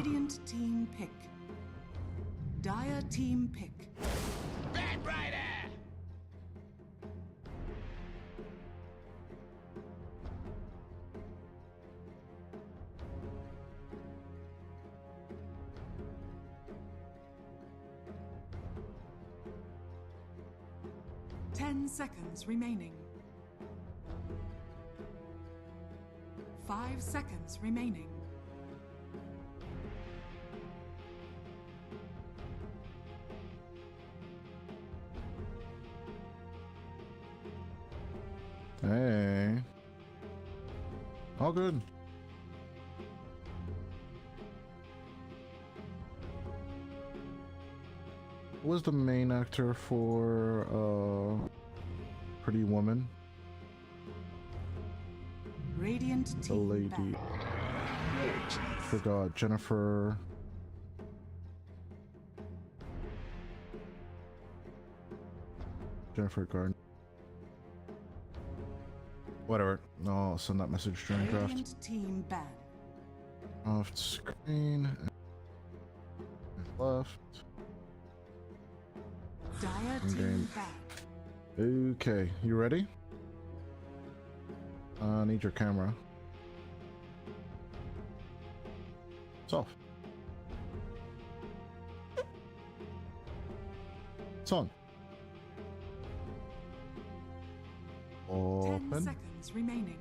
Radiant team pick. Dire team pick. Bad Rider! 10 seconds remaining. 5 seconds remaining. Hey. All good. Who was the main actor for Pretty Woman? Radiant The team lady. back. Forgot. Jennifer. Jennifer Garden. Whatever. I'll send that message during draft. Radiant team ban. Off screen. Left. Dire In team game. back. Okay, you ready? I need your camera. It's off. It's on. 10 Open. seconds remaining.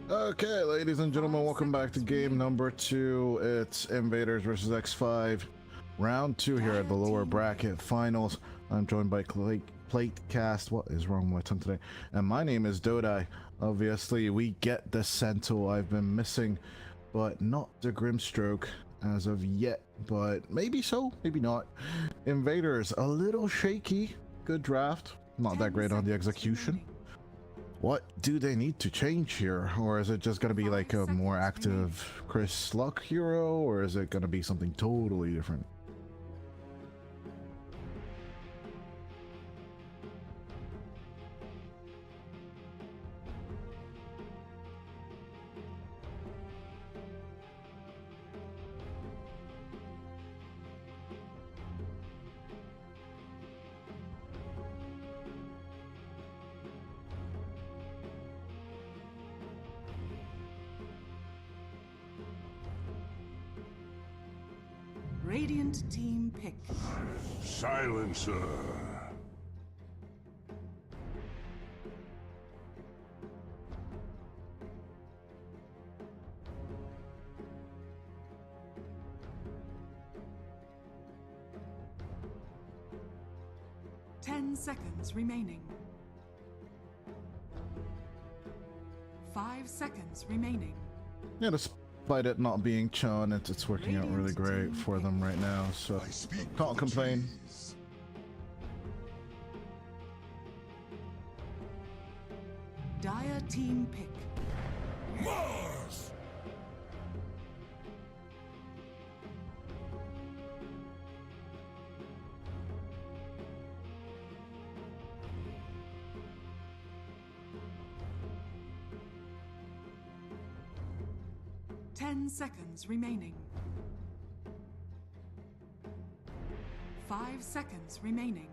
Okay, ladies and gentlemen, welcome back to game number 2. It's Invaders versus X5. Round 2 here at the lower bracket finals. I'm joined by Platecast. What is wrong with my tongue today? And my name is Dota. Obviously, we get the Sentinel I've been missing, but not the Grimstroke as of yet. But maybe so, maybe not. Invaders, a little shaky. Good draft. Not that great on the execution. What do they need to change here? Or is it just going to be like a more active Chris Luck hero? Or is it going to be something totally different? Radiant team pick. Silencer. Ten seconds remaining. 5 seconds remaining. Yeah, despite it not being Chun, it's working out really great for them right now, so can't complain. Dire team pick. Mars! 10 seconds remaining. 5 seconds remaining.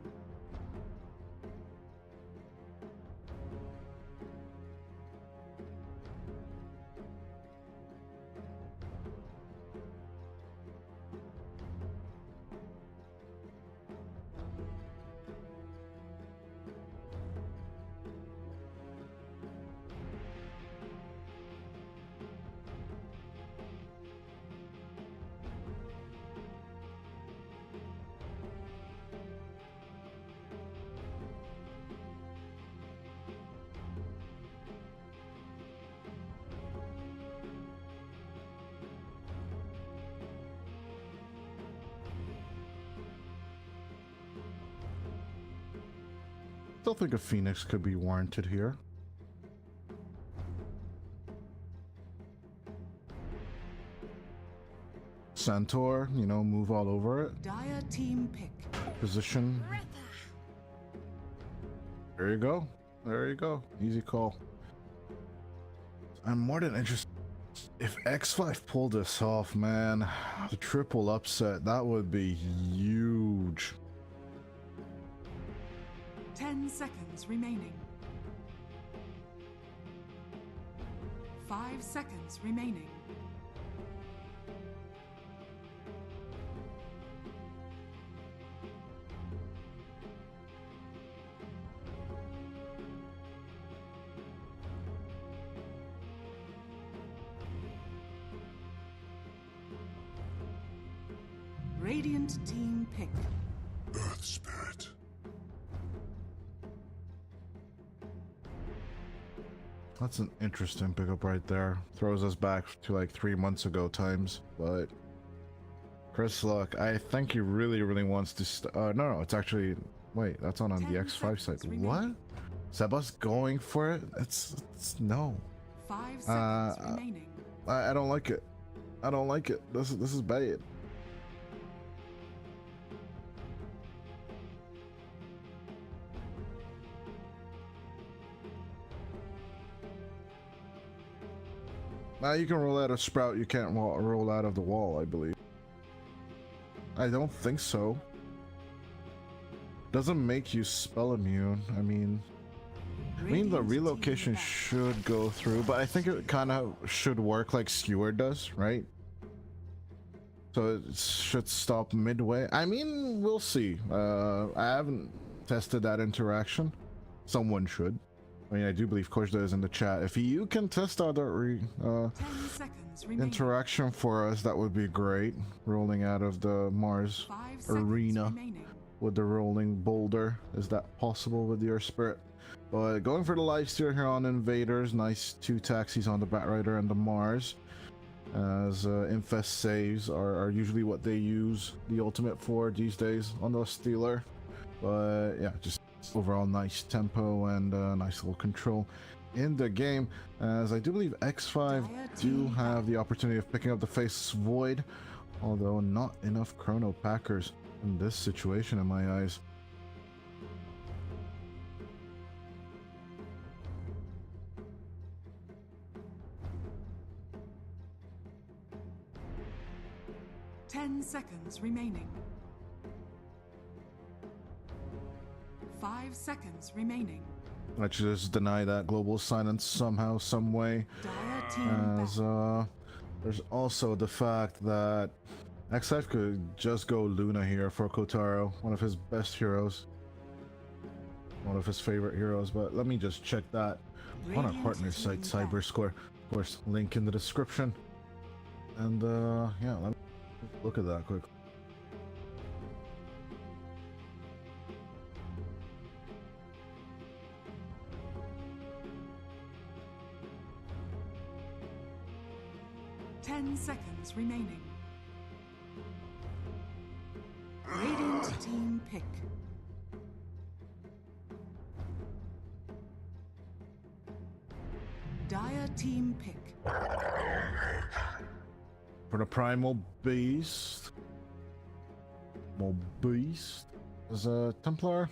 Still think a Phoenix could be warranted here. Centaur, you know, move all over it. Dire team pick. Position. There you go. There you go. Easy call. I'm more than interested If X5 pulled this off, man, the triple upset, that would be huge. 10 seconds remaining. 5 seconds remaining. Radiant team pick. Earth Spirit. That's an interesting pickup right there. Throws us back to like 3 months ago times, but Chris Luck, I think he really wants to no, it's actually, wait, that's on the X5 side. remaining. What? Seba's going for it? It's no. 5 seconds remaining. I don't like it. I don't like it. This is bad. Now you can roll out a sprout, you can't roll out of the wall, I believe. I don't think so. Doesn't make you spell immune. I mean the relocation should go through, but I think it kind of should work like Skewer does, right? So it should stop midway. I mean, we'll see. I haven't tested that interaction. Someone should. I mean, I do believe Koshda is in the chat. If you can test out that 10 seconds remaining. interaction for us, that would be great. Rolling out of the Mars 5 seconds arena remaining. with the rolling boulder. Is that possible with your spirit? But going for the lifesteal here on Invaders. Nice 2 taxis on the Batrider and the Mars. As Infest saves are usually what they use the ultimate for these days on the Stealer. But yeah, just overall nice tempo and nice little control in the game, as I do believe X5 do have the opportunity of picking up the Faceless Void, although not enough Chrono Packers in this situation in my eyes. Ten seconds remaining. 5 seconds remaining. Let's just deny that global silence somehow, some way. Dire team As back. there's also the fact that X5 could just go Luna here for Kotaro, one of his best heroes, one of his favorite heroes. But let me just check that on our partner site, Cyberscore. Of course, link in the description. And yeah, let me look at that quick. Seconds remaining. Radiant team pick. Dire team pick. For the Primal Beast. Is a Templar.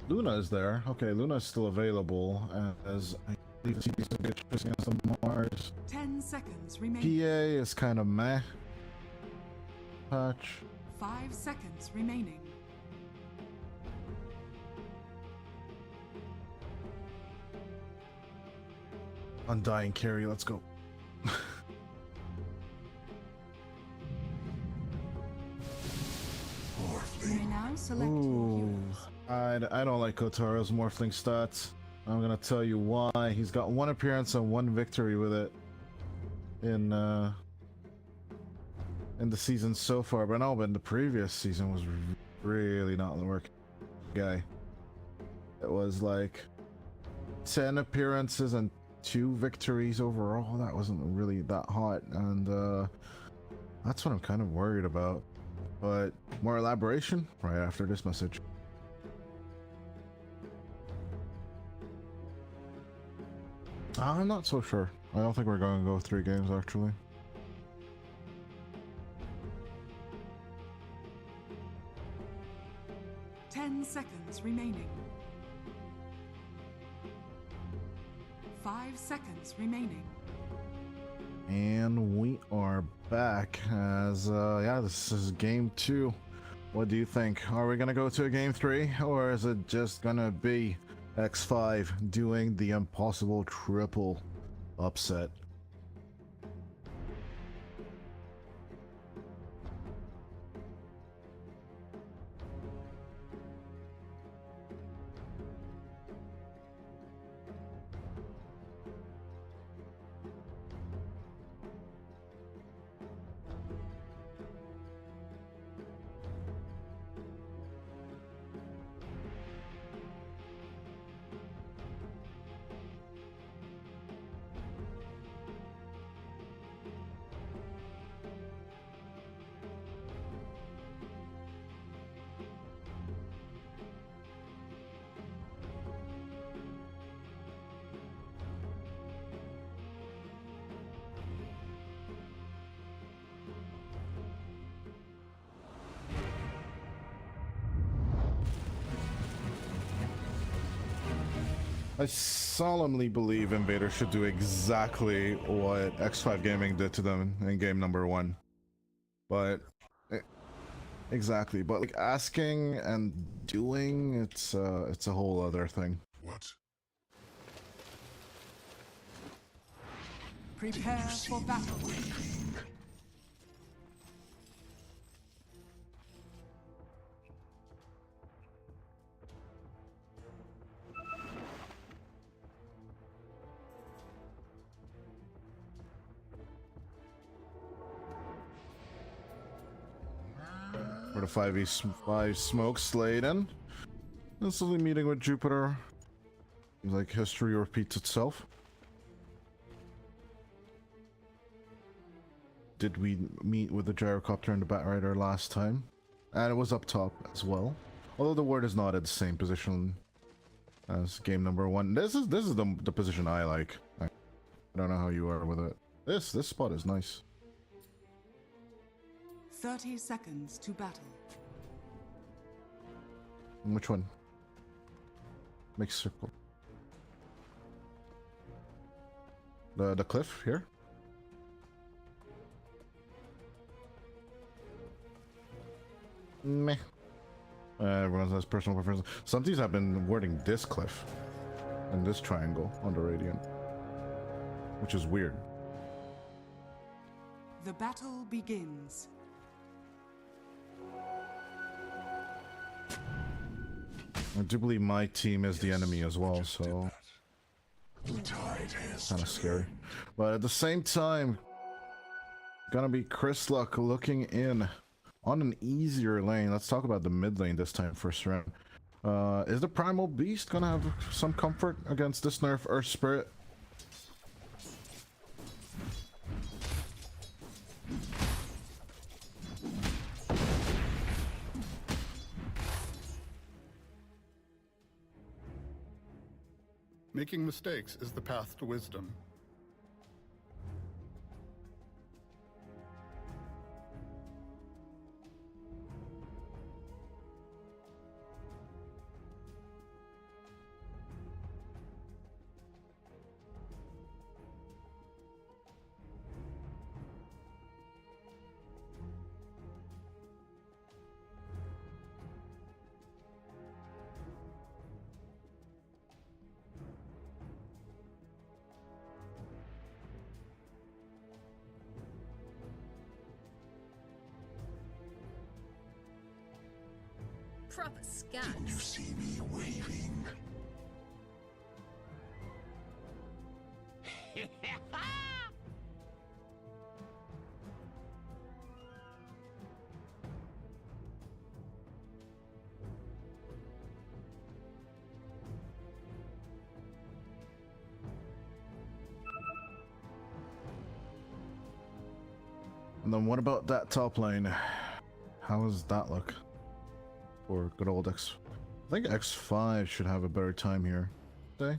Luna is there. Okay, Luna is still available as I believe he's against the Mars. 10 seconds remaining. PA is kind of meh. Patch. 5 seconds remaining. Undying carry, let's go. You may now select your Ooh, heroes. I don't like Kotaro's Morphling stats. I'm gonna tell you why. He's got 1 appearance and 1 victory with it in the season so far, but no, but in the previous season was really not the work guy. It was like 10 appearances and 2 victories overall. That wasn't really that hot, and that's what I'm kind of worried about. But more elaboration right after this message. I'm not so sure. I don't think we're going to go 3 games actually. 5 seconds remaining. And we are back as, yeah, this is game 2. What do you think? Are we gonna go to a game 3, or is it just gonna be X5 doing the impossible triple upset? I solemnly believe Invaders should do exactly what X5 Gaming did to them in game number 1. But exactly, but like asking and doing, it's a whole other thing. What? Prepare for battle. For the 5v5 smoke Sladen. Instantly meeting with Jupiter. Seems like history repeats itself. Did we meet with the gyrocopter and the Batrider last time? And it was up top as well. Although the word is not at the same position as game number 1. This is the position I like. I don't know how you are with it. This spot is nice. 30 seconds to battle. Which one? Make circle. The cliff here? Meh. Everyone has personal preference. Some teams have been wording this cliff and this triangle on the Radiant, which is weird. The battle begins. I do believe my team is the enemy as well, so kind of scary. But at the same time, gonna be Chris Luck looking in on an easier lane. Let's talk about the mid lane this time, first round. Is the Primal Beast gonna have some comfort against this nerf Earth Spirit? Making mistakes is the path to wisdom. Proper scats. Can you see me waving? And then what about that top lane? How does that look for good old X? I think X5 should have a better time here. Say?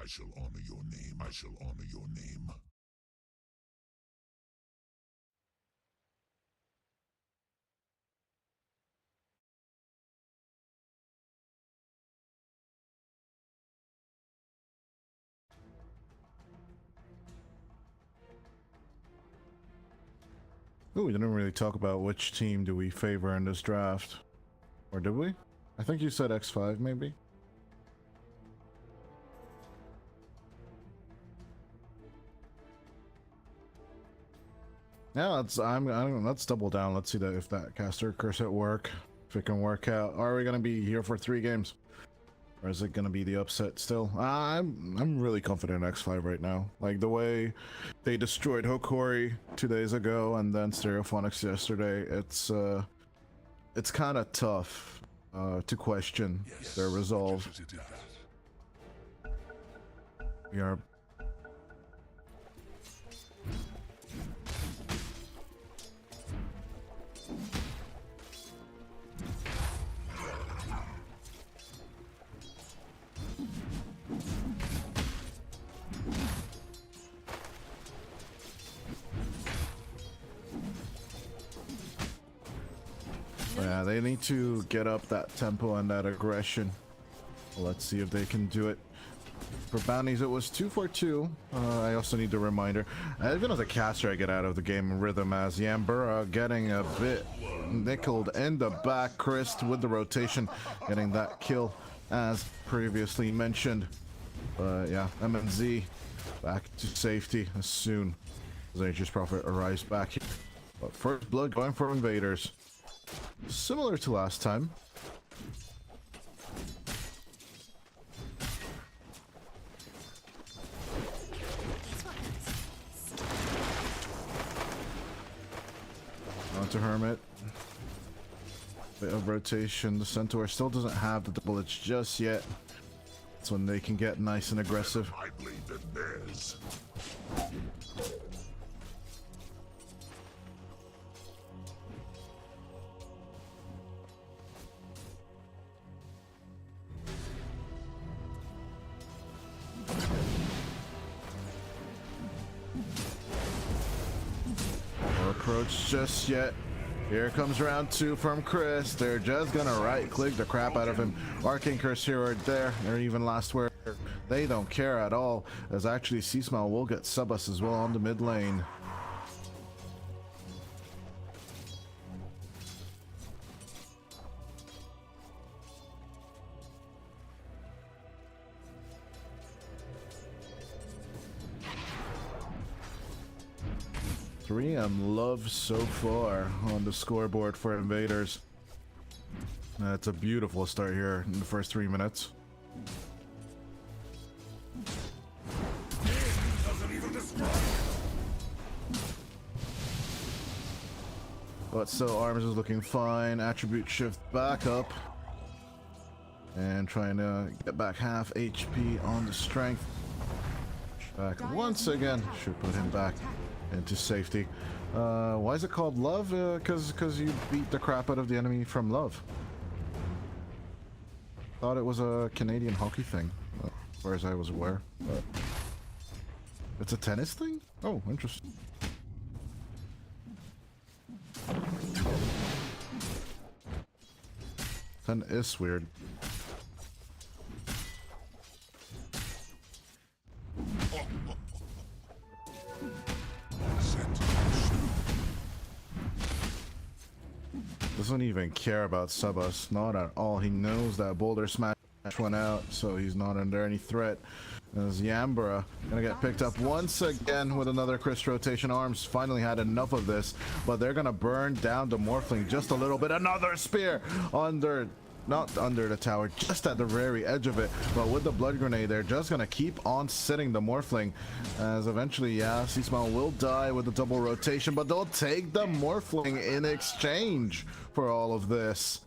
I shall honor your name. I shall honor your name. Ooh, we didn't really talk about which team do we favor in this draft. Or did we? I think you said X5 maybe? Yeah, let's double down. Let's see that if that caster curse at work, if it can work out. Are we gonna be here for 3 games? Or is it gonna be the upset still? I'm really confident in X5 right now. Like the way they destroyed Hokori 2 days ago and then Stereophonics yesterday, it's kind of tough to question their resolve. We are yeah, they need to get up that tempo and that aggression. Let's see if they can do it. For bounties, it was 2 for 2. I also need a reminder. Even as a caster, I get out of the game rhythm as Yambura getting a bit nickeled in the back. Chris with the rotation, getting that kill as previously mentioned. But yeah, MNZ back to safety as soon as Nature's Prophet arrives back here. But first blood going for Invaders. Similar to last time. Onto Hermit. Bit of rotation. The Centaur still doesn't have the bullets just yet. That's when they can get nice and aggressive. I bleed than theirs. Approach just yet. Here comes round 2 from Chris. They're just gonna right click the crap out of him. Arcane Curse here or there, or even last word. They don't care at all, as actually C-Smile will get Subus as well on the mid lane. And love so far on the scoreboard for Invaders. That's a beautiful start here in the first 3 minutes. But still, Arms is looking fine. Attribute shift back up. And trying to get back half HP on the strength. Back once again. Should put him back into safety. Why is it called love? Because you beat the crap out of the enemy from love. Thought it was a Canadian hockey thing, as far as I was aware. But it's a tennis thing? Oh, interesting. Ten is weird. Doesn't even care about Subus, not at all. He knows that Boulder Smash Smash went out, so he's not under any threat. As Yambra gonna get picked up once again with another Chris rotation. Arms finally had enough of this, but they're gonna burn down the Morphling just a little bit. Another spear under, not under the tower, just at the very edge of it. But with the blood grenade, they're just gonna keep on sitting the Morphling. As eventually, yeah, Seasmile will die with the double rotation, but they'll take the Morphling in exchange for all of this.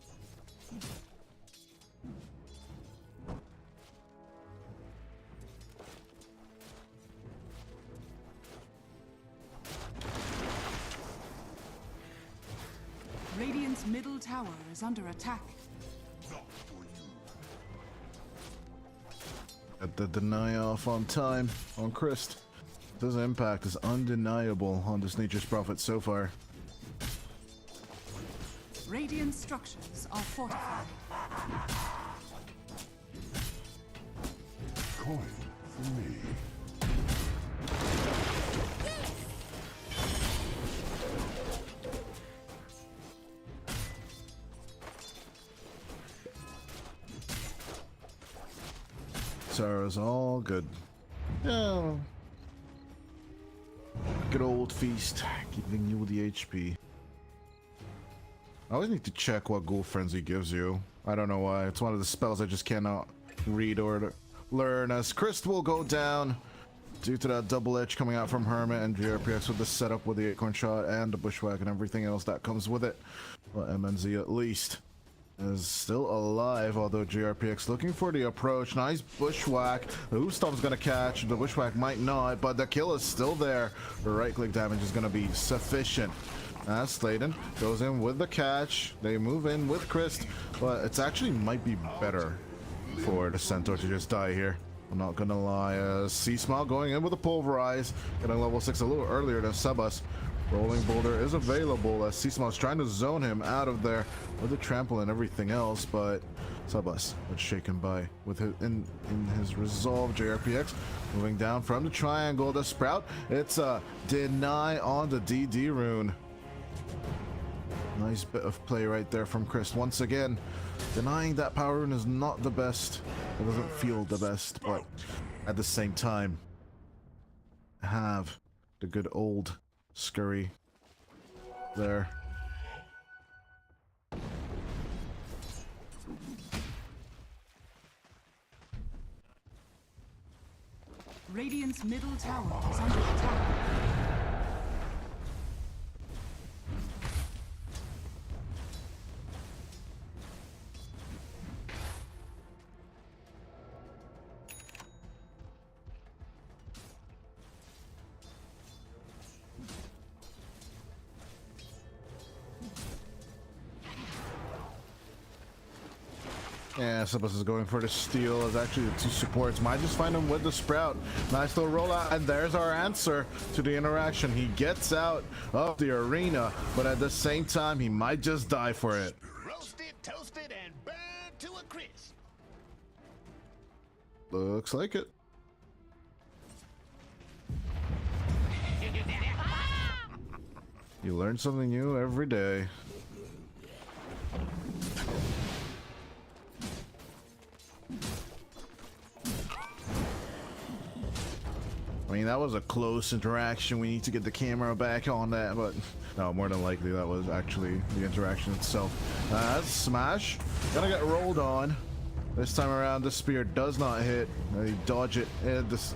Radiant's middle tower is under attack. Get the deny off on time on Christ. His impact is undeniable on this Nature's Prophet so far. Radiant structures are fortified. Coin for me. Sarah's all good. Oh. Good old feast, giving you the HP. I always need to check what Ghoul Frenzy gives you. I don't know why. It's one of the spells I just cannot read or learn. As Christ will go down due to that double edge coming out from Hermit and GRPX with the setup with the Acorn Shot and the Bushwhack and everything else that comes with it. Well, MNZ at least is still alive, although GRPX looking for the approach. Nice Bushwhack. The Hoofstomp's gonna catch. The Bushwhack might not, but the kill is still there. The right click damage is gonna be sufficient. As Sladen goes in with the catch. They move in with Christ, but it's actually might be better for the Centaur to just die here. I'm not gonna lie. Seasmile going in with a Pulverize, getting level 6 a little earlier than Sebas. Rolling Boulder is available as Seasmile's trying to zone him out of there with the trample and everything else, but Sebas was shaken by with his, in his resolve. JRPX moving down from the triangle. The Sprout, it's a deny on the DD rune. Nice bit of play right there from Chris. Once again, denying that power rune is not the best. It doesn't feel the best, but at the same time, have the good old Scurry there. Radiant's middle tower is under attack. Yeah, Sebas is going for the steal as actually the two supports might just find him with the Sprout. Nice little rollout, and there's our answer to the interaction. He gets out of the arena, but at the same time, he might just die for it. Roasted, toasted, and burned to a crisp. Looks like it. You learn something new every day. I mean, that was a close interaction. We need to get the camera back on that, but no, more than likely that was actually the interaction itself. Smash, gonna get rolled on. This time around, the spear does not hit. They dodge it, and this,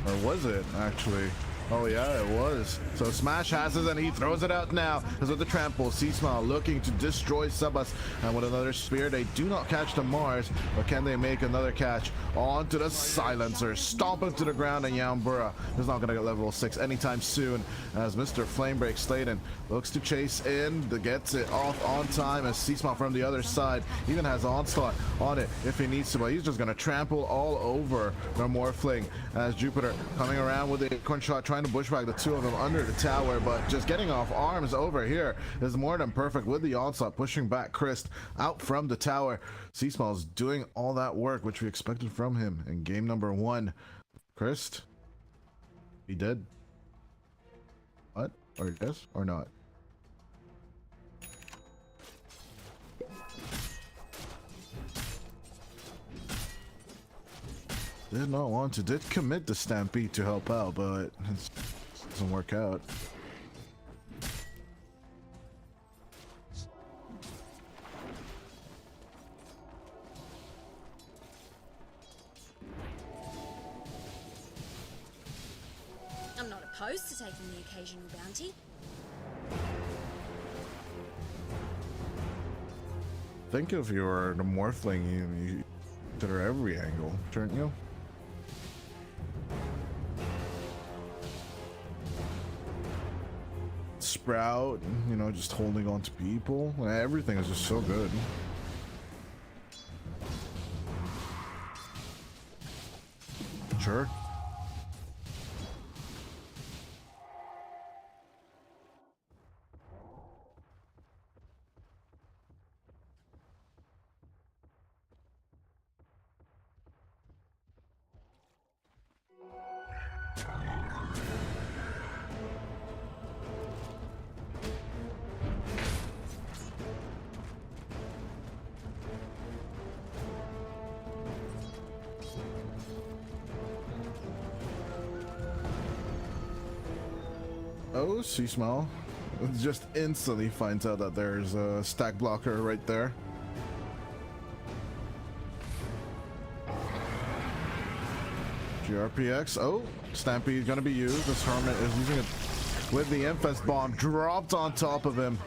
or was it actually? Oh yeah, it was. So Smash has it and he throws it out now. As with the trample, Seasmile looking to destroy Sebas. And with another spear, they do not catch the Mars. But can they make another catch? Onto the Silencer. Stomp him to the ground, and Yambura is not going to get level 6 anytime soon. As Mr. Flamebreak Sladen looks to chase in. Gets it off on time as Seasmile from the other side even has Onslaught on it if he needs to. But he's just going to trample all over the Morphling. As Jupiter coming around with the Acorn Shot, trying to Bushwhack the two of them under the tower, but just getting off arms over here is more than perfect with the Onslaught, pushing back Christ out from the tower. Seasmile's doing all that work which we expected from him in game number 1. Christ, he dead? What? Or yes or not? Did not want to. Did commit the stampede to help out, but it doesn't work out. I'm not opposed to taking the occasional bounty. Think if you were the Morphling, you consider every angle, shouldn't you? Sprout, you know, just holding on to people. Everything is just so good. Sure. Oh, she smell. Just instantly finds out that there's a stack blocker right there. GRPX. Oh, Stampede gonna be used. This Hermit is using it with the Infest Bomb dropped on top of him.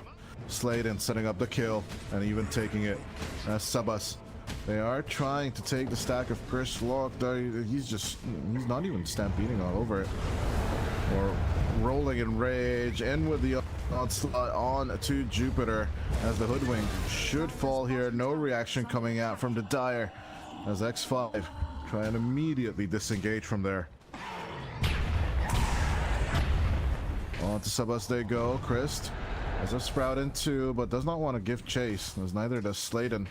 Sladen setting up the kill and even taking it. Subus. They are trying to take the stack of Chris Lock. He's not even stampeding all over it. Or rolling in rage, and with the onslaught on to Jupiter as the Hoodwink should fall here. No reaction coming out from the Dire as X5 try and immediately disengage from there. On to Subus they go. Christ has a Sprout in two, but does not want to give chase, as neither does Sladen.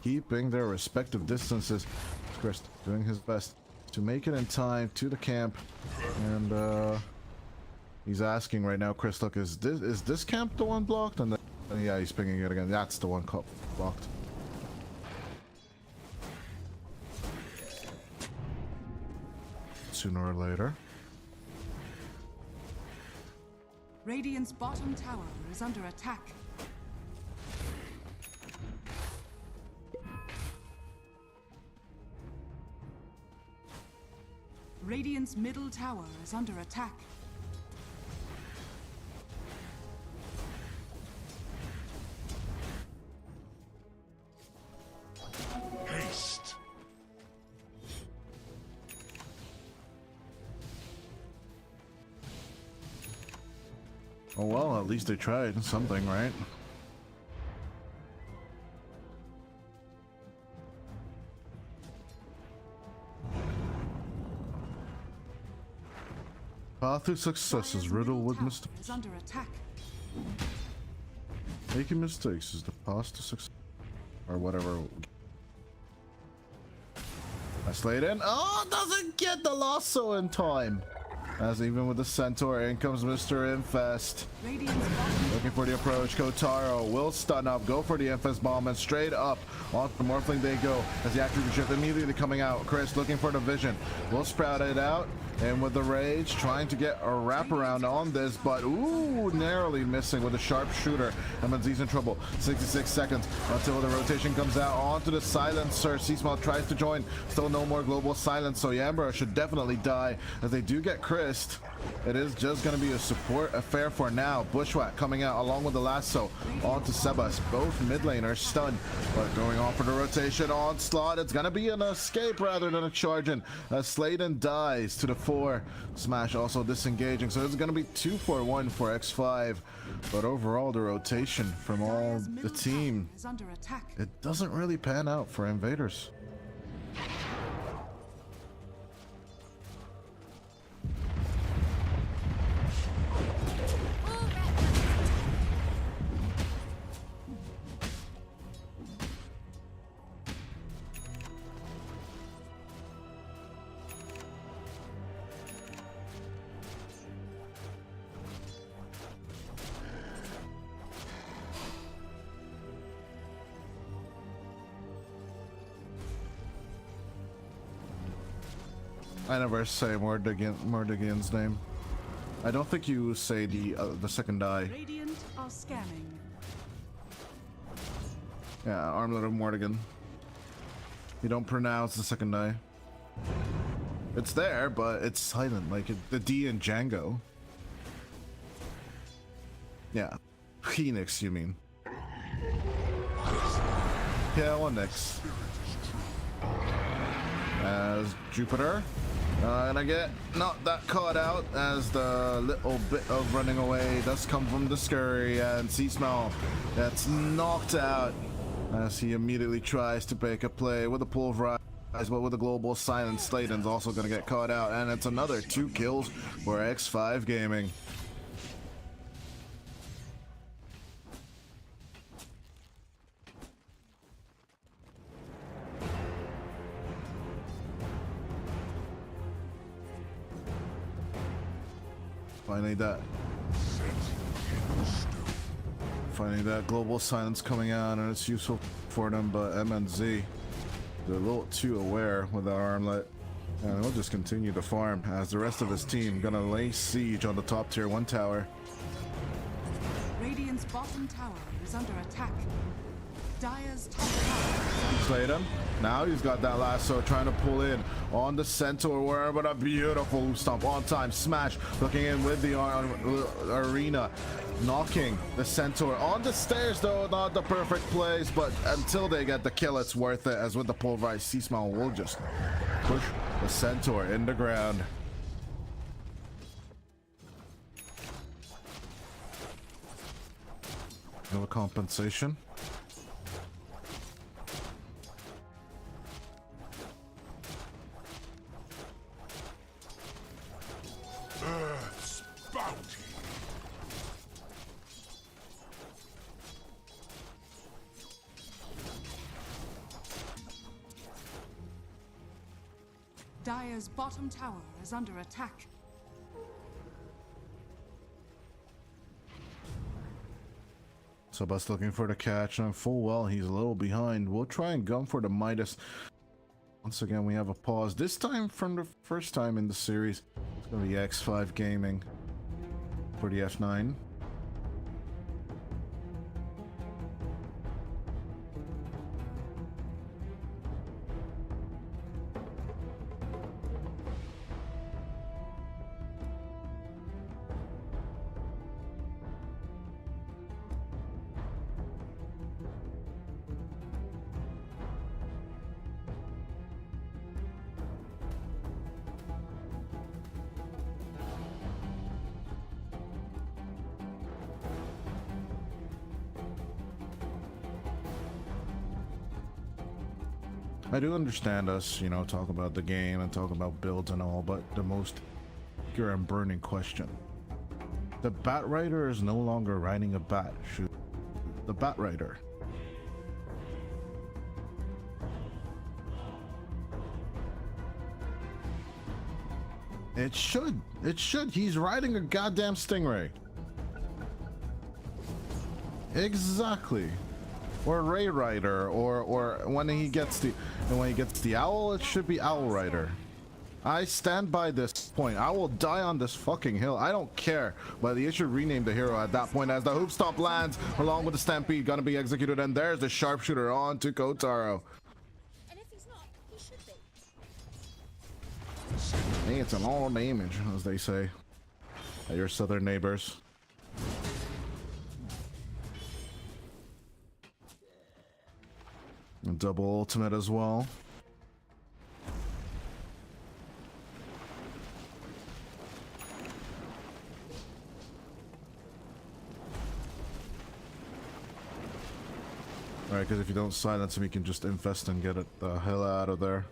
Keeping their respective distances. Christ doing his best to make it in time to the camp, and he's asking right now, Chris, look, is this camp the one blocked? And then, yeah, he's pinging it again. That's the one blocked. Sooner or later. Radiant's bottom tower is under attack. Radiant's middle tower is under attack. Haste. Oh well, at least they tried something, right? Path to success is riddled with mistakes. Is under attack. Making mistakes is the path to success, or whatever. I slayed in. Oh, doesn't get the lasso in time. As even with the Centaur, in comes Mr. Infest. Radiant's bottom Looking for the approach. Kotaro will stun up, go for the Infest Bomb, and straight up on the Morphling they go. As the active shift immediately coming out. Chris looking for the vision. Will sprout it out. And with the rage, trying to get a wraparound on this, but ooh, narrowly missing with a sharpshooter. MNZ's in trouble. 66 seconds until the rotation comes out onto the silencer. Seasmall tries to join. Still no more global silence, so Yambra should definitely die as they do get Christ. It is just going to be a support affair for now. Bushwhack coming out along with the lasso onto Sebas. Both mid laners stunned, but going on for the rotation onslaught. It's going to be an escape rather than a charging as Sladen dies to the 4. Smash also disengaging, so it's going to be 2-4-1 for X5. But overall, the rotation from all the team, is under attack. it doesn't really pan out for Invaders. I never say Mordigan's name. I don't think you say the second die. Radiant are scanning. Yeah, Armlet of Mordigan. You don't pronounce the second die. It's there, but it's silent, like the D in Django. Yeah, Phoenix, you mean? Yeah, well, Nyx. As Jupiter. And I get not that caught out as the little bit of running away does come from the scurry, and Sea Smell that's knocked out as he immediately tries to make a play with a pulverize, but with a global silence. Sladen's also going to get caught out, and it's another 2 kills for X5 Gaming. Finally that global silence coming out, and it's useful for them, but MNZ, they're a little too aware with that armlet, and he'll just continue to farm as the rest of his team gonna lay siege on the top tier 1 tower. Radiant's bottom tower is under attack. Dire's top tower is under Slayed him. Now he's got that lasso trying to pull in on the centaur, where but a beautiful stomp on time smash, looking in with the arena, knocking the centaur on the stairs, though not the perfect place, but until they get the kill it's worth it, as with the pulverized Sea Smell will just push the centaur in the ground. No compensation. Earth's bounty. Dire's bottom tower is under attack. Sabas looking for the catch, and full well he's a little behind. We'll try and gun for the Midas. Once again, we have a pause. This time from the first time in the series. It's going to be X5 Gaming for the F9. I do understand us, you know, talk about the game and talk about builds and all, but the most pure and burning question. The Bat Rider is no longer riding a bat. Shoot the Bat Rider. It should. It should. He's riding a goddamn stingray. Exactly. Or Ray Rider, or when he gets the owl, it should be Owl Rider. I stand by this point. I will die on this fucking hill. I don't care, but they should rename the hero at that point, as the hoop stomp lands along with the stampede gonna be executed, and there's the sharpshooter on to Kotaro. And if he's not, he should be. Hey, it's an all damage, as they say at your southern neighbors. And double ultimate as well. Alright, because if you don't silence him, you can just infest and get it the hell out of there.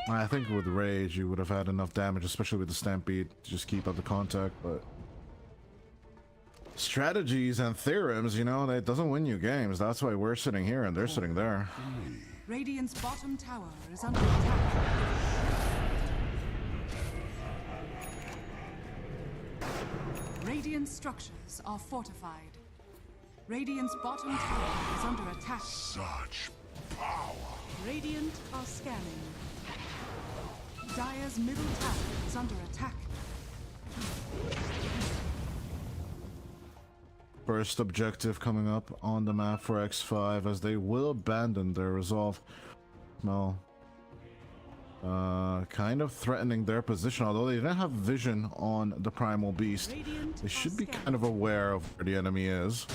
I think with Rage, you would have had enough damage, especially with the Stampede, to just keep up the contact, but strategies and theorems, you know, that doesn't win you games. That's why we're sitting here and they're sitting there. Radiant's bottom tower is under attack. Radiant structures are fortified. Radiant's bottom tower is under attack. Such power. Radiant are scanning. Dire's middle tower is under attack. First objective coming up on the map for X5 as they will abandon their resolve. Well, kind of threatening their position, although they didn't have vision on the primal beast. They should be kind of aware of where the enemy is.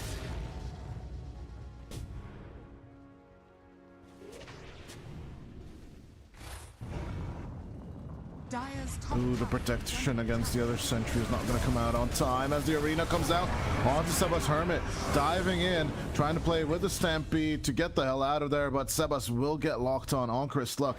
Dire's top Ooh, the tower protection against the other sentry is not going to come out on time as the arena comes out onto Sebas Hermit, diving in, trying to play with the Stampede to get the hell out of there, but Sebas will get locked on Chris Luck.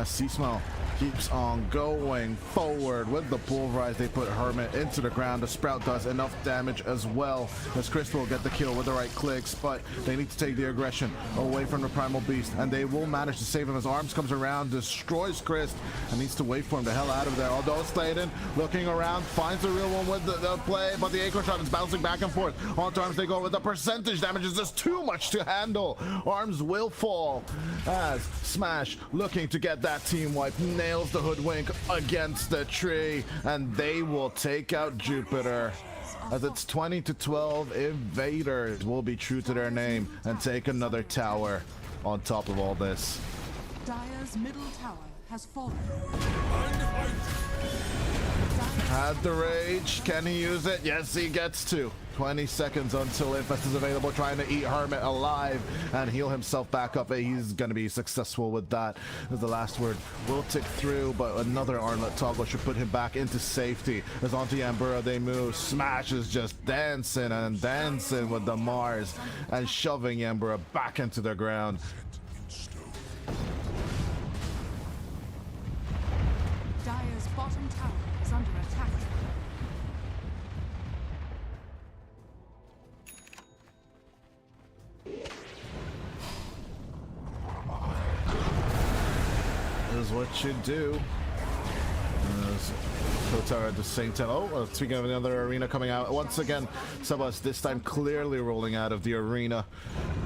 Seasmell keeps on going forward with the pulverize. They put Hermit into the ground. The Sprout does enough damage as well as Chris will get the kill with the right clicks, but they need to take the aggression away from the primal beast, and they will manage to save him as Arms comes around, destroys Chris, and needs to wait for him the hell out of there. Although Sladen looking around finds the real one with the play, but the Acro shot is bouncing back and forth onto Arms. They go with the percentage damage is just too much to handle. Arms will fall as Smash looking to get that team wipe, nails the hoodwink against the tree, and they will take out Jupiter. As it's 20-12, Invaders will be true to their name and take another tower on top of all this. Dire's middle tower has fallen. Had the rage. Can he use it? Yes, he gets to. 20 seconds until Infest is available, trying to eat Hermit alive and heal himself back up. He's going to be successful with that. As the last word will tick through, but another armlet toggle should put him back into safety. As onto Yambura they move. Smash is just dancing and dancing with the Mars and shoving Yambura back into the ground. Dire's bottom tower is under attack. Is what you do. Kotar at the same time. Oh, speaking of another arena coming out once again, Sebas this time clearly rolling out of the arena,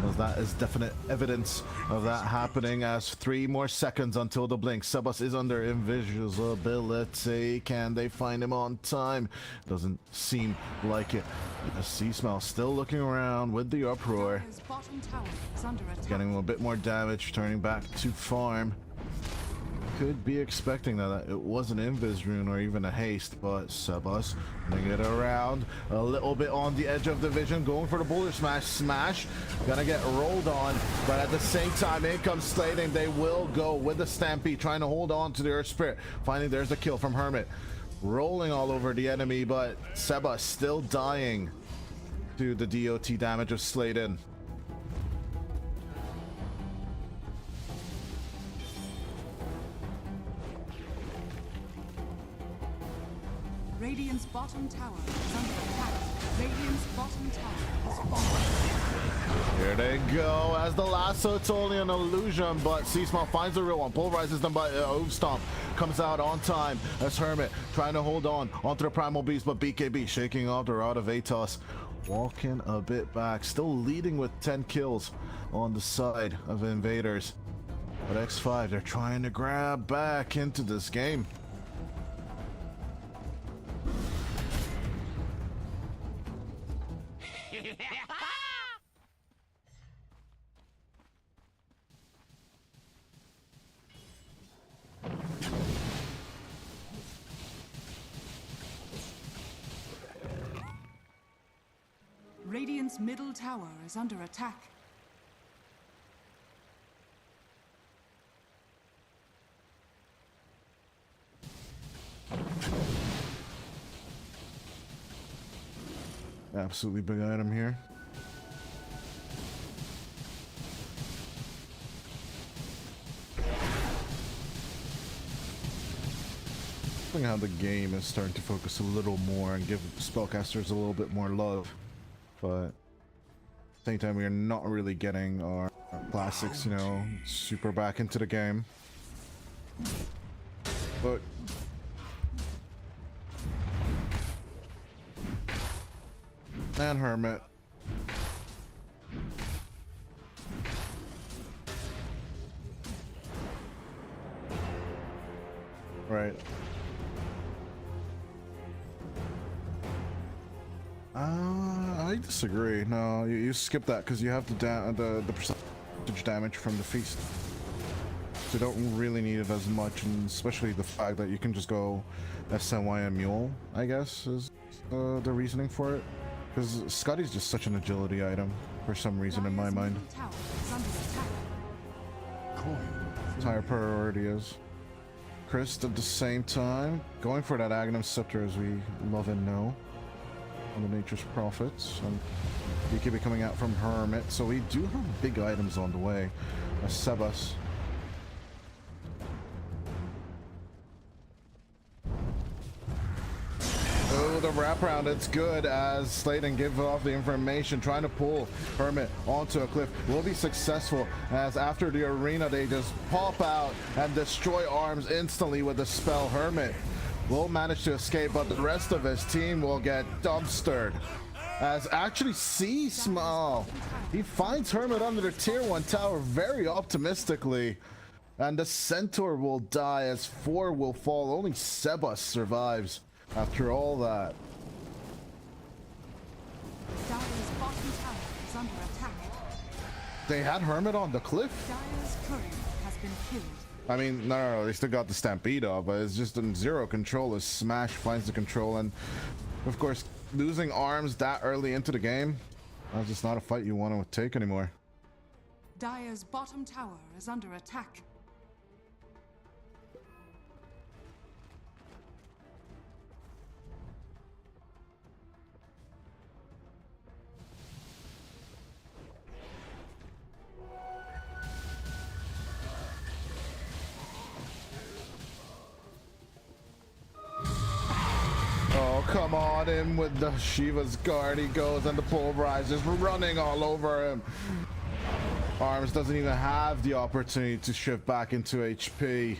as that is definite evidence of that happening. As 3 more seconds until the blink. Sebas is under invisibility. Can they find him on time? Doesn't seem like it. Seasmell still looking around with the uproar, Dire's bottom tower is under attack. getting a bit more damage, turning back to farm. Could be expecting that it was an Invis rune or even a haste, but Sebas bring it around a little bit on the edge of the vision, going for the boulder smash. Smash gonna get rolled on, but at the same time in comes Slating. They will go with the Stampede, trying to hold on to the Earth Spirit. Finally there's the kill from Hermit, rolling all over the enemy, but Sebas still dying to the DOT damage of Sladen. Radiant's bottom tower is under attack. Radiant's bottom tower has fallen. Here they go, as the lasso, it's only an illusion, but Seasmall finds the real one, pulverizes them by Oof Stomp, comes out on time as Hermit trying to hold on onto the Primal Beast, but BKB shaking off the Rod of Atos, walking a bit back, still leading with 10 kills on the side of Invaders. But X5, they're trying to grab back into this game. Radiant's middle tower is under attack. Absolutely big item here. How the game is starting to focus a little more and give spellcasters a little bit more love, but at the same time we are not really getting our classics, you know, super back into the game. But and Hermit right. I disagree. No, you skip that because you have the percentage damage from the feast. So you don't really need it as much, and especially the fact that you can just go SNY and Mule, I guess, is the reasoning for it. Because Scotty's just such an agility item for some reason in my mind. Middle tower is under attack. His higher priority is. Chris at the same time, going for that Agnum Scepter as we love and know. On the Nature's Prophets. And BKB coming out from Hermit. So we do have big items on the way. Sebas. Oh, the wraparound, it's good as Slayton gives off the information, trying to pull Hermit onto a cliff. Will be successful as after the arena they just pop out and destroy arms instantly with the spell. Hermit will manage to escape, but the rest of his team will get dumpstered. As actually Small, he finds Hermit under the tier 1 tower very optimistically. And the Centaur will die as 4 will fall. Only Sebas survives after all that. Dire's bottom tower is under attack. They had Hermit on the cliff? Dire's courier has been killed. I mean, no, they still got the Stampede off, but it's just in zero control as Smash finds the control. And of course, losing arms that early into the game, that's just not a fight you want to take anymore. Dire's bottom tower is under attack. Oh, come on in with the Shiva's Guard. He goes and the Pulverize is running all over him. Arms doesn't even have the opportunity to shift back into HP.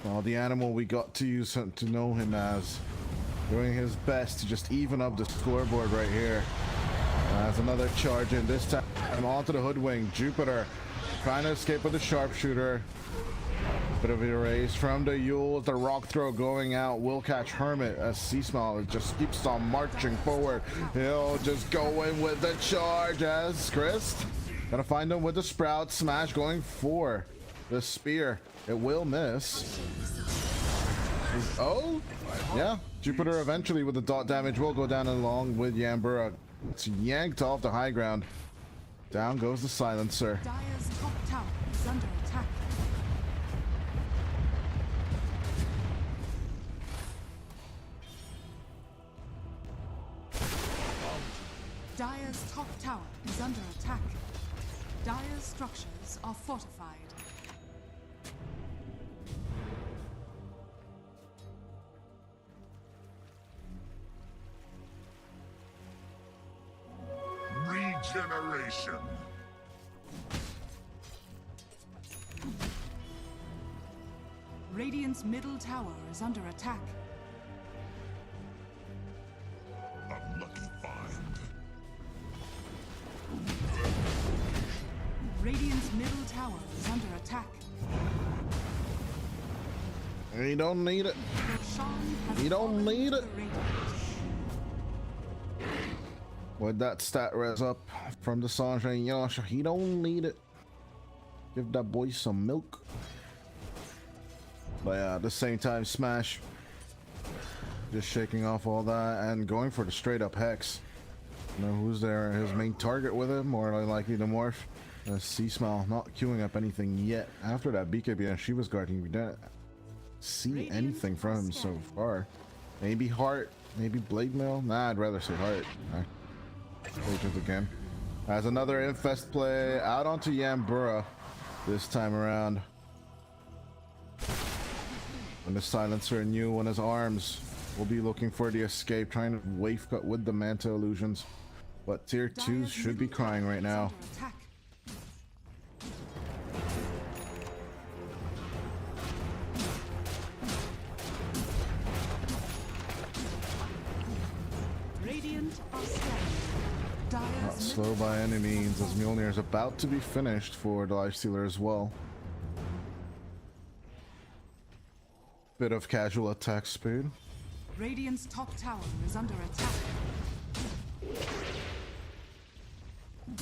Well, the animal we got to use to know him as, doing his best to just even up the scoreboard right here. As another charge in, this time onto the Hoodwing. Jupiter trying to escape with the Sharpshooter. Bit of erase from the Yules. The rock throw going out will catch Hermit as Small just keeps on marching forward. He'll just go in with the charge as Chris gonna find him with the Sprout. Smash going for the spear. It will miss. Oh, yeah. Jupiter eventually with the dot damage will go down along with Yambura. It's yanked off the high ground. Down goes the Silencer. Dire's top tower is under attack. Dire's top tower is under attack. Dire's structures are fortified. Regeneration. Radiant's middle tower is under attack. Unlucky find. Radiant's middle tower is under attack. You don't need it. Roshan has You don't fallen need to it. the Radiant. With that stat res up from the Sanjay Yasha, he don't need it. Give that boy some milk. But yeah, at the same time, Smash just shaking off all that and going for the straight up Hex. You know who's there? His main target with him, more likely to morph. C-Smile not queuing up anything yet. After that BKB and Shiva's Guard, we didn't see anything from him so far. Maybe Heart, maybe Blade Mail. Nah, I'd rather say Heart. Agent again. As another Infest play out onto Yambura this time around. And the Silencer new on his arms will be looking for the escape, trying to wave cut with the Manta Illusions. But tier 2s should be crying right now. Not slow by any means, as Mjolnir is about to be finished for the Lifestealer as well. Bit of casual attack speed. Radiant's top tower is under attack.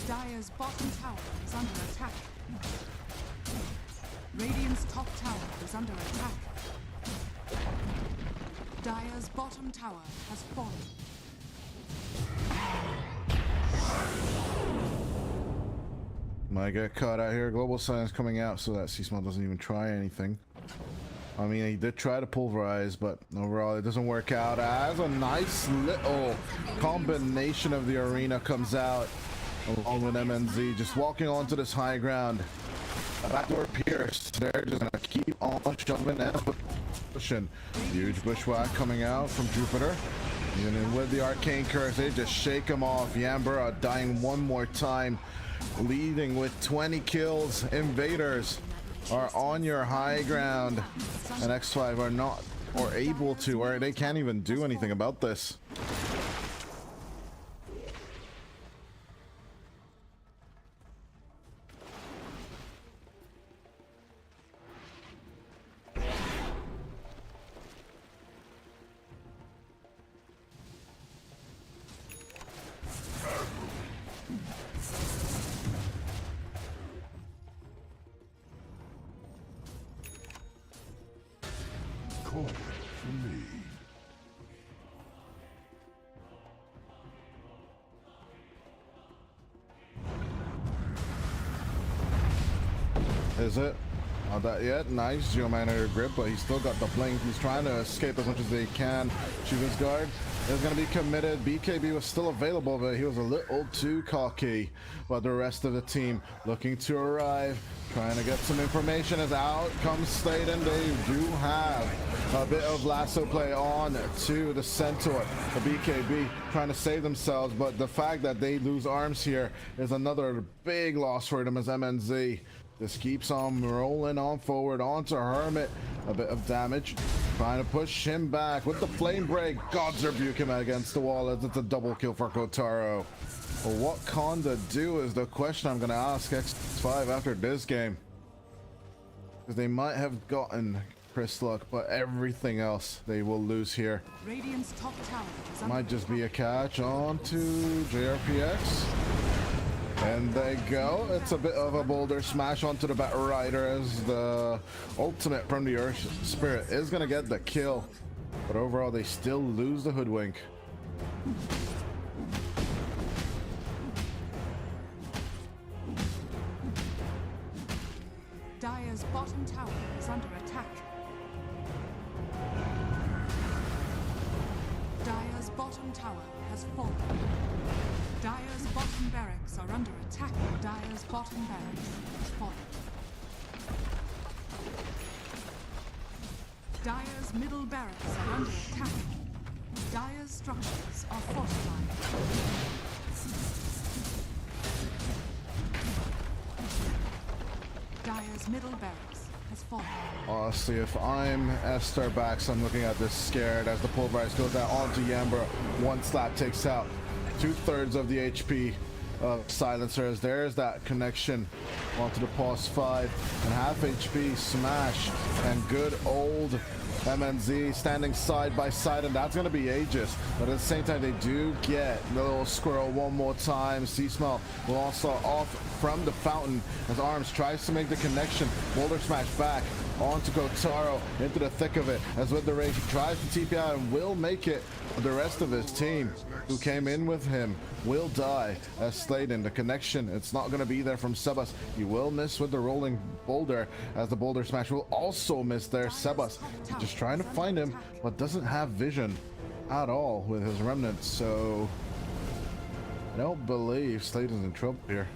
Dire's bottom tower is under attack. Radiant's top tower is under attack. Dire's bottom tower has fallen. Might get caught out here. Global Silence coming out so that Seasmall doesn't even try anything. I mean, he did try to pulverize, but overall it doesn't work out. As a nice little combination of the arena comes out along with MNZ just walking onto this high ground. Backdoor Pierce, they're just gonna keep on shoving and pushing. Huge bushwhack coming out from Jupiter. And then with the arcane curse, they just shake him off. Yambura dying one more time, leading with 20 kills. Invaders are on your high ground, and X5 are not, or able to, or they can't even do anything about this. Call for me. Is it? Not that yet. Nice Geomanator grip, but he's still got the blink. He's trying to escape as much as he can. Shiva's guard is going to be committed. BKB was still available, but he was a little too cocky. But the rest of the team looking to arrive, trying to get some information as out comes Slade, and they do have a bit of lasso play on to the Centaur. The BKB trying to save themselves, but the fact that they lose arms here is another big loss for them as MNZ just keeps on rolling on forward onto Hermit. A bit of damage, trying to push him back with the flame break. Gods rebuke him against the wall as it's a double kill for Kotaro. Well, what Conda do is the question I'm going to ask X5 after this game, because they might have gotten Chris Luck, but everything else they will lose here. Radiant's top tower is under Might just be a catch on to JRPX. And they go. It's a bit of a boulder smash onto the Bat Rider as the ultimate from the Earth Spirit is going to get the kill. But overall, they still lose the Hoodwink. Dire's bottom tower is under attack. Dire's bottom tower has fallen. Dire's bottom barracks are under attack. Dire's bottom barracks has fallen. Dire's middle barracks are under attack. Dire's structures are fortified. Dire's middle barracks has fallen. Honestly, if I'm Esther Bax, I'm looking at this scared as the pulverize goes out onto Yambra. One slap takes out 2/3 of the HP of Silencers. There's that connection onto the pause 5 and half HP smash, and good old MNZ standing side by side, and that's going to be Aegis. But at the same time, they do get the little squirrel one more time. Seasmell will also off from the fountain as Arms tries to make the connection. Boulder smash back onto Kotaro into the thick of it as with the rage he tries to TP out and will make it. The rest of his team who came in with him will die as Sladen. The connection, it's not going to be there from Sebas. He will miss with the rolling boulder as the boulder smash will also miss there. Sebas just trying to find him but doesn't have vision at all with his remnants, so I don't believe Sladen's in trouble here.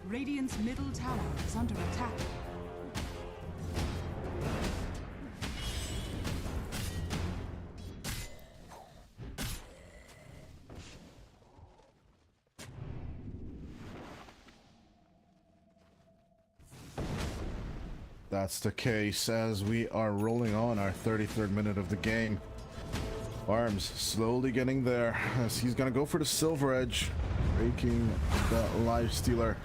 Radiant's middle tower is under attack. That's the case as we are rolling on our 33rd minute of the game. Arms slowly getting there as he's gonna go for the silver edge. Breaking the life stealer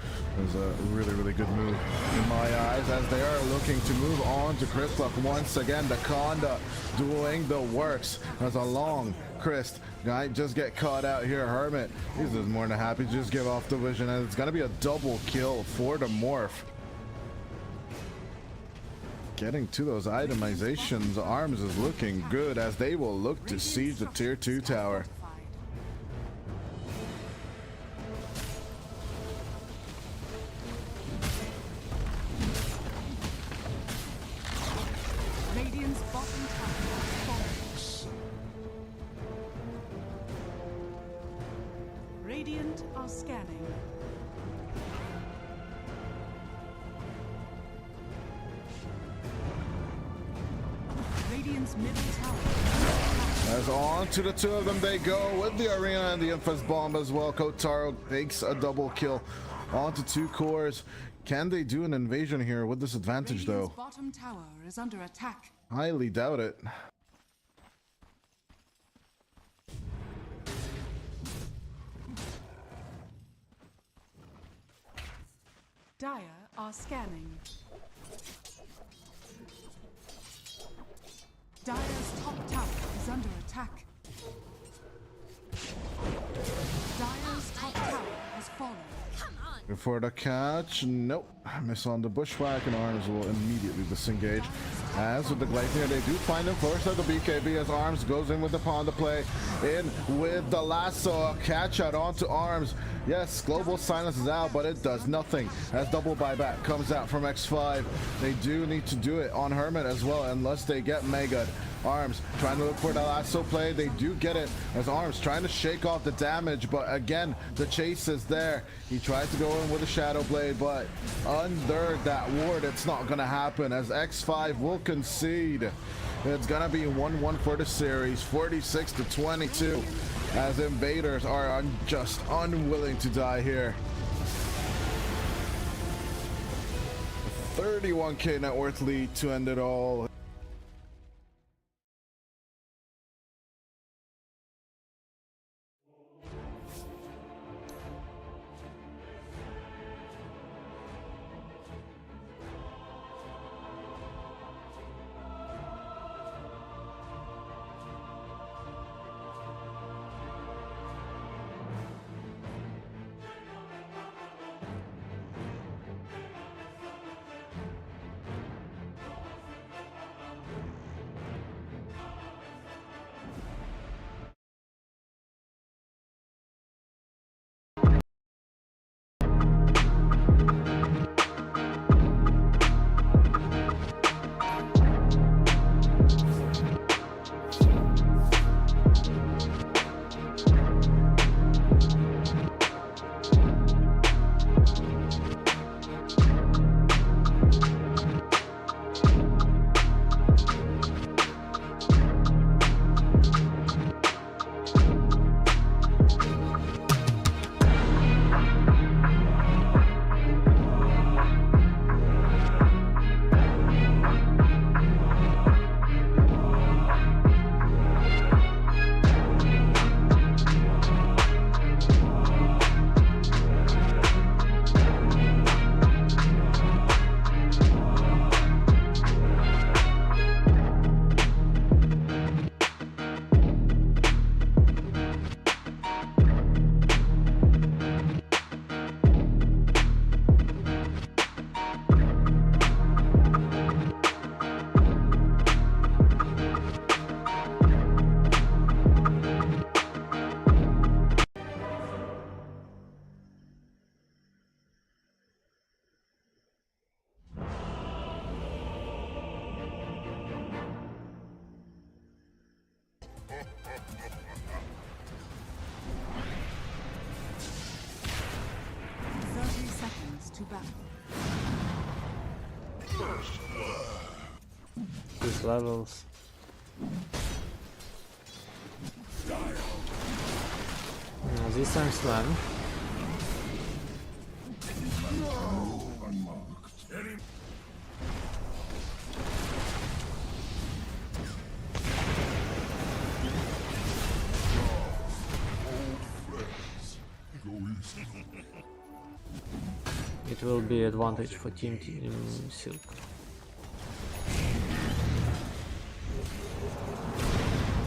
is a really good move in my eyes as they are looking to move on to Christlock once again. The Conda doing the works as a long Christ guy just get caught out here. Hermit, he's just more than happy to just give off the vision, and it's gonna be a double kill for the morph. Getting to those itemizations, Arms is looking good as they will look to siege the tier 2 tower. Radiant's bottom tower has fallen. Radiant are scanning. Radiant's middle tower. As on to the two of them they go with the arena and the Infest bomb as well. Kotaro takes a double kill onto 2 cores. Can they do an invasion here with this advantage Radiant's though? bottom tower is under attack. Highly doubt it. Dire are scanning. Dire's top tower is under attack. Dire's top tower has fallen. Come on! Before the catch, nope. Miss on the bushwhack, and Arms will immediately disengage. As with the Gleipnir, they do find him first at the BKB as Arms goes in with the Panda play. In with the lasso, a catch out onto Arms. Yes, Global Silence is out, but it does nothing as double buyback comes out from X5. They do need to do it on Hermit as well, unless they get Mega'd. Arms trying to look for the lasso play. They do get it as Arms trying to shake off the damage, but again, the chase is there. He tries to go in with a Shadow Blade, but under that ward, it's not going to happen as X5 will concede. It's going to be 1-1 for the series, 46-22, as Invaders are just unwilling to die here. 31k net worth lead to end it all. To battle. These levels. No, these are slow. It will be advantage for Team Silk.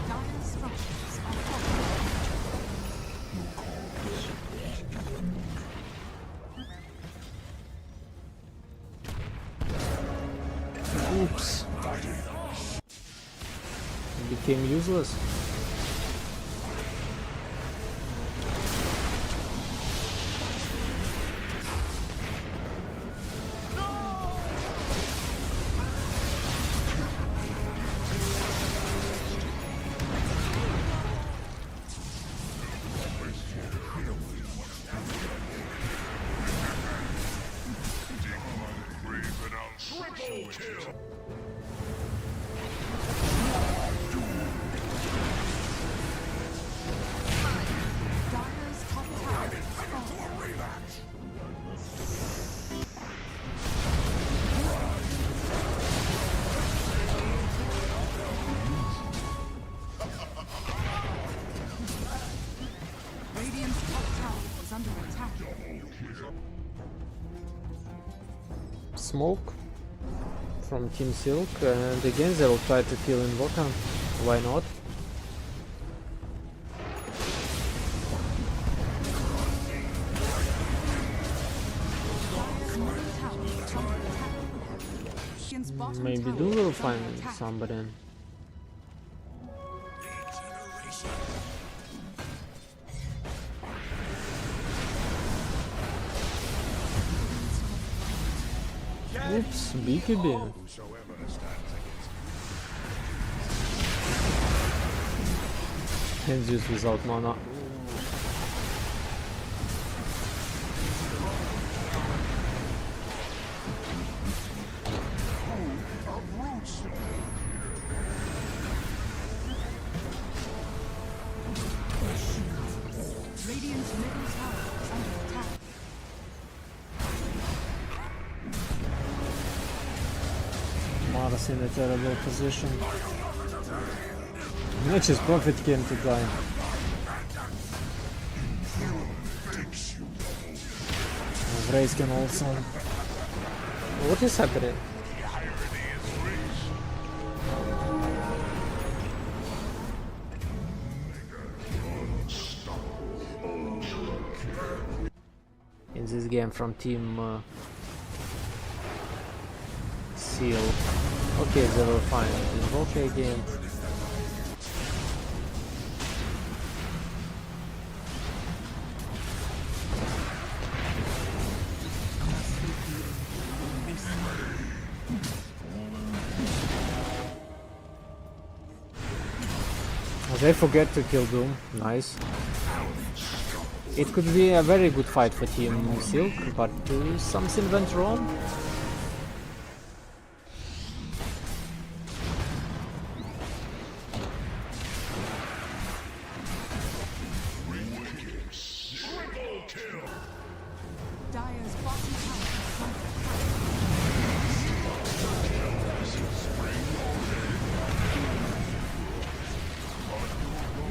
Dire's structures are falling. Oops. Became useless. Dire's top tower is falling. Radiant's top tower is under attack. Smoke from Team Silk, and again they will try to kill Invoker. Why not? Dire's middle tower is under attack. Radiant's bottom Maybe tower Do will is find under attack. somebody. Oops, BKB. And just without mana. Radiant's middle tower is under attack. Mara's in a terrible position. Nature's Prophet came to die. Vrace can also. What is happening? In this game from Team Seal. Okay, they will find Invoker again. They forget to kill Doom. Nice. It could be a very good fight for Team Silk, but something went wrong. Dire's bottom tower is under attack.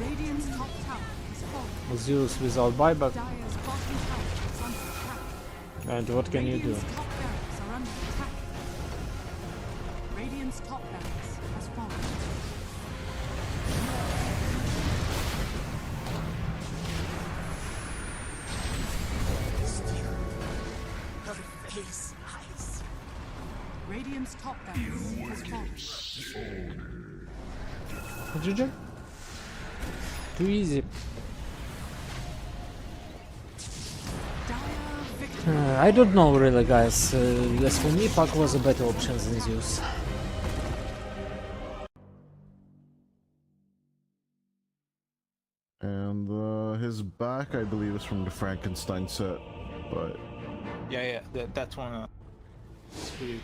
Radiant's top tower is falling. Zeus without buyback. Dire's bottom tower is under attack. And what can you do? Radiant's top barracks are under attack. Radiant's top barracks has fallen. Radiant's top barracks has fallen. GG. Too easy. Dire victory. I don't know really, guys. As for me, Puck was a better option than Zeus. And his back, I believe, is from the Frankenstein set, but Yeah, that's one. It's pretty.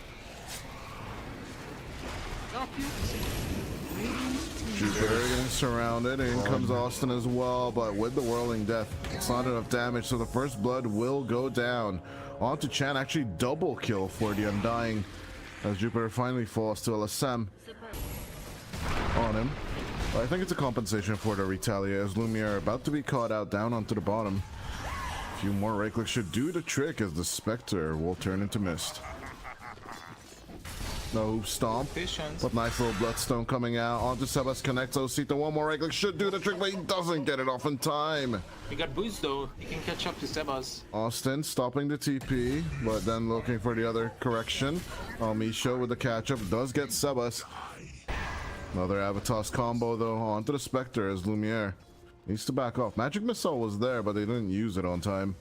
Jupiter getting surrounded. In comes Austin as well, but with the Whirling Death, it's not enough damage, so the first blood will go down. On to Chan, actually double kill for the Undying, as Jupiter finally falls to LSM on him. But I think it's a compensation for the Retaliate, as Lumiere about to be caught out down onto the bottom. few more right clicks should do the trick as the Spectre will turn into mist. No stomp, Patience. but nice little bloodstone coming out onto Sebas, connects Osito. One more right click should do the trick, but he doesn't get it off in time. He got boost though. He can catch up to Sebas. Austin stopping the TP, but then looking for the other correction. Misho with the catch up does get Sebas. Another Avatos combo though onto the Spectre as Lumiere needs to back off. Magic Missile was there, but they didn't use it on time.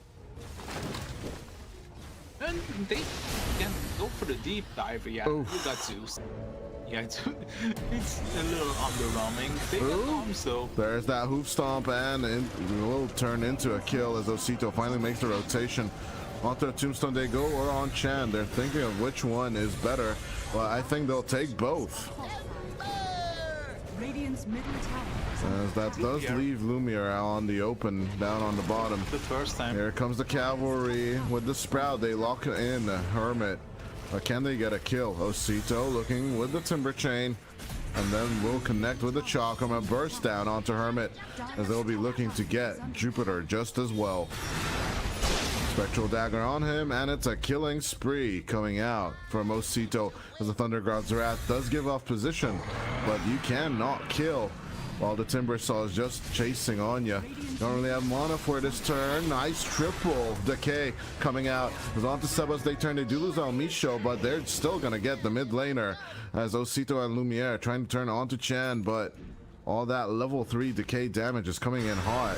And they can go for the deep dive. Yeah, Oof. you got Zeus. Yeah, it's a little underwhelming. They got bombs though. There's that hoof stomp, and it will turn into a kill as Osito finally makes the rotation. Onto the tombstone they go, or on Chan. They're thinking of which one is better. Well, I think they'll take both. Radiant's middle tower. As that does leave Lumiere out on the open, down on the bottom. The first time. Here comes the cavalry with the Sprout. They lock in the Hermit. Can they get a kill? Osito looking with the Timber Chain, and then will connect with the Chakram. A burst down onto Hermit as they'll be looking to get Jupiter just as well. Spectral Dagger on him, and it's a killing spree coming out from Osito as the Thunder God's Wrath does give off position, but you cannot kill while the Timber Saw is just chasing on you. Don't really have mana for this turn. Nice triple decay coming out. As onto Sebas, they turn. They do lose on Misho, but they're still gonna get the mid laner as Osito and Lumiere trying to turn onto Chan, but all that level 3 decay damage is coming in hot.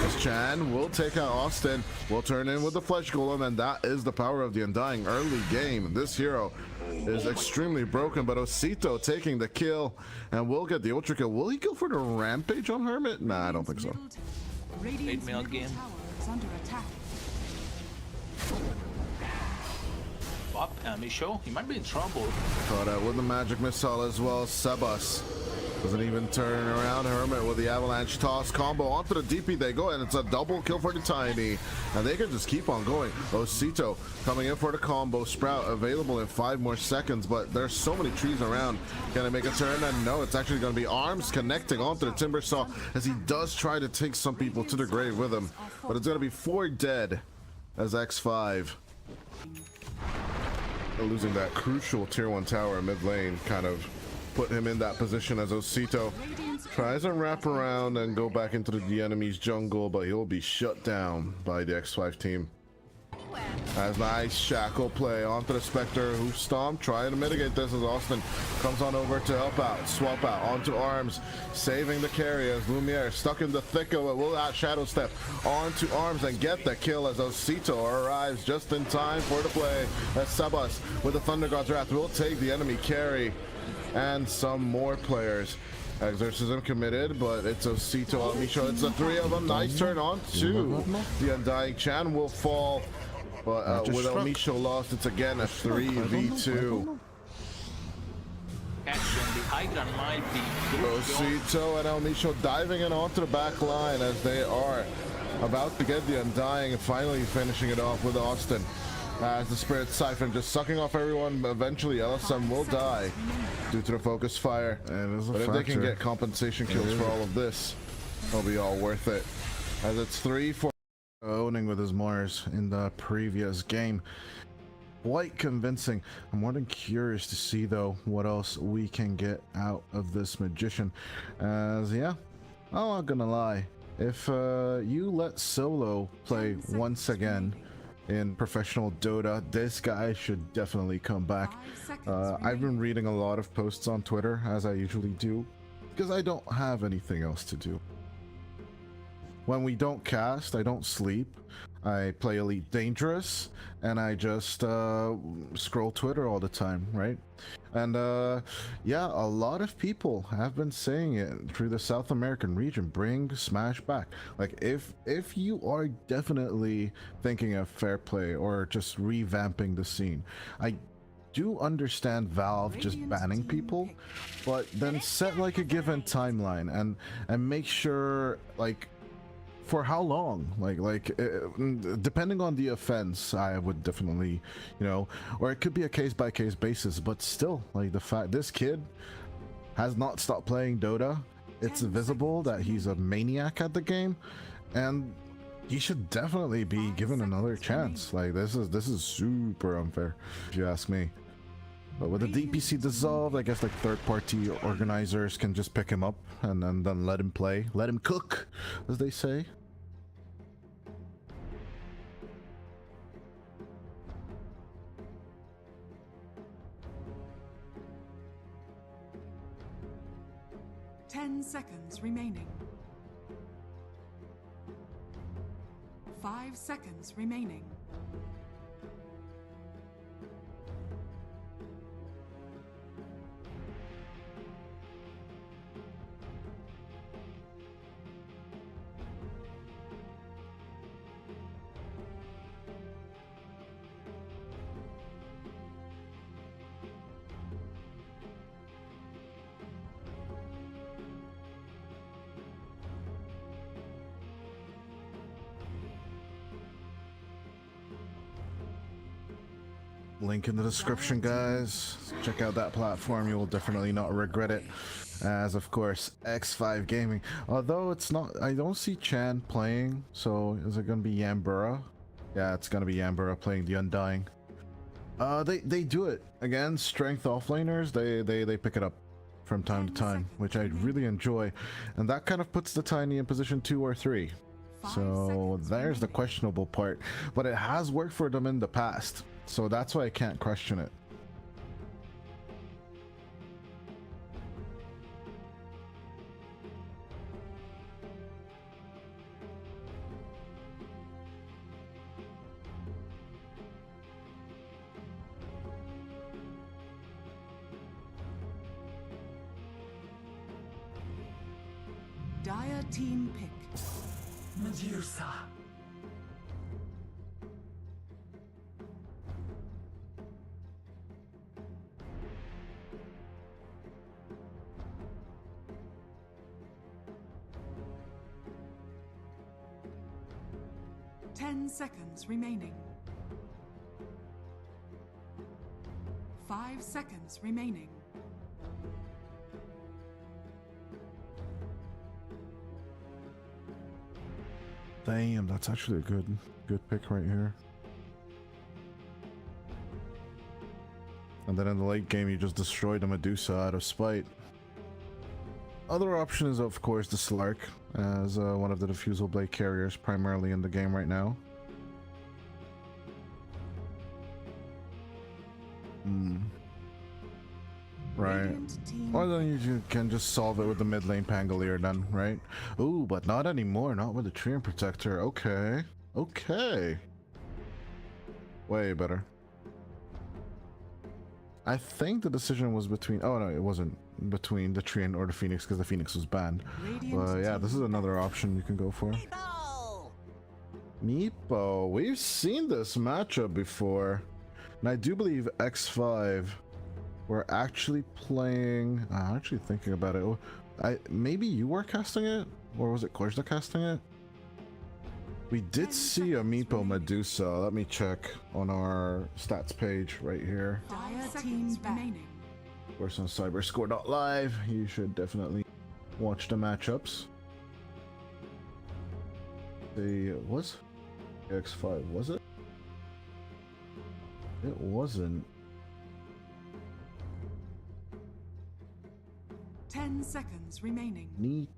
As Chan will take out Austin, will turn in with the Flesh Golem, and that is the power of the Undying early game. This hero is extremely broken, but Osito taking the kill and will get the Ultra kill. Will he go for the Rampage on Hermit? Nah, I don't think so. Radiant's male middle game. tower is under attack. Bob, Misho, he might be in trouble. Caught out with the Magic Missile as well. Sebas doesn't even turn around. Hermit with the Avalanche Toss combo onto the DP they go, and it's a double kill for the Tiny, and they can just keep on going. Osito coming in for the combo. Sprout available in 5 more seconds, but there's so many trees around. Gonna make a turn, and no, it's actually gonna be Arms connecting onto the Timber Saw as he does try to take some people to the grave with him, but it's gonna be 4 dead as X5 losing that crucial tier 1 tower mid lane kind of put him in that position as Osito tries to wrap around and go back into the enemy's jungle, but he'll be shut down by the X5 team. As nice shackle play onto the Spectre, who stomp, trying to mitigate this as Austin comes on over to help out, swap out onto Arms, saving the carry as Lumiere stuck in the thick of it, will out Shadow Step onto Arms and get the kill as Osito arrives just in time for the play as Sebas with the Thunder God's Wrath will take the enemy carry and some more players. Exorcism committed, but it's Osito and Misho. It's the 3 of them. Nice turn on to the Undying. Chan will fall, but with Misho lost, it's again a 3v2. Action, the high ground might be Osito and El Misho diving in onto the back line as they are about to get the Undying and finally finishing it off with Austin. As the Spirit Siphon just sucking off everyone, but eventually LSM will die due to the focus fire. But if they can get compensation kills for all of this, it'll be all worth it. As it's 3 for owning with his Mars in the previous game. Quite convincing. I'm more than curious to see though what else we can get out of this Magician. As yeah, I'm not gonna lie. If you let Solo play once again in professional Dota, this guy should definitely come back. I've been reading a lot of posts on Twitter, as I usually do, because I don't have anything else to do. When we don't cast, I don't sleep. I play Elite Dangerous, and I just scroll Twitter all the time, right? And yeah, a lot of people have been saying it through the South American region, bring Smash back. Like if you are definitely thinking of fair play or just revamping the scene, I do understand Valve just banning people, but then set like a given timeline and make sure, like, for how long, like depending on the offense, I would definitely, you know, or it could be a case-by-case basis, but still, like, the fact this kid has not stopped playing Dota, it's visible that he's a maniac at the game, and he should definitely be given another chance. Like this is super unfair, if you ask me. But with the DPC dissolved, I guess like third-party organizers can just pick him up and then let him play, let him cook, as they say. Ten seconds remaining. 5 seconds remaining. Link in the description, guys. Check out that platform. You will definitely not regret it. As of course, X5 Gaming. Although it's not, I don't see Chan playing. So is it gonna be Yambura? Yeah, it's gonna be Yambura playing the Undying. They do it again. Strength offlaners. They pick it up from time to time, which I really enjoy, and that kind of puts the Tiny in position 2 or 3. So there's the questionable part, but it has worked for them in the past. So that's why I can't question it. Dire team pick. Medusa. 10 seconds remaining. 5 seconds remaining. Damn, that's actually a good pick right here. And then in the late game, you just destroyed the Medusa out of spite. Other option is, of course, the Slark, as one of the diffusal blade carriers primarily in the game right now. Right. Or then you can just solve it with the mid lane Pangolier then, right? Ooh, but not anymore, not with the Treant Protector. Okay. Okay. Way better. I think the decision was between, oh no, it wasn't between the Treant or the Phoenix because the Phoenix was banned. But yeah, this is another option you can go for. Meepo, we've seen this matchup before. And I do believe X5 were actually playing, I'm actually thinking about it. Maybe you were casting it? Or was it Korzda casting it? We did see a Meepo Medusa. Let me check on our stats page right here. Dire team remaining. Of course, on cyberscore.live, you should definitely watch the matchups. It was X5, was it? It wasn't. 10 seconds remaining. Neat.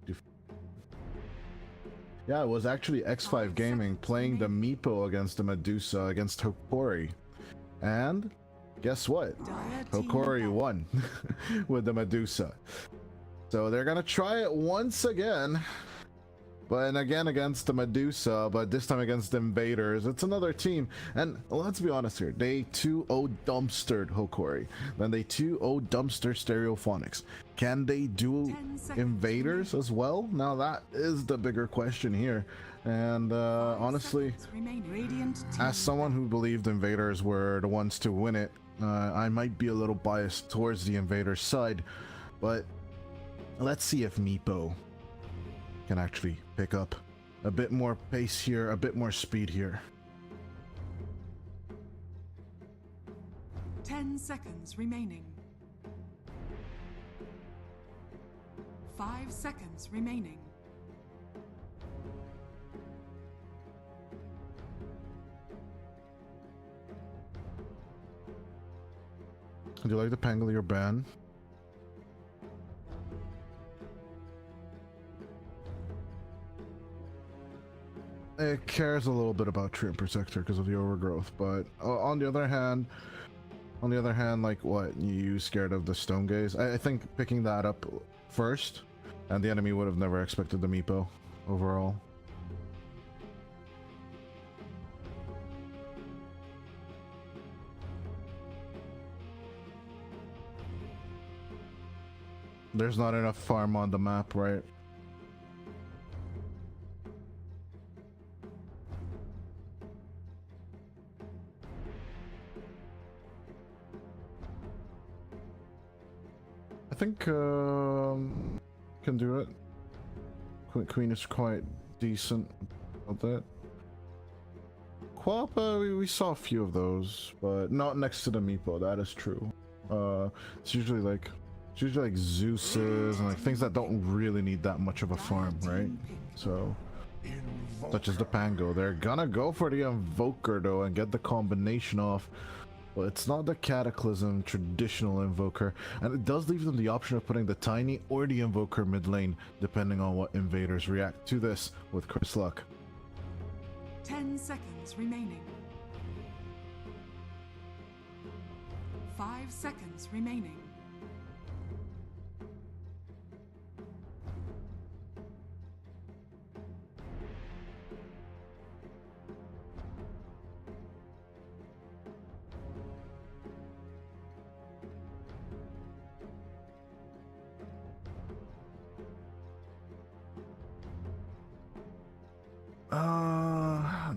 Yeah, it was actually X5 Gaming playing the Meepo against the Medusa against Hokori. And guess what? Hokori won with the Medusa. So they're gonna try it once again. But again against the Medusa, but this time against the Invaders. It's another team. And let's be honest here. They 2-0 dumpstered Hokori. Then they 2-0 dumpster Stereophonics. Can they do Invaders as well? Now that is the bigger question here. And honestly, as someone who believed Invaders were the ones to win it, I might be a little biased towards the Invaders side. But let's see if Meepo can actually pick up a bit more pace here, a bit more speed here. 10 seconds remaining. 5 seconds remaining. Do you like the Pangolier ban? It cares a little bit about Tree and Protector because of the overgrowth, but on the other hand, like what, you scared of the Stone Gaze? I think picking that up first, and the enemy would have never expected the Meepo overall. There's not enough farm on the map, right? I think can do it. Queen is quite decent about that. Quappa, we saw a few of those, but not next to the Meepo. That is true. It's usually like Zeus's and like things that don't really need that much of a farm, right? So, such as the Pango, they're gonna go for the Invoker though and get the combination off. But it's not the Cataclysm traditional Invoker, and it does leave them the option of putting the Tiny or the Invoker mid lane, depending on what Invaders react to this with Chris Luck. 10 seconds remaining. 5 seconds remaining.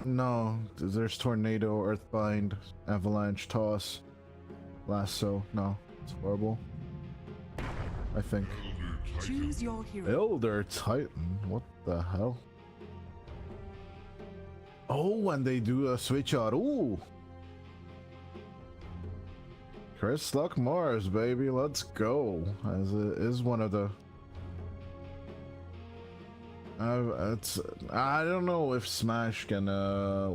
No. There's Tornado, Earthbind, Avalanche, Toss, Lasso. No, it's horrible. I think. Choose your hero. Elder Titan? What the hell? Oh, and they do a switch out. Ooh! Chris Luck Mars, baby. Let's go. As it is one of the... I don't know if Smash can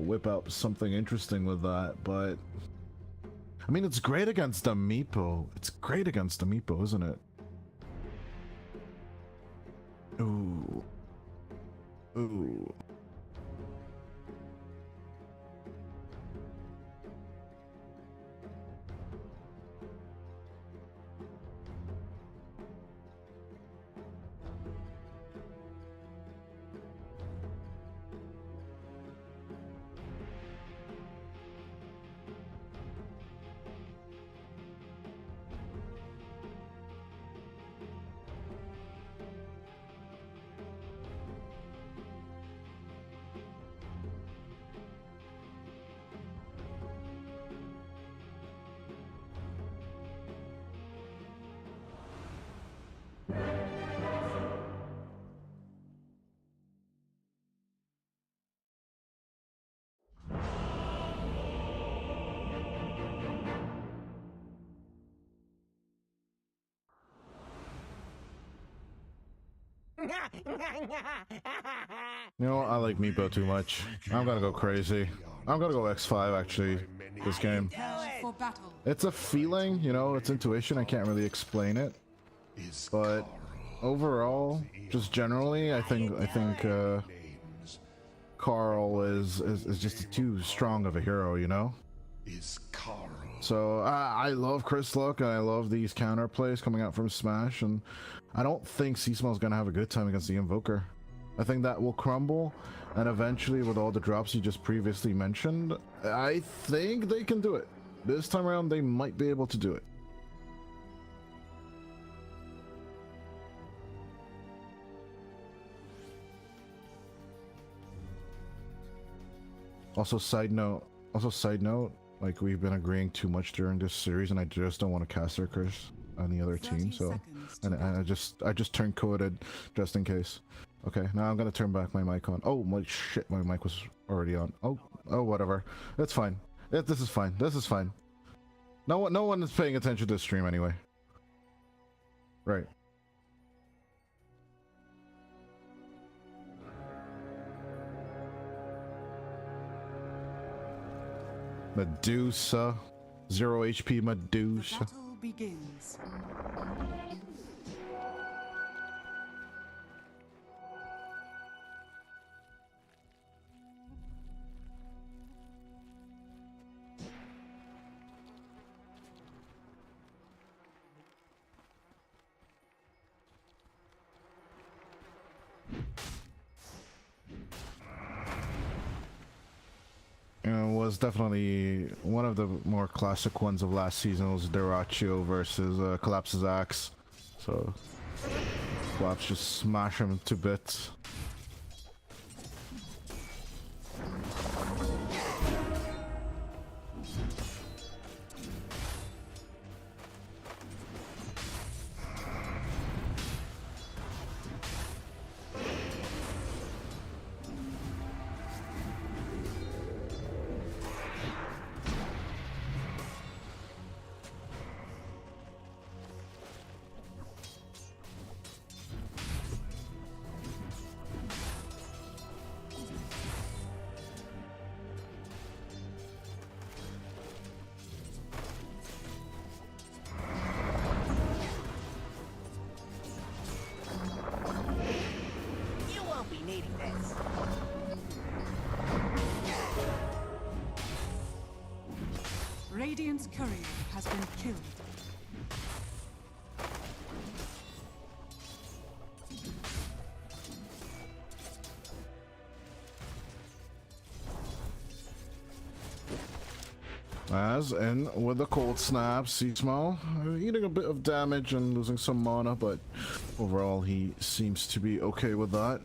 whip up something interesting with that, but I mean, it's great against the Meepo. It's great against the Meepo, isn't it? Ooh. Ooh. You know what? I like Meepo too much. I'm gonna go crazy. I'm gonna go X5 actually this game. For battle. It's a feeling, you know, it's intuition. I can't really explain it. But overall, just generally, I think Carl is just too strong of a hero, you know? So I love Chris Luck and I love these counter plays coming out from Smash, and I don't think Seasmell's gonna have a good time against the Invoker. I think that will crumble, and eventually with all the drops you just previously mentioned, I think they can do it. This time around they might be able to do it. Also side note, like we've been agreeing too much during this series, and I just don't want to cast our curse on the other team. So, and I just turned coded just in case. Okay, now I'm gonna turn back my mic on. Oh my shit, my mic was already on. Oh whatever, it's fine. This is fine. This is fine. No one is paying attention to the stream anyway. Right. Medusa, 0 HP Medusa. The battle begins. Was definitely one of the more classic ones of last season. Was Deraccio versus Collapse's Axe. So Collapse just smash him to bits. You won't be needing this. Radiant's courier has been killed. As in with the cold snap, Seasmall eating a bit of damage and losing some mana, but overall he seems to be okay with that.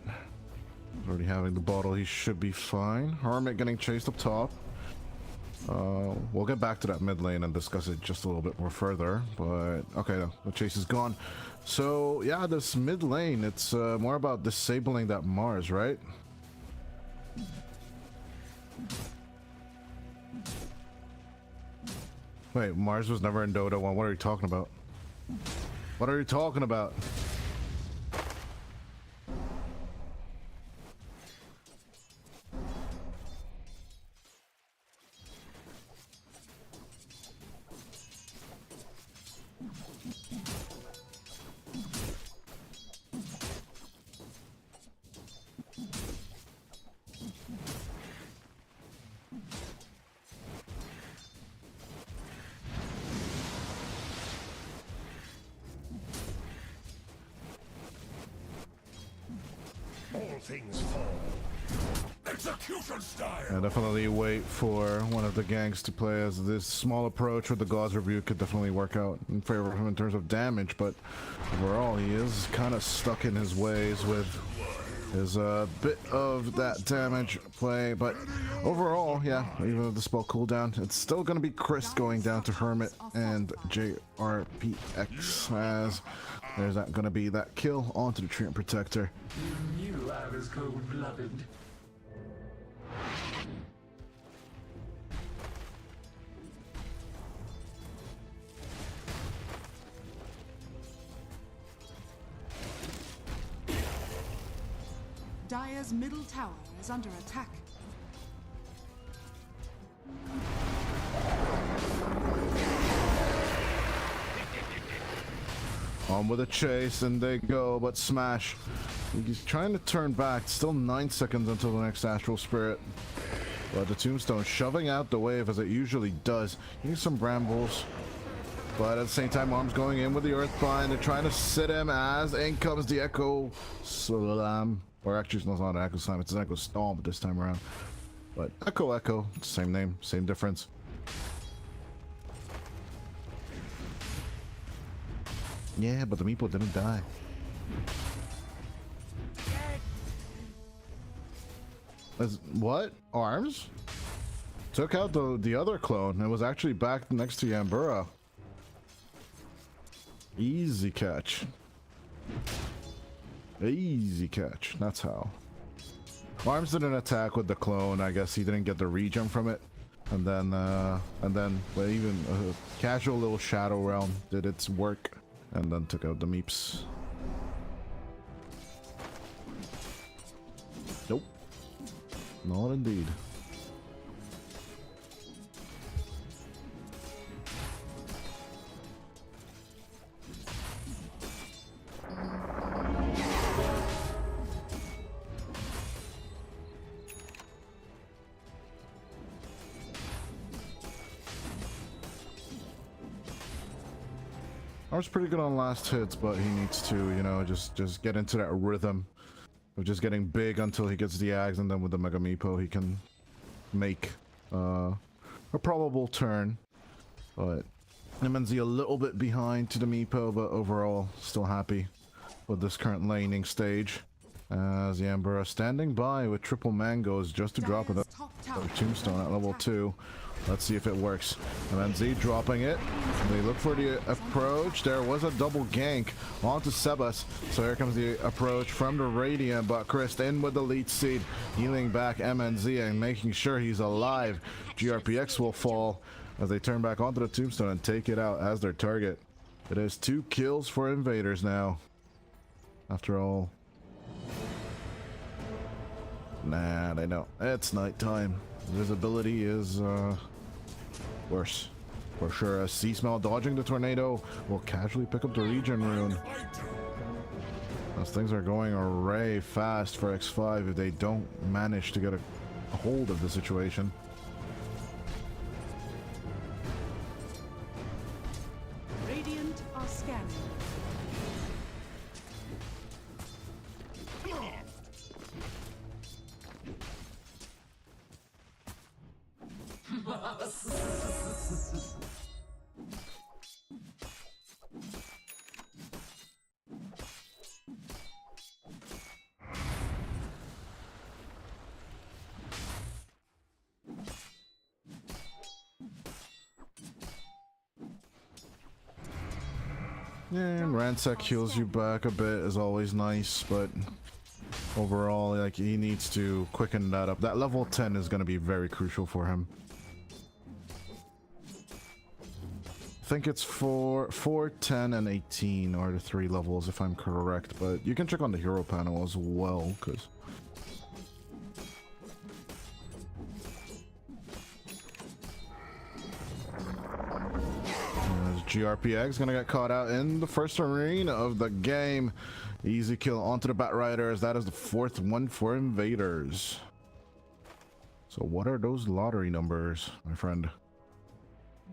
Already having the bottle, he should be fine. Hermit getting chased up top. We'll get back to that mid lane and discuss it just a little bit more further, but okay, the chase is gone. So yeah, this mid lane, it's more about disabling that Mars, right? Wait, Mars was never in Dota 1. What are you talking about? What are you talking about? All things fall. Execution style. Yeah, definitely wait for one of the gangs to play, as this small approach with the God's Rebuke could definitely work out in favor of him in terms of damage, but overall he is kind of stuck in his ways with his bit of that damage play. But overall, yeah, even with the spell cooldown, it's still going to be Chris going down to Hermit and JRPX, as there's not going to be that kill onto the Treant Protector. You knew I was cold-blooded. Dire's middle tower is under attack. On with a chase, and they go, but Smash, he's trying to turn back. Still 9 seconds until the next Astral Spirit, but the Tombstone shoving out the wave as it usually does. Getting some brambles, but at the same time, Arm's going in with the Earthbind. They're trying to sit him, as in comes the Echo Slam, or actually it's not an Echo Slam, it's an Echo Stomp this time around. But Echo, same name, same difference. Yeah, but the meeple didn't die. What? Arms? Took out the other clone. It was actually back next to Yambura. Easy catch. Easy catch. That's how. Arms didn't attack with the clone. I guess he didn't get the regen from it. And then well, even a casual little Shadow Realm did its work. And then took out the meeps. Nope. Not indeed. Arm's pretty good on last hits, but he needs to, you know, just get into that rhythm of just getting big until he gets the Ags, and then with the Mega Meepo he can make a probable turn. But MNZ a little bit behind to the Meepo, but overall still happy with this current laning stage. As Yambura standing by with triple mangoes just to drop another tombstone at level 2. Let's see if it works. MNZ dropping it. They look for the approach. There was a double gank onto Sebas. So here comes the approach from the Radiant, but Chris in with the lead seed, healing back MNZ and making sure he's alive. GRPX will fall as they turn back onto the tombstone and take it out as their target. It is 2 kills for Invaders now. After all. Nah, they know. It's nighttime. Visibility is worse. For sure, as Sea-Smell dodging the tornado will casually pick up the regen rune. As things are going array fast for X5 if they don't manage to get a hold of the situation. Radiant are scanning. Yeah, and Ransack heals you back a bit is always nice, but overall, like, he needs to quicken that up. That level 10 is going to be very crucial for him. I think it's 4, 10, and 18 are the 3 levels, if I'm correct, but you can check on the hero panel as well, because... GRPX gonna get caught out in the first arena of the game. Easy kill onto the Bat Riders. That is the 4th one for Invaders. So what are those lottery numbers, my friend?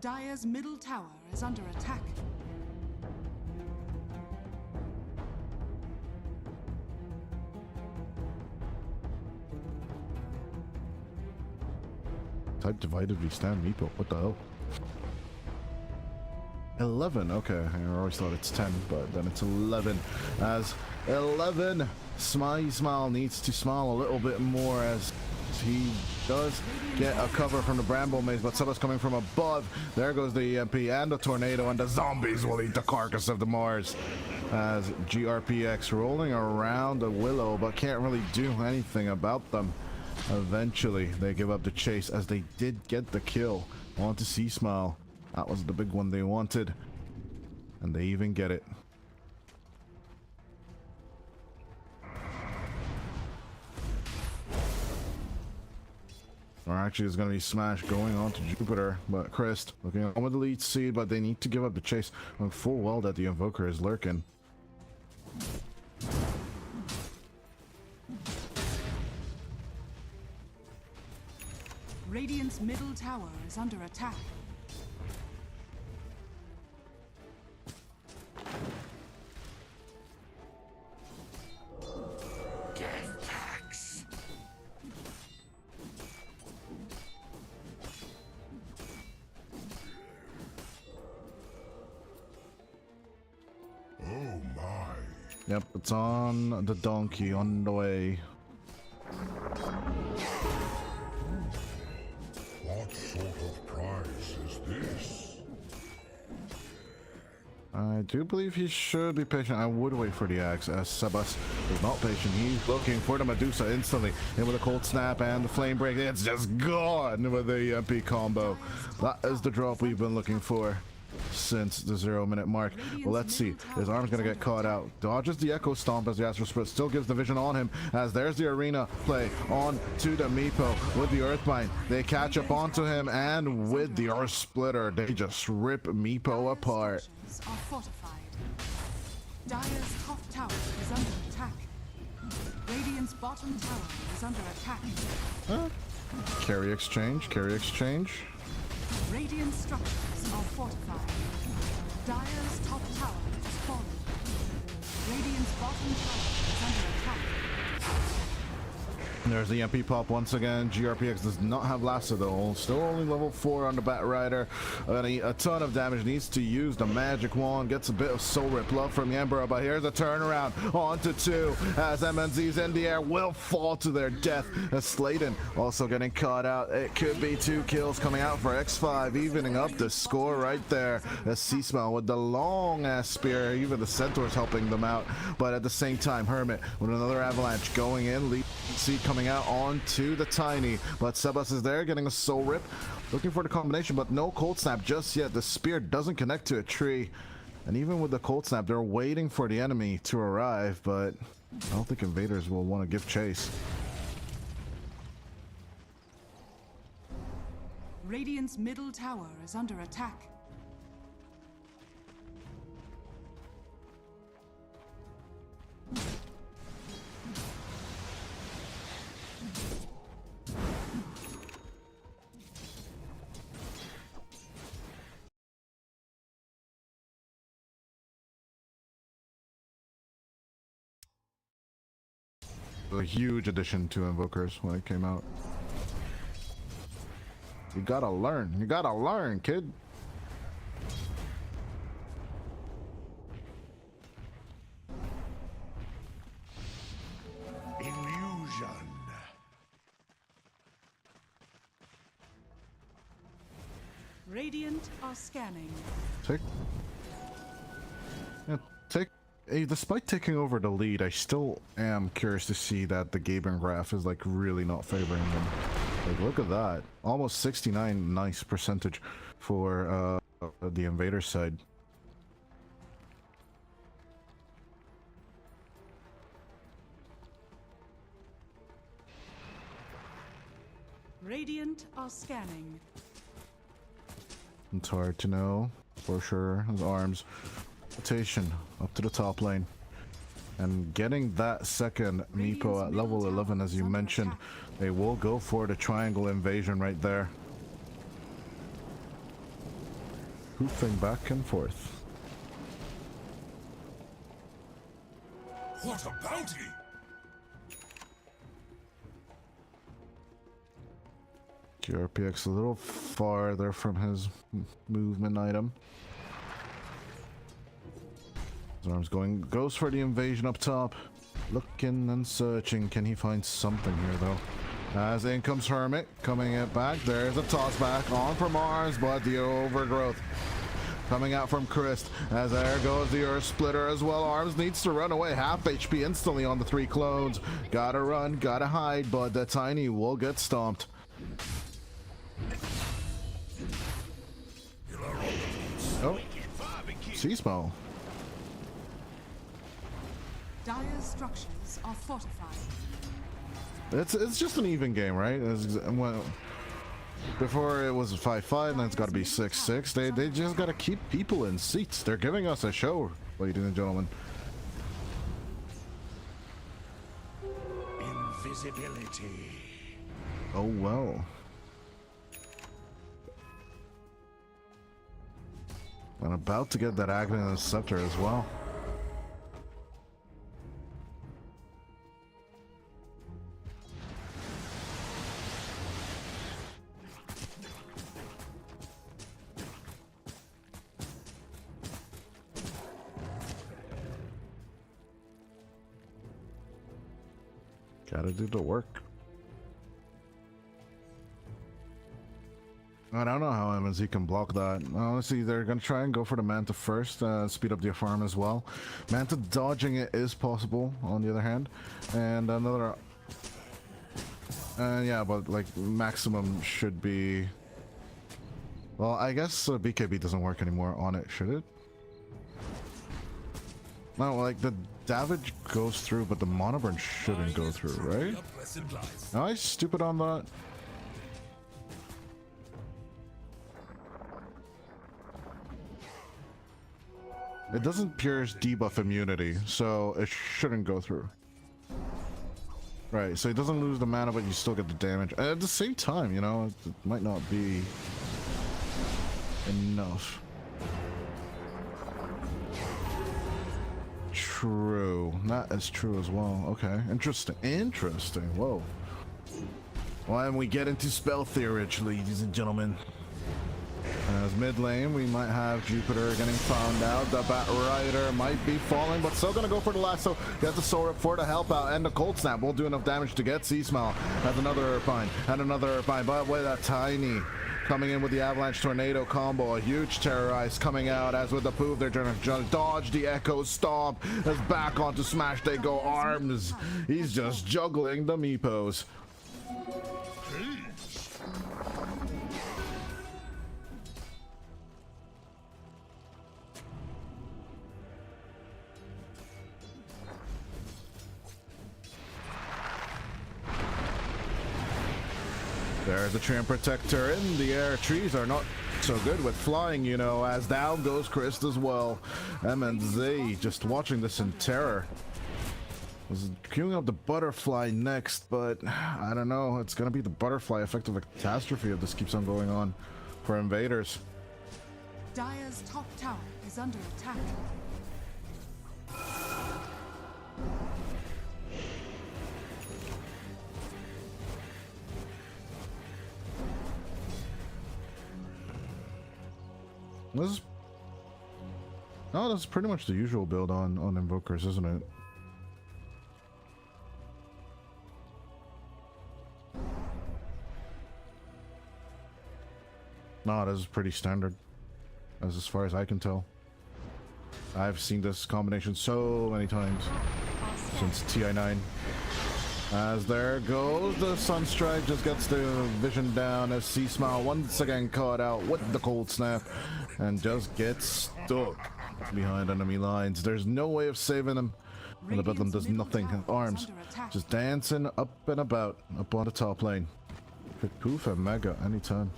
Dire's middle tower is under attack. Type divided we stand Meepo. What the hell? 11. Okay, I always thought it's 10, but then it's 11. As 11, Smile needs to smile a little bit more as he does get a cover from the Bramble Maze, but Sebas coming from above. There goes the EMP and the tornado, and the zombies will eat the carcass of the Mars. As GRPX rolling around the Willow, but can't really do anything about them. Eventually, they give up the chase as they did get the kill onto Sea-Smile. That was the big one they wanted, and they even get it. Or actually, it's going to be Smash going on to Jupiter, but Christ looking on with the lead seed, but they need to give up the chase, knowing full well that the Invoker is lurking. Radiant's middle tower is under attack. Yep, it's on the donkey on the way. What sort of prize is this? I do believe he should be patient. I would wait for the axe as Sebas is not patient. He's looking for the Medusa instantly. And with a cold snap and the flame break, it's just gone with the EMP combo. That is the drop we've been looking for since the 0-minute mark. Well, let's see. His arm's gonna get caught out. Dodges the Echo Stomp as the Astral Spirit still gives the vision on him, as there's the arena play on to the Meepo with the Earthbind. They catch up onto him, and with the Earth Splitter, they just rip Meepo apart. Are fortified. Dire's top tower is under attack. Radiant's bottom tower is under attack. Carry exchange, carry exchange. Radiant structures are fortified. Dire's top tower has fallen. Radiant's bottom tower is under attack. There's the MP pop once again. GRPX does not have Lasso though. Still only level 4 on the Bat Rider. A ton of damage. Needs to use the magic wand. Gets a bit of soul rip love from the Emperor. But here's a turnaround. On to 2 as MNZ's in the air will fall to their death. As Sladen also getting caught out. It could be 2 kills coming out for X5. Evening up the score right there. As Seasmell with the long ass spear. Even the Centaurs helping them out. But at the same time, Hermit with another avalanche going in. See coming out onto the Tiny, but Sebas is there getting a soul rip, looking for the combination, but no cold snap just yet. The spear doesn't connect to a tree, and even with the cold snap they're waiting for the enemy to arrive, but I don't think Invaders will want to give chase. Radiant's middle tower is under attack. A huge addition to Invokers when it came out. You gotta learn, kid. Illusion. Radiant are scanning. Despite taking over the lead, I still am curious to see that the Gaben graph is like really not favoring them. Like, look at that, almost 69 nice percentage for the Invader side. Radiant are scanning. It's hard to know for sure. His arms rotation up to the top lane, and getting that second Meepo at level 11, as you mentioned. They will go for the triangle invasion right there, hoofing back and forth. What a bounty! GRPX a little farther from his movement item. His arms goes for the invasion up top. Looking and searching. Can he find something here though? As in comes Hermit, coming it back. There's a toss back on from Mars, but the overgrowth coming out from Christ. As there goes the Earth Splitter as well. Arms needs to run away. Half HP instantly on the 3 clones. Gotta run, gotta hide, but the Tiny will get stomped. Oh, Seasmo. Dire's structures are fortified. It's just an even game, right? Well, before it was 5-5, then it's got to be 6-6. They just got to keep people in seats. They're giving us a show, ladies and gentlemen. Invisibility. Oh well. I'm about to get that Aghanim Scepter as well. Gotta do the work. I don't know how MNZ can block that. Honestly, they're gonna try and go for the Manta first, speed up the farm as well. Manta dodging it is possible, on the other hand. And another... yeah, but like maximum should be... Well, I guess BKB doesn't work anymore on it, should it? No, like the damage goes through, but the Mana Burn shouldn't go through, right? Am I stupid on that? It doesn't pierce debuff immunity, so it shouldn't go through. Right, so it doesn't lose the mana, but you still get the damage. At the same time, you know, it might not be enough. true. That is true as well. Okay, interesting. Interesting. Whoa. Well, and we get into spell theory, ladies and gentlemen. As mid lane, we might have Jupiter getting found out. The Bat Rider might be falling, but still gonna go for the lasso. Get the sword up for the help out, and the cold snap won't do enough damage to get Sea-Smell. Has another Irvine, and another Irvine, but with a tiny coming in with the Avalanche Tornado combo. A huge Terrorize coming out, as with the Poof, they're trying to dodge the Echo Stomp. As back onto Smash they go. Arms, he's just juggling the Meepos. There's a Tram Protector in the air. Trees are not so good with flying, you know, as down goes Chris as well. MNZ just watching this in terror. Was queuing up the Butterfly next, but I don't know. It's going to be the Butterfly effect of a catastrophe if this keeps on going on for Invaders. Dire's top tower is under attack. This is pretty much the usual build on Invokers, isn't it? No, this is pretty standard, as far as I can tell. I've seen this combination so many times since TI9. As there goes the Sunstrike, just gets the vision down as Sea-Smile once again caught out with the cold snap and just gets stuck behind enemy lines. There's no way of saving him, and the Bedlam does nothing. Arms just dancing up and about up on the top lane. Could poof and Mega anytime.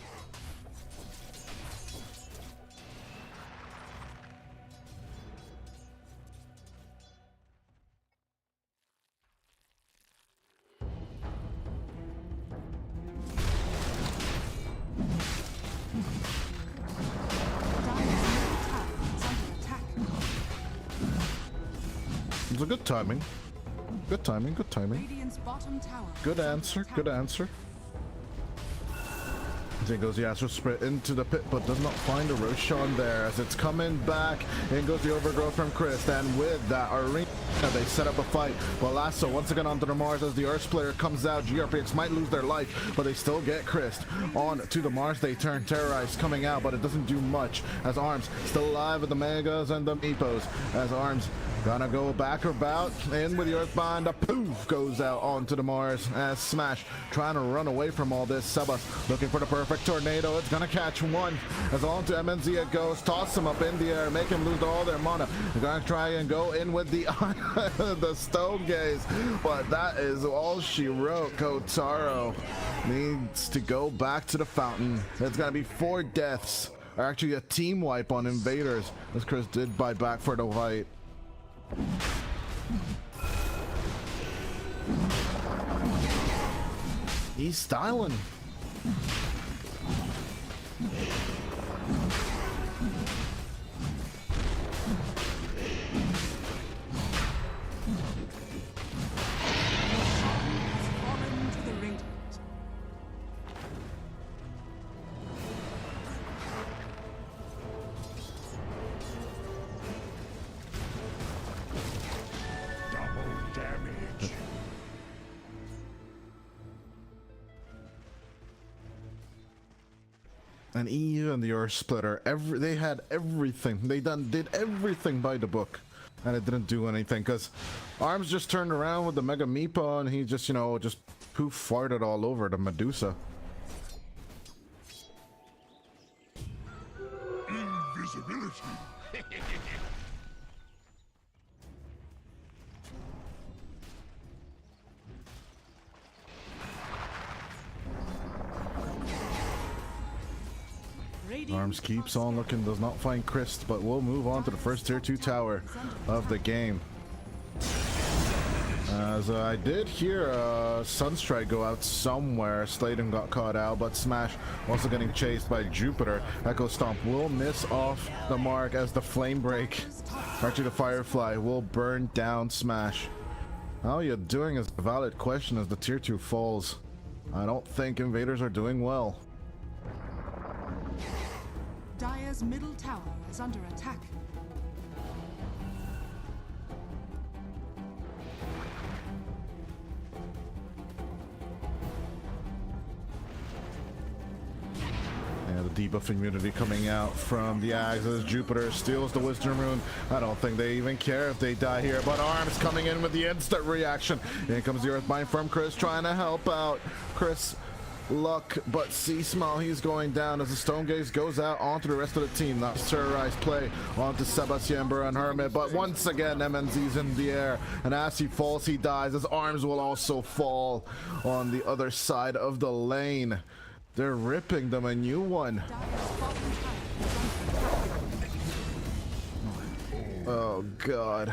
It was a good timing. Good timing, good timing. Radiant's bottom tower Good is under answer, attack. good answer. There goes the Astro Sprint into the pit, but does not find a Roshan there as it's coming back. In goes the Overgrowth from Chris, and with that arena, they set up a fight. But Lasso once again onto the Mars as the Earth Splitter comes out. GRPX might lose their life, but they still get Chris. On to the Mars they turn. Terrorize coming out, but it doesn't do much as Arms still alive with the Megas and the Meepos. As Arms gonna go back about in with the Earthbind. A poof goes out onto the Mars as Smash trying to run away from all this. Seba looking for the perfect tornado. It's gonna catch one as on to MNZ it goes. Toss him up in the air, make him lose all their mana. They're gonna try and go in with the the Stone Gaze, but that is all she wrote. Kotaro needs to go back to the fountain. It's gonna be 4 deaths, or actually a team wipe on Invaders, as Chris did buy back for the fight. He's styling. Fallen to the Radiant. Double damage. And even the Earth Splitter, they had everything. They did everything by the book, and it didn't do anything because Arms just turned around with the Mega Meepa, and he just, you know, just poof farted all over the Medusa. Invisibility. Arms keeps on looking, does not find Christ, but we'll move on to the first tier 2 tower of the game. As I did hear Sunstrike go out somewhere. Sladen got caught out, but Smash also getting chased by Jupiter. Echo Stomp will miss off the mark as the Flame Break Actually, the Firefly will burn down Smash. How you're doing is a valid question as the tier 2 falls. I don't think Invaders are doing well. Dire's middle tower is under attack. Yeah, the debuff immunity coming out from the Axe as Jupiter steals the Wisdom Rune. I don't think they even care if they die here, but Arms coming in with the instant reaction. Here comes the Earthbind from Chris trying to help out. Chris luck, but Smile, he's going down as the Stone Gaze goes out onto the rest of the team. That's terrorized play onto Sebastian and Hermit, but once again MNZ's in the air, and as he falls he dies, as Arms will also fall on the other side of the lane. They're ripping them a new one. Oh god,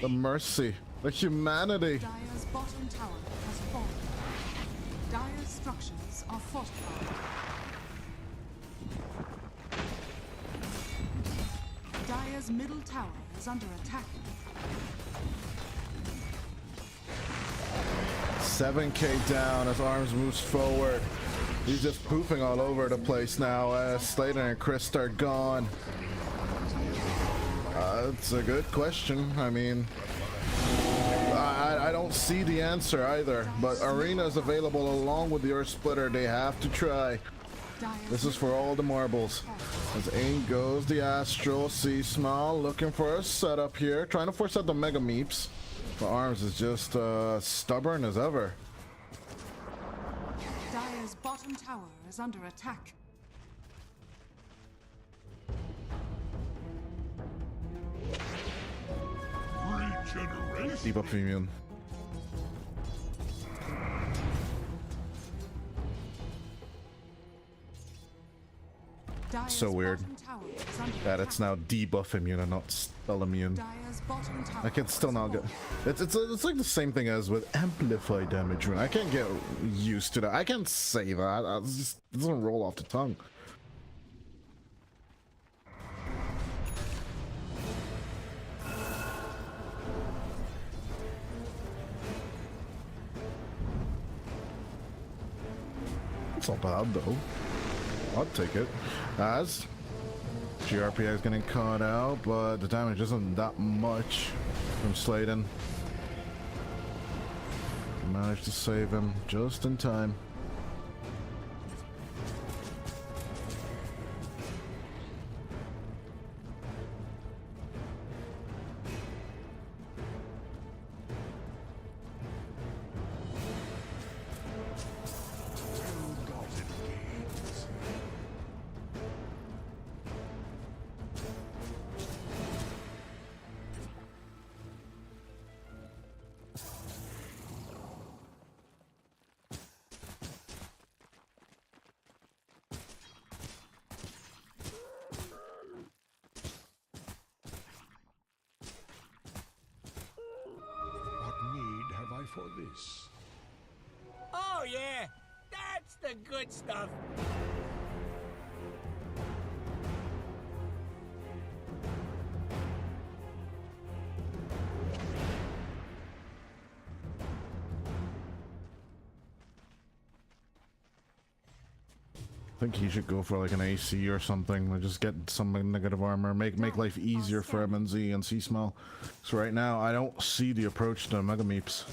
the mercy, the humanity. Dire's bottom tower has fallen. Dire's structures are fortified. Dire's middle tower is under attack. 7k down as Arms moves forward. He's just poofing all over the place now as Slater and Chris are gone. It's a good question. I mean, I don't see the answer either, but Arena is available along with the Earth Splitter. They have to try. This is for all the marbles. As in goes the Astral. Smile looking for a setup here, trying to force out the Mega Meeps. But Arms is just stubborn as ever. Dire's bottom tower is under attack. Debuff immune. Dire's So weird bottom tower is under that attack. it's now debuff immune and not spell immune. Dire's bottom tower I can still has not get. fallen. It's like the same thing as with amplify damage rune. I can't get used to that. I can't say that. It doesn't roll off the tongue. It's not bad though. I'll take it. As GRPX getting caught out, but the damage isn't that much from Sladen. Managed to save him just in time. For this. Oh, yeah. That's the good stuff. I think he should go for like an AC or something, or just get some negative armor, make life easier for MNZ and C-Smell. So right now, I don't see the approach to Mega Meeps.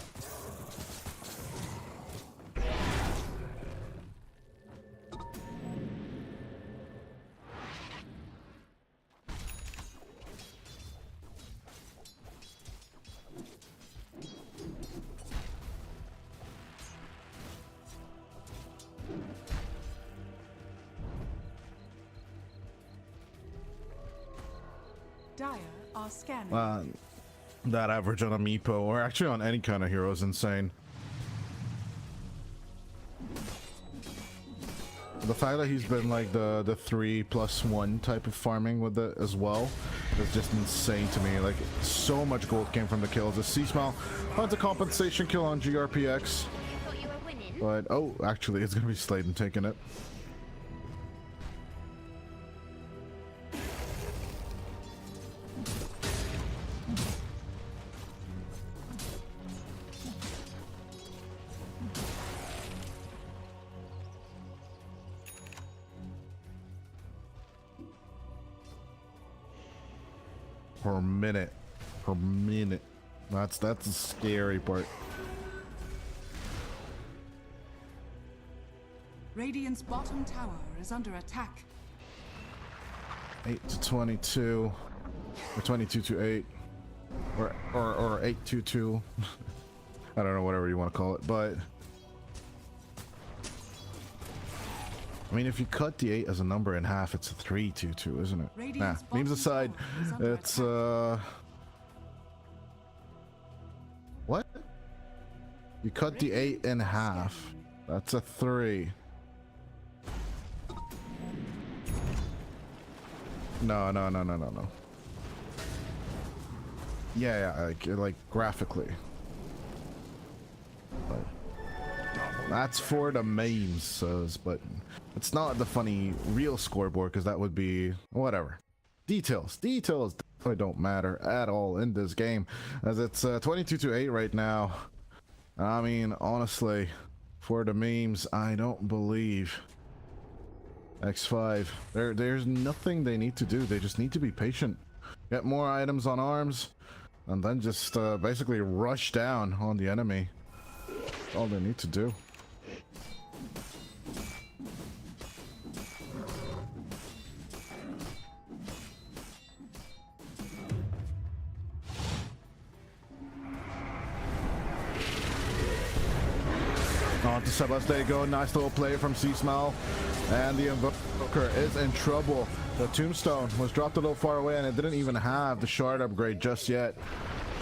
Dire are scanning. That average on a Meepo, or actually on any kind of hero, is insane. The fact that he's been like the 3+1 type of farming with it as well is just insane to me. Like, so much gold came from the kills. The C-Smell finds a compensation kill on GRPX. But, oh, actually, it's going to be Sladen taking it. per minute. Per minute. That's the scary part. Radiant's bottom tower is under attack. 8 to 22. Or 22 to 8. Or 8 to 2. I don't know, whatever you want to call it, but I mean, if you cut the 8 as a number in half, it's a 3-2-2, isn't it? Nah, memes aside, it's what? You cut the 8 in half. That's a 3. No. Yeah, like graphically. But that's for the memes, but it's not the funny real scoreboard, because that would be whatever. Details definitely don't matter at all in this game, as it's 22 to 8 right now. I mean, honestly, for the memes, I don't believe X5. There's nothing they need to do. They just need to be patient, get more items on arms, and then just basically rush down on the enemy. That's all they need to do. On to Sebas, there you go. Nice little play from C-Smell. And the Invoker is in trouble. The Tombstone was dropped a little far away, and it didn't even have the shard upgrade just yet.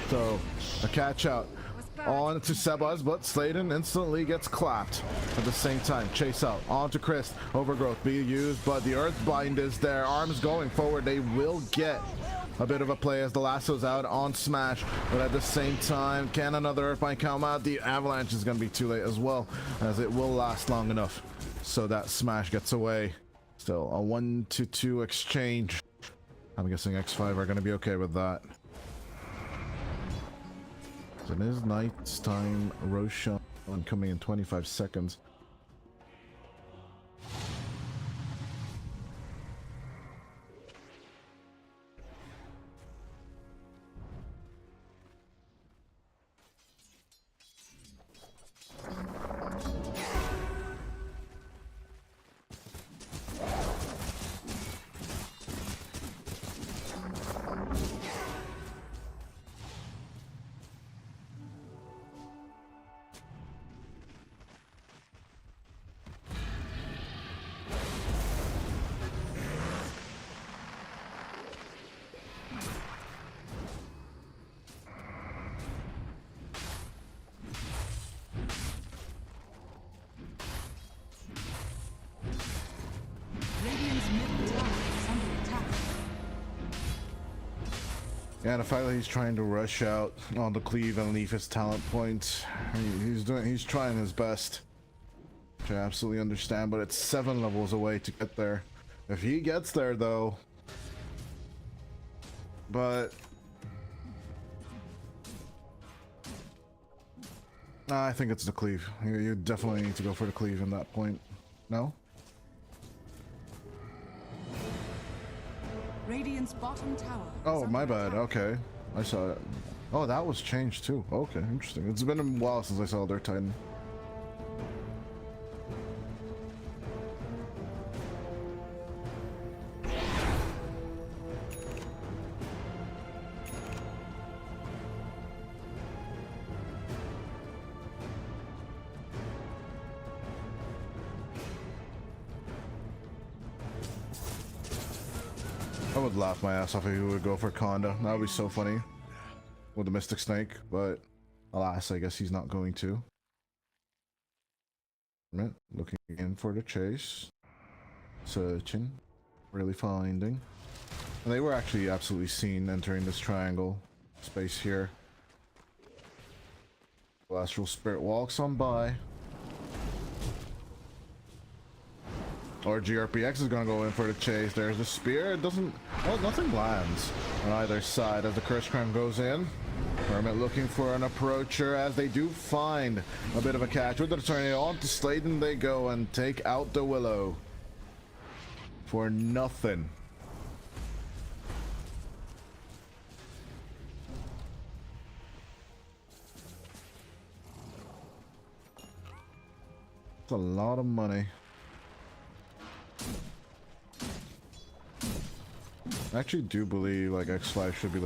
So, a catch out on to Sebas, but Sladen instantly gets clapped. At the same time, chase out on to Chris. Overgrowth being used, but the Earthbind is there. Arms going forward. They will get a bit of a play as the lasso's out on Smash, but at the same time, can another Earthbind come out? The Avalanche is going to be too late as well, as it will last long enough so that Smash gets away. Still a 1-2 exchange. I'm guessing X5 are going to be okay with that. So it is Night's Time Roshan coming in 25 seconds. Yeah, the fact that he's trying to rush out on the cleave and leave his talent points, he's trying his best, which I absolutely understand, but it's 7 levels away to get there. If he gets there though, but I think it's the cleave. You definitely need to go for the cleave in that point. No? Radiant's bottom tower. Oh, my bad. Okay. I saw it. Oh, that was changed too. Okay, interesting. It's been a while since I saw their Titan. I would laugh my ass off if he would go for Conda. That would be so funny with the Mystic Snake, but alas, I guess he's not going to. Looking in for the chase, searching, really finding. And they were actually absolutely seen entering this triangle space here. Astral Spirit walks on by. Or GRPX is gonna go in for the chase. There's the spear. It doesn't. Well, nothing lands on either side as the Curse Crown goes in. Hermit looking for an approacher as they do find a bit of a catch with the tornado. On to Sladen they go and take out the Willow for nothing. It's a lot of money. I actually do believe like X5 should be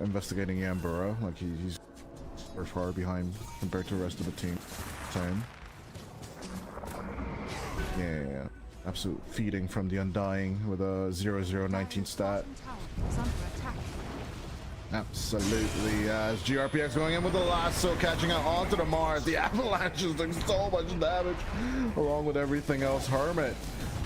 investigating Yambura. Like he's far behind compared to the rest of the team. Same. Yeah. Absolute feeding from the Undying with a 0019 stat. Absolutely. As GRPX going in with the lasso, catching out onto the Mars. The Avalanche is doing so much damage, along with everything else. Hermit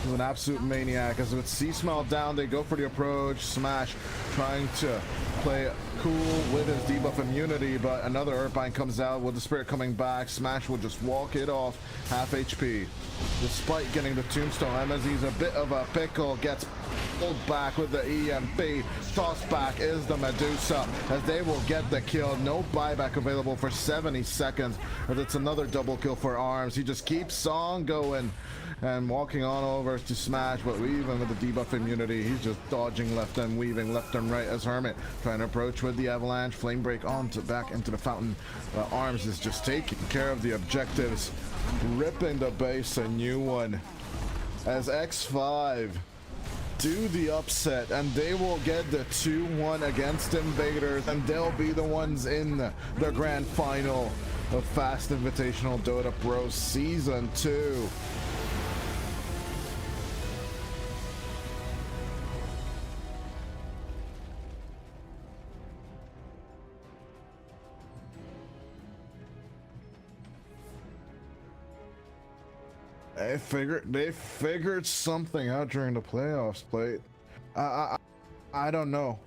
is an absolute maniac. As with C-Smell down, they go for the approach. Smash trying to play cool with his debuff immunity, but another Earthbind comes out with the Spirit coming back. Smash will just walk it off, half HP. Despite getting the Tombstone, MSE's a bit of a pickle, gets pulled back with the EMP. Tossed back is the Medusa, as they will get the kill. No buyback available for 70 seconds, as it's another double kill for Arms. He just keeps on going and walking on over to Smash, but even with the debuff immunity, he's just dodging left and weaving left and right as Hermit trying to approach with the Avalanche. Flame break onto back into the fountain. Arms is just taking care of the objectives, ripping the base a new one as X5 do the upset, and they will get the 2-1 against Invaders, and they'll be the ones in the grand final of Fast Invitational Dota Pro Season 2. They figured something out during the playoffs, Plate. I don't know.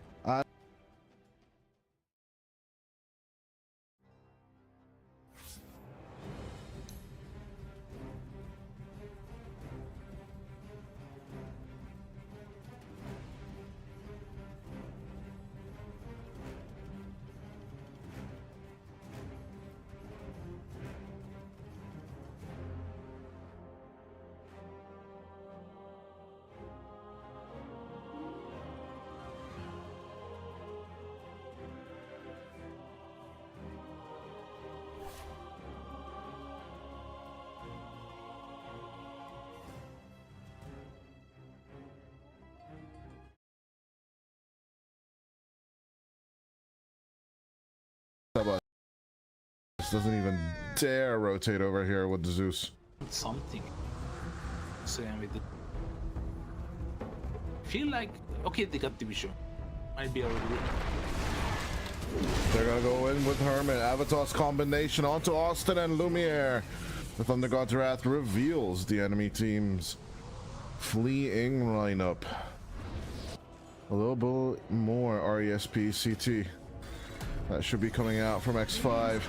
Doesn't even dare rotate over here with the Zeus. Something. Same with the. Feel like okay, they got division. Might be already. They're gonna go in with Hermit. Avatar's combination onto Austin and Lumiere. The Thunder God's Wrath reveals the enemy team's fleeing lineup. A little bit more RESP CT. That should be coming out from X5.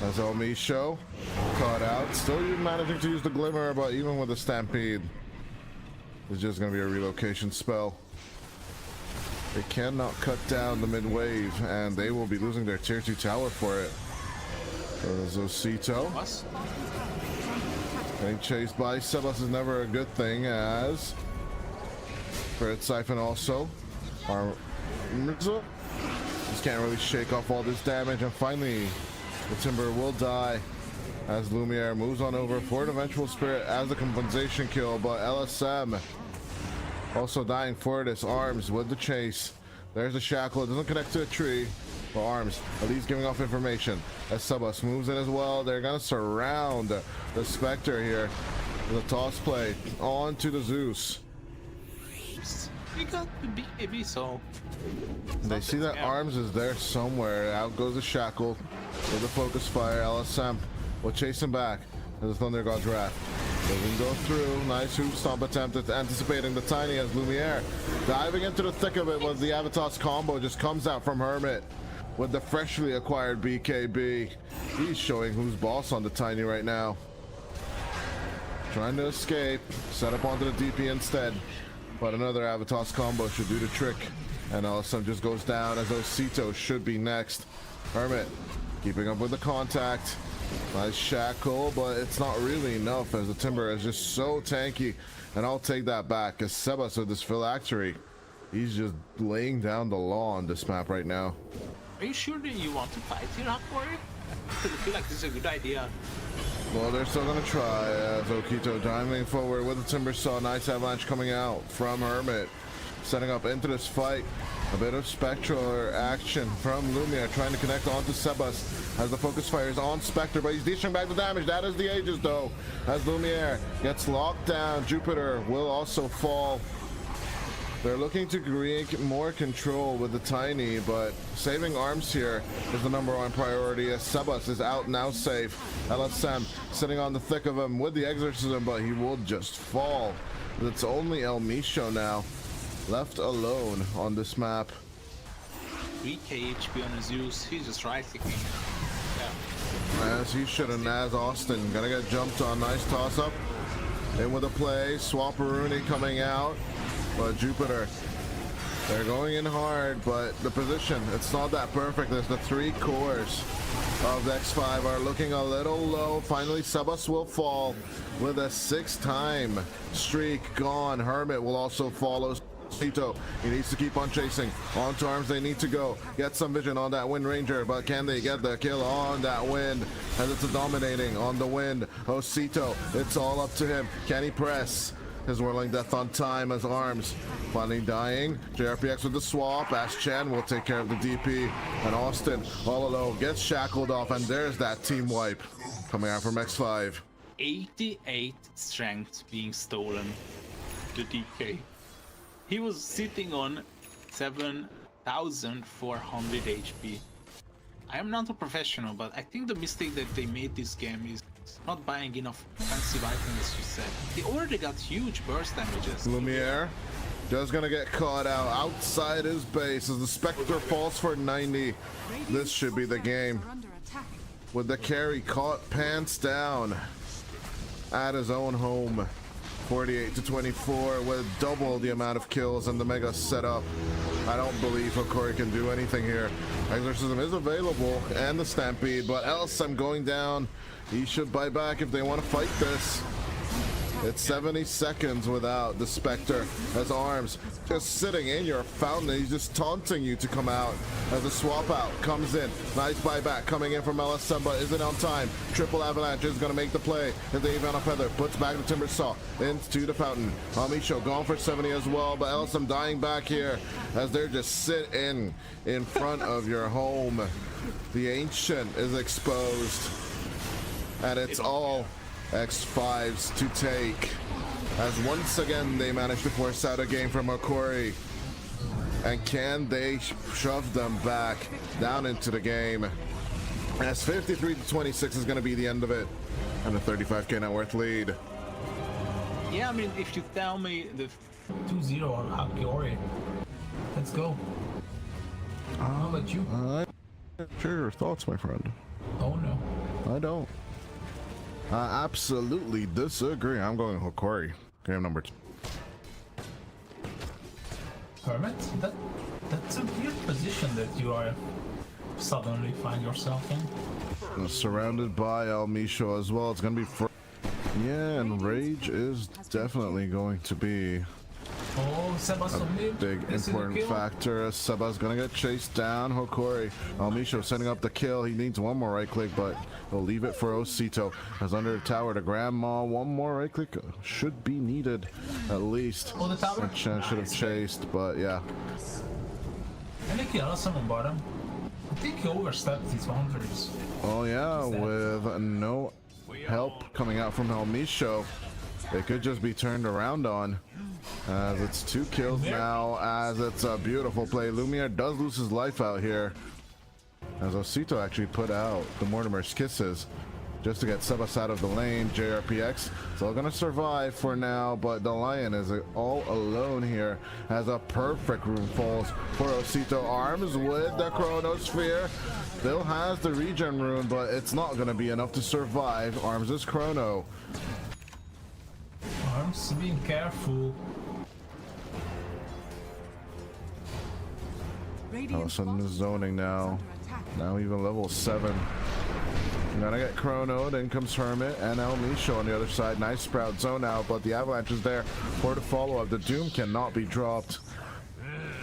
That's Omi show. Caught out. Still managing to use the Glimmer, but even with the Stampede, it's just going to be a relocation spell. They cannot cut down the mid-wave, and they will be losing their tier 2 tower for it. So there's Osito. Getting chased by Sebas is never a good thing, as Spirit Siphon also. Just can't really shake off all this damage, and finally the Timber will die as Lumiere moves on over for an eventual Spirit as the compensation kill, but LSM also dying for this. Arms with the chase. There's the shackle. It doesn't connect to a tree, but Arms at least giving off information as Subus moves in as well. They're gonna surround the Spectre here with a toss play onto the Zeus. We got the BKB, so they see that Arms is there somewhere. Out goes the shackle with the focus fire. LSM will chase him back as the Thunder God's Wrath doesn't go through. Nice hoop stomp attempt at anticipating the Tiny as Lumiere diving into the thick of it, was the Avatar's combo just comes out from Hermit with the freshly acquired BKB. He's showing who's boss on the Tiny right now. Trying to escape, set up onto the DP instead, but another Avatar's combo should do the trick, and LSM just goes down as Osito should be next. Hermit keeping up with the contact. Nice shackle, but it's not really enough as the Timber is just so tanky, and I'll take that back as Sebas with this phylactery, he's just laying down the law on this map right now. Are you sure that you want to fight here, Hot Warrior? I feel like this is a good idea. Well, they're still gonna try as Okito diving forward with the Timber Saw. Nice avalanche coming out from Hermit. Setting up into this fight. A bit of spectral action from Lumia trying to connect onto Sebas as the focus fires on Spectre, but he's dishing back the damage. That is the Aegis though. As Lumiere gets locked down, Jupiter will also fall. They're looking to create more control with the Tiny, but saving arms here is the #1 priority as Sebas is out now safe. LSM sitting on the thick of him with the Exorcism, but he will just fall. It's only El Micho now left alone on this map. 3k HP on Zeus, he's just right clicking. As he should, and as Austin gonna get jumped on. Nice toss up in with a play. Swapperoonie coming out, but Jupiter, they're going in hard, but the position, it's not that perfect. There's the 3 cores of the X5 are looking a little low. Finally Sebas will fall with a 6-time streak gone. Hermit will also follow. Tito, he needs to keep on chasing. Onto arms they need to go. Get some vision on that Wind Ranger, but can they get the kill on that Wind? As it's dominating on the Wind. Osito, it's all up to him. Can he press? His whirling death on time as arms finally dying. JRPX with the swap. As Chan will take care of the DP. And Austin all alone gets shackled off, and there's that team wipe coming out from X5. 88 strength being stolen to DK. He was sitting on 7,400 HP. I am not a professional, but I think the mistake that they made this game is not buying enough offensive items, as you said. They already got huge burst damages. Lumiere just gonna get caught out outside his base as the Spectre falls for 90. This should be the game. With the carry caught pants down at his own home. 48-24 with double the amount of kills and the mega setup. I don't believe Hokori can do anything here. Exorcism is available and the Stampede, but LSM going down. He should buy back if they want to fight this. It's 70 seconds without the Spectre as arms just sitting in your fountain. He's just taunting you to come out as the swap out comes in. Nice buyback coming in from LSM, but is it on time? Triple avalanche is going to make the play. If they even a feather, puts back the Timber Saw into the fountain. Amisho gone for 70 as well, but LSM dying back here as they're just sitting in front of your home. The Ancient is exposed, and it's all X5s to take, as once again they managed to force out a game from Hokori. And can they shove them back down into the game? As 53-26 is going to be the end of it, and a 35k net worth lead. Yeah, I mean, if you tell me the 2-0 on Hokori. Let's go. How about you? Share your thoughts, my friend. Oh no. I don't. I absolutely disagree. I'm going Hokori. Game number 2. Hermit? That's a weird position that you are suddenly find yourself in. Surrounded by El Micho as well. It's going to be yeah, and Rage is definitely going to be Oh, Sebas on mid. big important factor. Seba's gonna get chased down. Hokori, El Micho setting up the kill. He needs one more right click, but he'll leave it for Osito. As under the tower to Grandma, one more right click should be needed at least. Oh, the tower. Chen should have chased, but yeah. I think he has someone bottom. I think he overstepped his boundaries. Oh yeah, with no help coming out from El Micho, it could just be turned around on. As it's 2 kills now, as it's a beautiful play. Lumiere does lose his life out here, as Osito actually put out the Mortimer's Kisses just to get Sebas out of the lane. JRPX still gonna survive for now, but the Lion is all alone here as a perfect rune falls for Osito. Arms with the Chronosphere. Still has the regen rune, but it's not gonna be enough to survive. Arms is Chrono. Arms, being careful. All of a sudden is zoning now. Now even level 7. You're gonna get Chrono, then comes Hermit and El Micho on the other side. Nice sprout zone out, but the avalanche is there for the follow-up. The Doom cannot be dropped.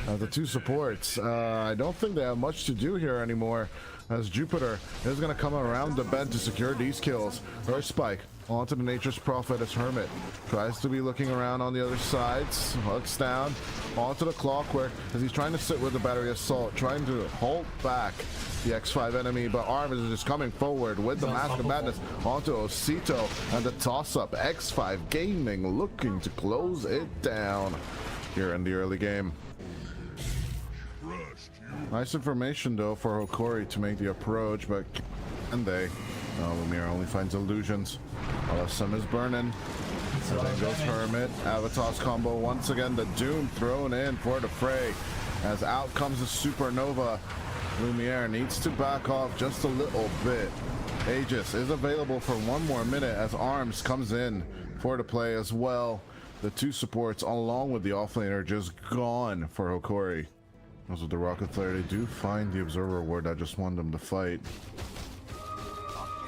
The two supports, I don't think they have much to do here anymore, as Jupiter is going to come around the bend to secure these kills. Earth Spike onto the Nature's Prophet as Hermit tries to be looking around on the other sides, hooks down onto the Clockwork as he's trying to sit with the Battery Assault, trying to hold back the X5 enemy, but Arms is just coming forward with the Mask of Madness onto Osito, and the toss-up. X5 Gaming looking to close it down here in the early game. Nice information though for Hokori to make the approach, but can they? No, Lumiere only finds illusions. LSM is burning. So then goes Hermit. Avatar's combo once again. The Doom thrown in for the fray. As out comes the Supernova. Lumiere needs to back off just a little bit. Aegis is available for one more minute as Arms comes in for the play as well. The two supports along with the offlaner just gone for Hokori. As with the Rocket Flare, they do find the Observer Ward. I just want them to fight.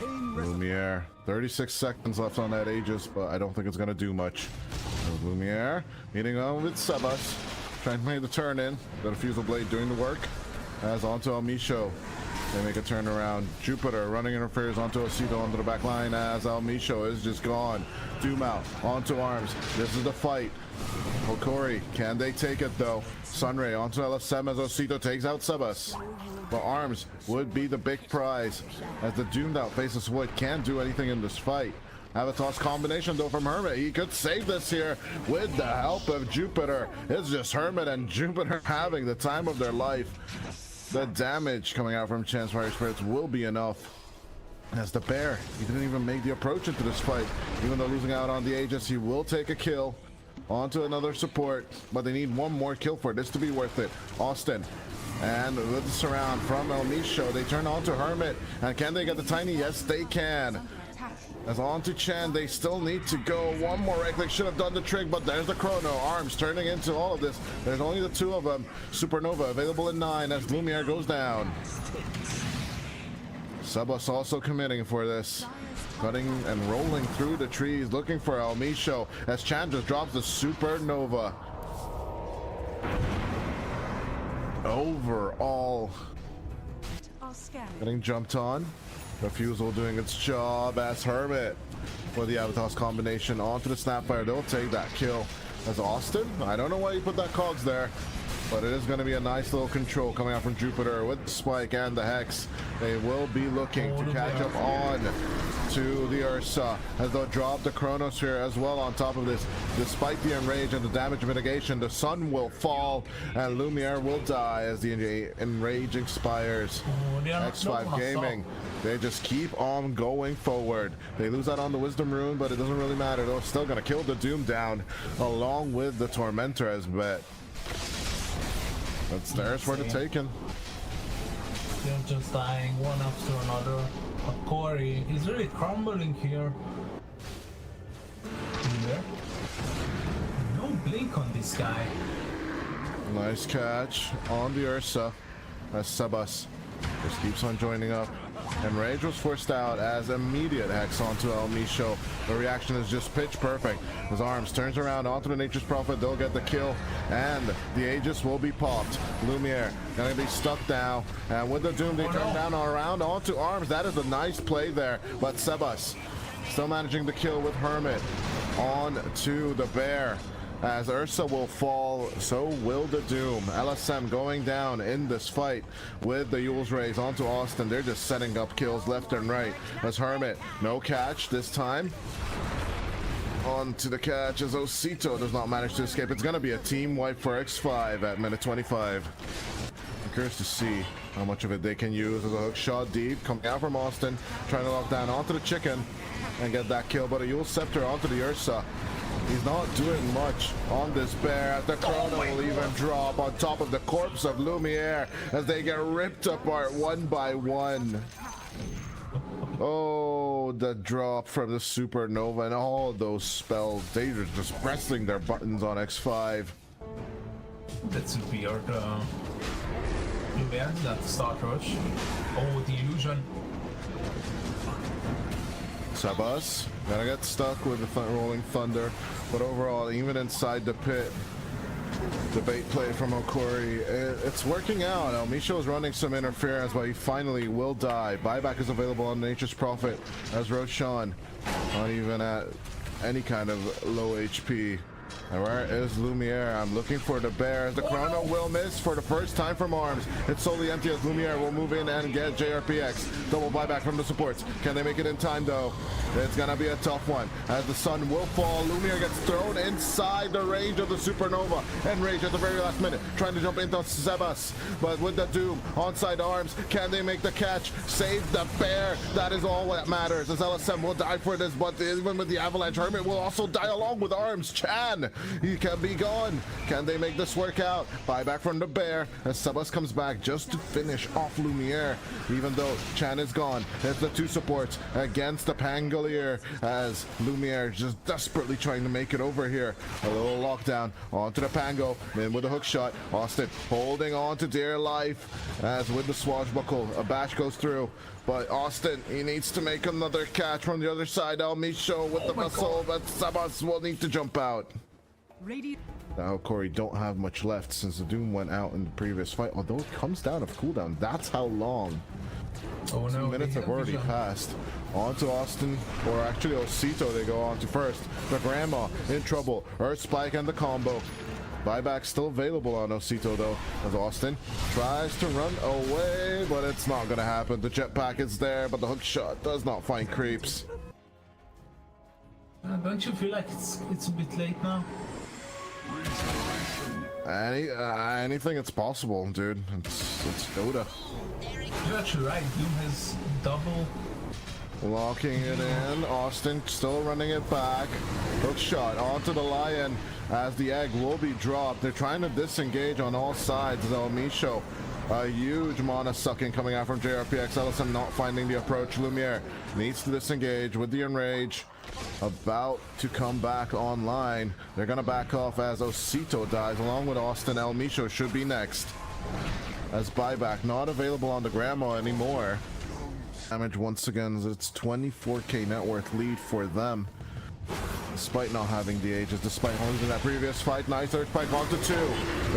Lumiere, 36 seconds left on that Aegis, but I don't think it's going to do much. Lumiere meeting on with Sebas, trying to make the turn in. The Diffusal Blade doing the work. As onto Almisho, they make a turnaround. Jupiter running interferes onto Osito onto the back line as Almisho is just gone. Doom out onto Arms. This is the fight. Hokori, can they take it though? Sunray onto LSM as Osito takes out Sebas. But Arms would be the big prize as the doomed out Faceless Wood can't do anything in this fight. Avatar's combination though from Hermit. He could save this here with the help of Jupiter. It's just Hermit and Jupiter having the time of their life. The damage coming out from Chance Fire Spirits will be enough. As the Bear, he didn't even make the approach into this fight. Even though losing out on the Aegis, he will take a kill onto another support, but they need one more kill for this to be worth it. Austin, and with the surround from Almisho, they turn on to Hermit, and can they get the Tiny? Yes, they can. As on to Chan, they still need to go. One more right click should have done the trick, but there's the Chrono. Arms turning into all of this. There's only the two of them. Supernova available in 9 as Lumiere goes down. Sebas also committing for this. Cutting and rolling through the trees, looking for Almisho as Chan just drops the Supernova. Overall, getting jumped on. Refusal doing its job as Hermit for the Avatar's combination onto the Snapfire. They'll take that kill. As Austin, I don't know why you put that cogs there, but it is going to be a nice little control coming out from Jupiter with the Spike and the Hex. They will be looking to catch up on to the Ursa as they'll drop the Chronosphere as well on top of this. Despite the Enrage and the damage mitigation, the sun will fall and Lumiere will die as the Enrage expires. X5 Gaming, they just keep on going forward. They lose out on the Wisdom Rune, but it doesn't really matter. They're still going to kill the Doom down along with the Tormentor as bet. That's theirs for the taking. They're just dying one after another. Corey is really crumbling here. There. No blink on this guy. Nice catch on the Ursa as Sebas just keeps on joining up. And Rage was forced out as immediate Hex onto Almisho. The reaction is just pitch perfect. His Arms turns around onto the Nature's Prophet. They'll get the kill and the Aegis will be popped. Lumiere gonna be stuck now. And with the Doom, they turn down around onto Arms. That is a nice play there. But Sebas still managing the kill with Hermit on to the Bear. As Ursa will fall, so will the Doom. LSM going down in this fight with the Yule's Rays onto Austin. They're just setting up kills left and right. As Hermit, no catch this time. On to the catch as Osito does not manage to escape. It's going to be a team wipe for X5 at minute 25. I'm curious to see how much of it they can use as a hook shot deep. Coming out from Austin, trying to lock down onto the Chicken and get that kill. But a Yule Scepter onto the Ursa. He's not doing much on this Bear. The Chrono will even drop on top of the corpse of Lumiere as they get ripped apart one by one. Oh, the drop from the Supernova and all those spells. They're just pressing their buttons on X5. That's weird. Lumiere, that start rush. Oh, the illusion. Sebas gonna get stuck with the rolling thunder, but overall, even inside the pit, Debate play from Okori. It's working out. Misho's running some interference, but he finally will die. Buyback is available on Nature's Prophet as Roshan, not even at any kind of low HP. And where is Lumiere? I'm looking for the bear. The Chrono will miss for the first time from Arms. It's solely empty as Lumiere will move in and get JRPX. Double buyback from the supports. Can they make it in time though? It's gonna be a tough one as the sun will fall. Lumiere gets thrown inside the range of the Supernova. Enrage at the very last minute, trying to jump into Sebas. But with the Doom, onside Arms, can they make the catch? Save the bear. That is all that matters as LSM will die for this, but even with the Avalanche, Hermit will also die along with Arms. Chan, he can be gone. Can they make this work out? Buyback from the bear as Sebas comes back just to finish off Lumiere. Even though Chan is gone, it's the two supports against the Pangolier as Lumiere just desperately trying to make it over here. A little lockdown onto the Pango, then with a hook shot. Austin holding on to dear life as with the swashbuckle, a bash goes through. But Austin, he needs to make another catch from the other side. El Micho with the muscle, but Sebas will need to jump out. Now Corey don't have much left since the Doom went out in the previous fight, although it comes down of cooldown. That's how long. Oh no, 2 minutes have already passed. On to Austin, or actually Osito they go on to first. The Grandma in trouble. Earth Spike and the combo. Buyback still available on Osito though, as Austin tries to run away, but it's not gonna happen. The jetpack is there, but the hook shot does not find creeps. Don't you feel like it's a bit late now? Anything it's possible, dude. It's Dota. You're actually right. Doom has double. Locking it in. Austin still running it back. Hook shot onto the Lion as the egg will be dropped. They're trying to disengage on all sides though. Misho, a huge mana sucking coming out from JRPX. LSM not finding the approach. Lumiere needs to disengage with the Enrage. About to come back online. They're gonna back off as Osito dies along with Austin. El Micho should be next. As buyback not available on the Grandma anymore. Damage once again as it's 24k net worth lead for them. Despite not having the ages, despite losing that previous fight. Nice Earth Spike onto two.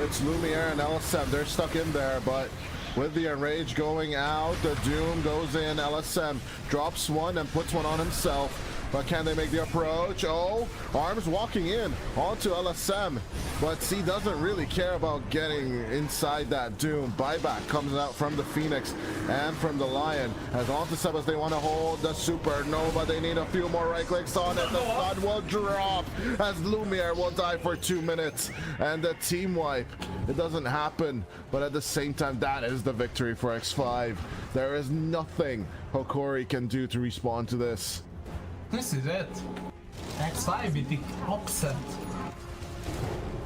It's Lumiere and LSM. They're stuck in there, but with the Enrage going out, the Doom goes in. LSM drops one and puts one on himself. But can they make the approach? Oh, Arms walking in onto LSM. But C doesn't really care about getting inside that Doom. Buyback comes out from the Phoenix and from the Lion. As onto Sebas, they want to hold the Supernova. They need a few more right clicks on it. The sun will drop as Lumiere will die for 2 minutes. And the team wipe. It doesn't happen. But at the same time, that is the victory for X5. There is nothing Hokori can do to respond to this. This is it. X5 with the upset.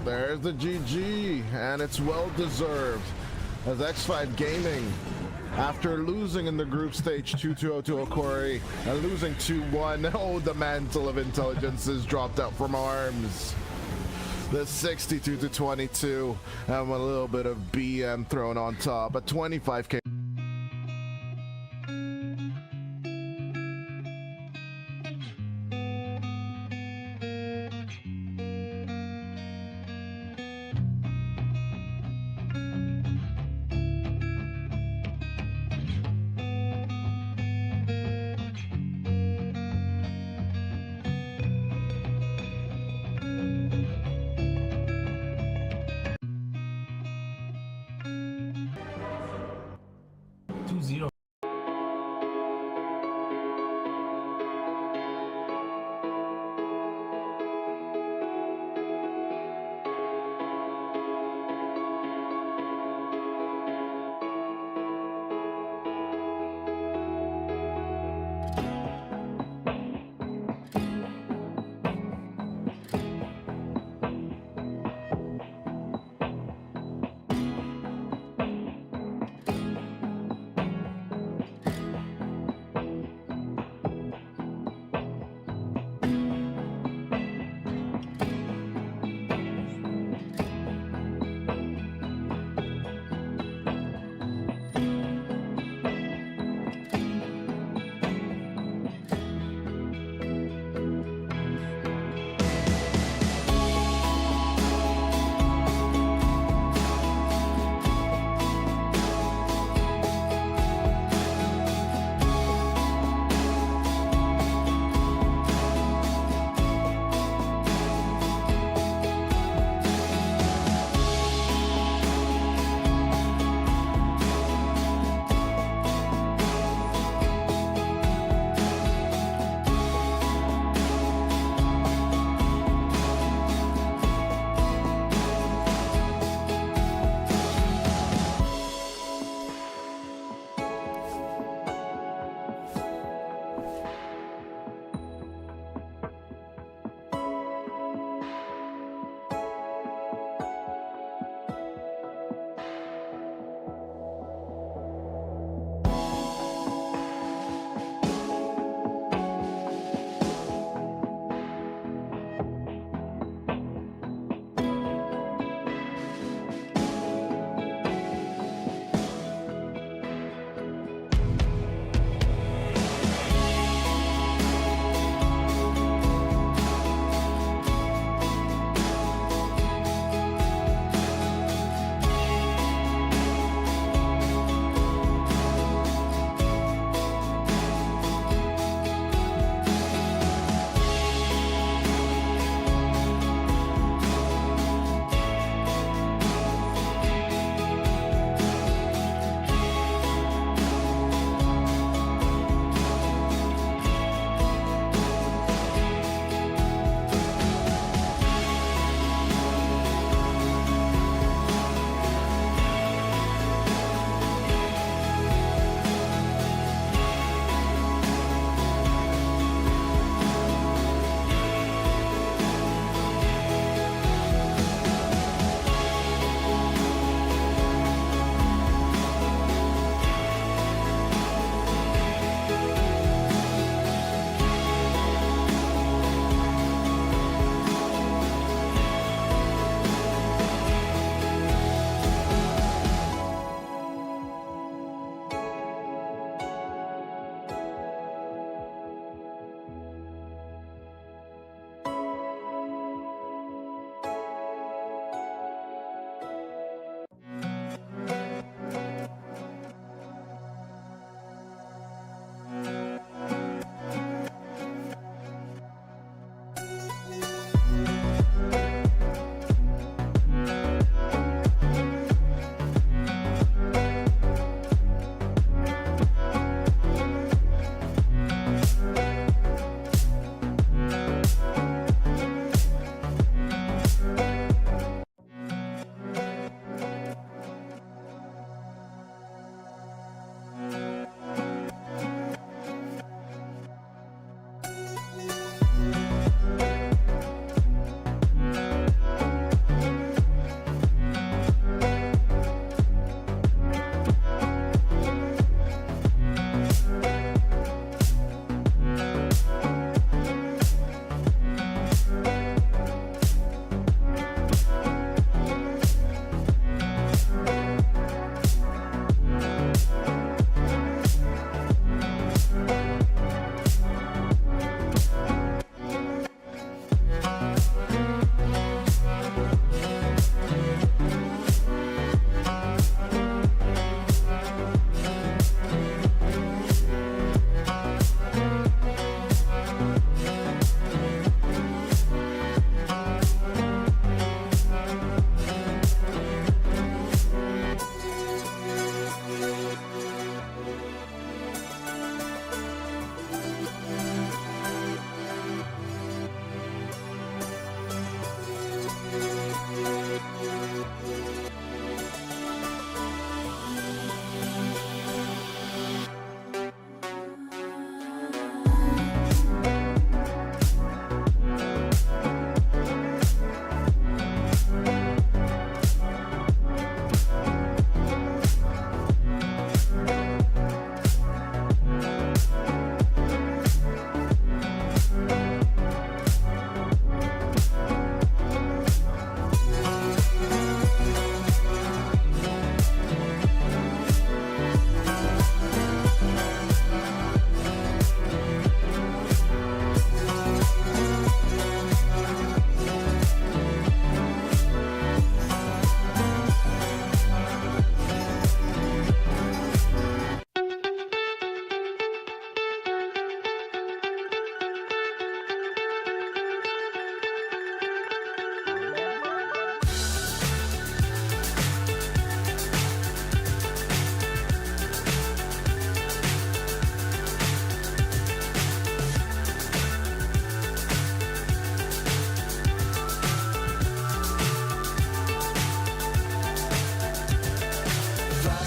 There's the GG, and it's well deserved. As X5 Gaming, after losing in the group stage 2-0 to Okori and losing 2-1, oh, the mantle of intelligence is dropped out from Arms. The 62-22, and a little bit of BM thrown on top, a 25k.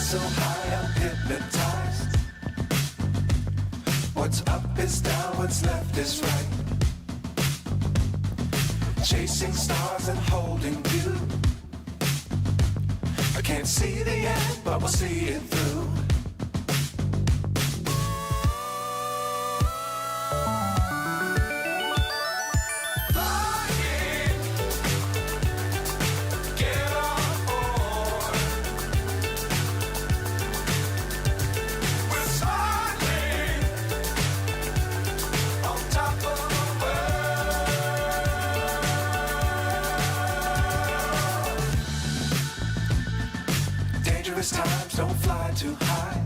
so high I'm hypnotized. What's up is down, what's left is right. Chasing stars and holding you. I can't see the end, but we'll see it through. Times don't fly too high.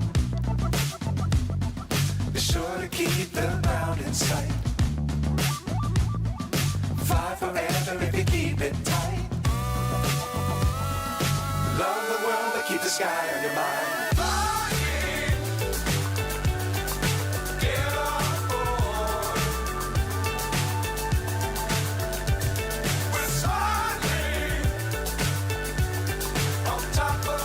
Be sure to keep the ground in sight. Fly forever if you keep it tight. Love the world, but keep the sky on your mind. Get on board. We're soaring on top of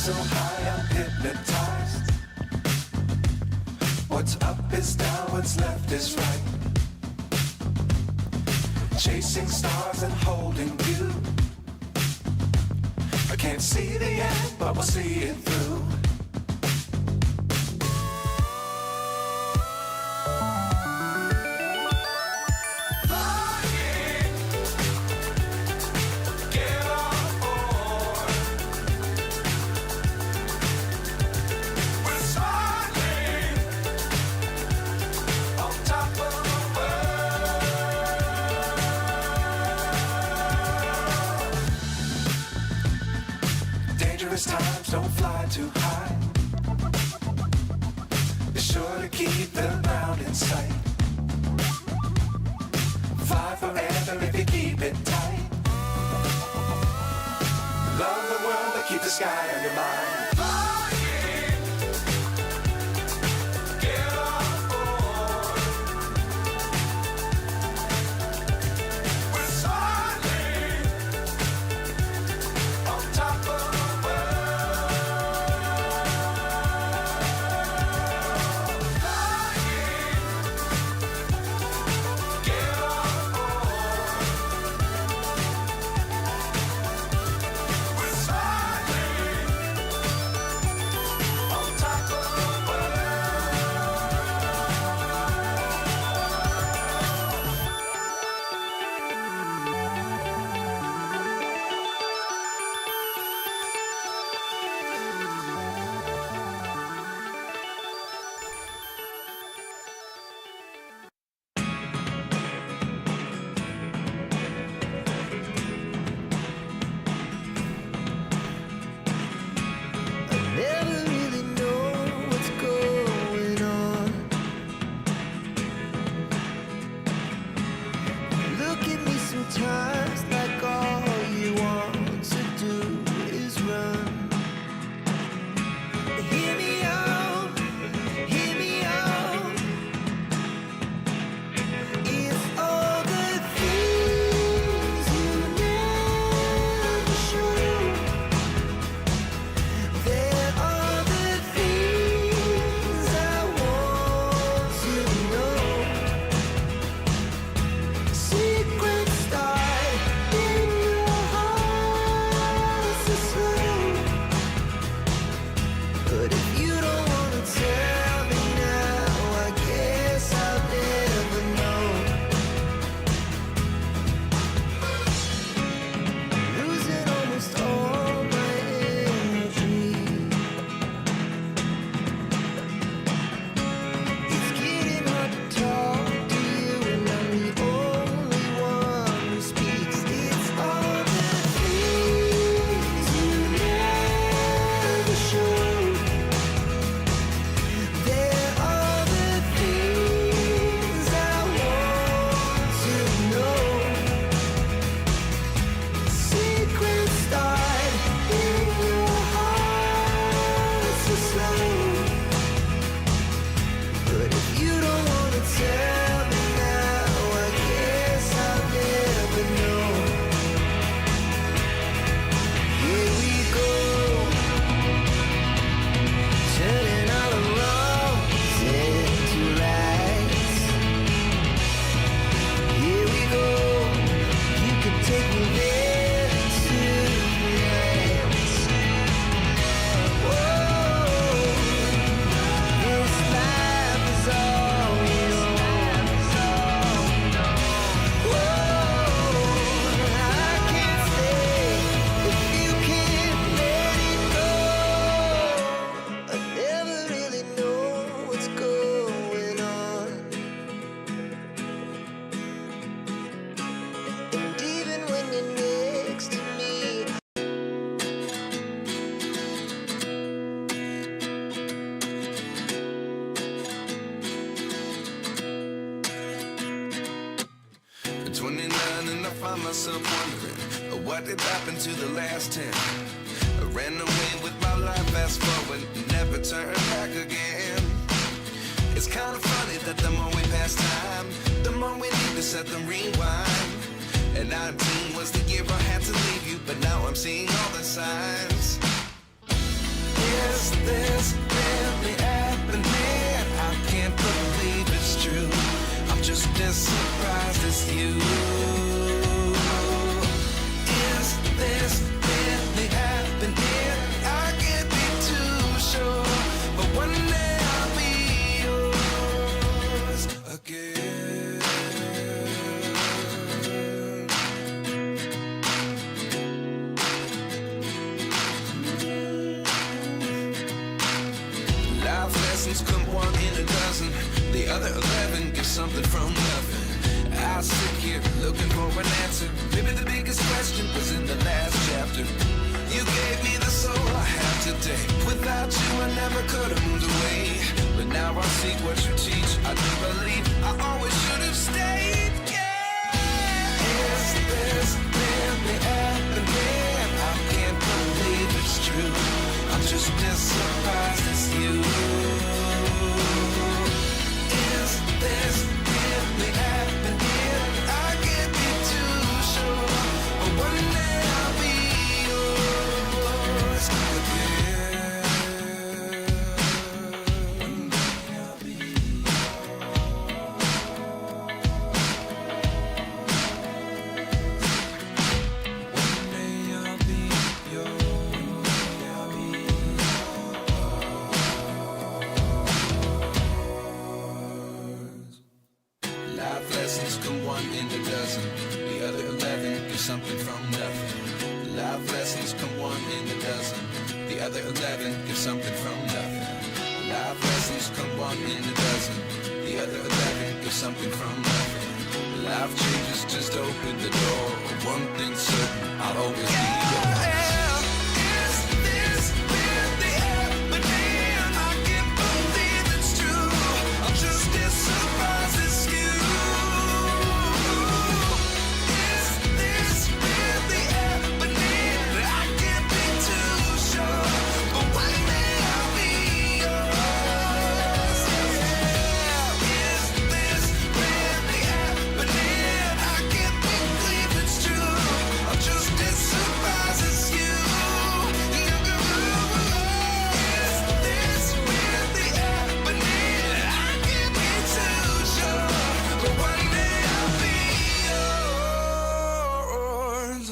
so high I'm hypnotized. What's up is down, what's left is right. Chasing stars and holding you. I can't see the end, but we'll see it through. Times don't fly too high. Be sure to keep the ground in sight. Fly forever if you keep it tight. Love the world, but keep the sky on your mind. myself wondering what did happen to the last 10. I ran away with my life, fast forward, never turn back again. It's kind of funny that the more we pass time, the more we need to set the rewind. And 19 was the year I had to leave you, but now I'm seeing all the signs. as surprised as you. Is this really happening? I can't be too sure, but one day I'll be yours again. Life lessons come one in a dozen. The other 11 give something from nothing. I sit here looking for an answer. Maybe the biggest question was in the last chapter. You gave me the soul I have today. Without you I never could have moved away. But now I see what you teach. I do believe I always should have stayed. Yeah. Is this really happening? I can't believe it's true. I'm just as surprised as you. Is this really happening? I can't be too sure, but one day I'll be yours again. One day I'll be Life lessons come one in a dozen. The other 11 give something from nothing. Life lessons come one in a dozen. The other 11 give something from nothing. Life lessons come one in a dozen. The other 11 give something from nothing. Life changes just open the door. One thing's certain, I'll always be yours. Is this really happening? I can't believe it's true. I'm just as surprised as you. Is this really happening? I can't be too sure, but one day I'll be yours. Is this really happening? I can't believe it's true. I'm just as surprised as you. Is this really happening? I can't be too sure, but one day I'll be yours.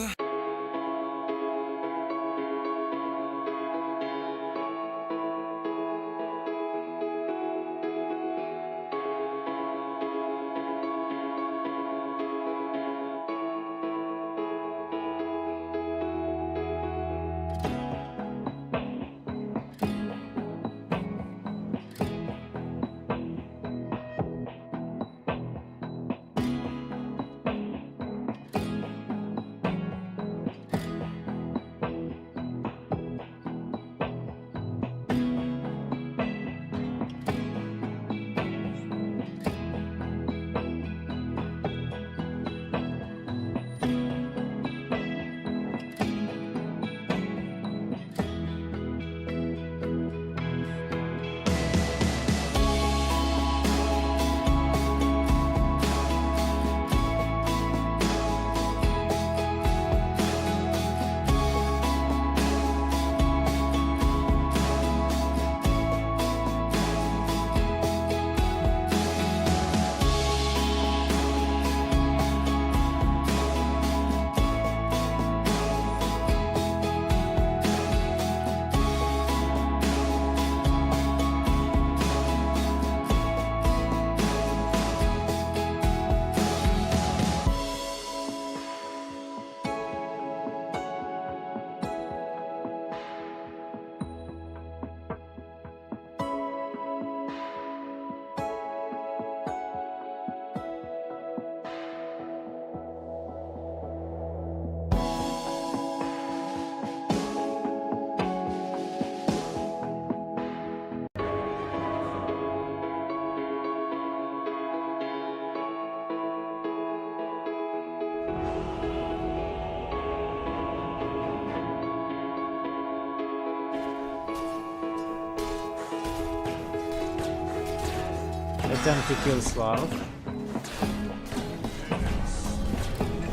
Attempt to kill Slav.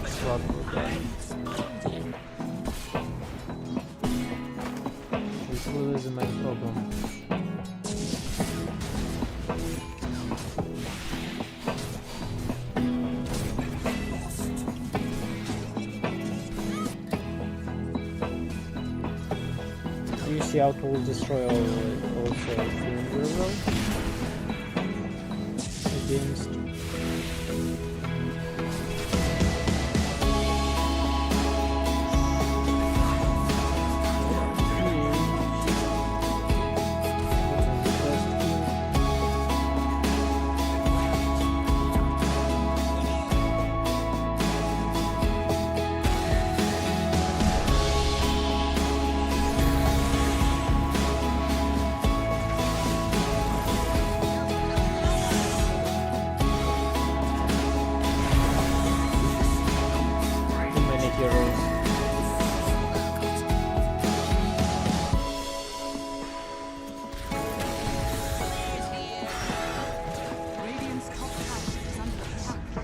Slav will die. This blue is the main problem. Do you see how to destroy also vulnerable against? Radiant's top tower is under attack.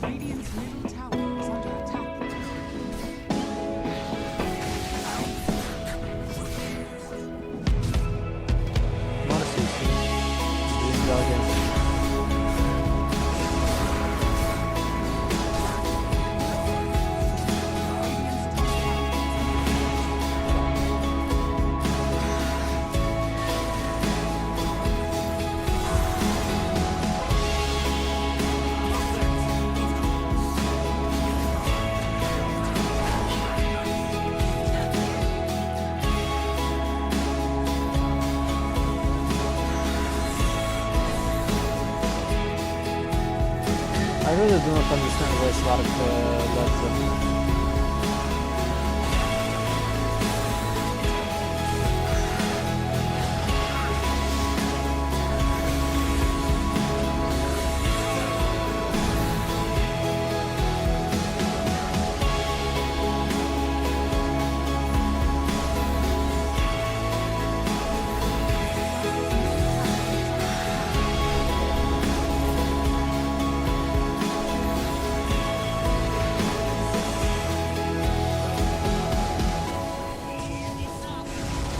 Radiant's middle tower is under attack. Radiant's top tower I really do not understand why Slark left them.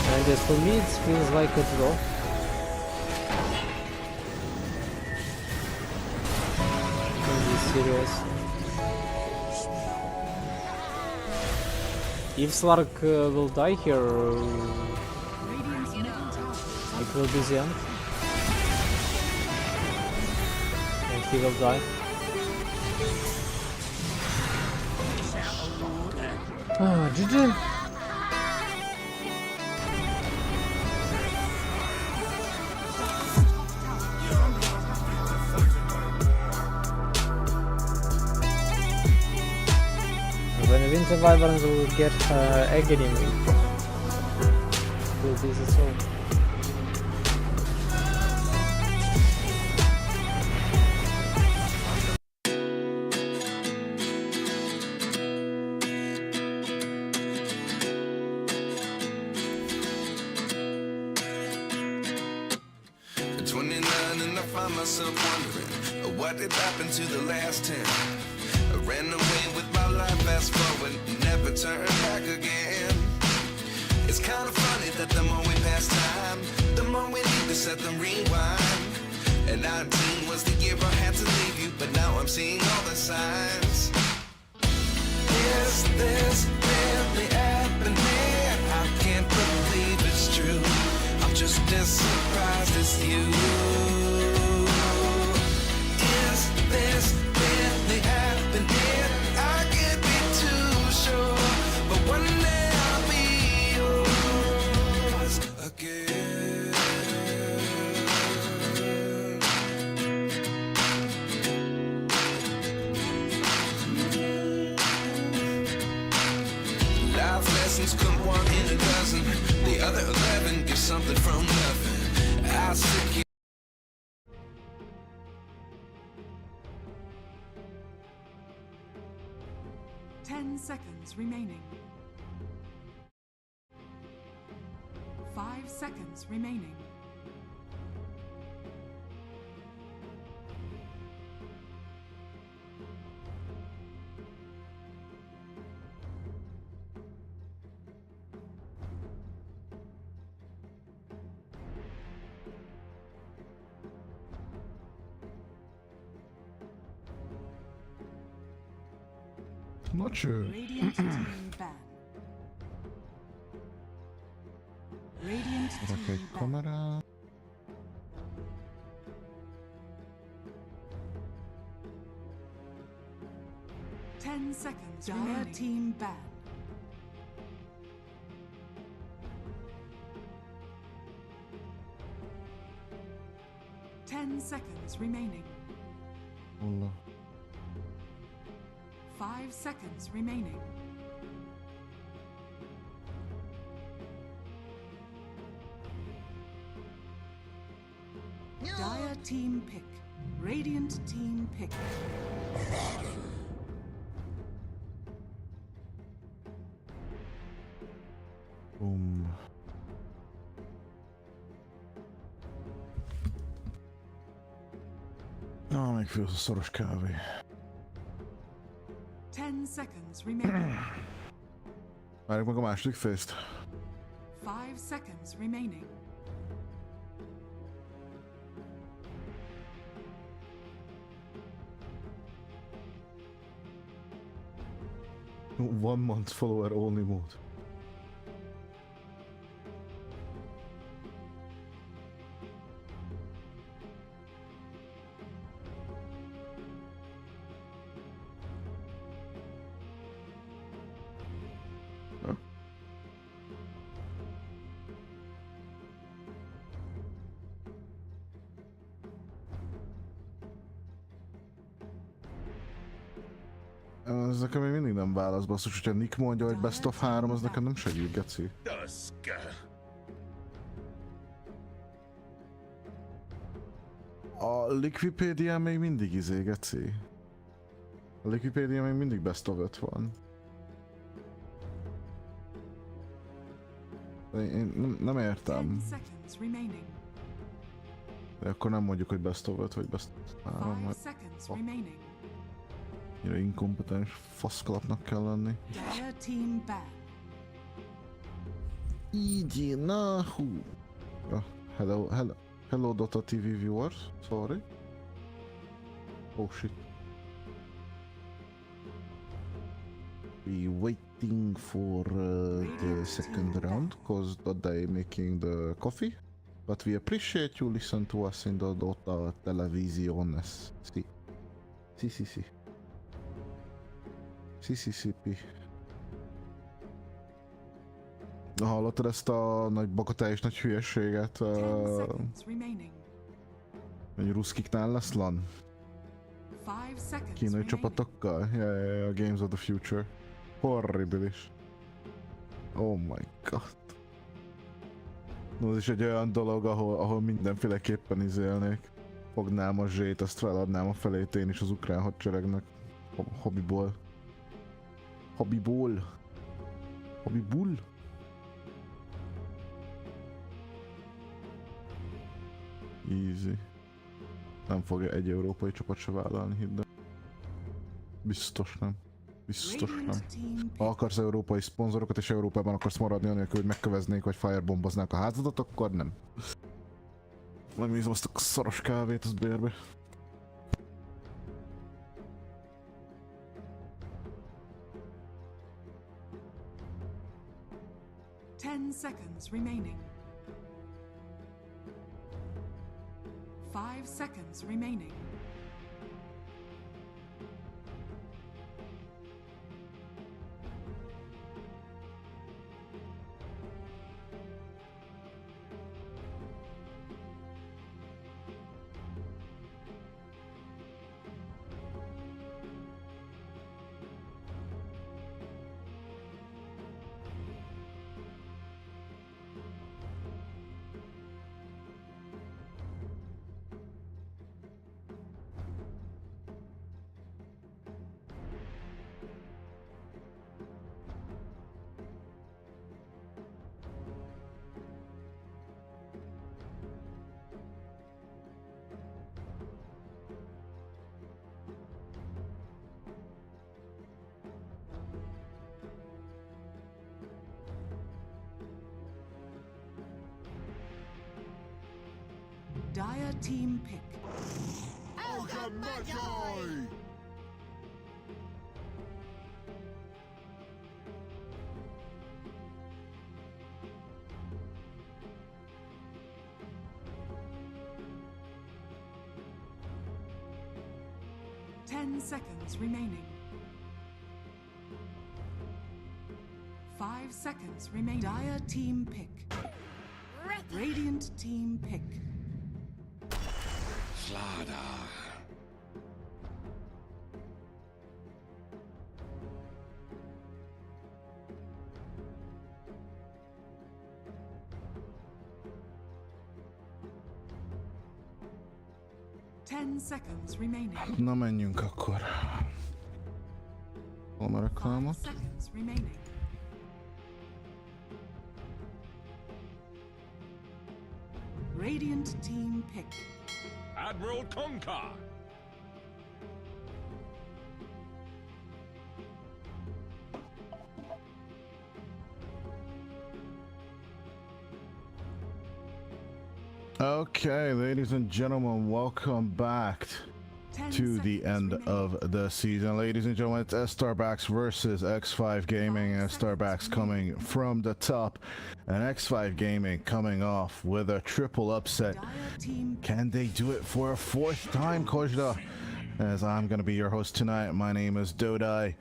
And as for me, it feels like a draw. Can be serious. If Slark will die here, Radiant's middle tower it will be the end. And he will die. Ah, GG. When we win the Wyverns, we will get agony. Will be the soul. 29 and I find myself wondering what did happen to the last 10. I ran away with my life, fast forward, never turn back again. It's kind of funny that the more we pass time, the more we need to set them rewind. And 19 was the year I had to leave you, but now I'm seeing all the signs. Is this really happening? I can't believe it's true. I'm just as surprised as you. Is this really happening? I can't be too sure, but one day I'll be yours again. Life lessons come one in a dozen. The other 11 get something from nothing. I sit here. 10 seconds remaining. 5 seconds remaining. Not sure. Radiant team ban. Radiant Rakj team egy ban. kamerát. Ten seconds. Dire team ban. Ten seconds remaining. Holla. 5 seconds remaining. Dire team pick. Radiant team pick. Boom. Még főz a szoros kávé. 10 seconds remaining. Várjuk meg a második fészt. 5 seconds remaining. One month follower only mode. Ez nekem még mindig nem válasz, basszus, hogyha Nick mondja, hogy best of 3, az nekem nem segít, geci. A Liquipedia még mindig geci. A Liquipedia még mindig best of 5 van. Én nem értem. 10 seconds remaining. De akkor nem mondjuk, hogy best of 5 vagy best of 3, 5 seconds remaining. Ennyire inkompetens faszkalapnak kell lenni. Dire team ban. Így, na hú. Hello Dota TV viewers, sorry. Oh shit. We waiting for the second round, cause they making the coffee. But we appreciate you listen to us in the Dota televisiones. Si. CCCP. Hallottad ezt a nagy bakatályos nagy hülyességet? Hogy ruszkiknál lesz LAN? Kínai csapatokkal? A Games of the Future. Horribilis. Oh my god. No, ez is egy olyan dolog, ahol mindenféleképpen izélnék. Fognám a zsét, azt feladnám a felét én is az ukrán hadseregnek. Hobbiból. Hobbiból. Easy. Nem fogja egy európai csapat se vállalni, hidd el. Biztos nem. Ha akarsz európai szponzorokat és Európában akarsz maradni anélkül, hogy megköveznék vagy firebomboznák a házadat, akkor nem. Megnézem azt a szaros kávét, az bérbe. Seconds remaining. 5 seconds remaining. Dire team pick. 10 seconds remaining. 5 seconds remain. Dire team pick. Radiant team pick. Slaughter. 10 seconds remaining. naman yung kakor. Wala 5 reklamo. seconds remaining. Radiant team pick. Admiral Concar. Okay, ladies and gentlemen, welcome back 10 to the seconds end remaining. of the season. Ladies and gentlemen, it's Starbacks versus X5 Gaming, and Starbacks coming from the top, and X5 Gaming coming off with a triple upset. Dire team Can they do it for a fourth time, Kojda? As I'm going to be your host tonight, my name is Dota.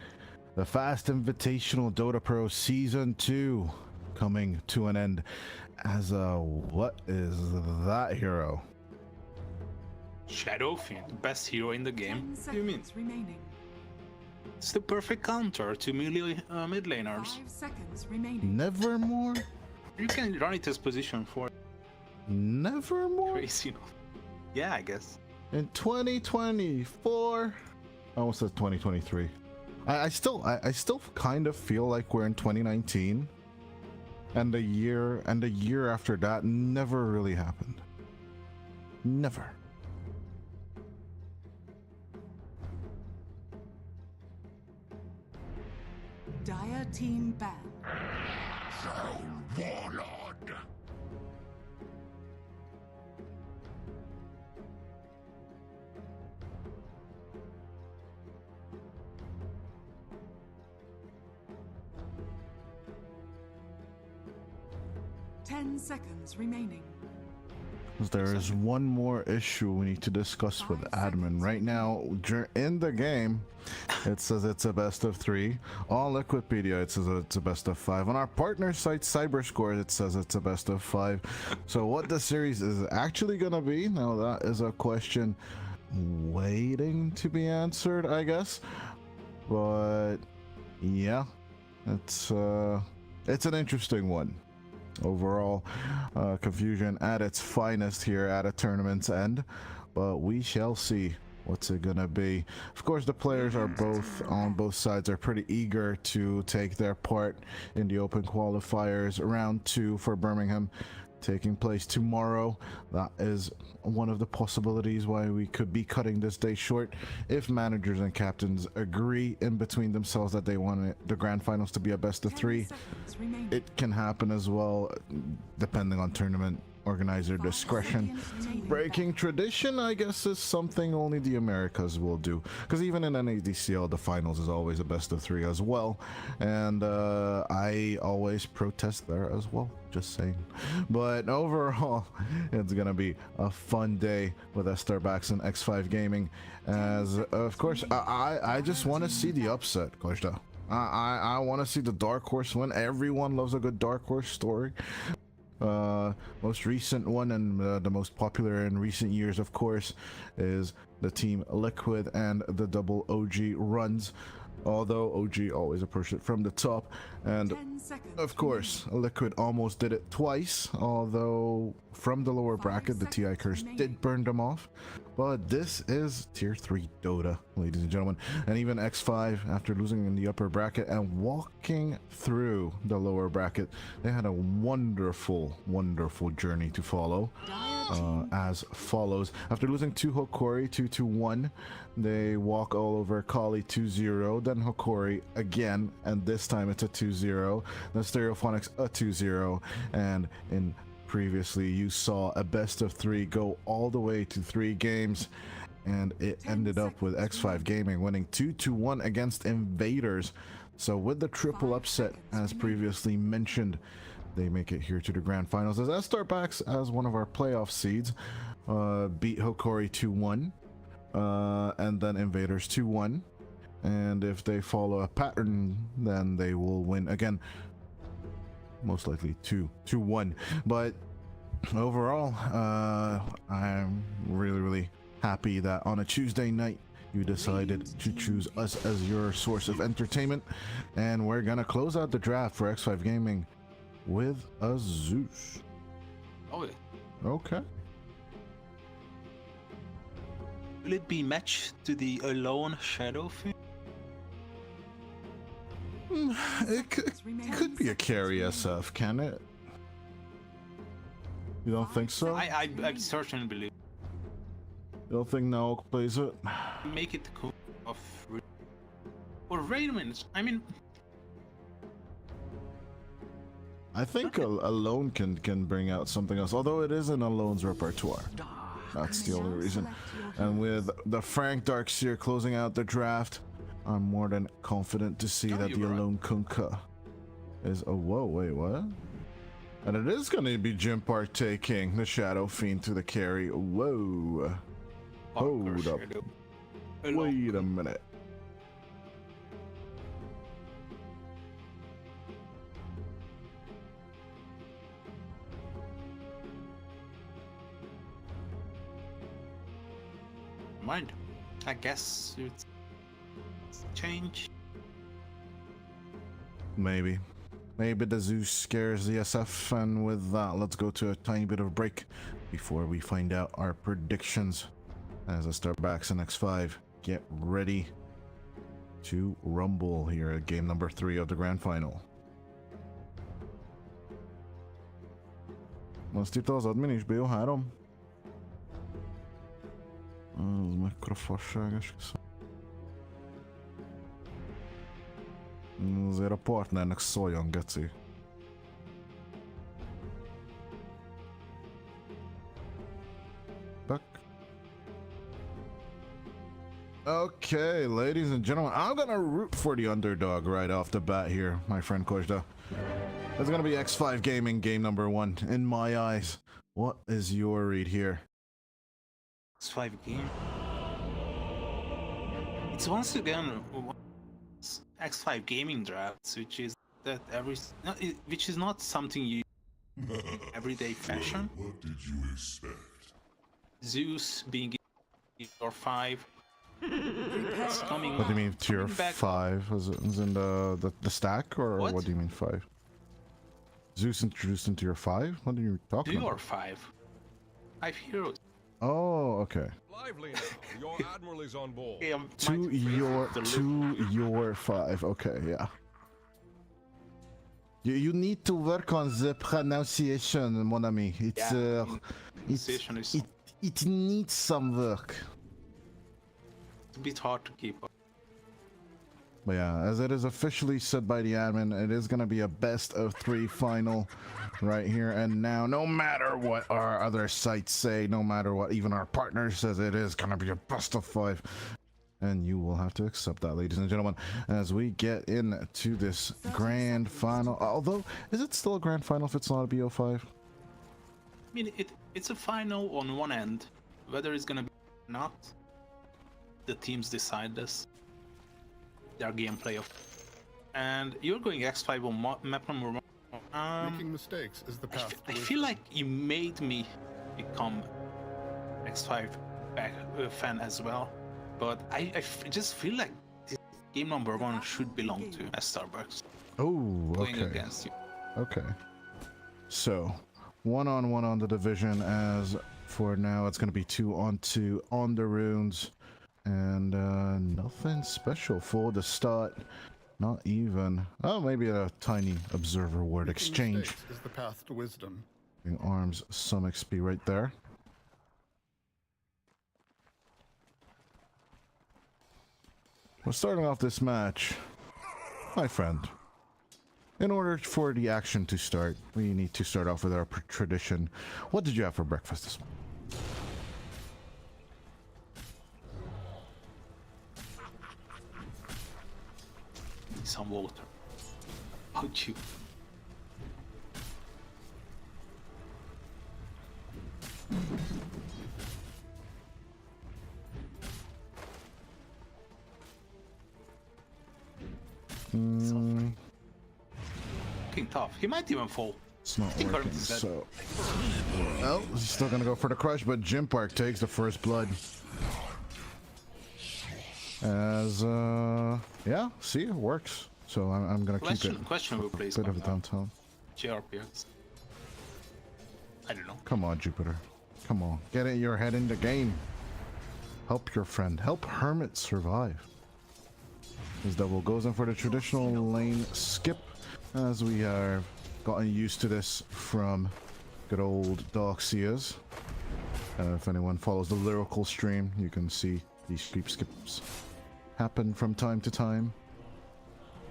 The Fast Invitational Dota Pro Season 2 coming to an end. As what is that hero? Shadowfiend, the best hero in the game. 10 What do you mean? seconds remaining. It's the perfect counter to melee mid laners. 5 seconds remaining. Nevermore? You can run it as position for Nevermore? crazy enough. Yeah, I guess. In 2024? I almost said 2023. I still kind of feel like we're in 2019. And the year after that never really happened. Never. Dire team ban. Warlord. Ten seconds remaining. There is one more issue we need to discuss with admin. Right now, in the game, it says it's a best of 3. On Liquipedia, it says it's a best of 5. On our partner site, Cyberscore, it says it's a best of 5. So what the series is actually going to be, now that is a question waiting to be answered, I guess. But yeah, it's an interesting one. Overall, confusion at its finest here at a tournament's end, but we shall see what's it gonna be. Of course, the players are on both sides are pretty eager to take their part in the open qualifiers. Round 2 for Birmingham taking place tomorrow. That is one of the possibilities why we could be cutting this day short if managers and captains agree in between themselves that they want the grand finals to be a best of 3. 10 seconds remaining. It can happen as well, depending on tournament organizer discretion. Breaking tradition, I guess, is something only the Americas will do, because even in NADCL the finals is always a best of 3 as well, and I always protest there as well, just saying. But overall, it's gonna be a fun day with Starbacks and X5 Gaming, as of course I just want to see the upset, Kojda. I want to see the dark horse win. Everyone loves a good dark horse story. Most recent one and the most popular in recent years, of course, is the Team Liquid and the double OG runs, although OG always approached it from the top, and 10 seconds of course Liquid almost did it twice, although from the lower bracket the TI curse did burn them off. But this is tier 3 Dota, ladies and gentlemen, and even X5, after losing in the upper bracket and walking through the lower bracket, they had a wonderful journey to follow. As follows. After losing to Hokori 2-1, they walk all over Kali 2-0, then Hokori again, and this time it's a 2-0, then Stereophonics a 2-0, and in previously you saw a best of 3 go all the way to 3 games, and it ended up with X5 Gaming winning 2-1 against Invaders. So with the triple upset, as previously mentioned, they make it here to the grand finals as Starbacks, as one of our playoff seeds, beat Hokori 2-1. and then Invaders 2-1. And if they follow a pattern, then they will win again. Most likely 2-1. But overall, I'm really happy that on a Tuesday night you decided to choose us as your source of entertainment, and we're gonna close out the draft for X5 Gaming with a Zeus. Oh, Okay. will it be matched to the Alone Shadow thing? It could be a carry SF, can it? You don't think so? I certainly believe. You don't think Naok plays it? Make it cool of. Or wait a minute. I mean, I think Alone can bring out something else, although it is in Alone's repertoire. That's the only reason. And with the Frank Darkseer closing out the draft, I'm more than confident to see that the Alone Kunkka is. Oh, whoa, wait, what? And it is going to be Jim partaking the Shadow Fiend to the carry. Whoa. Hold up. Wait a minute. mind. I guess it's change. Maybe the Zeus scares the SF, and with that, let's go to a tiny bit of a break before we find out our predictions. As I start backs in X5, get ready to rumble here at game number 3 of the grand final. Most itt az admin is BO3. Az mekkora fasságos. Azért a partnernek szóljon, geci. Okay, ladies and gentlemen, I'm gonna root for the underdog right off the bat here, my friend Kojda. It's gonna be X5 Gaming game number 1 in my eyes. What is your read here? X5 game. It's once again X5 gaming drafts, which is that which is not something you everyday fashion. What did you expect? Zeus being tier 5. What do you mean tier 5? Is in the stack, or what do you mean 5? Zeus introduced into tier 5? What are you talking about? Tier 5. 5 heroes. Oh, okay. Lively now. Your admiral is on board. To your 5. Okay, yeah. You need to work on the pronunciation, mon ami. It's it needs some work. It's a bit hard to keep up. But yeah, as it is officially said by the admin, it is going to be a best of 3 final right here and now. No matter what our other sites say, no matter what even our partner says, it is going to be a best of 5. And you will have to accept that, ladies and gentlemen, as we get into this grand final. Although, is it still a grand final if it's not a BO5? I mean, it's a final on one end. Whether it's going to be or not, the teams decide this. Their gameplay of, and you're going X5 on map number 1. Making mistakes is the path. I feel like you made me become X5 fan as well, but I just feel like this game number 1 should belong to Starbucks. Oh, okay. Going against you. Okay. So, 1-on-1 on the division. As for now, it's going to be 2-on-2 on the runes. And nothing special for the start. Not even. Oh, maybe a tiny observer word exchange. Is the path to wisdom. Arms some XP right there. We're starting off this match, my friend. In order for the action to start, we need to start off with our tradition. What did you have for breakfast this morning? Some water. Ouch you. Looking tough. He might even fall. It's not think working, Hermit is dead. so... Well, he's still gonna go for the crush, but Jim Park takes the first blood. As, yeah, see, it works. So I'm gonna keep it. Questionable place. Bit of a downtown. JRPX. I don't know. Come on, Jupiter. Come on. Get it your head in the game. Help your friend. Help Hermit survive. As Devil goes in for the traditional lane skip, as we have gotten used to this from good old Doxias. If anyone follows the lyrical stream, you can see these creep skips happen from time to time.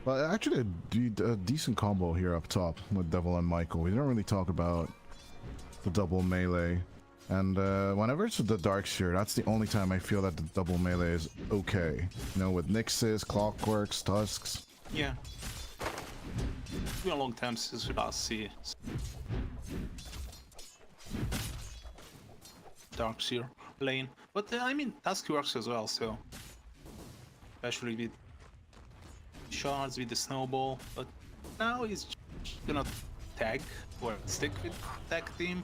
But actually a decent combo here up top with Devil and Michael. We don't really talk about the double melee. And whenever it's with the Dark Sphere, that's the only time I feel that the double melee is okay. You know, with Nyxes, Clockworks, Tusks. Yeah. It's been a long time since we last see Darkseer lane. But I mean, Tusk works as well, so... Especially with shards, with the snowball. But now he's gonna tag or stick with tag team.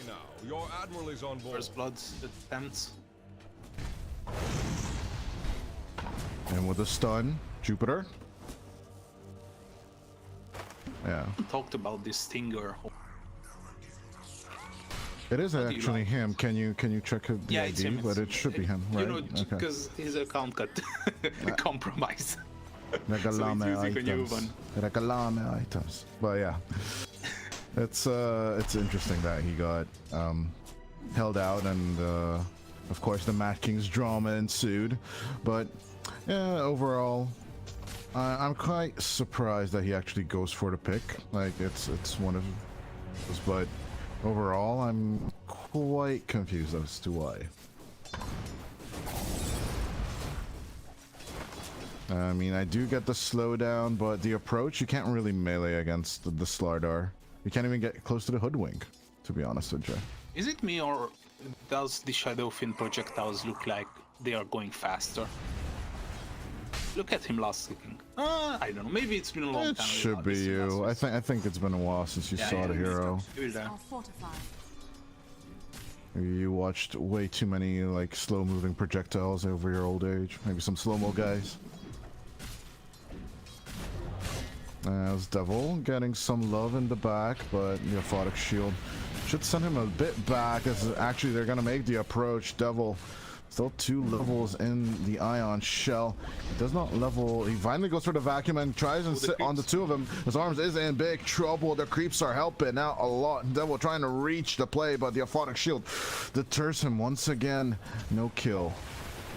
Now, your admiral is on board. First blood attempts. And with a stun, Jupiter. Yeah. We talked about this Stinger. It is actually him. Can you check the it's ID? him. But it should be him, right? You know, Okay. because his account got compromised. Regalame So he's using a new items. one. Regalame items. But yeah, it's interesting that he got held out, and of course the Mad King's drama ensued. But yeah, overall, I'm quite surprised that he actually goes for the pick. Like it's one of those, but overall, I'm quite confused as to why. I mean, I do get the slowdown, but the approach, you can't really melee against the Slardar. You can't even get close to the Hoodwink, to be honest with you. Is it me, or does the Shadowfin projectiles look like they are going faster? Look at him last clicking. I don't know. Maybe it's been a long It time. should be you. I think it's been a while since you saw the hero. Are fortified. Maybe you watched way too many like slow-moving projectiles over your old age. Maybe some slow-mo guys. As Devil getting some love in the back, but the Aphotic Shield should send him a bit back. As actually they're gonna make the approach. Devil still 2 levels in the Ion Shell. He does not level. He finally goes for the vacuum and tries and sit on the 2 of them. His arms is in big trouble. The creeps are helping out a lot. Devil trying to reach the play, but the Aphotic Shield deters him once again. No kill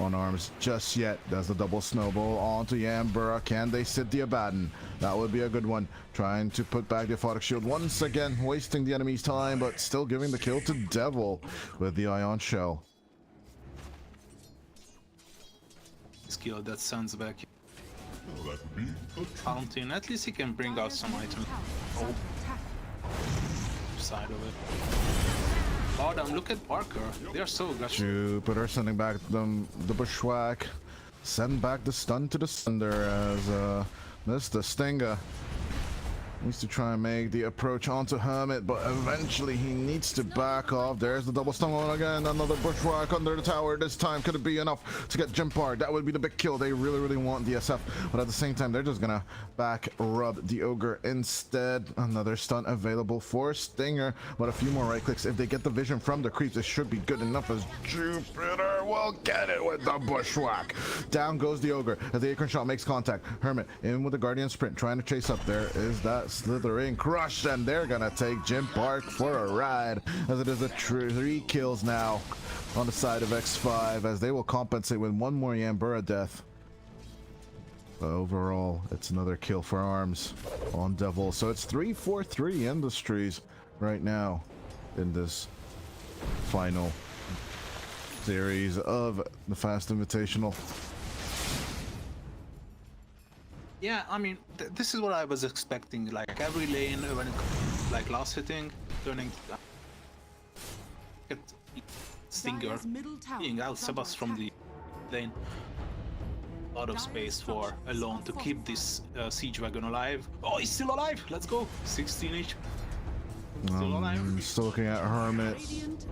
on arms just yet. That's the double snowball onto Yambura. Can they sit the Abaddon? That would be a good one. Trying to put back the Aphotic Shield once again, wasting the enemy's time, but still giving the kill to Devil with the Ion Shell. Skill that sends back Fountain. At least he can bring out some items. Oh, side of it. Oh, damn, look at Parker. They are so aggressive. Jupiter sending back the Bushwhack. Send back the stun to the Sunder as Mr. Stinger needs to try and make the approach onto Hermit, but eventually he needs to back off. There's the double stun on again. Another Bushwhack under the tower. This time, could it be enough to get Jimpar? That would be the big kill. They really want DSF, but at the same time, they're just gonna back rub the Ogre instead. Another stun available for Stinger, but a few more right clicks. If they get the vision from the creeps, it should be good enough as Jupiter will get it with the Bushwhack. Down goes the Ogre as the Acorn Shot makes contact. Hermit in with the Guardian Sprint, trying to chase up. There is that slithering crush, and they're gonna take Jim Park for a ride, as it is a 3 kills now on the side of X5, as they will compensate with 1 more Yambura death. But overall, it's another kill for arms on Devil, so it's 3-4-3 Industries right now in this final series of the Fast Invitational. Yeah, I mean, this is what I was expecting. Like every lane, when it comes like last hitting, turning get Stinger being out Sebas from the lane. lot of space for Alone to keep this siege wagon alive. Oh, he's still alive! Let's go! 16 each. Still alive. Still looking at Hermit,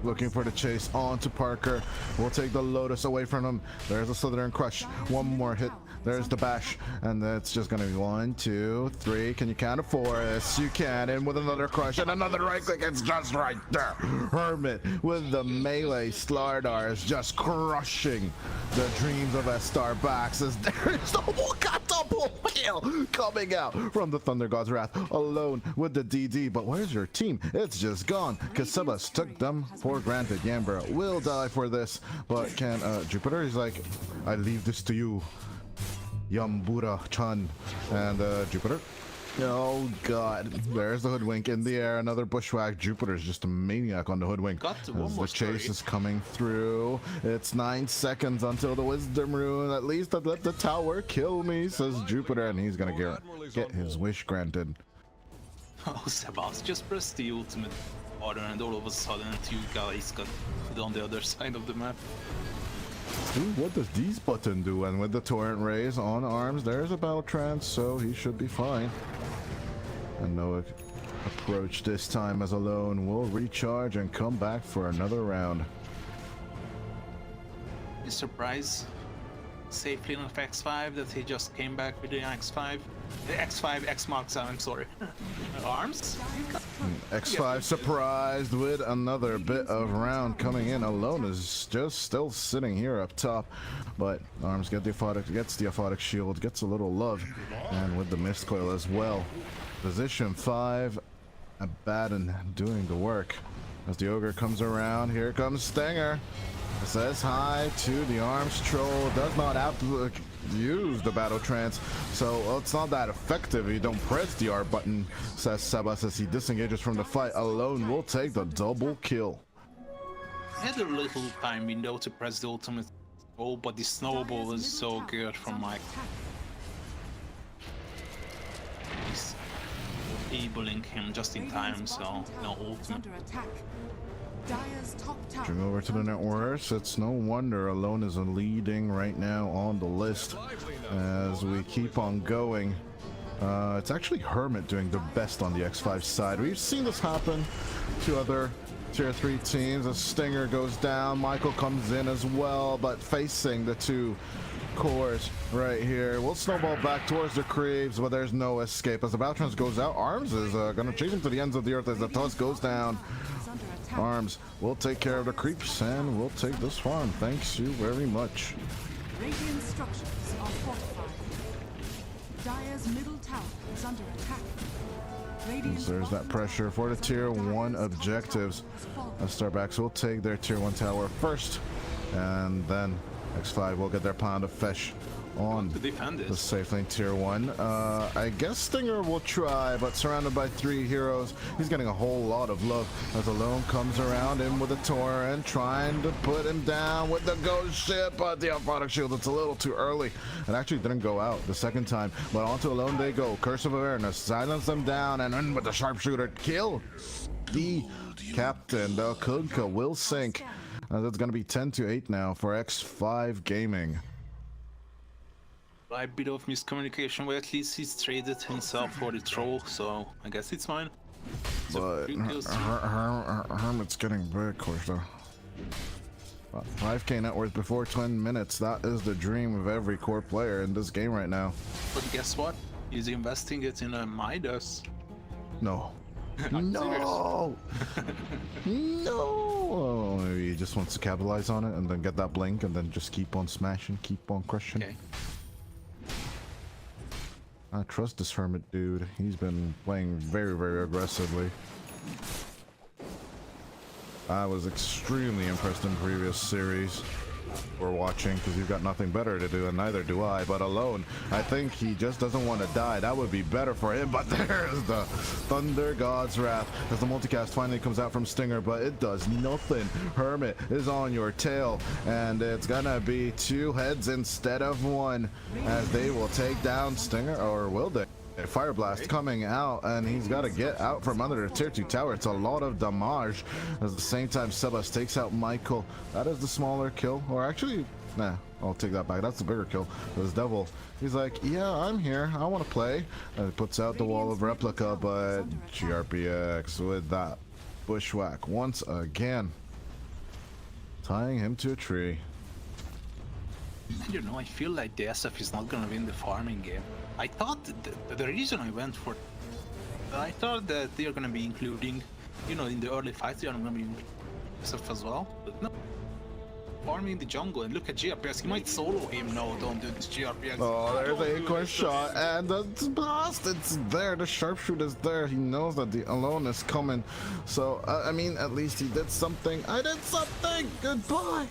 looking for the chase onto Parker. We'll take the Lotus away from him. There's a Slytherin Crush. One more hit. There's the bash, and that's just gonna be 1, 2, 3. Can you count it? 4? Yes, you can. And with another crush and another right click, it's just right there. Hermit with the melee Slardar is just crushing the dreams of Estar Bax as there is the double kill coming out from the Thunder God's Wrath. Alone with the DD, but where's your team? It's just gone. Kasebas took them for granted. Yambra will die for this, but can Jupiter? He's like, I leave this to you. Yambura-chan and Jupiter. Oh god, there's the hoodwink in the air. Another bushwhack. Jupiter's just a maniac on the hoodwink. As the chase is coming through. It's 9 seconds until the wisdom rune. At least I'd let the tower kill me, says Jupiter, and he's gonna get his wish granted. Oh, Sebas, just press the ultimate order and all of a sudden two guys got put on the other side of the map. Dude, what does these button do? And with the torrent rays on arms, there's a battle trance, so he should be fine. And no approach this time as Alone will recharge and come back for another round. You surprised safely in X5 that he just came back with the X5? The X5, X Mark 7, I'm sorry. Arms? X5 surprised with another bit of round coming in. Alone is just still sitting here up top, but Arms gets the aphotic shield, gets a little love, and with the mist coil as well. Position 5, Abaddon doing the work. As the ogre comes around, here comes Stinger. Says hi to the Arms troll. Does not have to use the battle trance, so it's not that effective. You don't press the R button, says Sebas as he disengages from the fight. Alone will take the double kill. I had a little time window to press the ultimate goal, but the snowball is so good from Mike. He's enabling him just in time, so no ultimate. Switching over to the net worth, it's no wonder Alone is leading right now on the list as we keep on going. It's actually Hermit doing the best on the X5 side. We've seen this happen to other tier 3 teams. A Stinger goes down, Michael comes in as well, but facing the two cores right here. We'll snowball back towards the creeps, but there's no escape as the Baltrans goes out. Arms is gonna chase him to the ends of the earth as the tusk goes down. Arms will take care of the creeps and we'll take this farm. Thanks you very much. Radiant structures are fortified. Dire's middle tower is under attack. There's that pressure for the tier 1 objectives. Starbacks will take their tier 1 tower first, and then X5 will get their pound of fish on the safe lane tier 1. I guess Stinger will try, but surrounded by 3 heroes, he's getting a whole lot of love as Alone comes around in with a torrent, trying to put him down with the ghost ship, but the aphotic shield, it's a little too early. It actually didn't go out the second time, but onto Alone they go. Curse of Awareness, silence them down, and then with the sharpshooter, kill the captain. The Kunkka will sink, as it's going to be 10-8 now for X5 Gaming. A bit of miscommunication, but at least he's traded himself for the troll, so I guess it's fine. But Hermit's getting big, of course, though. 5k net worth before 10 minutes. That is the dream of every core player in this game right now. But guess what? He's investing it in a Midas. No. No! No! Oh, maybe he just wants to capitalize on it and then get that blink and then just keep on smashing, keep on crushing. Okay. I trust this Hermit dude. He's been playing very, very aggressively. I was extremely impressed in previous series we're watching because you've got nothing better to do, and neither do I. But Alone, I think he just doesn't want to die. That would be better for him. But there's the Thunder God's Wrath as the multicast finally comes out from Stinger, but it does nothing. Hermit is on your tail, and it's gonna be 2 heads instead of 1 as they will take down Stinger, or will they? A Fire Blast coming out, and he's got to get out from under the tier 2 tower. It's a lot of damage. At the same time, Sebas takes out Michael. That is the smaller kill, or actually, nah, I'll take that back. That's the bigger kill. This devil, he's like, yeah, I'm here. I want to play. And he puts out the wall of replica, but GRPX with that bushwhack once again, tying him to a tree. And you know, I feel like the SF is not gonna win the farming game. I thought the reason I went for, I thought that they are gonna be including, you know, in the early fights they are gonna be SF as well, but no. Farming the jungle, and look at GRPX, he might solo him. No, don't do this, GRPX. Oh, there's the acorn shot, and the blast, it's there, the sharpshooter's there, he knows that the alone is coming, so, I mean, at least he did something. I did something! Goodbye!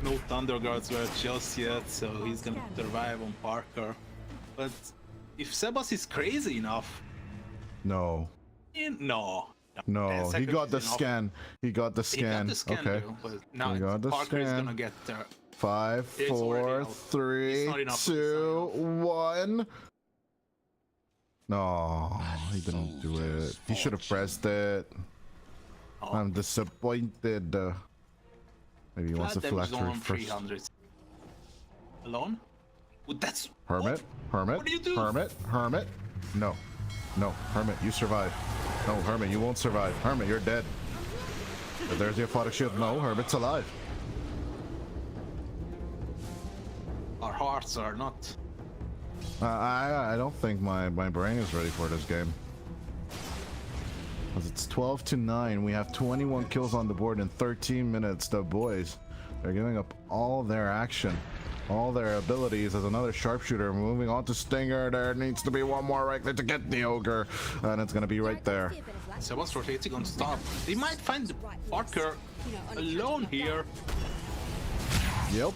No Thunder Guards were just yet, so he's gonna survive on Parker. But if Sebas is crazy enough... No. No. No, he got the scan. He got the scan. Okay. But now he got the Parker is scan. gonna get there. 5, 4, 3, 2, 1. No, he didn't do it. He should have pressed it. Oh. I'm disappointed. Maybe he wants to flash first. Alone? Well, that's Hermit, Hermit, What do you do? Hermit, Hermit. No, no, Hermit, you survive. No, Hermit, you won't survive. Hermit, you're dead. But there's the aphotic shield. No, Hermit's alive. Our hearts are not. I don't think my brain is ready for this game. Because it's 12-9. We have 21 kills on the board in 13 minutes. The boys, they're giving up all their action, all their abilities as another sharpshooter. Moving on to Stinger. There needs to be one more right there to get the ogre. And it's going to be right there. So what's rotating on stop? They might find Parker alone here. Yep.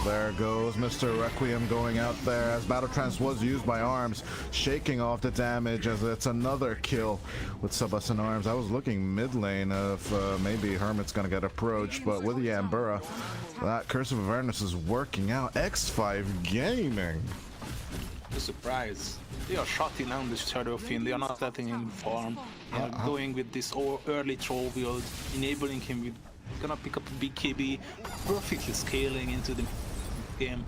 There goes Mr. Requiem going out there as Battle Trance was used by Arms, shaking off the damage as it's another kill with Sebas and Arms. I was looking mid lane if maybe Hermit's gonna get approached, but with the Yambura, that Curse of Awareness is working out. X5 Gaming. The surprise. They are shutting down the Shadow Fiend, they are not letting him farm. They are going with this early troll build, enabling him with gonna pick up a big KB, perfectly scaling into the game.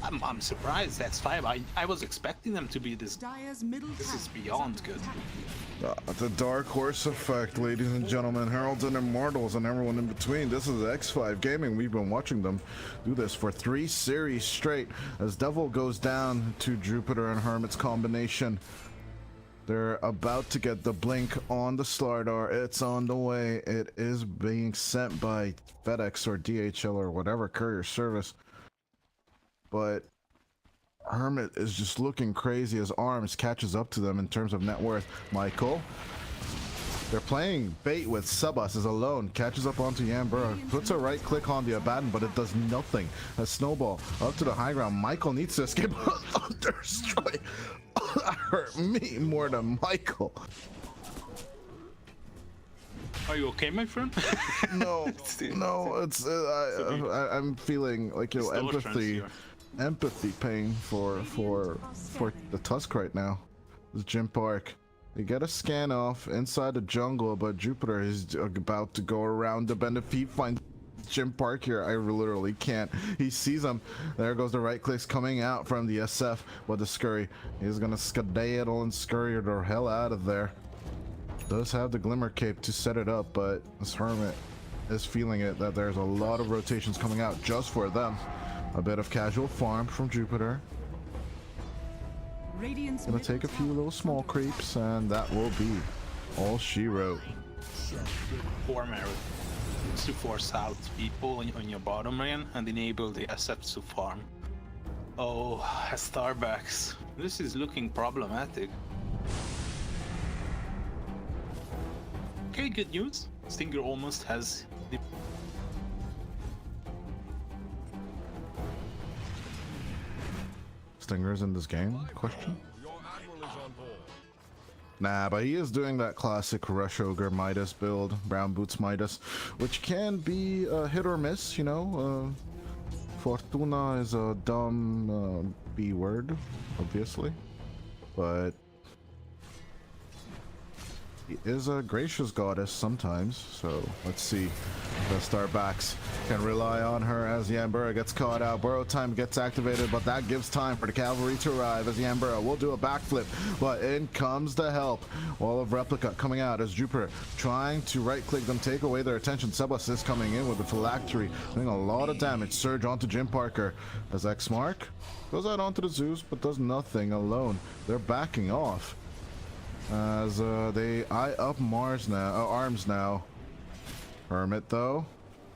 I'm surprised that's 5. I was expecting them to be this. This is beyond good. The Dark Horse effect, ladies and gentlemen, Heralds and Immortals and everyone in between. This is X5 Gaming. We've been watching them do this for 3 series straight as Devil goes down to Jupiter and Hermit's combination. They're about to get the blink on the Slardar. It's on the way. It is being sent by FedEx or DHL or whatever courier service. But Hermit is just looking crazy as Arms catches up to them in terms of net worth. Michael, they're playing bait with Sebas as alone, catches up onto Yambura, puts a right click on the Abaddon, but it does nothing. A snowball up to the high ground. Michael needs to escape. Thunder Strike. That hurt me more than Michael. Are you okay, my friend? No, no, it's I'm feeling like, you know, empathy pain for the Tusk right now. This Jim Park. You get a scan off inside the jungle, but Jupiter is about to go around the bend. If he finds Jim Park here, I literally can't. He sees him. There goes the right clicks coming out from the SF with the scurry. He's gonna skedaddle and scurry the hell out of there. Does have the Glimmer Cape to set it up, but this Hermit is feeling it that there's a lot of rotations coming out just for them. A bit of casual farm from Jupiter. Gonna take a few little small creeps, and that will be all she wrote. Form arrow to force out people on your bottom lane and enable the assets to farm. Oh, Starbacks. This is looking problematic. Okay, good news. Stinger almost has the... Stinger's in this game? Question? Nah, but he is doing that classic Rush Ogre Midas build, Brown Boots Midas, which can be hit or miss, you know. Fortuna is a dumb B word, obviously, but he is a gracious goddess sometimes, so let's see The Starbacks can rely on her as Yambura gets caught out. Burrow time gets activated, but that gives time for the cavalry to arrive as Yambura will do a backflip, but in comes the help. Wall of Replica coming out as Jupiter trying to right-click them, take away their attention. Sebas is coming in with the phylactery, doing a lot of damage. Surge onto Jim Parker as X-Mark goes out onto the Zeus, but does nothing alone. They're backing off as they eye up Arms now. Hermit though,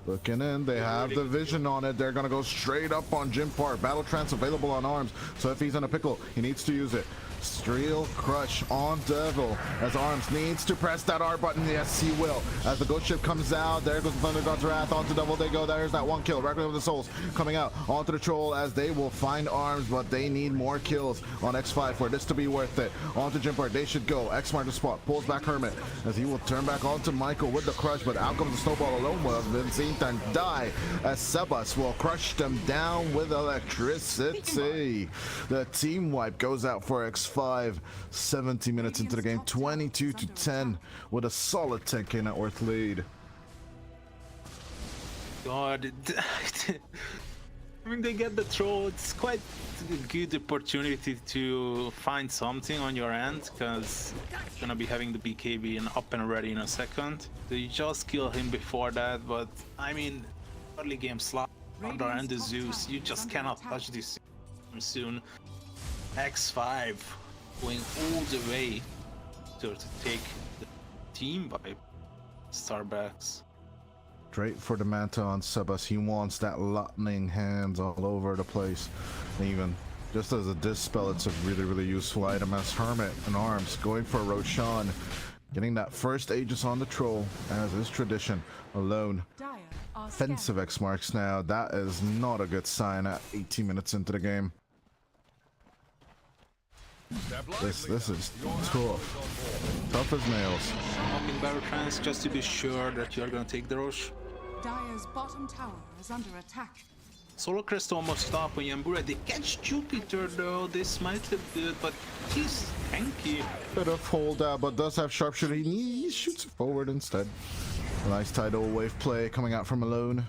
looking in, they have the vision on it. They're gonna go straight up on Jim Park. Battle Trance available on Arms, so if he's in a pickle, he needs to use it. Steel Crush on Devil as Arms needs to press that R button. Yes, he will. As the Ghost Ship comes out, there goes the Thunder God's Wrath onto Devil. They go. There's that one kill. Requiem of the Souls coming out onto the Troll as they will find Arms, but they need more kills on X5 for this to be worth it. Onto Jim Park, they should go. X-Mark the spot, pulls back Hermit as he will turn back onto Michael with the Crush, but out comes the Snowball alone will have been seen to die as Sebas will crush them down with electricity. The team wipe goes out for X5. 70 minutes into the game, 22-10 with a solid 10k net worth lead. God, I mean, they get the troll. It's quite a good opportunity to find something on your end, because you're gonna be having the BKB and up and ready in a second. So you just kill him before that, but I mean, early game slot and the Zeus, you just cannot touch this soon. X5 going all the way to take the team by Starbacks. Straight for the Manta on Sebas. He wants that lightning hands all over the place. Even just as a dispel, it's a really useful item as Hermit and Arms going for Roshan, getting that first Aegis on the Troll as is tradition. Alone. Offensive X marks now. That is not a good sign at 18 minutes into the game. This is tough. Tough as nails. Up in Battle Trance just to be sure that you're gonna take the rush. Dire's bottom tower is under attack. Solar Crest almost stopped on Yambura. They catch Jupiter though. This might look good, but he's tanky. Bit of hold out, but does have sharpshooter. He shoots it forward instead. A nice tidal wave play coming out from Alone.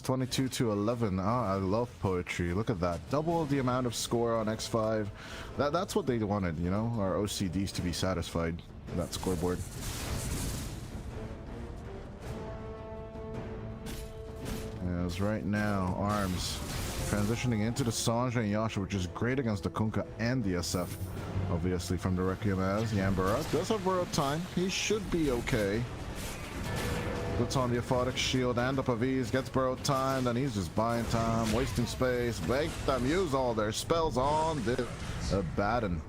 22-11. I love poetry. Look at that. Double the amount of score on X5. That's what they wanted, you know, our OCDs to be satisfied with that scoreboard. As right now, Arms transitioning into the Sange and Yasha, which is great against the Kunkka and the SF. Obviously from the Requiem as Yambura does have borrow time. He should be okay. Puts on the Aphotic Shield and the Pavis, gets borrowed time, then he's just buying time, wasting space, make them use all their spells on the Abaddon.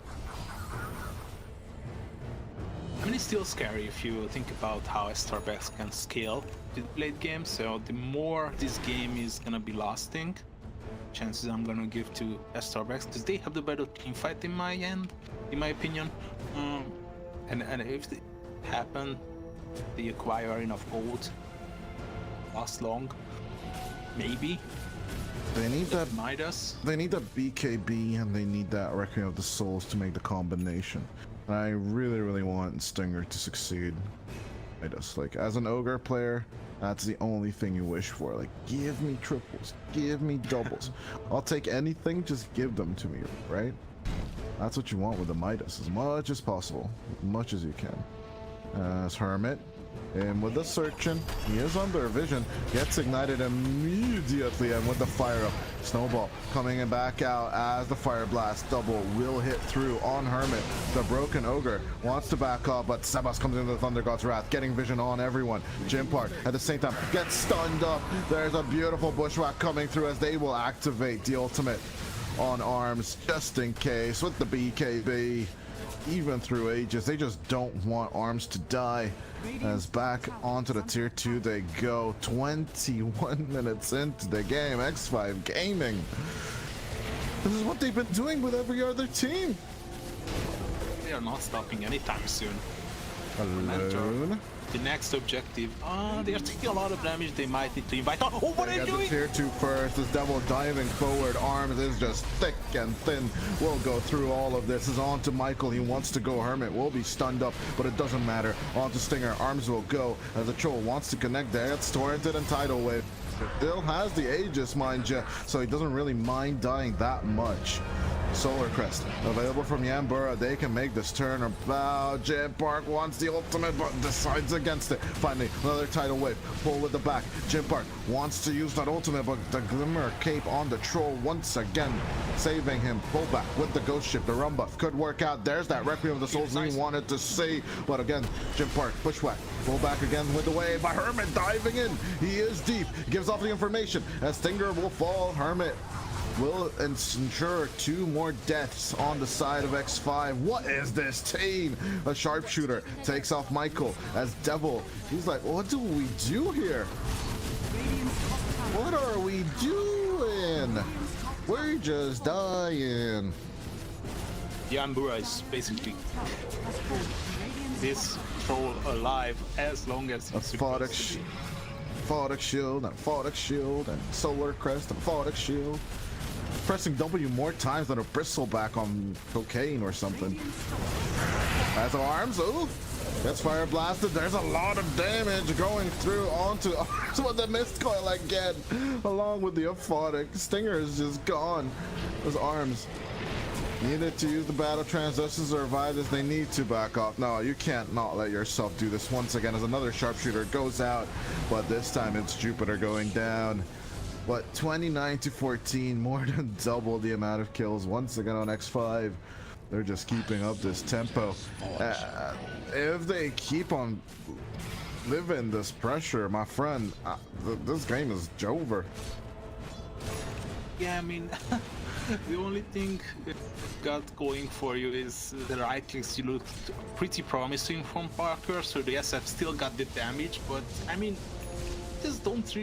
I mean, it's still scary if you think about how Starbacks can scale the late game, so the more this game is gonna be lasting, chances I'm gonna give to Starbacks, because they have the better team fight in my opinion. And if it happen, they acquire enough gold, last long, maybe. They need that Midas. They need that BKB and they need that Requiem of the Souls to make the combination. And I really want Stinger to succeed. Midas, like as an ogre player, that's the only thing you wish for. Like, give me triples, give me doubles. I'll take anything, just give them to me, right? That's what you want with the Midas, as much as possible, as much as you can. As Hermit, and with the Searching, he is under vision, gets ignited immediately, and with the fire up, Snowball coming back out as the Fire Blast double will hit through on Hermit. The Broken Ogre wants to back up, but Sebas comes into the Thunder God's Wrath, getting vision on everyone. Jim Park at the same time gets stunned up. There's a beautiful Bushwhack coming through as they will activate the ultimate on Arms just in case with the BKB. Even through ages, they just don't want Arms to die. As back onto the tier 2 they go. 21 minutes into the game. X5 Gaming. This is what they've been doing with every other team. They are not stopping anytime soon. Alone. The next objective. They are taking a lot of damage. They might need to invite. Oh, what are They you got the doing? tier 2 first. This devil diving forward. Arms is just thick and thin. We'll go through all of this. Is on to Michael. He wants to go Hermit. Will be stunned up, but it doesn't matter. On to Stinger. Arms will go as the troll wants to connect there. It's Torrented and Tidal Wave. Still has the Aegis, mind you, so he doesn't really mind dying that much. Solar Crest available from Yambura. They can make this turn about. Jim Park wants the ultimate but decides against it. Finally, another tidal wave. Pull with the back. Jim Park wants to use that ultimate, but the Glimmer Cape on the troll once again, saving him. Pull back with the Ghost Ship. The run buff could work out. There's that Requiem of the Souls we wanted to see, but again, Jim Park bushwhack. Pull back again with the wave. But Hermit diving in. He is deep. Gives off the information as Stinger will fall. Hermit will ensure 2 more deaths on the side of X5. What is this team? A sharpshooter takes off Michael as Devil. He's like, what do we do here? What are we doing? We're just dying. Yambura is basically this troll alive as long as he's supposed to be. Photic shield and Photic shield and Solar Crest and Photic shield. Pressing W more times than a bristleback on cocaine or something. Has arms. Ooh, gets fire blasted. There's a lot of damage going through onto Arms with the mist coil again, along with the Aphotic. Stinger is just gone. His Arms needed to use the battle transducers to survive this. They need to back off. No, you can't not let yourself do this once again as another sharpshooter goes out, but this time it's Jupiter going down. But 29 to 14, more than double the amount of kills once again on X5. They're just keeping up this tempo. If they keep on living this pressure, my friend, this game is over. Yeah, I mean, the only thing it got going for you is the right clicks. You looked pretty promising from Parker, so the SF still got the damage, but I mean, just don't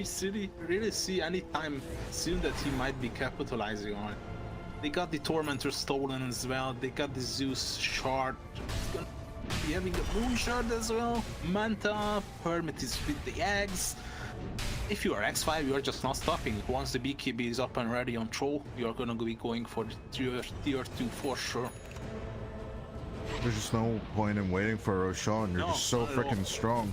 really see any time soon that he might be capitalizing on it. They got the Tormentor stolen as well. They got the Zeus shard. It's gonna be having the Moon shard as well. Manta, Hermit is with the eggs. If you are X5, you are just not stopping. Once the BKB is up and ready on Troll, you are gonna be going for the tier 2 for sure. There's just no point in waiting for Roshan. You're just so freaking strong.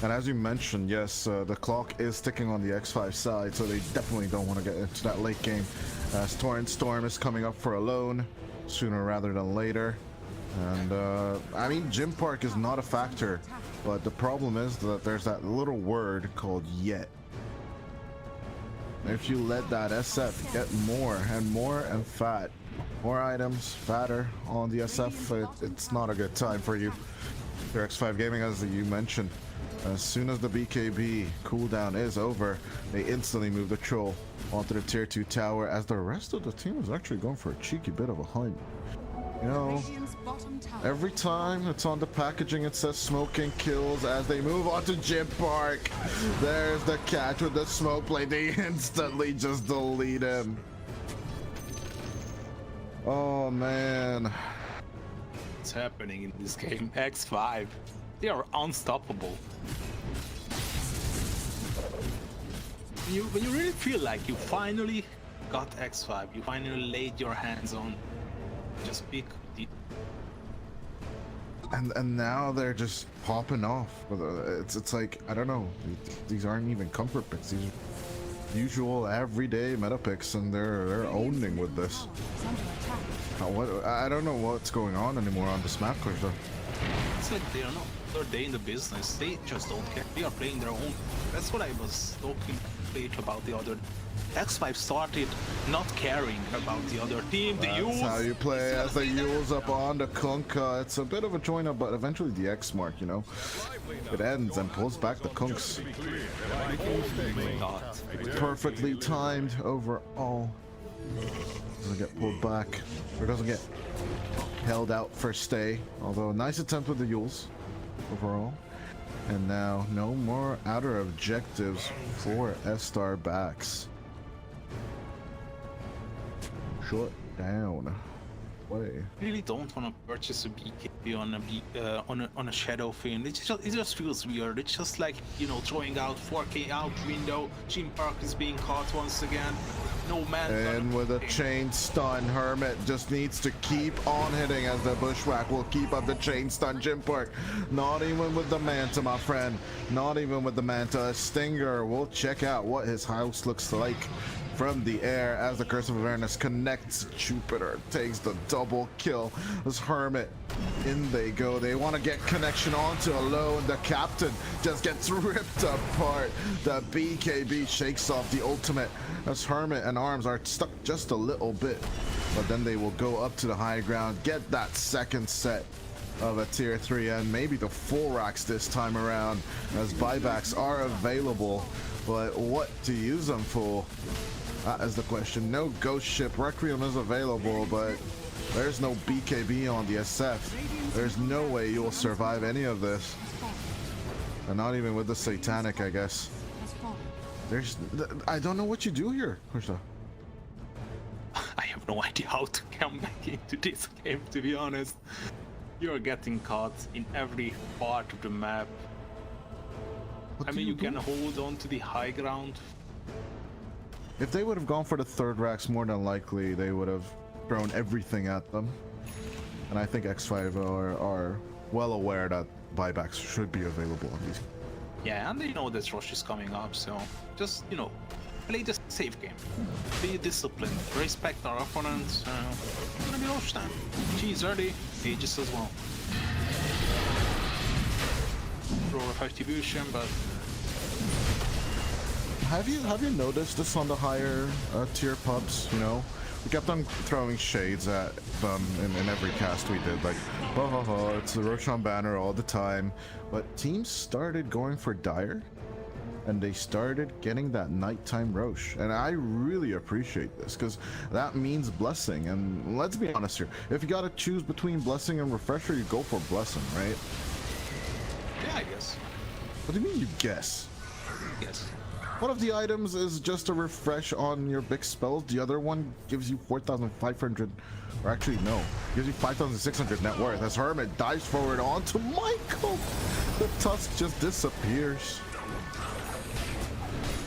And as you mentioned, yes, the clock is ticking on the X5 side, so they definitely don't want to get into that late game. As Torrent Storm is coming up for Alone sooner rather than later. And I mean, Jim Park is not a factor, but the problem is that there's that little word called yet. If you let that SF get more and fat, more items, fatter on the SF, it's not a good time for you. Your X5 Gaming, as you mentioned, as soon as the BKB cooldown is over, they instantly move the troll onto the tier 2 tower, as the rest of the team is actually going for a cheeky bit of a hunt. You know, every time it's on the packaging it says smoking kills. As they move on to Jim Park, there's the catch with the smoke blade. They instantly just delete him. Oh man, What's happening in this game? X5, they are unstoppable. When you really feel like you finally got X5, you finally laid your hands on, just pick the... And now they're just popping off. It's like, I don't know, these aren't even comfort picks. These are usual everyday meta picks, and they're owning with this. I don't know what's going on anymore on this map course though. It's like they are not third day in the business. They just don't care. They are playing their own. That's what I was talking about the other. X5 started not caring about the other team. That's how you play, as they use up on the Kunkka. It's a bit of a join up, but eventually the X mark, you know, it ends and pulls back the Kunks. Perfectly timed overall. Doesn't get pulled back, or doesn't get held out for stay. Although nice attempt with the Yules overall. And now no more outer objectives for S-Star backs. Shut down. way. I really don't want to purchase a BKB on a Shadow Fiend. It just feels weird. It's just like, you know, throwing out 4K out window. Jim Park is being caught once again. No man. And with a chain stun, Hermit just needs to keep on hitting as the Bushwhack will keep up the chain stun. Jim Park, not even with the Manta, my friend. Not even with the Manta. Stinger will check out what his house looks like from the air as the Curse of Awareness connects. Jupiter takes the double kill as Hermit. In they go. They want to get connection onto a low, and the captain just gets ripped apart. The BKB shakes off the ultimate as Hermit and Arms are stuck just a little bit, but then they will go up to the high ground, get that second set of a tier 3 and maybe the full racks this time around as buybacks are available, but what to use them for? That is the question. No Ghost Ship. Requiem is available, but there's no BKB on the SF. There's no way you will survive any of this. And not even with the Satanic, I guess. I don't know what you do here, Krishna. I have no idea how to come back into this game, to be honest. You're getting caught in every part of the map. I mean, you can hold on to the high ground. If they would have gone for the third racks, more than likely they would have thrown everything at them. And I think X5 are well aware that buybacks should be available on these. Yeah, and they know that Rush is coming up, so just, you know, play the safe game. Be disciplined, respect our opponents. It's gonna be Rush time. She's early, Aegis as well. Roar of Attribution, but have you noticed this on the higher tier pubs? You know, we kept on throwing shades at them in every cast we did, like, oh, it's the Roshan banner all the time. But teams started going for Dire, and they started getting that nighttime Rosh, and I really appreciate this because that means Blessing. And let's be honest here, if you gotta choose between Blessing and Refresher, you go for Blessing, right? yeah, I guess. What do you mean you guess? Yes. One of the items is just a refresh on your big spells. The other one gives you 4,500, or actually no, gives you 5,600 net worth. As Hermit dives forward onto Michael, the tusk just disappears.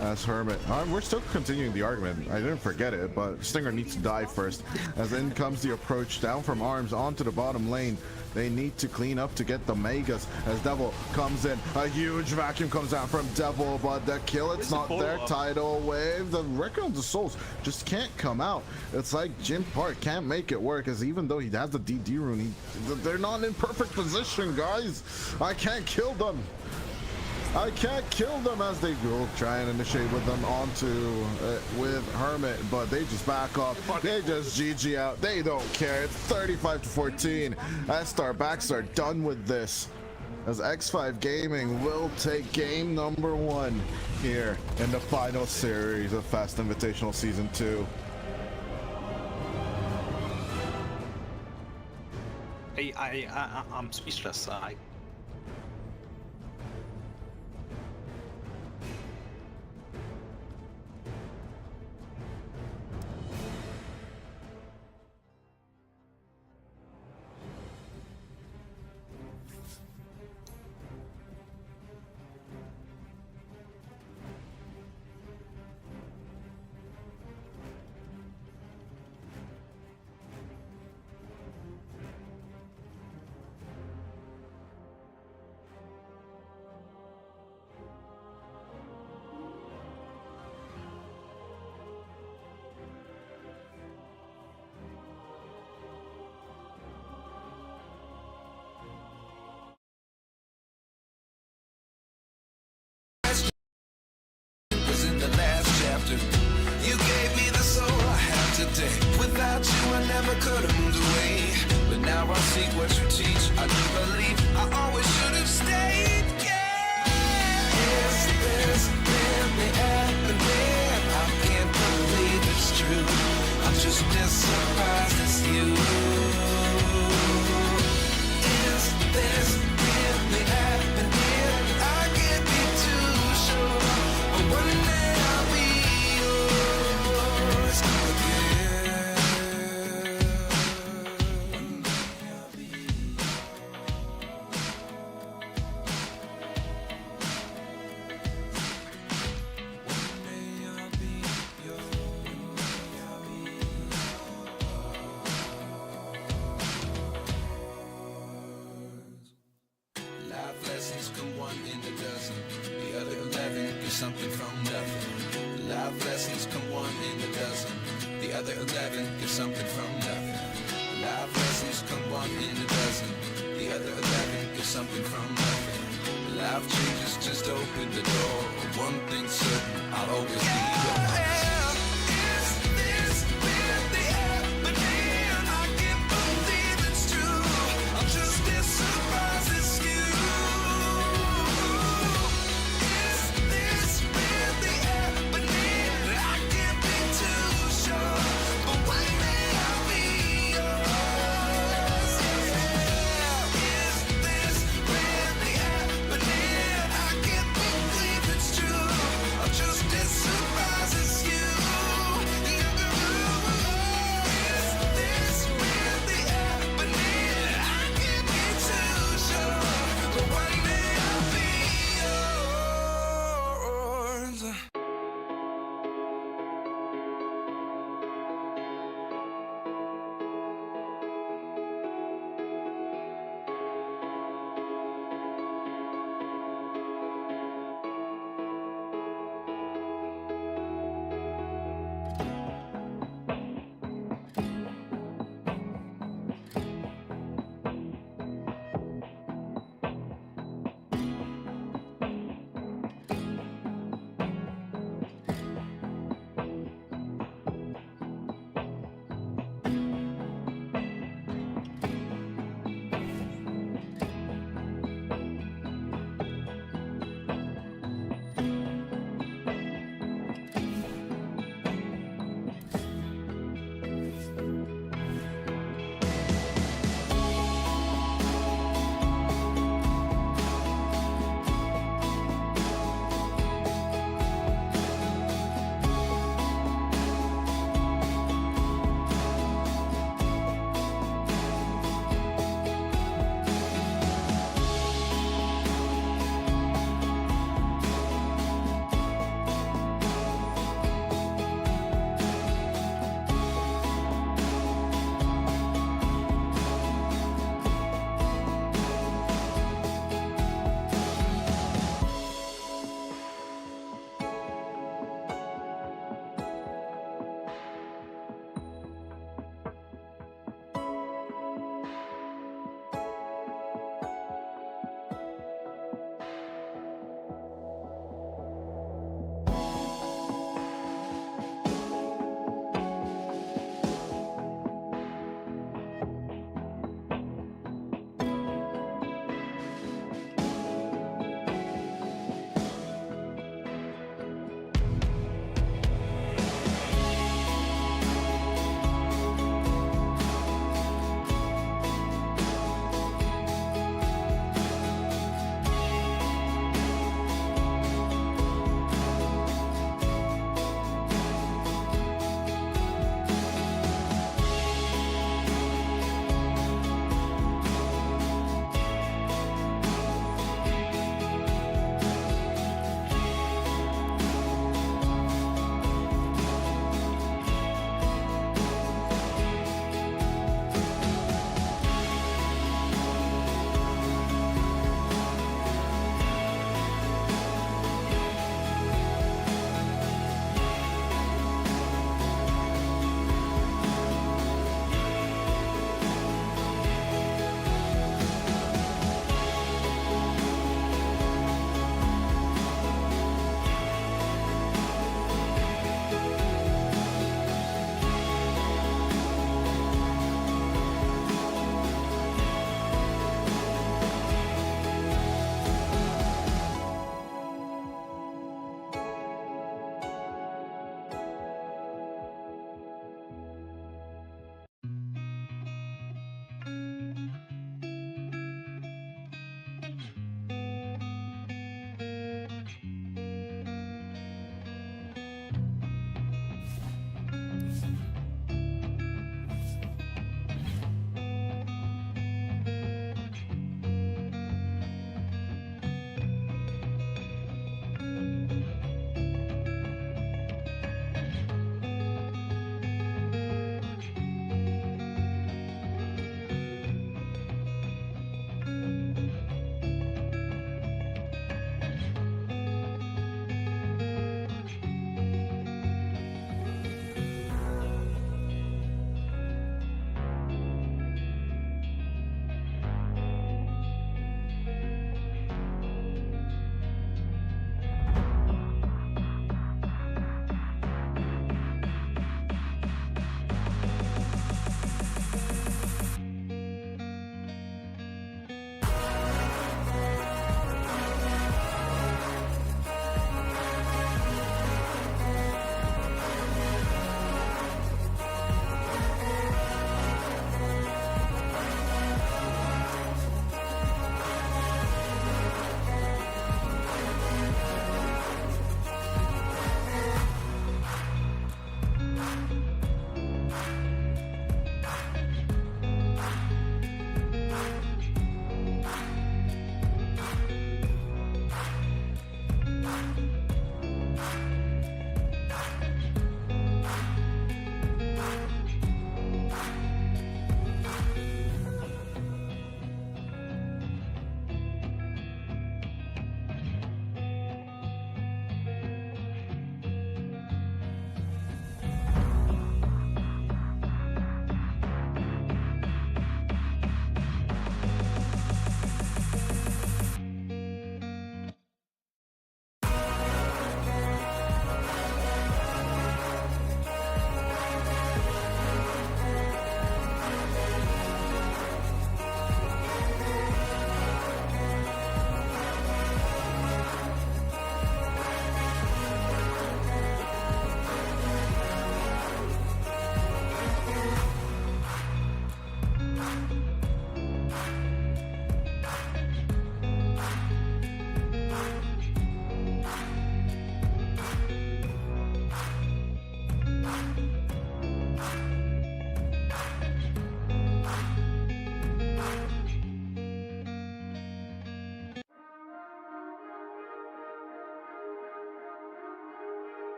As Hermit, we're still continuing the argument. I didn't forget it, but Stinger needs to die first. As in comes the approach down from Arms onto the bottom lane. They need to clean up to get the Megas as Devil comes in. A huge vacuum comes out from Devil, but the kill, it's not their tidal wave. The Record of the Souls just can't come out. It's like Jim Park can't make it work, as even though he has the DD rune, they're not in perfect position, guys. I can't kill them. I can't kill them as they go try and initiate with them onto with Hermit, but they just back off. They just GG out. They don't care. It's 35-14. Star Backs are done with this, as X5 Gaming will take game number 1 here in the final series of Fast Invitational Season 2. I'm speechless. You gave me the soul I have today. Without you, I never could have moved away. But now I see what you teach. I do believe I always should have stayed. Yeah. Is this really happening? I can't believe it's true. I'm just as surprised as you. Is this really happening? I can't be too sure. But one day I'll be yours again. something from nothing. Life lessons come one in a dozen. The other 11 is something from nothing. Life changes, just open the door. One thing's certain, I'll always be yours. Is this really happening? I can't believe it's true. I'm just as surprised as you. Is this really happening? I can't be too sure, but one day I'll be yours. Is this really happening? I can't believe it's true. I'm just as surprised as you.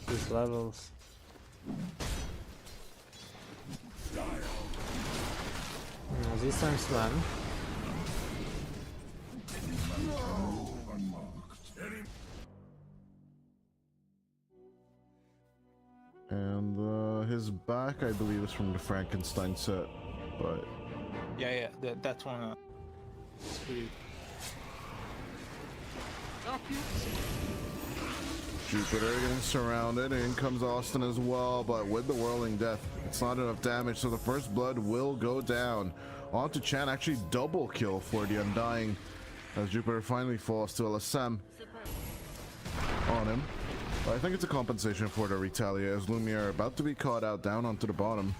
These levels. No, this time slam. And his back, I believe, is from the Frankenstein set, but Yeah, that one. Is pretty. Jupiter getting surrounded. In comes Austin as well, but with the Whirling Death, it's not enough damage, so the first blood will go down. On to Chan, actually double kill for the Undying, as Jupiter finally falls to LSM on him. But I think it's a compensation for the Retaliate, as Lumiere about to be caught out down onto the bottom.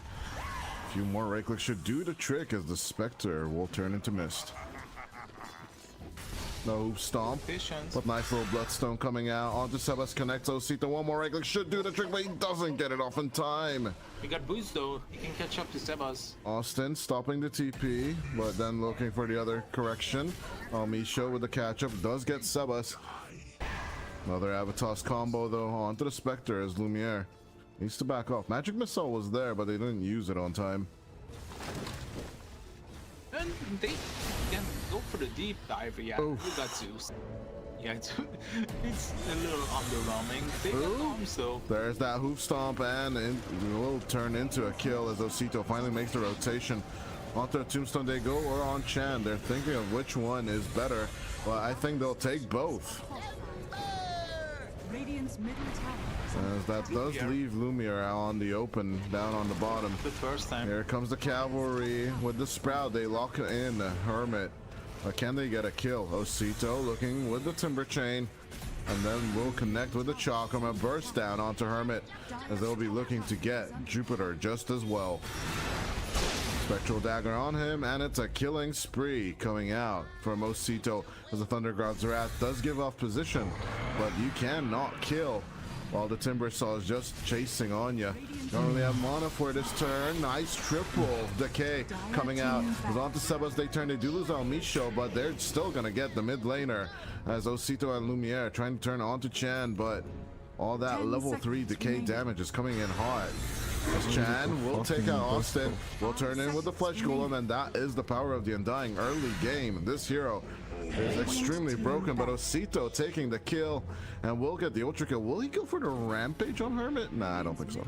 A few more right clicks should do the trick, as the Spectre will turn into mist. No stomp, but nice little Bloodstone coming out. Onto Sebas, connects Osita. One more right click should do the trick, but he doesn't get it off in time. He got boost though. He can catch up to Sebas. Austin stopping the TP, but then looking for the other correction. Misho with the catch up does get Sebas. Another Avatos combo though onto the Spectre, as Lumiere needs to back off. Magic Missile was there, but they didn't use it on time. And they can go for the deep dive. Yeah, you got Zeus. Yeah, it's a little underwhelming. They got bombs though. There's that hoof stomp, and it will turn into a kill as Osito finally makes the rotation. Onto a Tombstone they go, or on Chan. They're thinking of which one is better, but I think they'll take both. Radiant's middle tower. As that does leave Lumiere out on the open, down on the bottom. The first time. Here comes the cavalry with the Sprout. They lock in the Hermit. Can they get a kill? Osito looking with the Timber Chain, and then will connect with the Chakram. Burst down onto Hermit, as they'll be looking to get Jupiter just as well. Spectral Dagger on him, and it's a killing spree coming out from Osito, as the Thunder God's Wrath does give off position, but you cannot kill while the Timber Saw is just chasing on you. Don't really have mana for this turn. Nice triple decay coming out. As on to Sebas, they turn. They do lose on Misho, but they're still gonna get the mid laner, as Osito and Lumiere trying to turn onto Chan, but all that level 3 decay damage is coming in hot. As Chan will take out Austin, will turn in with the Flesh Golem, and that is the power of the Undying early game. This hero is extremely broken, but Osito taking the kill, and will get the Ultra Kill. Will he go for the Rampage on Hermit? Nah, I don't think so.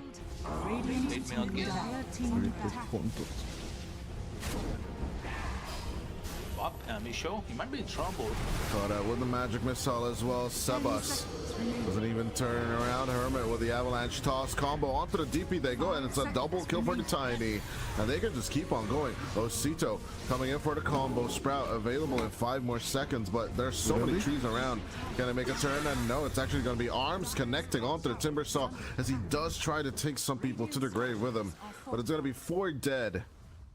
Misho, he might be in trouble. Caught out with the Magic Missile as well. Sebas remaining. Doesn't even turn around. Hermit with the avalanche toss combo onto the DP they go, and it's a double kill for the Tiny. And they can just keep on going. Osito coming in for the combo. Sprout available in 5 more seconds, but there's so many trees around. Gonna make a turn, and no, it's actually gonna be Arms connecting onto the Timber Saw as he does try to take some people to the grave with him. But it's gonna be 4 dead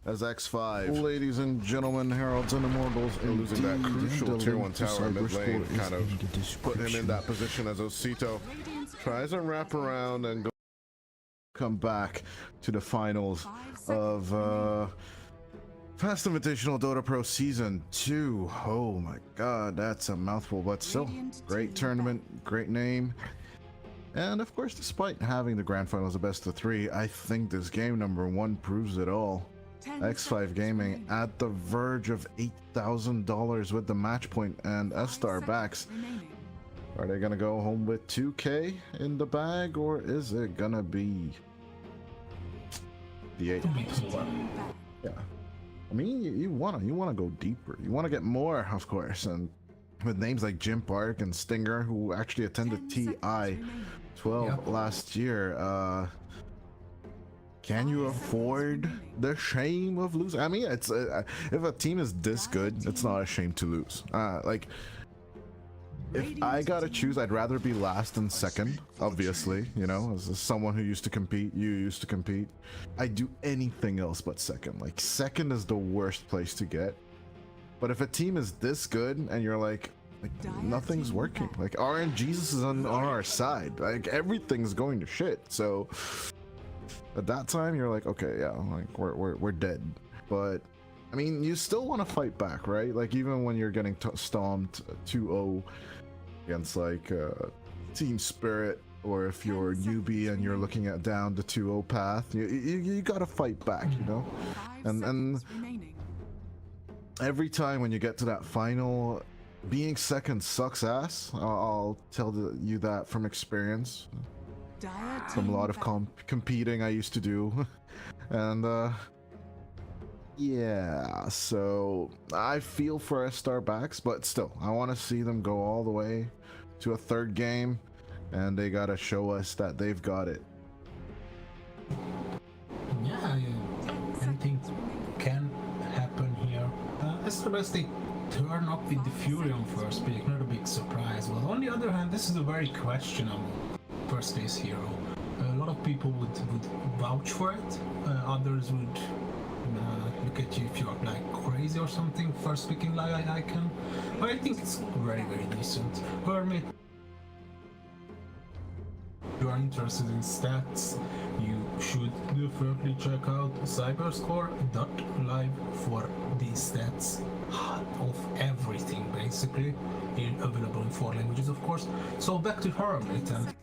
as X5. Ladies and gentlemen, Heralds and Immortals, and losing that crucial tier 1 tower mid lane kind of put him in that position as Osito tries to wrap around and come back to the finals of Fast Invitational Dota Pro Season 2. Oh my god, that's a mouthful, but still, great tournament, great name. And of course, despite having the grand finals of best of 3, I think this game number 1 proves it all. X5 Gaming at the verge of $8,000 with the match point and S-Star backs. Are they gonna go home with 2K in the bag, or is it gonna be the 8? Yeah, I mean, you wanna go deeper. You wanna get more, of course, and with names like Jim Park and Stinger, who actually attended TI 12 last year. Can you afford the shame of losing? I mean, it's if a team is this good, it's not a shame to lose. Like, if I gotta choose, I'd rather be last than second, obviously, you know, as someone who used to compete, you used to compete. I'd do anything else but second. Like, second is the worst place to get. But if a team is this good and you're like nothing's working, like RNGesus is on our side, like everything's going to shit. So at that time you're like, okay, yeah, like we're dead. But I mean, you still want to fight back, right? Like, even when you're getting stomped 2-0 against like Team Spirit, or if you're newbie and you're looking at down the 2-0 path, you gotta fight back, you know. And every time when you get to that final, being second sucks ass. I'll tell you that from experience, from a lot of competing I used to do. And yeah, so I feel for S-Star backs, but still, I want to see them go all the way to a third game, and they gotta show us that they've got it. Yeah, anything can happen here. S-Star backs, they turn up with the Fury on first pick, not a big surprise. But on the other hand, this is a very questionable first place hero. A lot of people would vouch for it, others would look at you if you're like crazy or something for speaking like I can. But I think it's very, very decent. Hermit, if you are interested in stats, you should definitely check out cyberscore.live for the stats of everything, basically, available in 4 languages, of course. So back to Hermit, and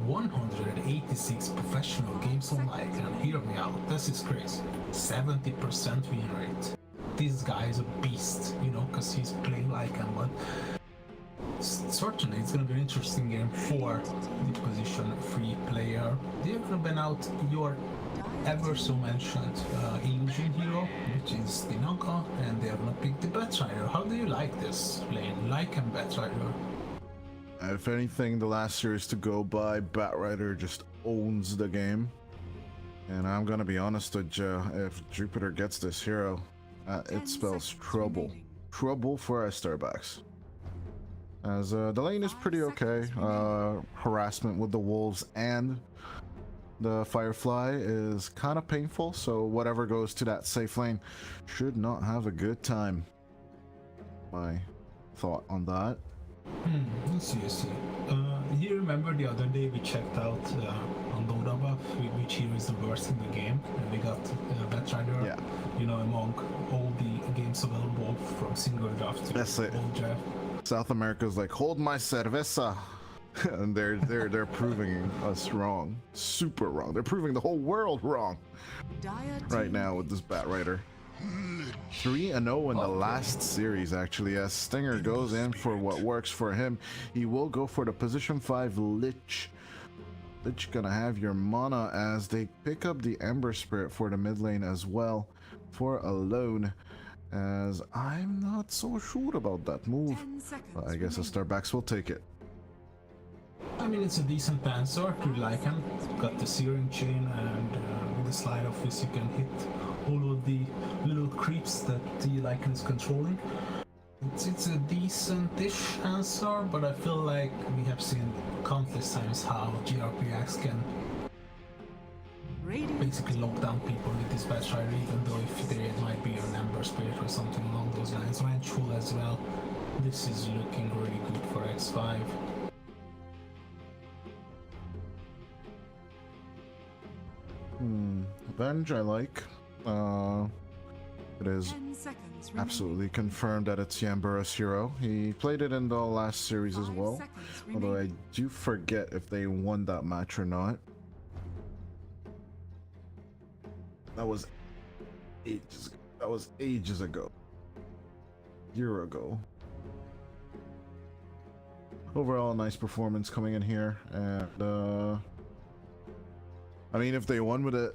186 professional games online, and hear me out, this is crazy. 70% win rate. This guy is a beast, you know, because he's playing like him, but certainly it's gonna be an interesting game for the position 3 player. They've been out your ever so mentioned illusion hero, which is the Naga, and they have not picked the Batrider. How do you like this lane? Like and Batrider? If anything, the last series to go by, Batrider just owns the game. And I'm gonna be honest with you, if Jupiter gets this hero, it spells trouble. Trouble for S-Star backs. As the lane is pretty okay. Harassment with the wolves and the Firefly is kind of painful, so whatever goes to that safe lane should not have a good time. My thought on that. I see. You remember the other day we checked out on Dota buff which hero is the worst in the game, and we got Batrider, yeah, you know, among all the games available from single draft to gold draft. South America's like, hold my cerveza. And they're proving us wrong, super wrong. They're proving the whole world wrong right now with this Batrider. 3-0 in the last series, actually, as Stinger goes in for what works for him. He will go for the position 5 Lich. Lich gonna have your mana as they pick up the Ember Spirit for the mid lane as well for alone. as I'm not so sure about that move. 10 seconds But I guess the remaining. Starbacks will take it. I mean, it's a decent Panzer. I really like him. Got the searing chain, and with the slide of this, you can hit all of the little creeps that the Lycan is controlling. It's a decent-ish answer, but I feel like we have seen countless times how GRPX can Radiant basically lock down people with this bad shire, even though if there might be an Ember Spirit or something along those lines. Vengeful as well. This is looking really good for X5. Venge I like. It is 10 seconds remaining. absolutely confirmed that it's Yambura's hero. He played it in the last series as 5 well. seconds Although I remaining. do forget if they won that match or not. That was ages. That was ages ago. Year ago. Overall, nice performance coming in here, and I mean, if they won with it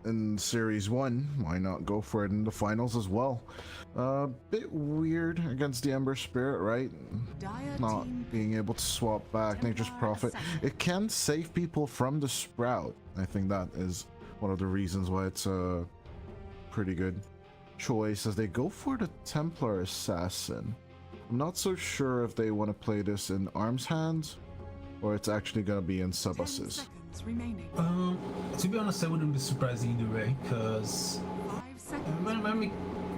in Series 1, why not go for it in the finals as well? Bit weird against the Ember Spirit, right? Dire Not team being able to swap back Nature's Templar Prophet. assassin. It can save people from the Sprout. I think that is one of the reasons why it's a pretty good choice, as they go for the Templar Assassin. I'm not so sure if they want to play this in arms hands, or it's actually going to be in 10 sub-asses. seconds remaining. To be honest, I wouldn't be surprised either way, because 5 seconds. when we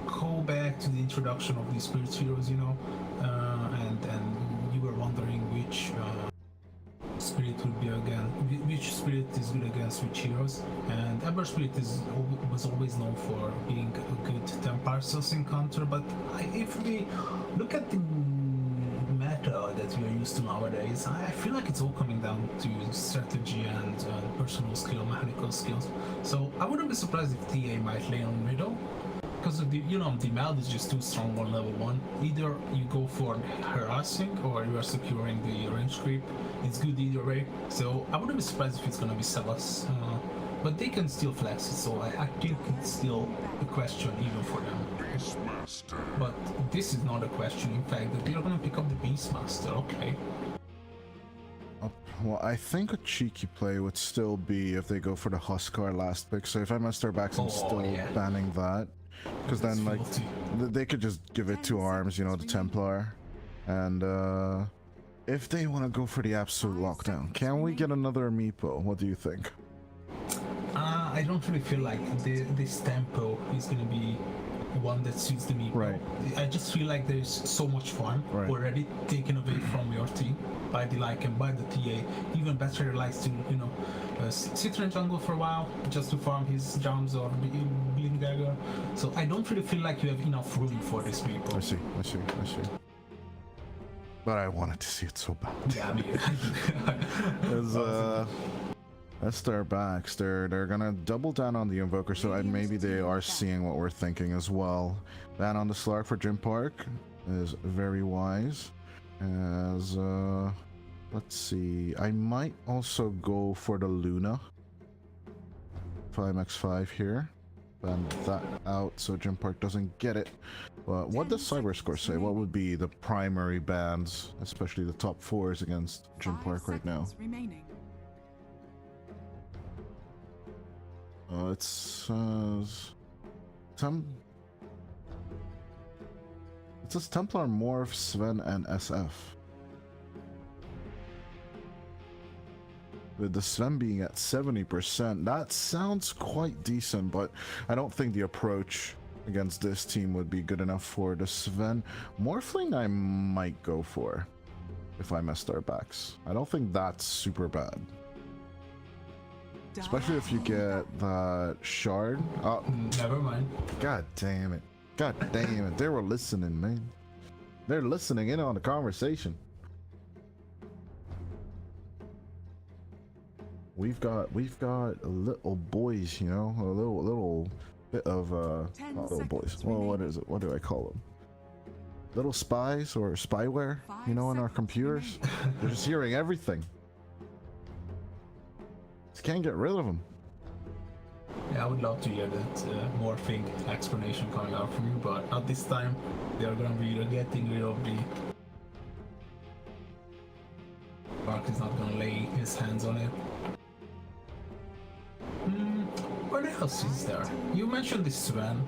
go back to the introduction of these spirit heroes, you know, and you were wondering which spirit would be which spirit is good against which heroes, and Ember Spirit was always known for being a good Templar assassin counter, but if we look at the meta that we are used to nowadays, I feel like it's all coming down to strategy and personal skill, mechanical skills. So I wouldn't be surprised if TA might lay on middle, because the meld is just too strong on level 1. Either you go for harassing or you are securing the range creep. It's good either way. So I wouldn't be surprised if it's gonna be Sebas. But they can still flex it, so I think it's still a question even for them. Beastmaster. But this is not a question, in fact, that they're gonna pick up the Beastmaster, okay. Well, I think a cheeky play would still be if they go for the Huskar last pick. So if I mess their backs, I'm Oh, still yeah. banning that. Because then, like, Filthy. they could just give it 2 arms, you know, the Templar. And, if they want to go for the absolute lockdown, can we get another Meepo? What do you think? I don't really feel like this tempo is gonna be one that suits the Meepo. Right. I just feel like there's so much farm Right. already taken away from your team by the Lycan, by the TA. Even Better likes to, sit in jungle for a while just to farm his jumps or Bleeding Dagger. So I don't really feel like you have enough room for this Meepo. I see. But I wanted to see it so bad. Yeah, I mean, That's their backs. They're gonna double down on the Invoker, so maybe they are seeing what we're thinking as well. Ban on the Slark for Jim Park is very wise. As let's see, I might also go for the Luna. 5x5 here. Ban that out so Jim Park doesn't get it. But what does Cyberscore say? What would be the primary bans, especially the top 4s against Jim 5 Park right now? seconds remaining. It says Templar, Morph, Sven, and SF. With the Sven being at 70%, that sounds quite decent, but I don't think the approach against this team would be good enough for the Sven. Morphling I might go for if I messed our backs. I don't think that's super bad. Especially if you get that shard. Oh, never mind. God damn it. God damn it. They were listening, man. They're listening in on the conversation. We've got little boys, you know, a little bit of not little boys. Well, what is it? What do I call them? Little spies or spyware, you know, on our computers. They're just hearing everything. Just can't get rid of them. Yeah, I would love to hear that morphing explanation coming out from you, but not this time. They are gonna be getting rid of the... Mark is not gonna lay his hands on it. What else is there? You mentioned the Sven.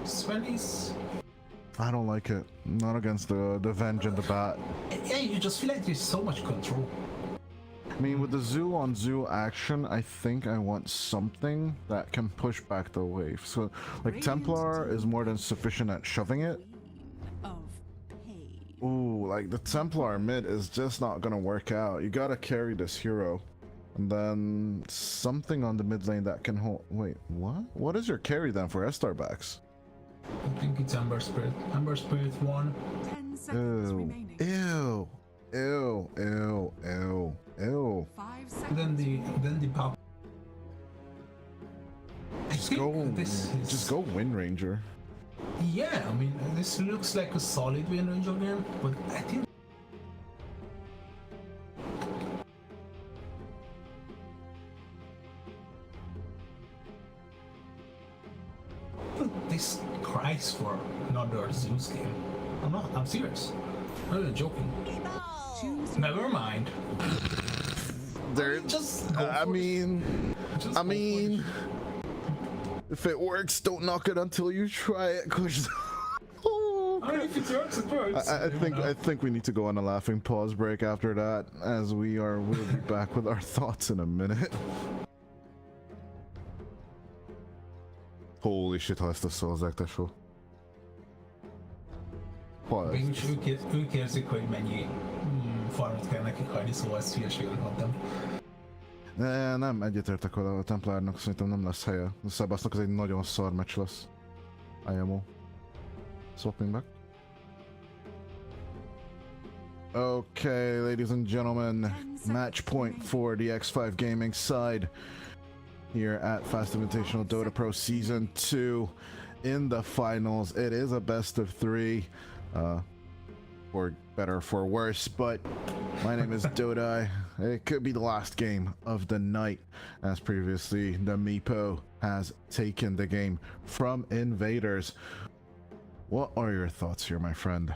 Sven is... I don't like it. Not against the Venge and the Bat. Yeah, you just feel like there's so much control. I mean, with the zoo on zoo action, I think I want something that can push back the wave. So, like, Templar is more than sufficient at shoving it. Of pain. Ooh, like, the Templar mid is just not gonna work out. You gotta carry this hero. And then something on the mid lane that can hold... Wait, what? What is your carry then for Estar backs? I think it's Ember Spirit. Ember Spirit 1. 10 seconds Ew. remaining. Ew. Ew. Ew. Ew. Ew. 5 seconds. Then the pop. Just go Wind Ranger. Yeah, I mean, this looks like a solid Wind Ranger game, but I think this cries for another Zeus game. I'm serious. I'm not joking. Choose Never mind. There, Just go I for it. mean, Just I go for mean, it. if it works, don't knock it until you try it. Cause I mean, if it works, it works. I think we need to go on a laughing pause break after that, as we'll be back with our thoughts in a minute. Holy shit, ha ezt összehozzák, tesó. Mégis ők érzik, hogy mennyi farmot kell nekik hagyni, szóval ezt hülyeségül mondtam. Nem, egyetértek vele, a Templárnak szerintem nem lesz helye. A Sebasznak ez egy nagyon szar meccs lesz. IMO. Swapping back. Okay, ladies and gentlemen, match point for the X5 Gaming side here at Fast Invitational Dota Pro Season 2 in the finals. It is a best of 3, for better, for worse, but my name is Dota. It could be the last game of the night, as previously the Meepo has taken the game from Invaders. What are your thoughts here, my friend?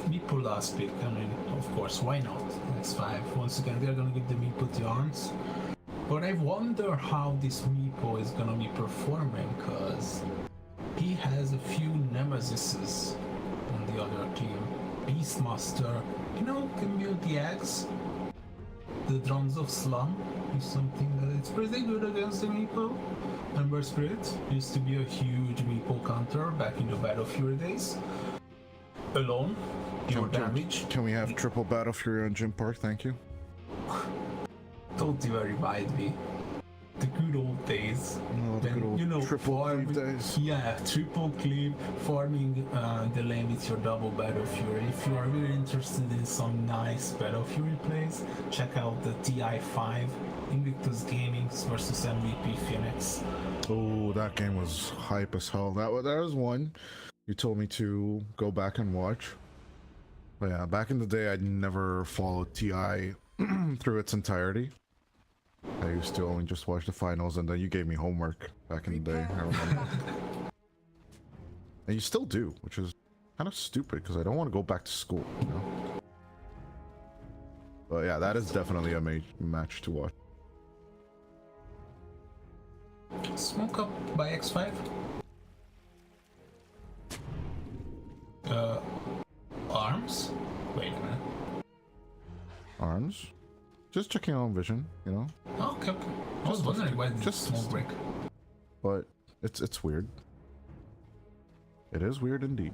Meepo last pick, I mean, of course, why not? X5, once again, they're gonna give the Meepo the arms. But I wonder how this Meepo is gonna be performing, because he has a few nemesises on the other team. Beastmaster, you know, can build the eggs. The Drums of Slum is something that it's pretty good against the Meepo. Ember Spirit used to be a huge Meepo counter back in the Battle Fury days. Alone, your damage. Can we have triple Battle Fury on Gym Park? Thank you. Don't even remind me. The good old days. Oh, the good old triple cleave days. Yeah, triple cleave, farming the lane with your double Battle Fury. If you are really interested in some nice Battle Fury plays, check out the TI5 Invictus Gaming versus MVP Phoenix. Oh, that game was hype as hell. That was one you told me to go back and watch. But yeah, back in the day, I'd never followed TI through its entirety. I used to only just watch the finals, and then you gave me homework back in the day, I remember. And you still do, which is kind of stupid, because I don't want to go back to school, you know? But yeah, that is definitely a match to watch. Smoke up by X5. Arms? Wait a minute. Arms? Just checking on vision, you know? Okay. I was wondering why just smoke break. But it's weird. It is weird indeed.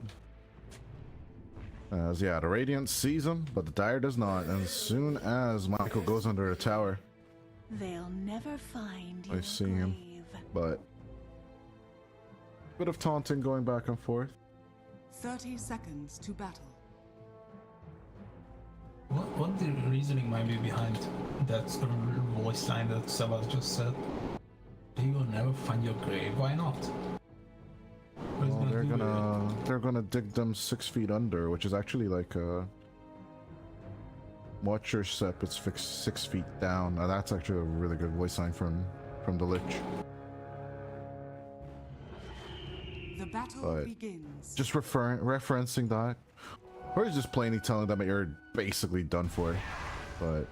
As yeah, the Radiant sees him, but the Dire does not. And as soon as Michael goes under a tower, They'll never find I see him. But bit of taunting going back and forth. 30 seconds to battle. What the reasoning might be behind that sort of voice line that Sebas just said? You will never find your grave. Why not? Well, they're gonna dig them 6 feet under, which is actually like watch your step. It's fixed 6 feet down. Now that's actually a really good voice line from from the Lich. The battle But begins. just referencing that, or is just plainly telling them that you're basically done for. But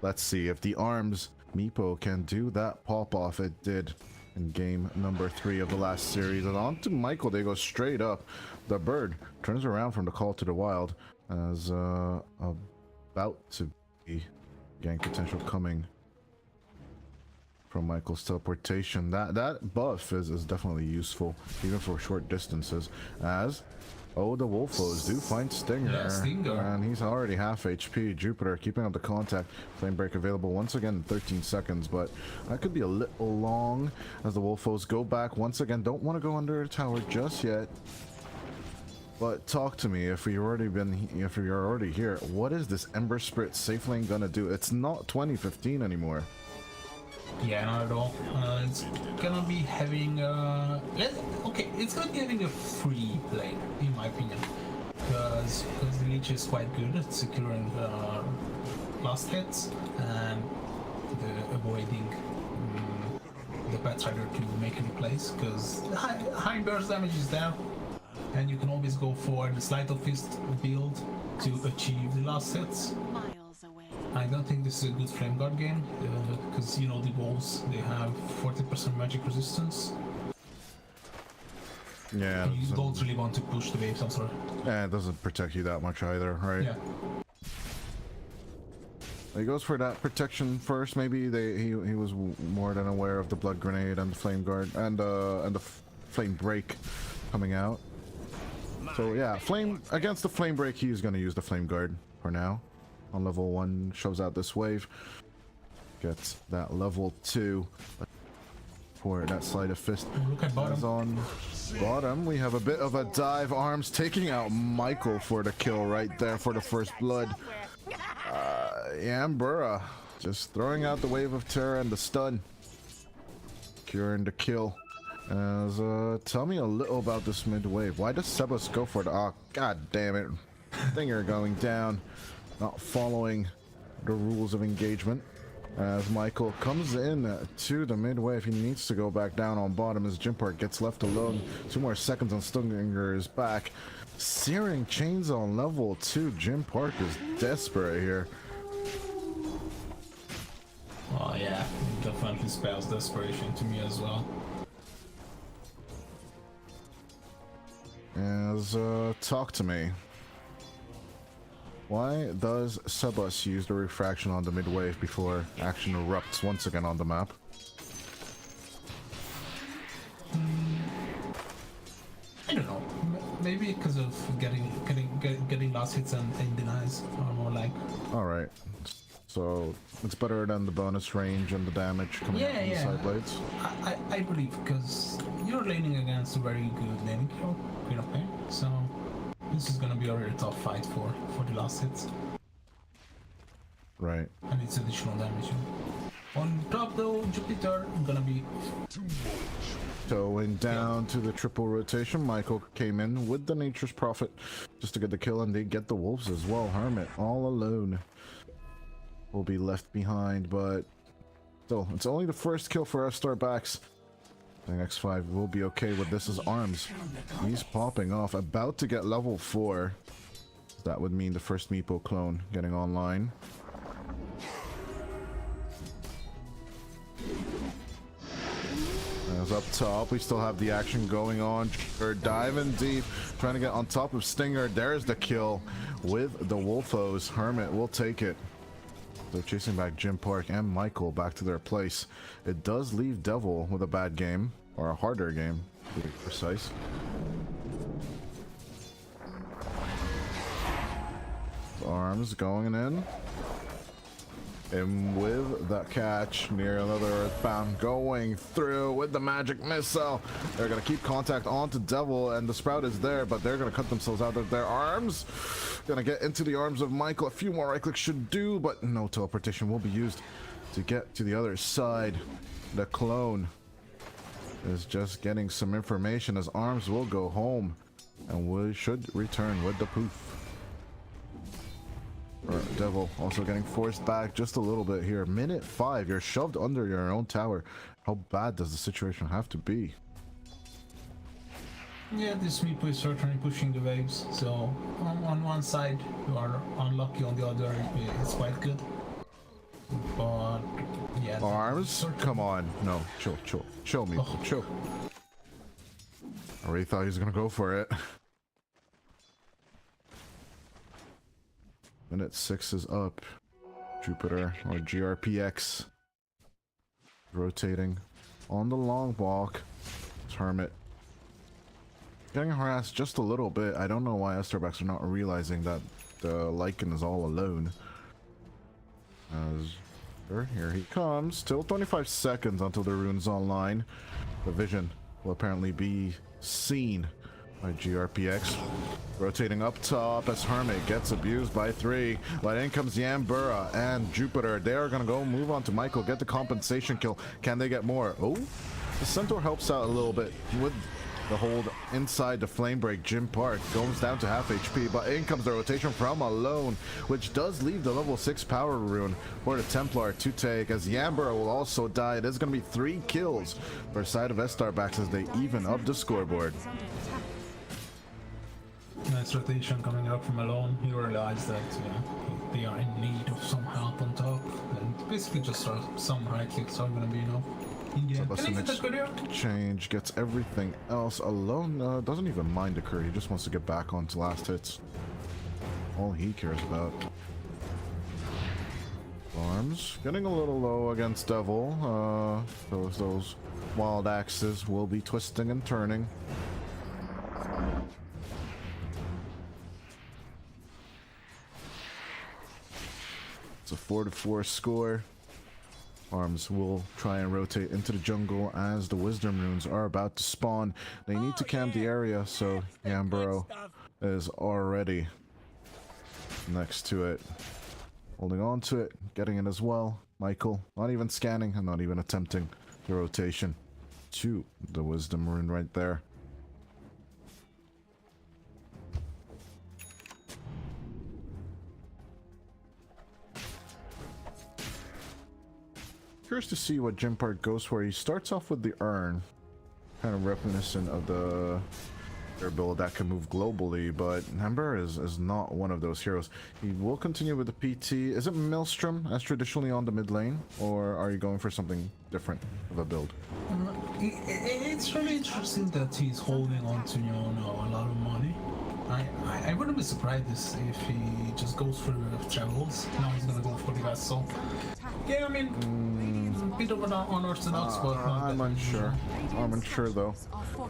let's see if the arms Meepo can do that pop off it did in game number 3 of the last series. And on to Michael, they go straight up. The bird turns around from the call to the wild as about to be gang potential coming from Michael's teleportation. That buff is definitely useful, even for short distances, as the Wolfos do find Stinger, Yeah, Stinger. and he's already half HP. Jupiter keeping up the contact. Flame break available once again in 13 seconds, but that could be a little long as the Wolfos go back once again. Don't want to go under a tower just yet. But talk to me, if you're already here, what is this Ember Spirit safe lane gonna do? It's not 2015 anymore. Yeah, not at all. It's gonna be having it's gonna be having a free lane, in my opinion, because the Leech is quite good at securing last hits and avoiding the Batrider to make any plays, because high burst damage is there, and you can always go for the Sleight of Fist build to achieve the last hits. Miles away. I don't think this is a good Flame Guard game, because you know the wolves, they have 40% magic resistance. Yeah, You don't really want to push the waves, I'm sorry. yeah, it doesn't protect you that much either, right? Yeah. He goes for that protection first. Maybe he was more than aware of the blood grenade and the flame guard and the flame break coming out. So yeah, flame against the flame break, he's gonna use the flame guard for now. On level 1, shoves out this wave, gets that level 2 for that Sleight of Fist. Look at bottom. As on bottom, we have a bit of a dive. Arms taking out Michael for the kill right there for the first blood. Yambura just throwing out the wave of terror and the stun, securing the kill. As tell me a little about this mid wave. Why does Sebas go for the god damn it, Stinger going down, not following the rules of engagement. As Michael comes in to the mid wave, he needs to go back down on bottom as Jimpark gets left alone. 2 more seconds and Stinger is back. Searing Chains on level 2. Jimpark is desperate here. Oh yeah, it definitely spells desperation to me as well. As talk to me. Why does Sebas use the refraction on the mid wave before action erupts once again on the map? I don't know. Maybe because of getting last hits and denies, or more like. All right. So it's better than the bonus range and the damage coming out from the side blades. I believe, because you're laning against a very good laning hero, Queen of Pain, so this is gonna be a really tough fight for the last hits. Right. And it's additional damage. On top though, Jupiter gonna be Going down to the triple rotation. Michael came in with the Nature's Prophet just to get the kill, and they get the wolves as well. Hermit all alone will be left behind, but still, it's only the first kill for our start backs. I think X5 will be okay with this as Arms. He's popping off, about to get level 4. That would mean the first Meepo clone getting online. As up top, we still have the action going on. They're diving deep, trying to get on top of Stinger. There's the kill with the Wolfos. Hermit will take it. They're chasing back Jimpark and Michael back to their place. It does leave Devil with a bad game, or a harder game, to be precise. Arms going in. And with that catch near another Earthbound going through with the magic missile. They're going to keep contact onto Devil, and the Sprout is there, but they're going to cut themselves out of their arms. Going to get into the arms of Michael. A few more right clicks should do, but no teleportation will be used to get to the other side. The clone is just getting some information as Arms will go home, and we should return with the poof. Devil also getting forced back just a little bit here. Minute 5, you're shoved under your own tower. How bad does the situation have to be? Yeah, this Meepo is certainly pushing the waves. So on one side you are unlucky, on the other it's quite good. But yeah. Arms? Come on. No, chill, Meepo, chill. I already thought he was gonna go for it. Minute 6 is up. Jupiter or GRPX rotating on the long walk. It's Hermit getting harassed just a little bit. I don't know why Esterbacks are not realizing that the Lycan is all alone. As here he comes. Still 25 seconds until the rune's online. The vision will apparently be seen by GRPX. Rotating up top as Hermit gets abused by 3. But in comes Yambura and Jupiter. They are going to go move on to Michael, get the compensation kill. Can they get more? Oh, the Centaur helps out a little bit with the hold inside the flame break. Jim Park goes down to half HP, but in comes the rotation from Alone, which does leave the level 6 power rune for the Templar to take, as Yambura will also die. It is going to be 3 kills for side of Esterbacks as they even up the scoreboard. Nice rotation coming up from Alone. He realized that they are in need of some help on top, and basically just some right clicks are gonna be enough. Change gets everything else. Alone doesn't even mind the curry. He just wants to get back onto last hits. All he cares about. Arms getting a little low against Devil. Those wild axes will be twisting and turning. It's a 4-4 score. Arms will try and rotate into the jungle as the Wisdom runes are about to spawn. They need to camp the area, so Yamburo is already next to it. Holding on to it, getting it as well. Michael, not even scanning and not even attempting the rotation to the Wisdom rune right there. Curious to see what Jim Park goes for. He starts off with the urn, kind of reminiscent of their build that can move globally, but Ember is not one of those heroes. He will continue with the PT. Is it Maelstrom as traditionally on the mid lane, or are you going for something different of a build? It's really interesting that he's holding on to a lot of money. I wouldn't be surprised if he just goes for the travels. Now he's gonna go for the vessel. Yeah, I mean, a bit of an unorthodox, but I'm unsure. I'm unsure though.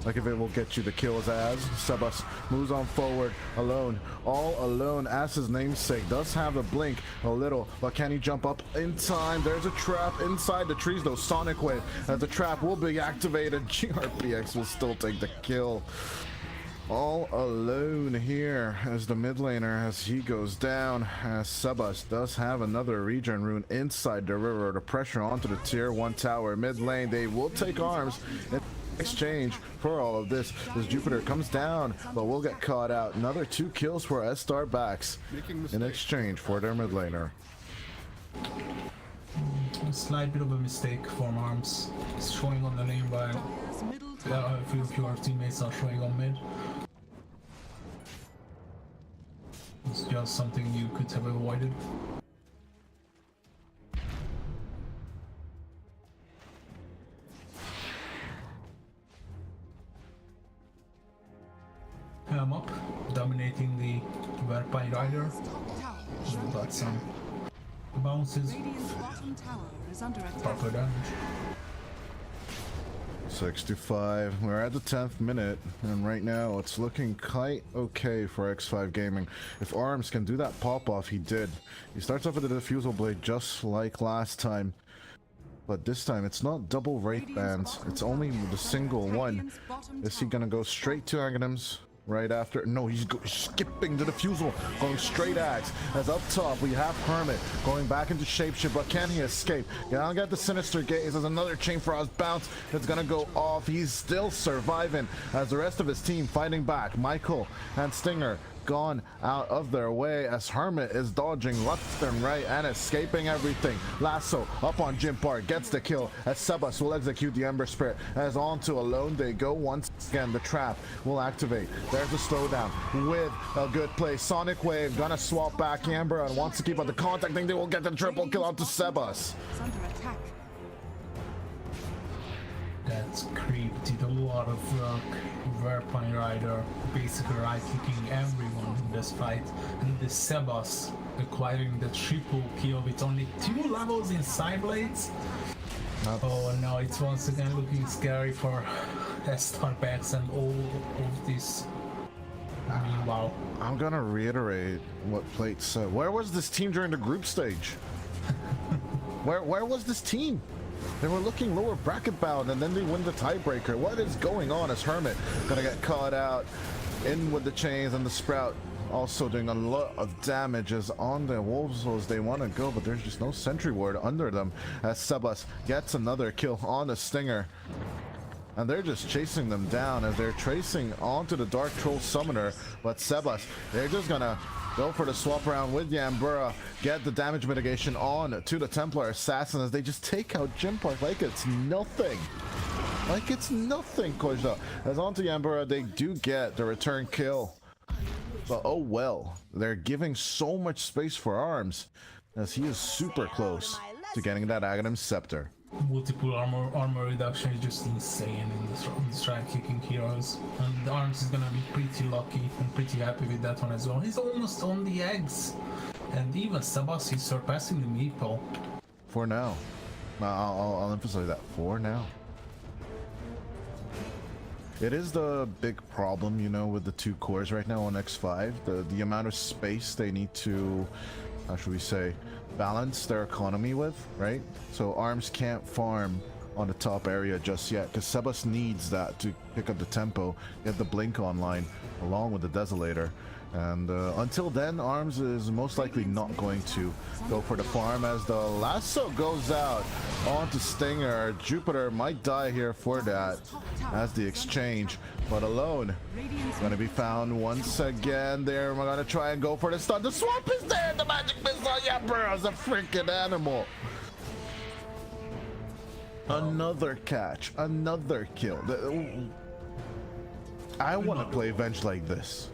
Like if it will get you the kills as Sebas moves on forward alone, all alone as his namesake. Does have a blink a little, but can he jump up in time? There's a trap inside the trees though. Sonic Wave as the trap will be activated. GRPX will still take the kill. All alone here as the mid laner as he goes down, as Sebas does have another regen rune inside the river. The pressure onto the tier 1 tower. Mid lane, they will take arms in exchange for all of this as Jupiter comes down, but will get caught out. Another 2 kills for Esterbacks in exchange for their mid laner. A slight bit of a mistake from Arms. He's showing on the lane while a few of your teammates are showing on mid. It's just something you could have avoided. Helm up, dominating the Verpine Rider. We've got some bounces. Proper damage. 6-5. We're at the 10th minute, and right now it's looking quite okay for X5 Gaming. If Arms can do that pop-off, he did. He starts off with a Diffusal Blade just like last time, but this time it's not double Wraith Bands, it's only the single one. Is he gonna go straight to Aghanims right after? No, he's skipping the Diffusal, going straight Axe. As up top we have Hermit going back into Shapeshift, but can he escape? Gonna get the Sinister Gaze. There's another Chain Frost bounce that's gonna go off. He's still surviving as the rest of his team fighting back. Michael and Stinger gone out of their way as Hermit is dodging left and right and escaping everything. Lasso up on Jim Park, gets the kill as Sebas will execute the Ember Spirit. As onto Alone they go once again. The trap will activate. There's a slowdown with a good play. Sonic Wave gonna swap back Ember and wants to keep on the contact thing. They will get the triple kill onto Sebas. It's under attack. That's creep, did a lot of work. Verpine Rider basically right-clicking everyone in this fight. And the Sebas acquiring the triple kill with only 2 levels in Sideblades. Oh no, it's once again looking scary for Starbucks and all of this. I mean, wow. I'm gonna reiterate what Plate said. Where was this team during the group stage? Where was this team? They were looking lower bracket bound and then they win the tiebreaker. What is going on? As Hermit gonna get caught out in with the chains, and the Sprout also doing a lot of damages on the Wolves as they want to go, but there's just no sentry ward under them as Sebas gets another kill on the Stinger. And they're just chasing them down as they're tracing onto the Dark Troll Summoner. But Sebas, they're just gonna go for the swap around with Yambura, get the damage mitigation on to the Templar Assassin as they just take out Jim Park like it's nothing. Like it's nothing, Kojda. As onto Yambura, they do get the return kill. But oh well, they're giving so much space for Arms as he is super close to getting that Aghanim Scepter. Multiple armor reduction is just insane in this right-clicking heroes, and Arms is gonna be pretty lucky and pretty happy with that one as well. He's almost on the eggs, and even Sebas is surpassing the Meeple. For now. I'll emphasize that, for now. It is the big problem, you know, with the 2 cores right now on X5. The amount of space they need to, how should we say, balance their economy with, right? So Arms can't farm on the top area just yet because Sebas needs that to pick up the tempo, get the Blink online along with the Desolator. And until then, Arms is most likely not going to go for the farm as the lasso goes out onto Stinger. Jupiter might die here for that as the exchange, but Alone gonna be found once again. They're gonna try and go for the stun. The swamp is there. The magic missile. Yeah, bro, it's a freaking animal. Another catch, another kill. I want to play Venge like this.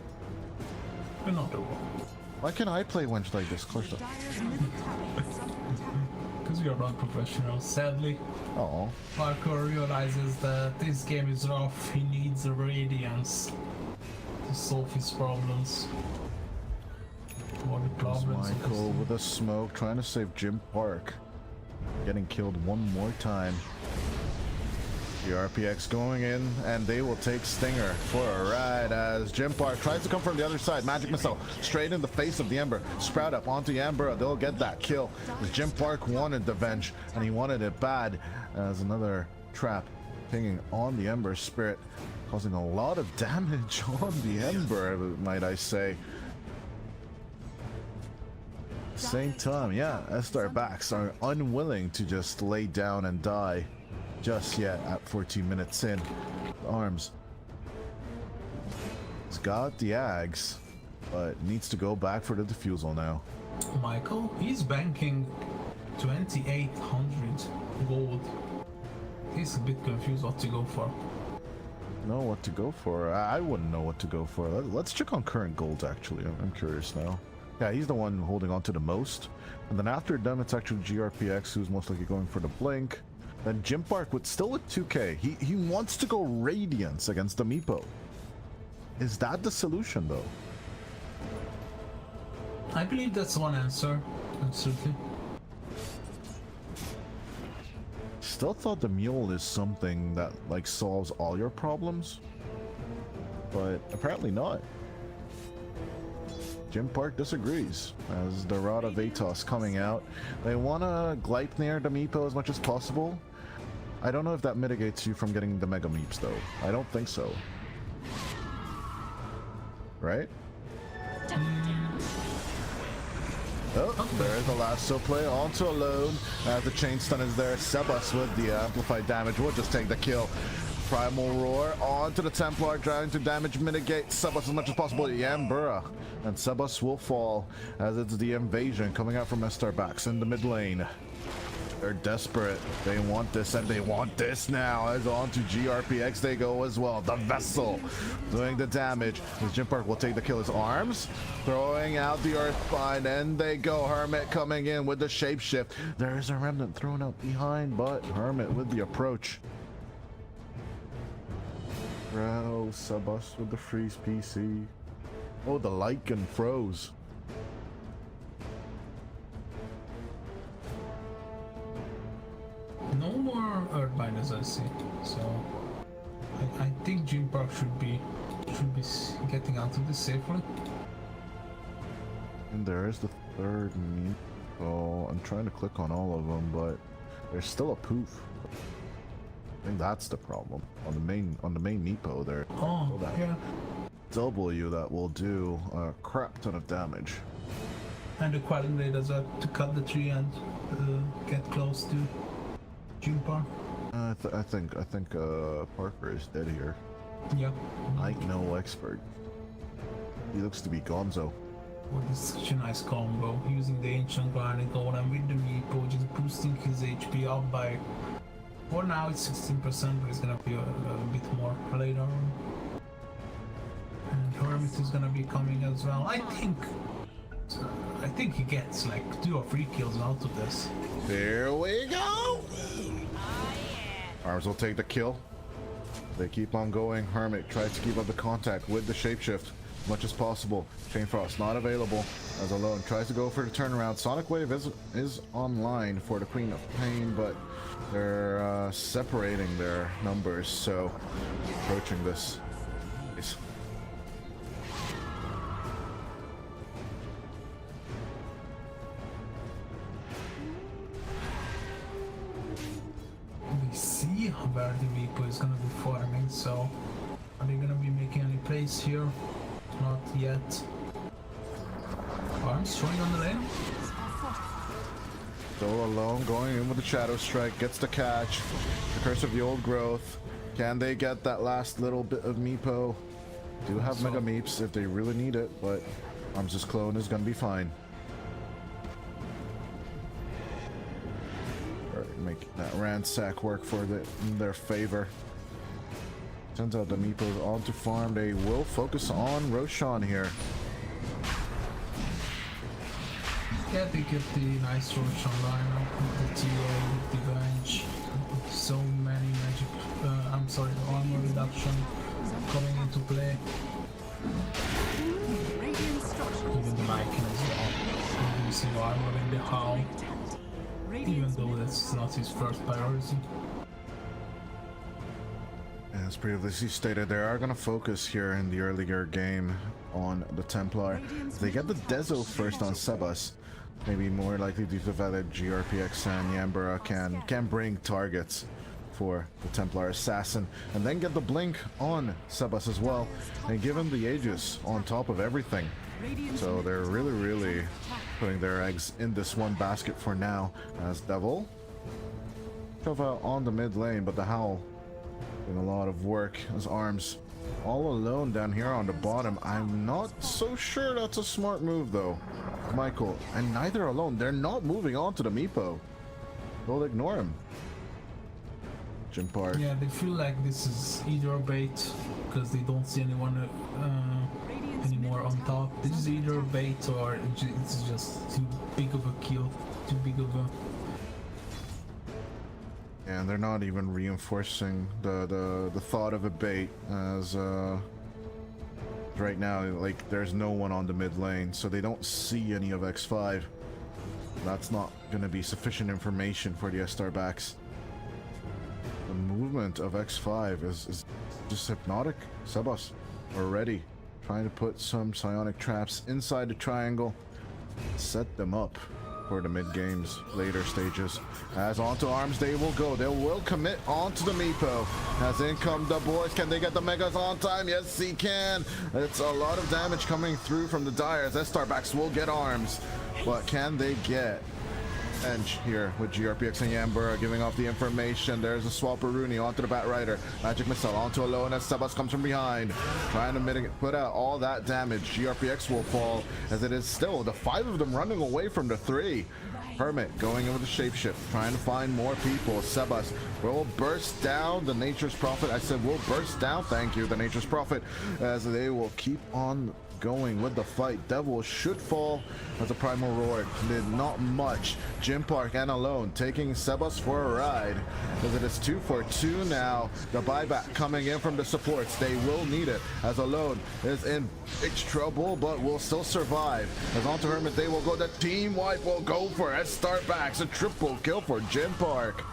Another one. Why can't I play Wench like this, Costa? Because we are not professionals, sadly. Oh. Parkour realizes that this game is rough. He needs a Radiance to solve his problems. What the problems? Michael with a smoke trying to save Jim Park. Getting killed one more time. The RPX going in, and they will take Stinger for a ride as Jim Park tries to come from the other side. Magic Missile straight in the face of the Ember. Sprout up onto Ember. They'll get that kill. As Jim Park wanted the Venge, and he wanted it bad as another trap pinging on the Ember Spirit, causing a lot of damage on the Ember, might I say. Same time, yeah, Estar backs are unwilling to just lay down and die just yet at 14 minutes in. Arms. He's got the Ags, but needs to go back for the defusal now. Michael, he's banking 2,800 gold. He's a bit confused what to go for. Know what to go for? I wouldn't know what to go for. Let's check on current gold, actually. I'm curious now. Yeah, he's the one holding on to the most. And then after them, it's actually GRPX who's most likely going for the Blink. Then Jim Park with still with 2k. He wants to go Radiance against the Meepo. Is that the solution though? I believe that's one answer. Absolutely. Still thought the Mule is something that like solves all your problems. But apparently not. Jim Park disagrees as the Rod of Atos coming out. They want to Gleipnir the Meepo as much as possible. I don't know if that mitigates you from getting the Mega Meeps though. I don't think so. Right? Oh, there's the lasso play onto Alone as the chain stun is there. Sebas with the amplified damage will just take the kill. Primal Roar onto the Templar, trying to damage mitigate Sebas as much as possible. Yambura and Sebas will fall as it's the invasion coming out from Starbucks in the mid lane. They're desperate. They want this, and they want this now. As on to GRPX they go as well. The Vessel doing the damage. As Jim Park will take the killer's arms, throwing out the Earthbind, and they go. Hermit coming in with the shapeshift. There is a Remnant thrown out behind, but Hermit with the approach. Bro, Sebas with the freeze PC. Oh, the Lycan froze. No more Earthbinders, I see. So I think Jim Park should be getting out of this safely. And there is the third meat. Oh, I'm trying to click on all of them, but there's still a poof. I think that's the problem on the main Meepo there. Oh, yeah. W that will do a crap ton of damage. And the Quadrant Raiders are to cut the tree and get close to Jim Park. I think Parker is dead here. Yeah. I no expert. He looks to be Gonzo. Well, this is such a nice combo. Using the Ancient Garnet Golem with the Meepo, just boosting his HP up by. For now it's 16%, but it's gonna be a bit more later on. And Hermit is gonna be coming as well. I think he gets like 2 or 3 kills out of this. There we go! Arms will take the kill. They keep on going. Hermit tries to keep up the contact with the shapeshift as much as possible. Chain Frost not available as alone. Tries to go for the turnaround. Sonic Wave is online for the Queen of Pain, but they're separating their numbers, so approaching this. We see where the Meepo is gonna be farming, so are they gonna be making any plays here? Not yet. Arms showing on the lane. Still alone, going in with the Shadow Strike, gets the catch. The Curse of the Old Growth. Can they get that last little bit of Meepo? Do have Mega Meeps if they really need it, but Arms' clone is gonna be fine. Make that ransack work for in their favor. Turns out the Meepos on to farm. They will focus on Roshan here. Yeah, they get the nice Roshan lineup with the TA, with the bench, so many magic, armor reduction coming into play. Even the Lycan as well. Using armor in the Howl, even though that's not his first priority. As previously stated, they are going to focus here in the earlier game on the Templar. If they get the Dezo first on Sebas, maybe more likely due to the fact that GRPX and Yambura can bring targets for the Templar Assassin, and then get the Blink on Sebas as well, and give him the Aegis on top of everything. So they're really putting their eggs in this one basket for now, as Devil shove out on the mid lane, but the Howl doing a lot of work as Arms all alone down here on the bottom. I'm not so sure that's a smart move though, Michael. And neither alone, they're not moving on to the Meepo. They'll ignore him. Jim Park. Yeah, they feel like this is either a bait because they don't see anyone anymore on top. This is either a bait or it's just too big of a kill, too big of a. And they're not even reinforcing the thought of a bait, as right now, like, there's no one on the mid lane, so they don't see any of X5. That's not going to be sufficient information for the Starbacks. The movement of X5 is just hypnotic. Sebas already trying to put some psionic traps inside the triangle, set them up for the mid games, later stages. As onto Arms they will go. They will commit onto the Meepo. As in come the boys. Can they get the Megas on time? Yes, he can. It's a lot of damage coming through from the Dyers. Starbacks will get Arms, but can they get Edge here with GRPX and Yambura giving off the information. There's a Swapperoonie onto the Bat Rider. Magic Missile onto Alone as Sebas comes from behind. Trying to mitigate, put out all that damage. GRPX will fall as it is still the 5 of them running away from the 3. Hermit going in with the shapeshift, trying to find more people. Sebas will burst down the Nature's Prophet. I said will burst down, thank you, the Nature's Prophet, as they will keep on going with the fight. Devil should fall as a primal roar. Did not much. Jim Park and Alone taking Sebas for a ride as it is 2 for 2 now. The buyback coming in from the supports. They will need it as Alone is in big trouble but will still survive. As onto Hermit they will go. The team wipe will go for it. Start backs a triple kill for Jim Park.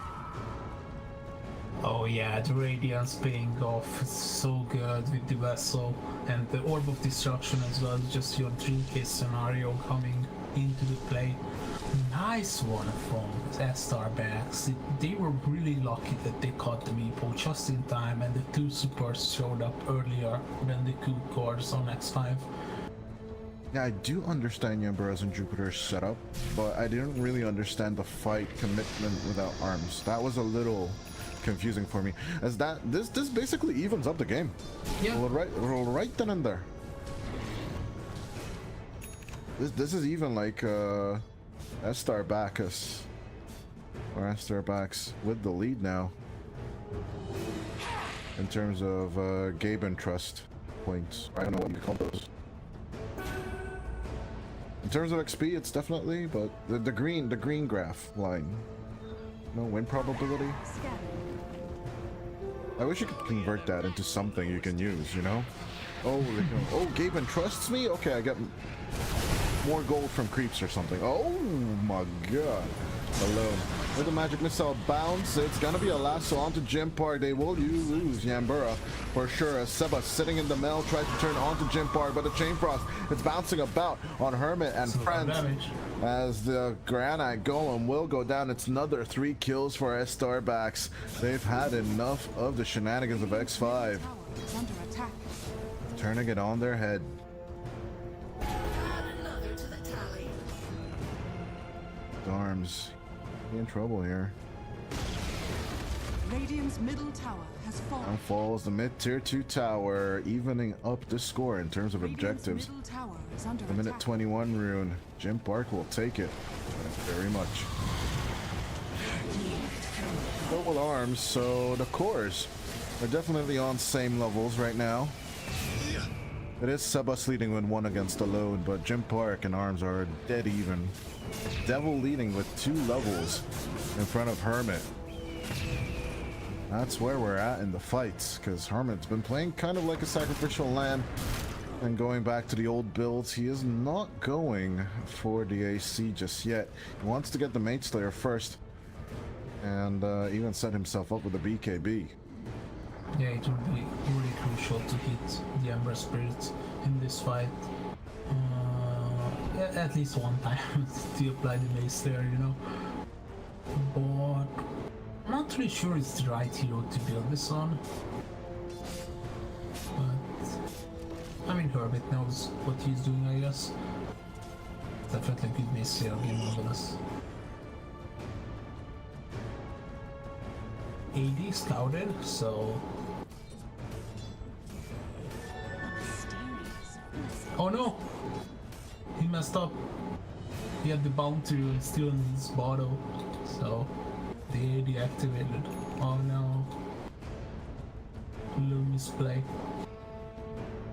Oh yeah, the Radiance paying off. It's so good with the vessel and the Orb of Destruction as well. Just your dream case scenario coming into the play. Nice one from S-Star backs. They were really lucky that they caught the meeple just in time and the 2 supers showed up earlier than the 2 cores on X5. Yeah, I do understand Yambura's and Jupiter's setup, but I didn't really understand the fight commitment without arms. That was a little confusing for me, as that this basically evens up the game. Yeah, right then and there. This is even like S-Star Bacchus or S-Star Backs with the lead now in terms of Gaben trust points. I don't know what you call those. In terms of XP, it's definitely, but the green graph line. No win probability. I wish you could convert that into something you can use, you know? Oh, oh, Gaben trusts me? Okay, I get more gold from creeps or something. Oh my god. Alone. With the Magic Missile bounce, it's gonna be a lasso onto Jim Park. They will lose Yambura for sure. As Sebas sitting in the middle tries to turn onto Jim Park, but the Chain Frost is bouncing about on Hermit and friends. As the Granite Golem will go down. It's another 3 kills for S-Star backs. They've had enough of the shenanigans of X5. Turning it on their head. Arms in trouble here. Radiant's middle tower has fallen. Down falls the mid-tier 2 tower, evening up the score in terms of objectives. The minute 21 rune. Jim Park will take it very much. Double arms, so the cores are definitely on same levels right now. It is Sebas leading with 1 against Alone, but Jim Park and arms are dead even. Devil leading with 2 levels in front of Hermit. That's where we're at in the fights, because Hermit's been playing kind of like a sacrificial lamb and going back to the old builds. He is not going for the AC just yet. He wants to get the Mage Slayer first and even set himself up with a BKB. Yeah, it would be really crucial to hit the Ember Spirits in this fight. At least one time to apply the Mace there, you know. But I'm not really sure it's the right hero to build this on. But I mean, Herbert knows what he's doing, I guess. Definitely good Mace here, game marvelous. AD scouted, so. Oh no! He messed up. He had the bounty still in his bottle, so they deactivated. Oh no. Little misplay.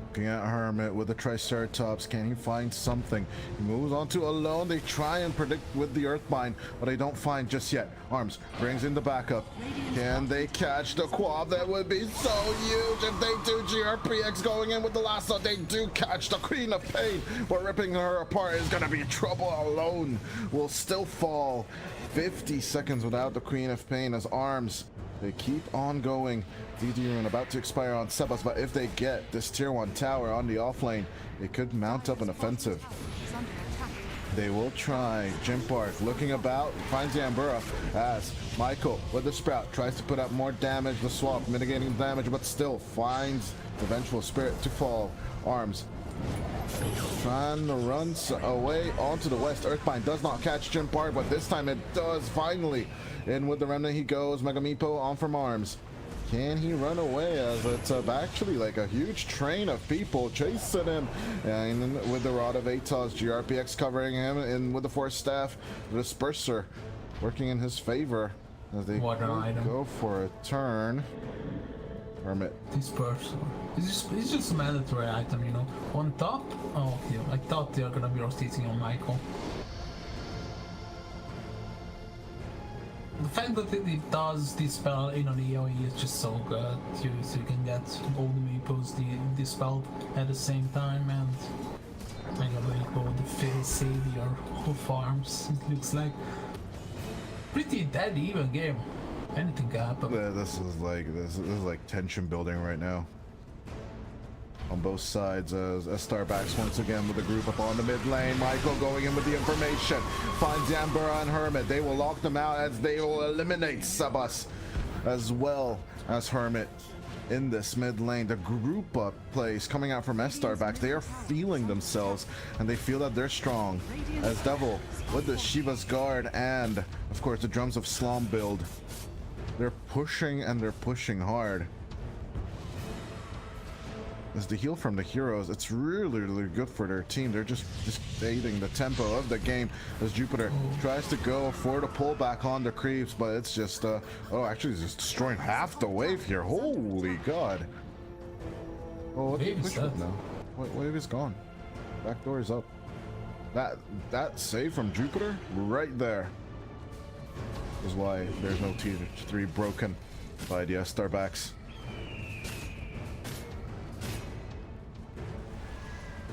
Looking at Hermit with the Triceratops. Can he find something? He moves on to Alone. They try and predict with the Earthbind, but they don't find just yet. Arms brings in the backup. Can they catch the quad? That would be so huge if they do. GRPX going in with the lasso. They do catch the Queen of Pain, but ripping her apart is going to be trouble. Alone will still fall. 50 seconds without the Queen of Pain as arms. They keep on going. DD rune about to expire on Sebas, but if they get this tier 1 tower on the offlane, it could mount up an offensive. They will try. Jim Park looking about, finds Yambura as Michael with the Sprout tries to put up more damage. The swap mitigating damage, but still finds the Vengeful Spirit to fall. Arms Trying to run away onto the west. Earthbind does not catch Jim Park, but this time it does finally. In with the remnant he goes. Mega Meepo on from arms. Can he run away as it's actually like a huge train of people chasing him? And with the Rod of Atos, GRPX covering him, and with the Force Staff, the Disperser working in his favor as they go for a turn. Hermit. Disperser. It's just a mandatory item, you know. On top? Oh, yeah. I thought they were gonna be rotating on Michael. The fact that it does dispel in an AoE is just so good. You can get all the meeples dispelled at the same time, and Mega Meepo, the savior of farms. It looks like pretty dead even game. Anything can happen. Yeah, this is like tension building right now on both sides as Starbacks once again with the group up on the mid lane. Michael going in with the information, finds Yambura and Hermit. They will lock them out as they will eliminate Sebas as well as Hermit in this mid lane. The group up plays coming out from Starbacks. They are feeling themselves and they feel that they're strong as Devil with the Shiva's Guard and of course the Drums of Slom build. They're pushing and they're pushing hard. As the heal from the heroes, it's really good for their team. They're just aiding the tempo of the game as Jupiter tries to go for the pullback on the creeps, but it's just actually it's just destroying half the wave here. Holy god. Oh, which one now? What wave is gone? Back door is up. That save from Jupiter right there is why there's no T3 broken by the Starbacks.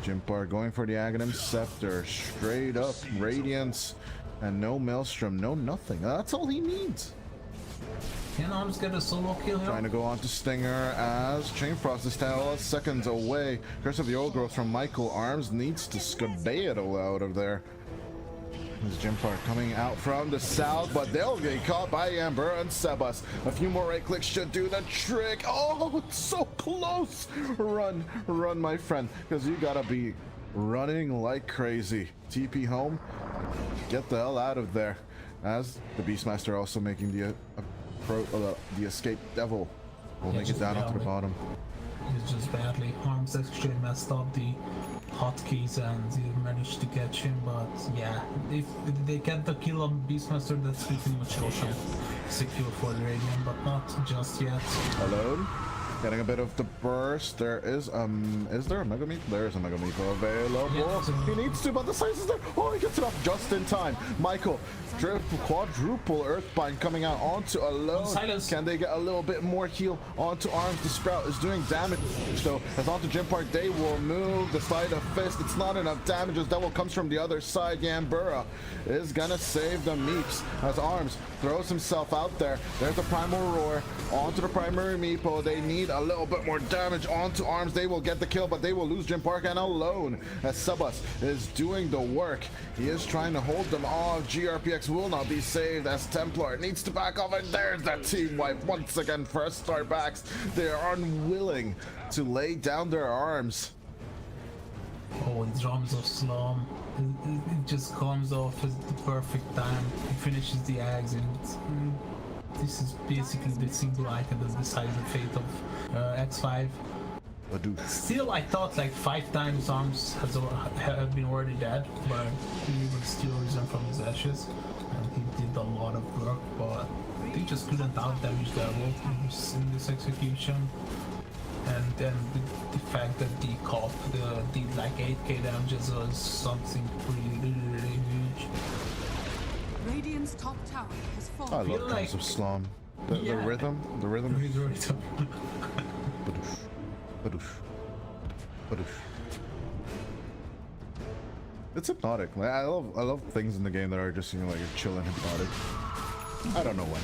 Jimpar going for the Aghanim Scepter, straight up Radiance, and no Maelstrom, no nothing. That's all he needs. Can Arms get a solo kill here? Trying to go on to Stinger as Chain Frost is 10 seconds away. Curse of the Old Growth from Michael. Arms needs to skedaddle out of there. This Jimpar coming out from the south, but they'll get caught by Amber and Sebas. A few more right clicks should do the trick. Oh, it's so close. Run, my friend, because you gotta be running like crazy. TP home, get the hell out of there. As the Beastmaster also making the escape Devil will make it down onto the bottom. It's just badly. Arms actually messed up the hotkeys and he managed to catch him, but yeah, if they get the kill on Beastmaster, that's pretty much also secure for the Radiant, but not just yet. Alone, getting a bit of the burst. There is there a Mega Meep? There is a Mega Meep available. Yeah, he needs to, but the size is there. Oh, he gets it off just in time. Michael, quadruple Earthbind coming out onto Alone. Silence. Can they get a little bit more heal onto Arms? The Sprout is doing damage though. As onto Jim Park, they will move the Slide of Fist. It's not enough damage as Devil comes from the other side. Yambura is gonna save the Meeps as Arms throws himself out there. There's the Primal Roar onto the primary Meepo. They need a little bit more damage onto Arms. They will get the kill, but they will lose Jim Park and Alone as Sebas is doing the work. He is trying to hold them off. GRPX will not be saved as Templar needs to back off, and there's that team wipe once again for Starbacks. They are unwilling to lay down their arms. Oh, the Drums of Slum. It just comes off at the perfect time. He finishes the eggs, and this is basically the single item that decides the fate of X5. Still, I thought like 5 times Arms have been already dead, but he will still risen from his ashes, and he did a lot of work, but they just couldn't out-damage their wolf in this execution. And then the fact that the cop did like 8k damages was something really huge. Radiant's top tower has I fallen. love Drums of Slum. The rhythm. It's hypnotic. Like, I love things in the game that are just, you know, like a chill and hypnotic. I don't know when.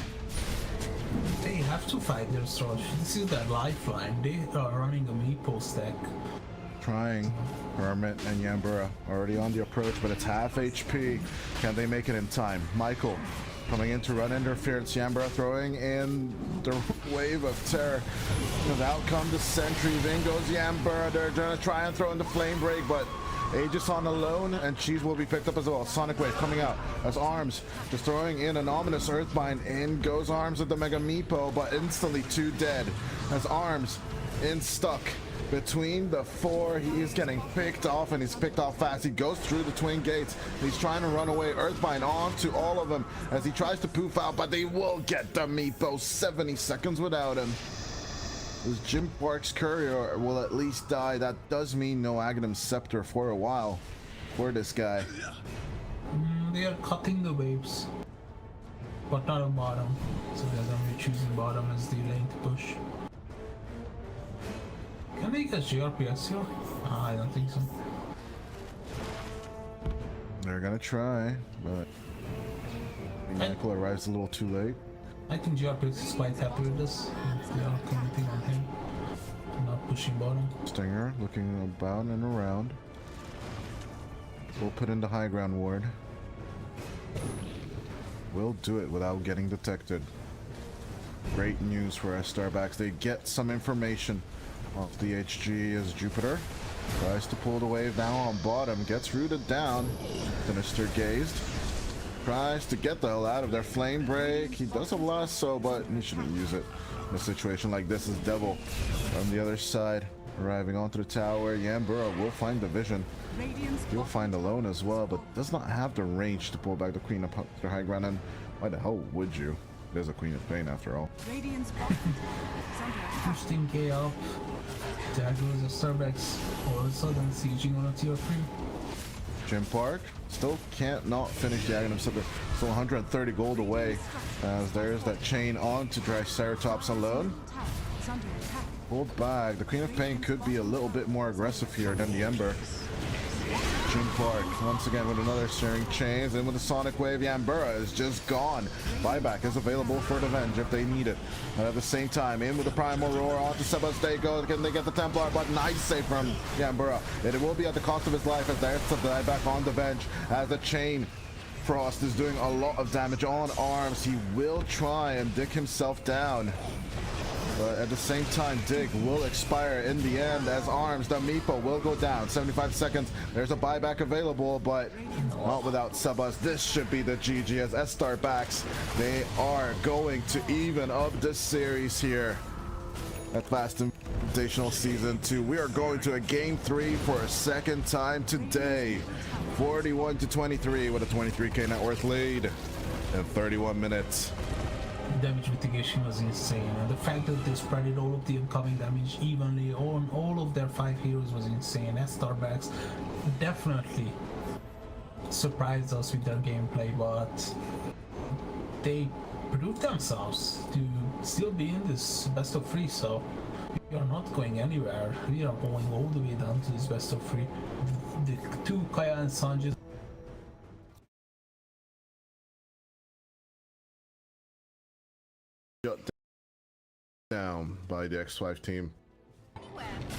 They have to fight their Strauss. This is their lifeline. They are running a meeple stack. Trying. Hermit and Yambura already on the approach, but it's half HP. Can they make it in time? Michael Coming in to run interference, Yambra throwing in the wave of terror. Out come the sentry, in goes Yambra. They're gonna try and throw in the flame break, but Aegis on alone, and Cheese will be picked up as well. Sonic Wave coming out as Arms just throwing in an ominous Earthbind. In goes Arms with the Mega Meepo, but instantly 2 dead as Arms in stuck between the 4. He is getting picked off, and he's picked off fast. He goes through the twin gates. He's trying to run away. Earthbind on to all of them as he tries to poof out, but they will get the Meepo. 70 seconds without him. This Jim Park's courier will at least die. That does mean no Aghanim Scepter for a while for this guy. They are cutting the waves, but not on bottom, so they're gonna be choosing bottom as the lane to push. Can they get GRPS here? I don't think so. They're gonna try, but Michael arrives a little too late. I think GRPS is quite happy with this. They are committing on him, not pushing bottom. Stinger looking about and around. We'll put in the high ground ward. We'll do it without getting detected. Great news for our Starbacks. They get some information off the HG as Jupiter tries to pull the wave now on bottom, gets rooted down. Sinister gazed, tries to get the hell out of their flame break. He does have lasso, but he shouldn't use it in a situation like this. Is Devil on the other side arriving onto the tower. Yambura will find the vision. He'll find alone as well, but does not have the range to pull back the Queen up to the high ground. And why the hell would you? There's a Queen of Pain after all. Interesting K up. There goes the Starbacks all of a sudden sieging on a tier 3. Jim Park still can't not finish the Aghanim Scepter. So 130 gold away as there's that chain on to Triceratops alone. Pulled back. The Queen of Pain could be a little bit more aggressive here than the Ember. Jim Park once again with another searing chains, and with the Sonic Wave, Yambura is just gone. Buyback is available for the Venge if they need it. And at the same time, in with the Primal Roar onto Sebas. They go. Can they get the Templar? But nice save from Yambura. It will be at the cost of his life as there's the buyback on the Venge as the chain. Frost is doing a lot of damage on Arms. He will try and dig himself down. But at the same time, Dig will expire in the end as Arms, the Meepo will go down. 75 seconds. There's a buyback available, but not without Sebas. This should be the GG as Starbacks. They are going to even up this series here at Fast Invitational Season 2. We are going to a Game 3 for a second time today. 41-23 with a 23k net worth lead in 31 minutes. Damage mitigation was insane, and the fact that they spread all of the incoming damage evenly on all of their 5 heroes was insane. As Starbacks definitely surprised us with their gameplay, but they proved themselves to still be in this best of 3, so we are not going anywhere. We are going all the way down to this best of 3. The 2 Kaya and Sanjay down by the X5 team.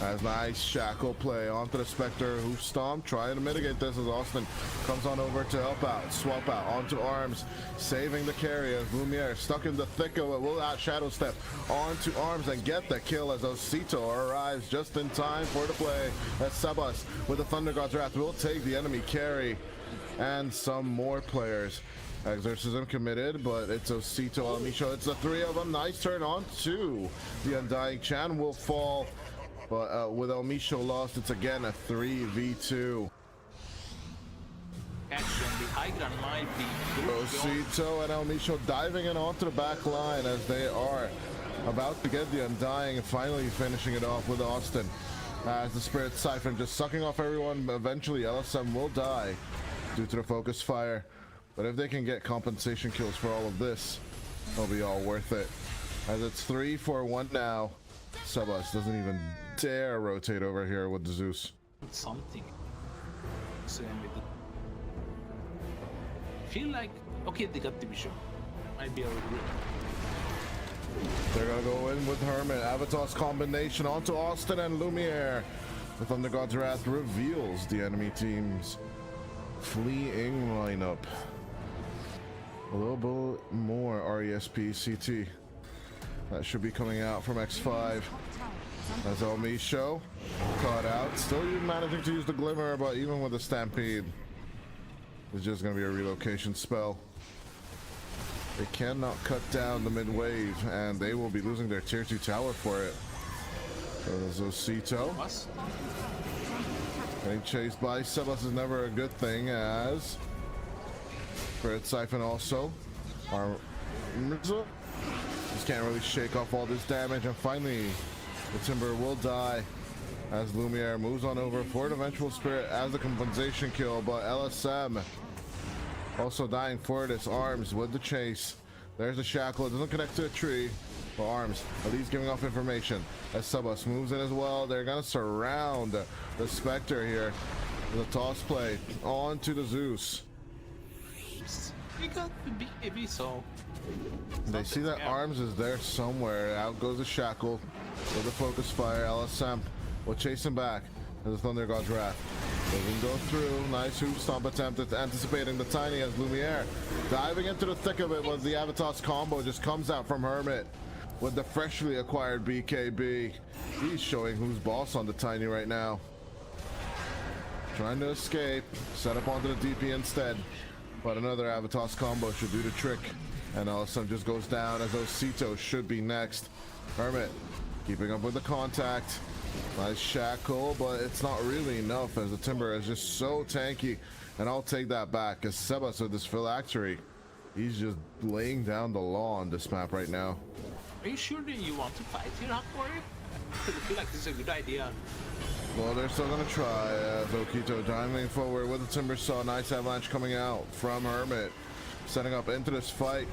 As nice shackle play onto the Spectre, who Stomp trying to mitigate this as Austin comes on over to help out, swap out onto Arms, saving the carry as Lumiere stuck in the thick of it, will out Shadow Step onto Arms and get the kill as Osito arrives just in time for the play as Sebas with the Thunder God's Wrath will take the enemy carry and some more players. Exorcism committed, but it's Osito, Amisho, it's the 3 of them. Nice turn on to the Undying. Chan will fall, but with Amisho lost, it's again a 3v2. Action, the high ground might be Osito and Amisho diving in onto the back line as they are about to get the Undying and finally finishing it off with Austin. As the Spirit Siphon just sucking off everyone, eventually LSM will die due to the focus fire. But if they can get compensation kills for all of this, it'll be all worth it. As it's 3-4-1 now. Sebas doesn't even dare rotate over here with the Zeus. something. Same with the... feel like, okay, they got the vision. Might be a regret. They're gonna go in with Hermit. Avatar's combination onto Austin and Lumiere. The Thunder God's Wrath reveals the enemy team's fleeing lineup. A little bit more RESP CT. That should be coming out from X5. As El Micho caught out. Still managing to use the Glimmer, but even with the Stampede, it's just going to be a relocation spell. They cannot cut down the mid wave, and they will be losing their tier 2 tower for it. So Zosito getting chased by Sebas is never a good thing, as Spirit Siphon also. Our Mirza just can't really shake off all this damage, and finally the Timber will die as Lumiere moves on over for an eventual Spirit as the compensation kill, but LSM also dying for this. Arms with the chase. There's the shackle. It doesn't connect to a tree. But Arms at least giving off information as Sebas moves in as well. They're gonna surround the Spectre here. The toss play onto the Zeus. We got the BKB, so they see that Arms is there somewhere. Out goes the shackle with the focus fire. LSM will chase him back as the Thunder God's Wrath doesn't go through. Nice hoop stomp attempt at anticipating the Tiny as Lumiere diving into the thick of it, but the Avatos combo just comes out from Hermit with the freshly acquired BKB. He's showing who's boss on the Tiny right now. Trying to escape, set up onto the DP instead, but another Avatos combo should do the trick, and LSM just goes down as Osito should be next. Hermit keeping up with the contact. Nice shackle, but it's not really enough as the Timber is just so tanky, and I'll take that back as Sebas with this phylactery, he's just laying down the law on this map right now. Are you sure that you want to fight here, Hakori? I feel like this is a good idea. Well, they're still gonna try as Okito diving forward with the Timber Saw. Nice avalanche coming out from Hermit, setting up into this fight.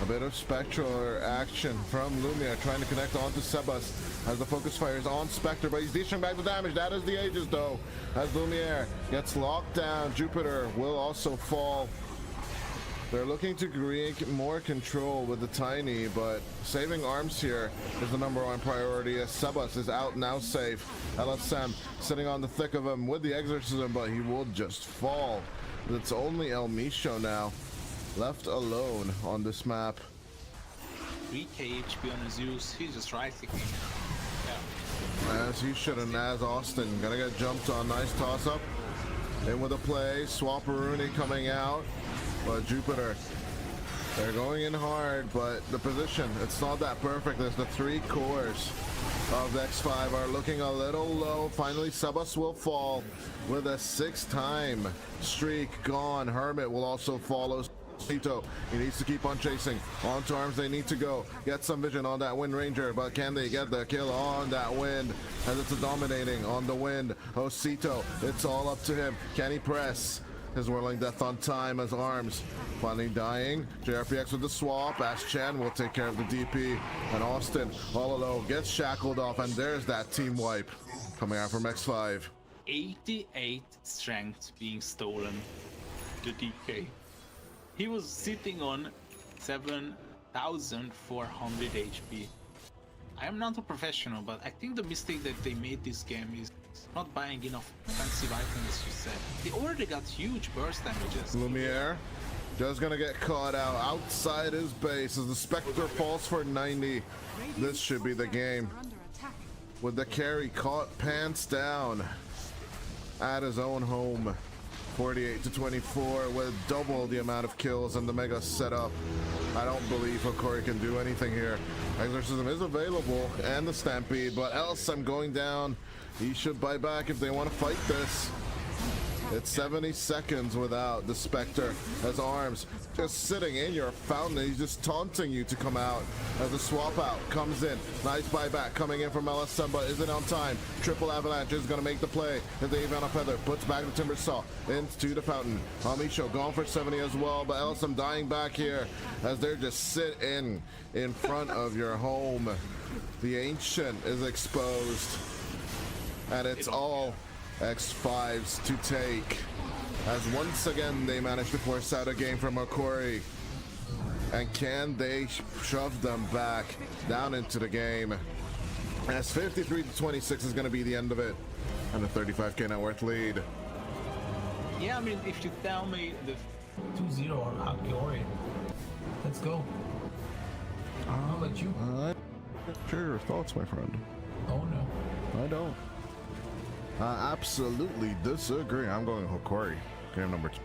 A bit of spectral action from Lumia trying to connect onto Sebas as the focus fires on Spectre, but he's dishing back the damage. That is the Aegis though, as Lumiere gets locked down. Jupiter will also fall. They're looking to create more control with the Tiny, but saving Arms here is the #1 priority as Sebas is out now safe. LSM sitting on the thick of him with the Exorcism, but he will just fall. It's only El Micho now left alone on this map. 3k HP on Zeus, he's just right-clicking. As he should, and as Austin gonna get jumped on. Nice toss up in with a play. Swapperoonie coming out, but Jupiter, they're going in hard, but the position, it's not that perfect as the 3 cores of X5 are looking a little low. Finally Sebas will fall with a 6-time streak gone. Hermit will also follow. Tito, he needs to keep on chasing. Onto Arms they need to go. Get some vision on that Wind Ranger, but can they get the kill on that Wind? As it's dominating on the Wind. Osito, it's all up to him. Can he press his Whirling Death on time as Arms finally dying? JRPX with the swap. As Chen will take care of the DP. And Austin all alone gets shackled off, and there's that team wipe coming out from X5. 88 strength being stolen to DK. He was sitting on 7,400 HP. I am not a professional, but I think the mistake that they made this game is not buying enough offensive items, as you said. They already got huge burst damages. Lumiere just gonna get caught out outside his base as the Spectre falls for 90. This should be the game. With the carry caught pants down at his own home. 48-24 with double the amount of kills and the mega setup. I don't believe Hokori can do anything here. Exorcism is available and the Stampede, but LSM going down. He should buy back if they want to fight this. It's 70 seconds without the Spectre as Arms just sitting in your fountain. He's just taunting you to come out as the swap out comes in. Nice buyback coming in from LSM, but is it on time? Triple Avalanche is going to make the play. And the Avon Feather puts back the Timber Saw into the fountain. Amisho gone for 70 as well, but LSM dying back here as they're just sitting in front of your home. The Ancient is exposed, and it's all X5s to take, as once again they managed to force out a game from Okori. And can they shove them back down into the game? As 53-26 is going to be the end of it, and a 35k net worth lead. Yeah, I mean, if you tell me the 2-0 on Hakori. Let's go. How about you? Share your thoughts, my friend. Oh no. I don't. I absolutely disagree. I'm going Hokori. Game number 2.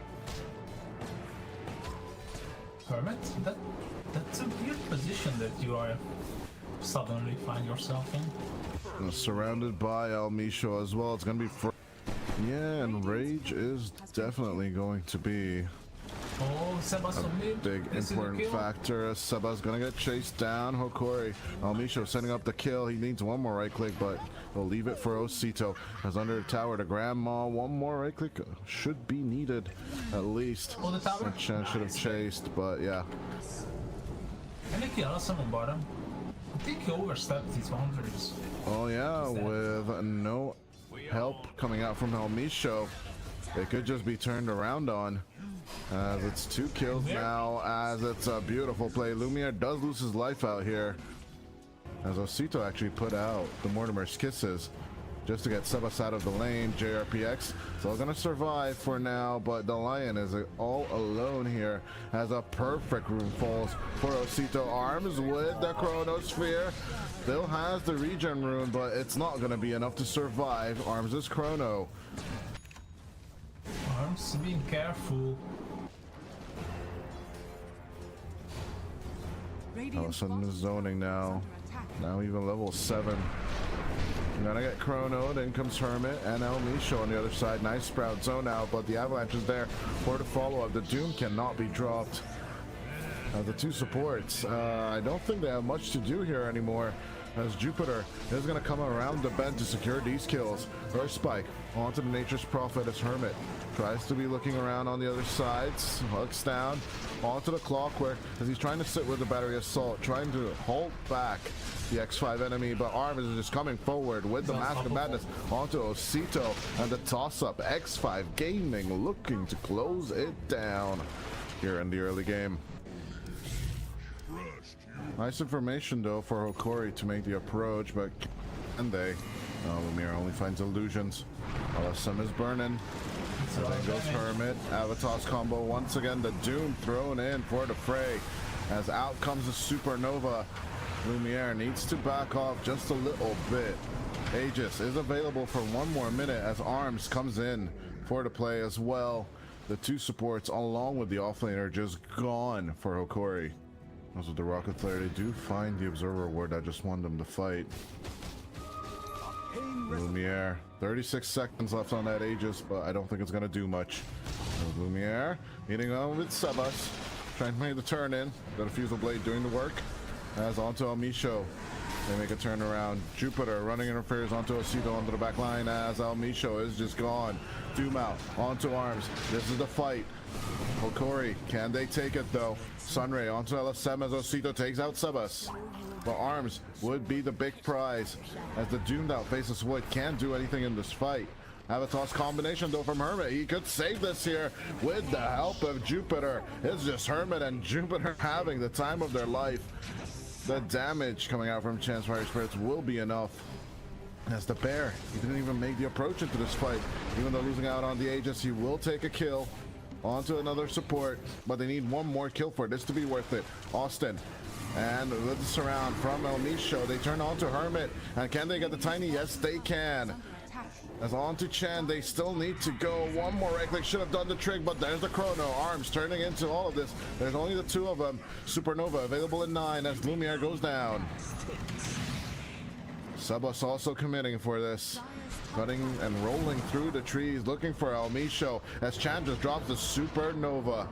Hermit? That's a weird position that you are suddenly find yourself in. And surrounded by El Misho as well. It's going to be... Yeah, and Rage is definitely going to be Oh, Seba's a on mid. big important factor. Seba's gonna get chased down. Hokori, El Misho setting up the kill. He needs one more right click, but he'll leave it for Osito. As under the tower to Grandma, one more right click should be needed at least. Oh, the tower? Chen should have chased, but yeah. Can I kill someone bottom? I think he overstepped his boundaries. Oh yeah, with no help coming out from El Misho, it could just be turned around on. As it's 2 kills now, as it's a beautiful play. Lumiere does lose his life out here. As Osito actually put out the Mortimer's Kisses just to get Sebas out of the lane. JRPX still gonna survive for now, but the Lion is all alone here as a perfect rune falls for Osito. Arms with the Chronosphere. Still has the regen rune, but it's not gonna be enough to survive. Arms is Chrono. Arms being careful. Allison is zoning now. Now even level 7. Gonna get Chrono, then comes Hermit and El Misho on the other side. Nice Sprout zone out, but the Avalanche is there for the follow-up. The Doom cannot be dropped. The 2 supports, I don't think they have much to do here anymore, as Jupiter is going to come around the bend to secure these kills. Earth Spike onto the Nature's Prophet as Hermit tries to be looking around on the other sides. Hooks down onto the Clockwork as he's trying to sit with the Battery Assault, trying to hold back the X5 enemy, but Arms is just coming forward with the Mask of Madness onto Osito and the toss-up. X5 Gaming looking to close it down here in the early game. Nice information though for Hokori to make the approach, but can they? Lumiere only finds illusions. Alasum is burning. So then goes Hermit. Avatar's combo once again. The Doom thrown in for the fray. As out comes the Supernova. Lumiere needs to back off just a little bit. Aegis is available for 1 more minute as Arms comes in for the play as well. The 2 supports along with the offlane are just gone for Hokori. As with the Rocket Flare, they do find the Observer Ward. I just want them to fight. Lumiere, 36 seconds left on that Aegis, but I don't think it's going to do much. Lumiere meeting on with Sebas, trying to make the turn in. Got a Fusel Blade doing the work. As onto El Misho. They make a turnaround. Jupiter running interferes onto Osito onto the back line as El Misho is just gone. Doom out onto Arms. This is the fight. Hokori, can they take it though? Sunray onto LSM as Osito takes out Sebas. But Arms would be the big prize as the doomed out Faceless Wood can't do anything in this fight. Avatar's combination though from Hermit. He could save this here with the help of Jupiter. It's just Hermit and Jupiter having the time of their life. The damage coming out from Chance Fire Spirits will be enough. As the Bear, he didn't even make the approach into this fight. Even though losing out on the Aegis, he will take a kill onto another support, but they need 1 more kill for this to be worth it. Austin, and with the surround from El Misho, they turn on to Hermit, and can they get the Tiny? Yes, they can. As on to Chen, they still need to go. 1 more right click should have done the trick, but there's the Chrono. Arms turning into all of this. There's only the 2 of them. Supernova available in 9 as Lumiere goes down. Sebas also committing for this. Cutting and rolling through the trees, looking for El Misho as Chan just drops the Supernova.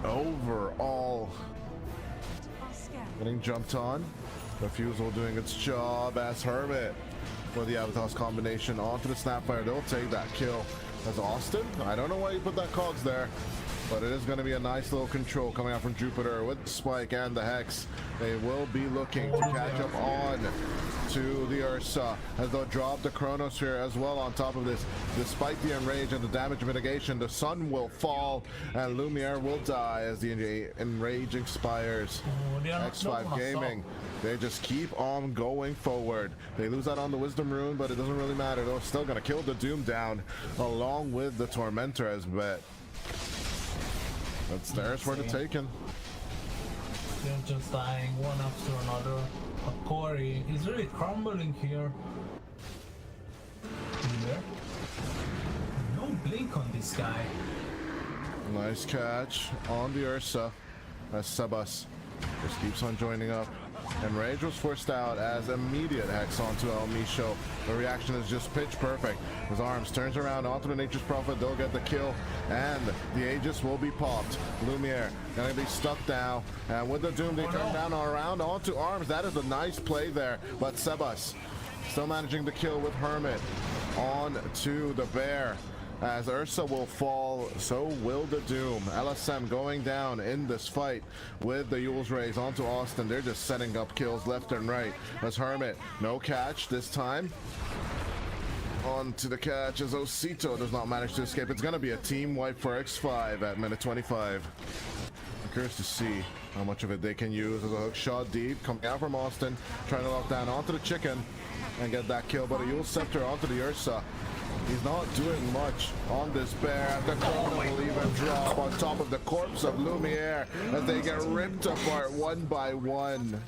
Overall, getting jumped on. The Fusel doing its job as Hermit for the Avatar's combination onto the Snapfire. They'll take that kill. As Austin, I don't know why you put that cogs there, but it is going to be a nice little control coming out from Jupiter with the Spike and the Hex. They will be looking to catch up on to the Ursa as they'll drop the Chronosphere as well on top of this. Despite the Enrage and the damage mitigation, the sun will fall and Lumiere will die as the Enrage expires. X5 Gaming, they just keep on going forward. They lose out on the Wisdom Rune, but it doesn't really matter. They're still going to kill the Doom down along with the Tormentor as bet. That's theirs for the taking. They're just dying one after another. But Corey is really crumbling here. There. No blink on this guy. Nice catch on the Ursa. As Sebas just keeps on joining up. And Rage was forced out as immediate hex onto El Micho. The reaction is just pitch perfect. His arms turns around onto the Nature's Prophet. They'll get the kill. And the Aegis will be popped. Lumiere gonna be stuck down. And with the Doom, they turn down around onto arms. That is a nice play there. But Sebas still managing the kill with Hermit on to the Bear. As Ursa will fall, so will the Doom. LSM going down in this fight with the Yule's Rays onto Austin. They're just setting up kills left and right. As Hermit, no catch this time. On to the catch as Osito does not manage to escape. It's going to be a team wipe for X5 at minute 25. I'm curious to see how much of it they can use as a hook shot deep. Coming out from Austin, trying to lock down onto the chicken and get that kill. But a Yule Scepter onto the Ursa. He's not doing much on this Bear. The Chrono will even drop on top of the corpse of Lumiere as they get ripped apart one by one.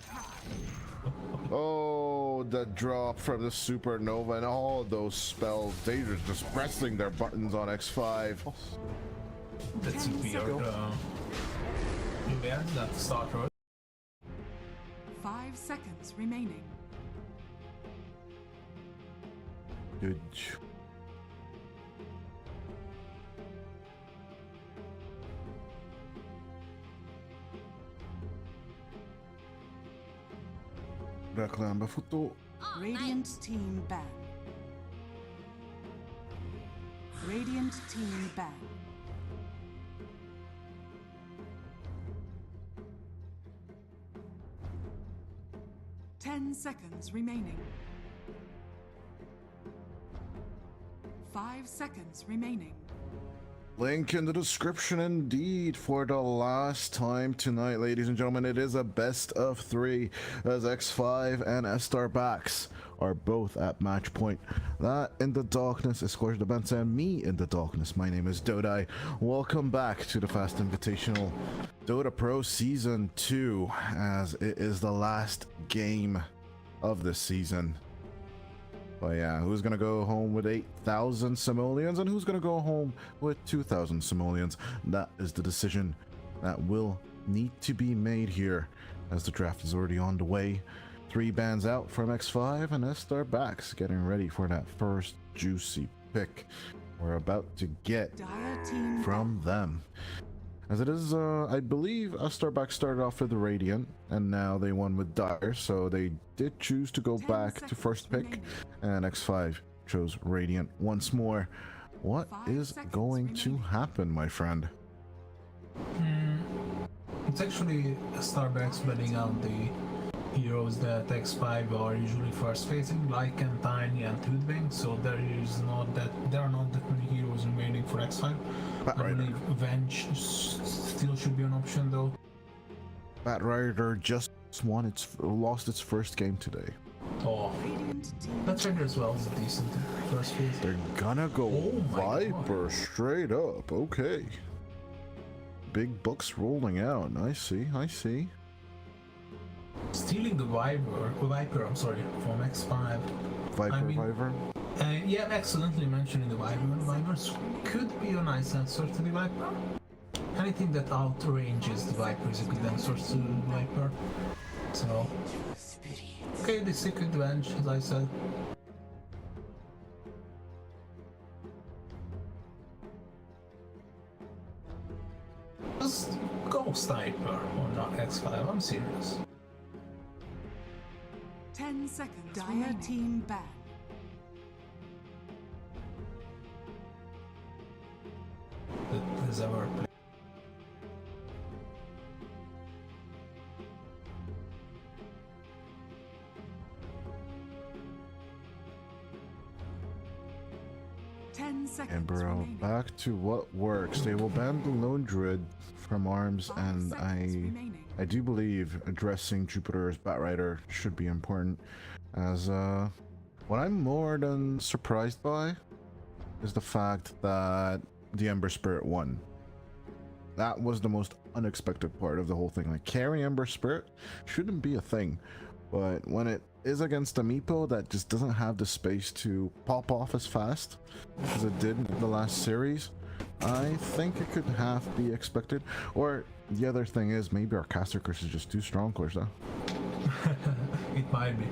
Oh, the drop from the Supernova and all those spells. They're just pressing their buttons on X5. That's a weird that starter. 5 seconds remaining. Good. Reclame foto. Radiant team ban. Radiant team ban. Ten seconds remaining. 5 seconds remaining. Link in the description indeed for the last time tonight, ladies and gentlemen. It is a best of 3 as X5 and Estar Bax are both at match point. That in the darkness is Scorch the Benz and me in the darkness. My name is Dota. Welcome back to the Fast Invitational Dota Pro Season 2 as it is the last game of this season. But yeah, who's gonna go home with 8,000 simoleons and who's gonna go home with 2,000 simoleons? That is the decision that will need to be made here as the draft is already on the way. 3 bans out from X5 and Estar Bax getting ready for that first juicy pick we're about to get from them. As it is, I believe Estar Bax started off with the Radiant, and now they won with Dire, so they did choose to go back to first pick, and X5 chose Radiant once more. What is going to happen, my friend? It's actually Estar Bax letting out the heroes that X5 are usually first facing, like and Tiny and Tudwing, so there are not that many heroes remaining for X5. I believe Venge still should be an option though. Batrider just lost its first game today. Oh, Batrider as well is a decent first phase. They're gonna go Viper straight up. Okay. Big bucks rolling out. I see. Stealing the Viper, I'm sorry, from X5. Viper. Yeah, excellently mentioning the Viper. Vipers could be a nice answer to the Viper. Anything that outranges the Viper is a good answer to the Viper. So, okay, the Secret Venge, as I said. Just go Sniper on X5, I'm serious. 10 seconds. Dire team ban. That has ever played. And bro, back to what works. They will ban the Lone Druid from arms, and I do believe addressing Jupiter's Batrider should be important. As what I'm more than surprised by is the fact that the Ember Spirit won. That was the most unexpected part of the whole thing. Like, carry Ember Spirit shouldn't be a thing, but when it is against a Meepo that just doesn't have the space to pop off as fast as it did in the last series, I think it could half be expected. Or the other thing is, maybe our caster curse is just too strong, Corsa. It might be.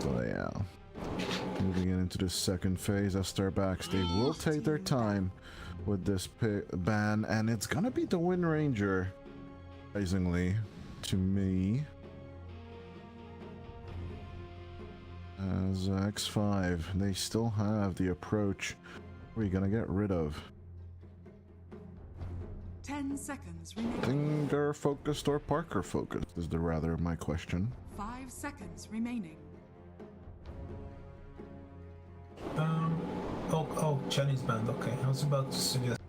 So yeah, moving into the second phase, Estar backs, they will take their time with this ban, and it's gonna be the Wind Ranger, surprisingly, to me. As X5, they still have the approach. What are you gonna get rid of? 10 seconds remaining. Finger focused or Parker focused is the rather my question. 5 seconds remaining. Oh, Chinese band. Okay, I was about to suggest.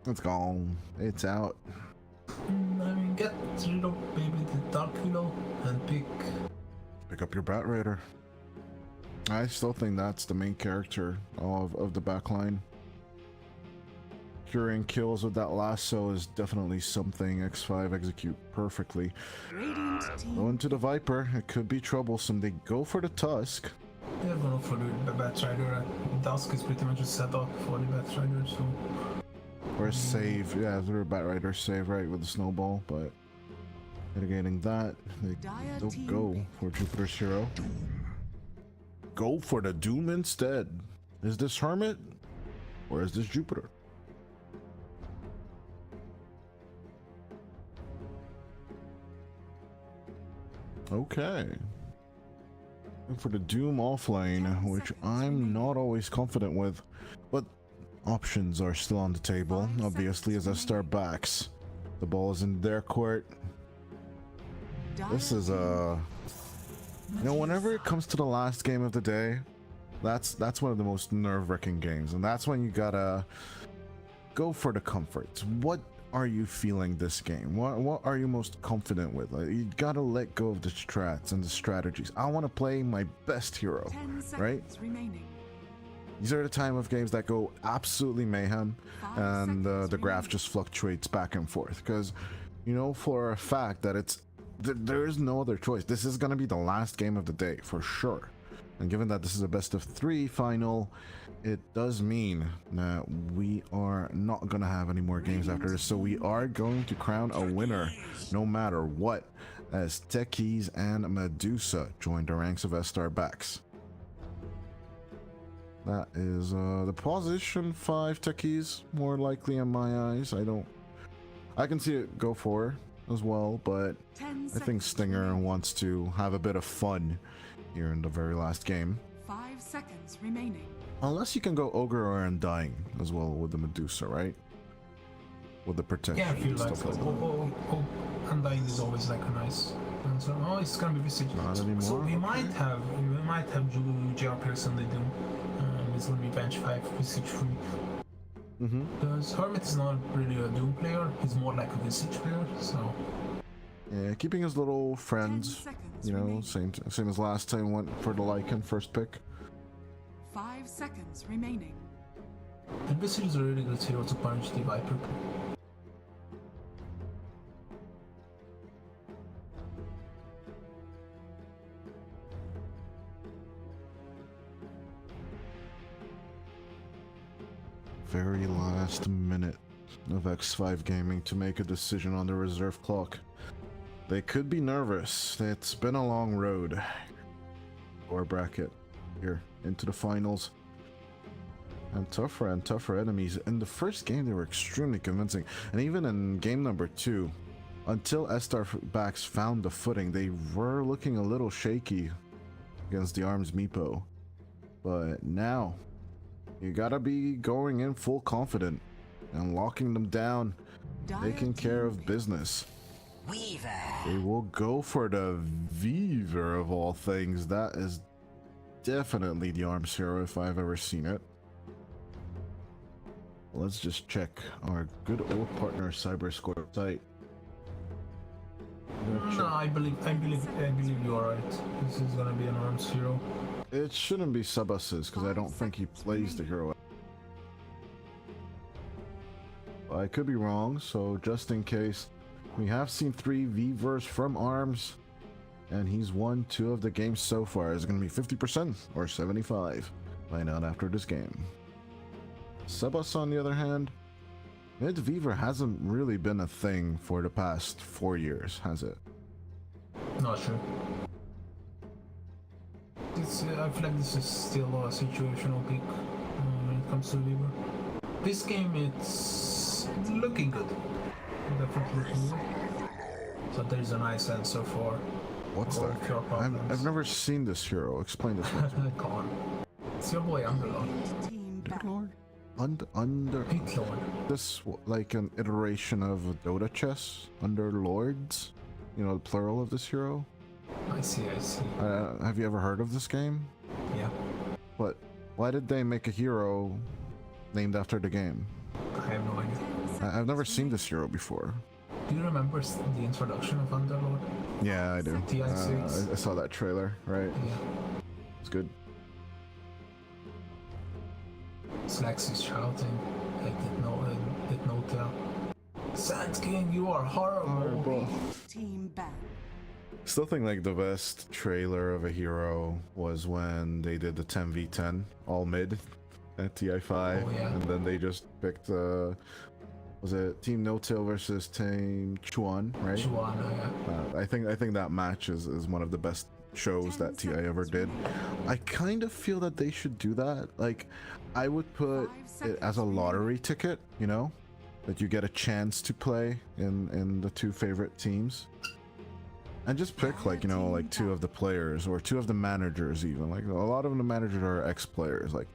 It's gone. It's out. I mean, get rid of maybe the Dark Willow and Pick up your Bat Raider. I still think that's the main character of the backline. Curing kills with that lasso is definitely something X5 execute perfectly. Going to the Viper, it could be troublesome. They go for the Tusk. They're going for the Bat Rider. Dusk is pretty much a setup for the Bat Rider, so. Or save, yeah, they're a Bat Rider save, right, with the snowball, but mitigating that, they don't go for Jupiter's Hero. Go for the Doom instead. Is this Hermit? Or is this Jupiter? Okay. For the Doom offlane, which I'm not always confident with, but options are still on the table, obviously, as Estar backs. The ball is in their court. This is you know, whenever it comes to the last game of the day, that's one of the most nerve-wracking games, and that's when you gotta go for the comforts. What are you feeling this game? What are you most confident with? Like, you gotta let go of the strats and the strategies. I want to play my best hero, right? Remaining. These are the time of games that go absolutely mayhem, and the graph just fluctuates back and forth, because you know for a fact that there is no other choice. This is going to be the last game of the day for sure, and given that this is a best of 3 final, it does mean that we are not going to have any more games after this, so we are going to crown a winner no matter what, as Techies and Medusa join the ranks of Estar backs. That is the position 5 Techies, more likely in my eyes. I can see it go 4 as well, but I think Stinger wants to have a bit of fun here in the very last game. 5 seconds remaining. Unless you can go Ogre or Undying as well with the Medusa, right? With the potential. Yeah, I feel like stuff like that. Undying is always like a nice answer. Oh, it's gonna be Visage. Not anymore. So we might have JR Pearson they do. It's gonna be bench 5, Visage 3. Because Hermit is not really a Doom player, he's more like a Visage player, so. Yeah, keeping his little friends, you know, same as last time, went for the Lycan first pick. 5 seconds remaining. And Visage is a really good hero to punish the Viper. Very last minute of X5 Gaming to make a decision on the reserve clock. They could be nervous. It's been a long road. Or bracket here into the finals. And tougher enemies. In the first game they were extremely convincing. And even in game number 2, until Estar backs found the footing, they were looking a little shaky against the Arms Meepo. But now you gotta be going in full confident and locking them down, taking care of business. Weaver. They will go for the Weaver of all things. That is definitely the Arms hero if I've ever seen it. Let's just check our good old partner CyberScore site. No, I believe you are right. This is gonna be an Arms hero. It shouldn't be Subus's because I don't think he plays the hero. I could be wrong, so just in case, we have seen 3 Vivers from ARMS, and he's won 2 of the games so far. Is it going to be 50% or 75? Find out after this game. Sebas, on the other hand, Mid Viver hasn't really been a thing for the past 4 years, has it? Not sure. I feel like this is still a situational pick when it comes to Weaver. This game, it's looking good. Definitely looking good. So there's a nice answer for What's all that? of your problems. I've never seen this hero. Explain this one. Come on. It's your boy Underlord. Team back. Lord? Under Pit Lord. this like an iteration of Dota chess under lords, you know, the plural of this hero. I see. Have you ever heard of this game? Yeah. But why did they make a hero named after the game? I have no idea. I've never seen this hero before. Do you remember the introduction of Underlord? Yeah, I do. TI6. I saw that trailer, right? Yeah. It's good. Slax is shouting. I did not tell. Sand King, you are horrible. Team back. Still think like the best trailer of a hero was when they did the 10v10 all mid at TI5, Oh, yeah. and then they just picked was it Team No Tail versus Team Chuan, right? Chuan, yeah. I think that match is one of the best shows that TI ever did. I kind of feel that they should do that. Like, I would put it as a lottery ticket, you know, that you get a chance to play in the 2 favorite teams. And just pick, like, you know, like 2 of the players or 2 of the managers even. Like, a lot of the managers are ex-players, like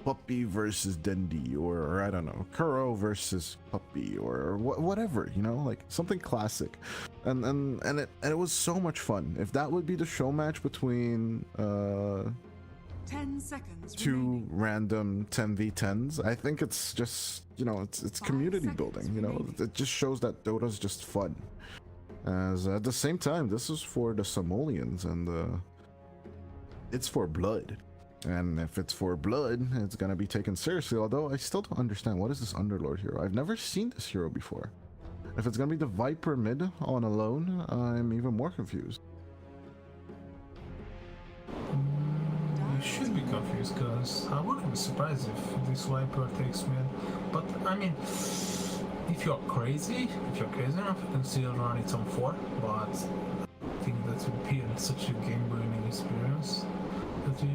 Puppy versus Dendi, or I don't know, Kuro versus Puppy, or whatever, you know, like something classic. And it was so much fun. If that would be the show match between 10 seconds 2 remaining. random 10v10s, I think it's just, you know, it's community building, you know. It just shows that Dota's just fun. As at the same time, this is for the Somalians, and it's for blood. And if it's for blood, it's gonna be taken seriously. Although I still don't understand, what is this Underlord hero? I've never seen this hero before. If it's gonna be the Viper mid on alone, I'm even more confused. You should be confused, because I wouldn't be surprised if this Viper takes mid. But I mean, if you're crazy enough, you can still run it on 4. But I think that would be such a game-ruining experience that we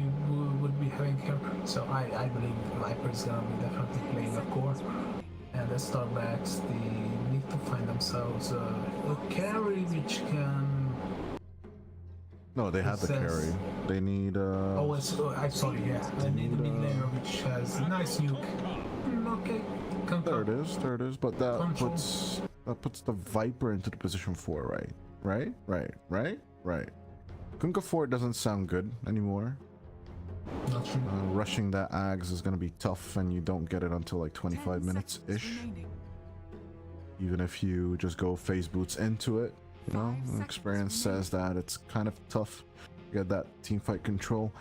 would be having here. So I believe Viper is gonna be definitely playing a core. And the Starbacks, they need to find themselves a carry which can... No, they have the carry. They need Oh, I'm sorry, yeah. They need a mid laner which has a nice nuke. Okay. There it is. But that Control. puts the Viper into the position 4, right? Right. Kunkka 4 doesn't sound good anymore. Not true. Rushing that Ags is gonna be tough, and you don't get it until like 25 minutes ish. Even if you just go phase boots into it, you know, experience says that it's kind of tough to get that team fight control.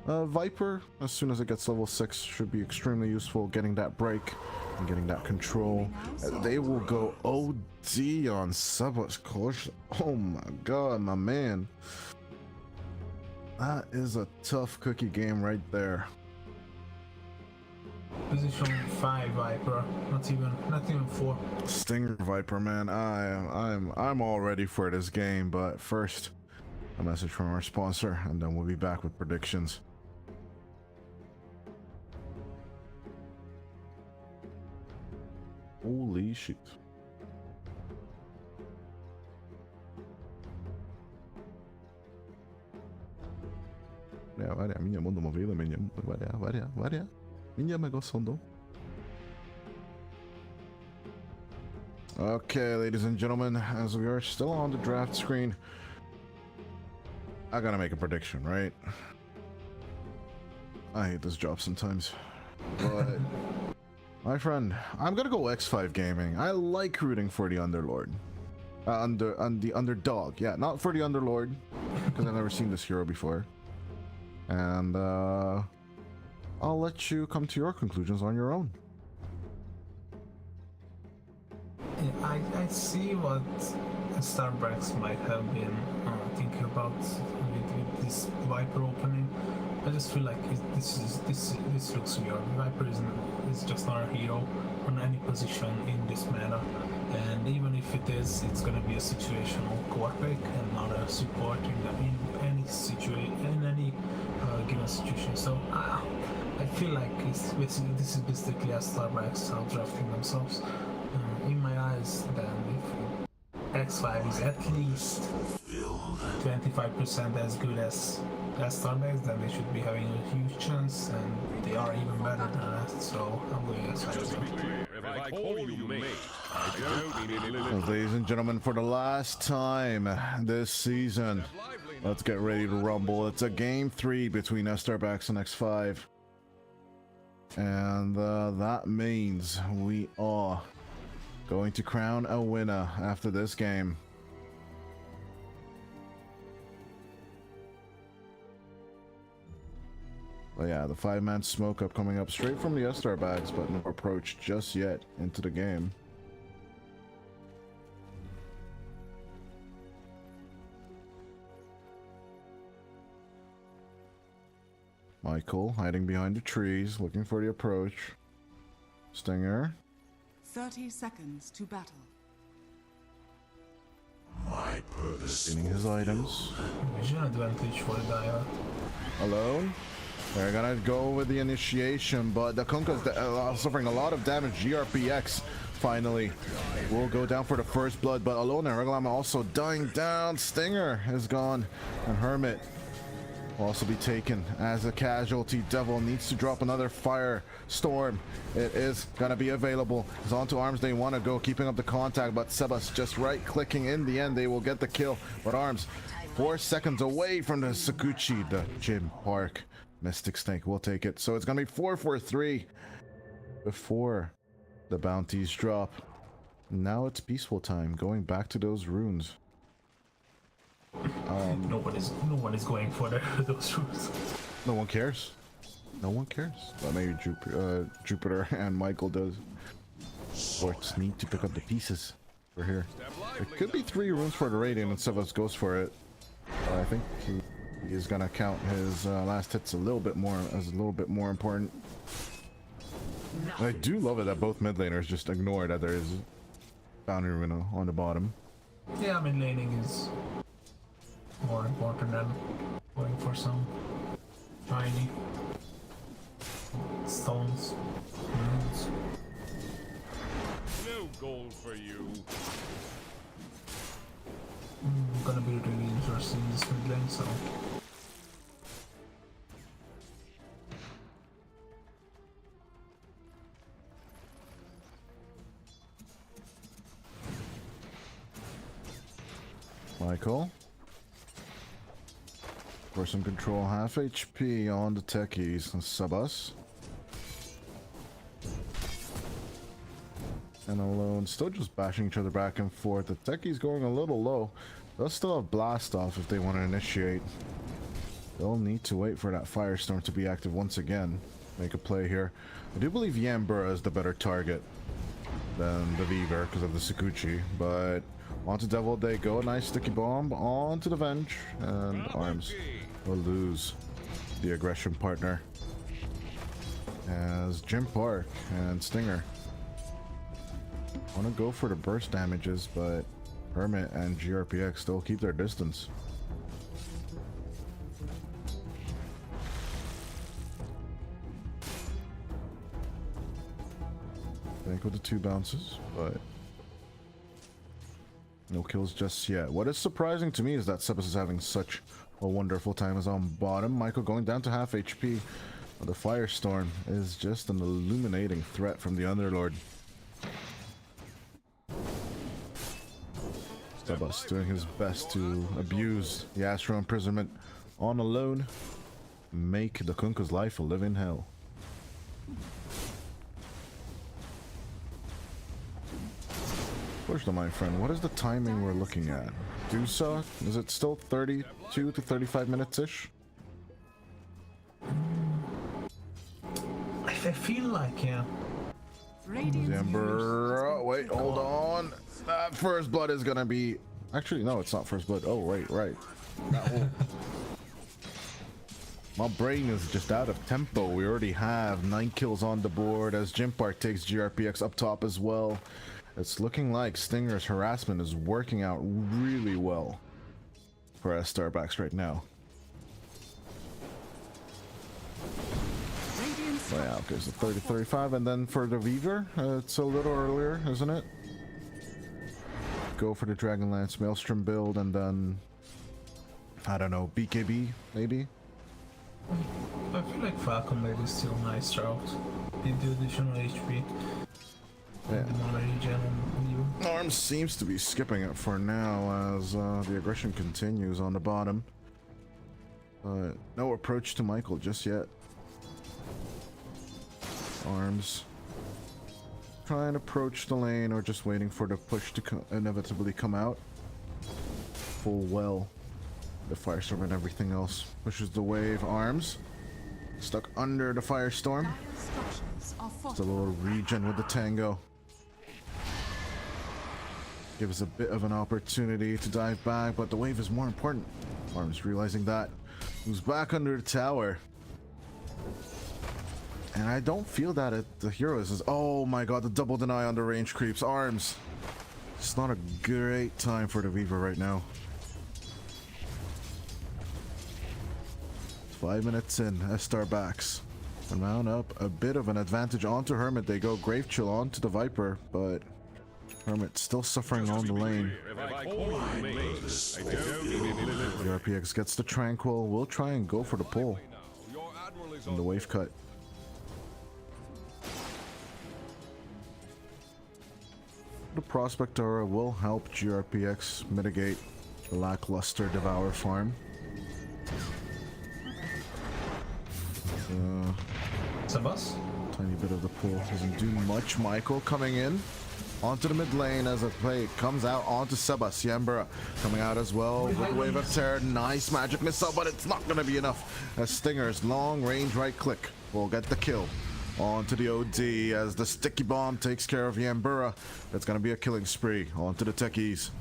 Viper, as soon as it gets level 6, should be extremely useful, getting that break and getting that control. They will go OD on Sebas, coach. Oh my god, my man. That is a tough cookie game right there. Position 5 Viper, not even 4. Stinger Viper, man. I'm all ready for this game, but first, a message from our sponsor, and then we'll be back with predictions. Holy shit. Var ya, minha mão de movida, minha megossondo. Okay, ladies and gentlemen, as we are still on the draft screen, I gotta make a prediction, right? I hate this job sometimes, but my friend, I'm gonna go X5 Gaming. I like rooting for the Underlord, the underdog. Yeah, not for the Underlord, because I've never seen this hero before. And I'll let you come to your conclusions on your own. I see what Starbucks might have been thinking about with this Viper opening. I just feel like this looks weird. Viper is just not a hero on any position in this meta, and even if it is, it's gonna be a situational core pick and not a support in any situation, in any given situation. So I feel like this is basically a Starbucks outdrafting themselves. In my eyes, then if X5 is at least 25% as good as Starbucks, then they should be having a huge chance, and they are even better than that. So I'm going X5. If I call you mate, I don't mean it. Well, ladies and gentlemen, for the last time this season, let's get ready to rumble. It's a game 3 between Starbucks and X5. And that means we are going to crown a winner after this game. But yeah, the 5-man smoke up coming up straight from the S-Star bags, but no approach just yet into the game. Michael hiding behind the trees, looking for the approach. Stinger. 30 seconds to battle. My purpose. Getting his items. Vision advantage for the Dire. Alone. They're gonna go with the initiation, but the Kunkka's suffering a lot of damage. GRPX finally will go down for the first blood, but Alone and Regalama also dying down. Stinger is gone, and Hermit will also be taken as a casualty. Devil needs to drop another Firestorm. It is gonna be available. It's onto Arms. They want to go, keeping up the contact, but Sebas just right clicking. In the end, they will get the kill, but Arms 4 seconds away from the Sakuchi, the Gym Park. Mystic Snake will take it. So it's gonna be 4-4-3 before the bounties drop. Now it's peaceful time, going back to those runes. No one is going for those runes. No one cares. No one cares. But maybe Jupiter and Michael does. Sports need to pick up the pieces for here. It could be 3 runes for the Radiant, and Sebas goes for it. I think he is gonna count his last hits a little bit more important. I do love it that both mid laners just ignore that there is boundary rune on the bottom. Yeah, mid laning is more important than going for some shiny stones, runes. No gold for you. Gonna be really interesting in this mid lane, so. Michael. For some control, half HP on the techies. Sebas. And Alone still just bashing each other back and forth. The techies going a little low. They'll still have blast off if they want to initiate. They'll need to wait for that Firestorm to be active once again. Make a play here. I do believe Yambura is the better target than the Weaver because of the Sakuchi, but onto Devil they go. A nice sticky bomb onto the Venge, and Arms will lose the aggression partner as Gym Park and Stinger want to go for the burst damages, but Hermit and GRPX still keep their distance. I think with the 2 bounces, but no kills just yet. What is surprising to me is that Sebas is having such a wonderful time as on bottom. Michael going down to half HP. The Firestorm is just an illuminating threat from the Underlord. Sebas doing his best to abuse the Astral Imprisonment on Alone. Make the Kunkka's life a living hell. First, my friend, what is the timing we're looking at? Dusa? Is it still 32 to 35 minutes-ish? I feel like, yeah. Radiant's The Ember. inhibitor has been Wait, hold on. That first blood is gonna be. Actually, no, it's not first blood. Oh, wait, right. That whole... My brain is just out of tempo. We already have 9 kills on the board as Gym Park takes GRPX up top as well. It's looking like Stinger's harassment is working out really well for us Starbacks right now. Oh yeah, okay, so 30-35, and then for the Weaver, it's a little earlier, isn't it? Go for the Dragonlance Maelstrom build, and then I don't know, BKB maybe. I feel like Falcon Blade is still a nice route. Did the additional HP. Yeah. Regen. Arms seems to be skipping it for now as the aggression continues on the bottom. But no approach to Michael just yet. Arms trying to approach the lane or just waiting for the push to inevitably come out. Full well. The Firestorm and everything else pushes the wave. Arms stuck under the Firestorm. It's a little regen with the Tango. Gives a bit of an opportunity to dive back, but the wave is more important. Arms realizing that. Moves back under the tower. And I don't feel that at the heroes is. Oh my god, the double deny on the range creeps. Arms. It's not a great time for the Weaver right now. 5 minutes in, Estar backs. And mount up a bit of an advantage onto Hermit. They go Grave Chill onto the Viper, but Hermit still suffering on the lane. The RPX gets the Tranquil. We'll try and go for the pull. And the wave cut. The Prospect Aura will help GRPX mitigate the lackluster Devour farm. Sebas? Tiny bit of the pull doesn't do much. Michael coming in onto the mid lane as a play comes out onto Sebas. Yambura coming out as well with the Wave of Terror. Nice magic missile, but it's not going to be enough as Stinger's long range right click will get the kill. Onto the OD as the sticky bomb takes care of Yambura. That's going to be a killing spree. Onto the techies.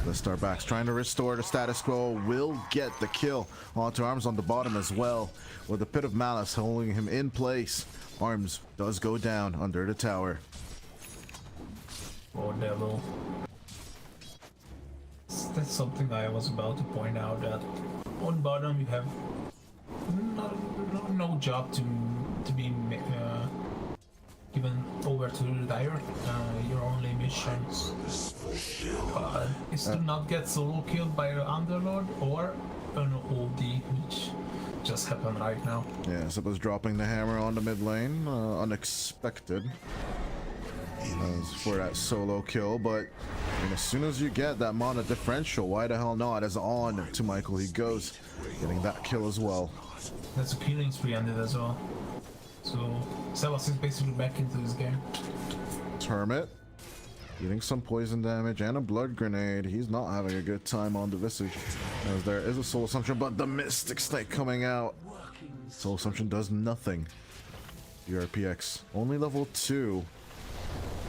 The Starbacks trying to restore the status quo will get the kill. Onto Arms on the bottom as well with the Pit of Malice holding him in place. Arms does go down under the tower. Oh, devil. That's something I was about to point out, that on bottom you have no job to be given over to the Dire. Your only mission is to not get solo killed by the Underlord or an OD, which just happened right now. Yeah, Sebas dropping the hammer on the mid lane. Unexpected for that solo kill, but I mean, as soon as you get that mana differential, why the hell not? As on to Michael, he goes, getting that kill as well. That's a killing spree ended as well. So Sebas is basically back into this game. Hermit getting some poison damage and a blood grenade. He's not having a good time on the Visage as there is a Soul Assumption, but the Mystic Snake coming out. Soul Assumption does nothing. RPX only level 2.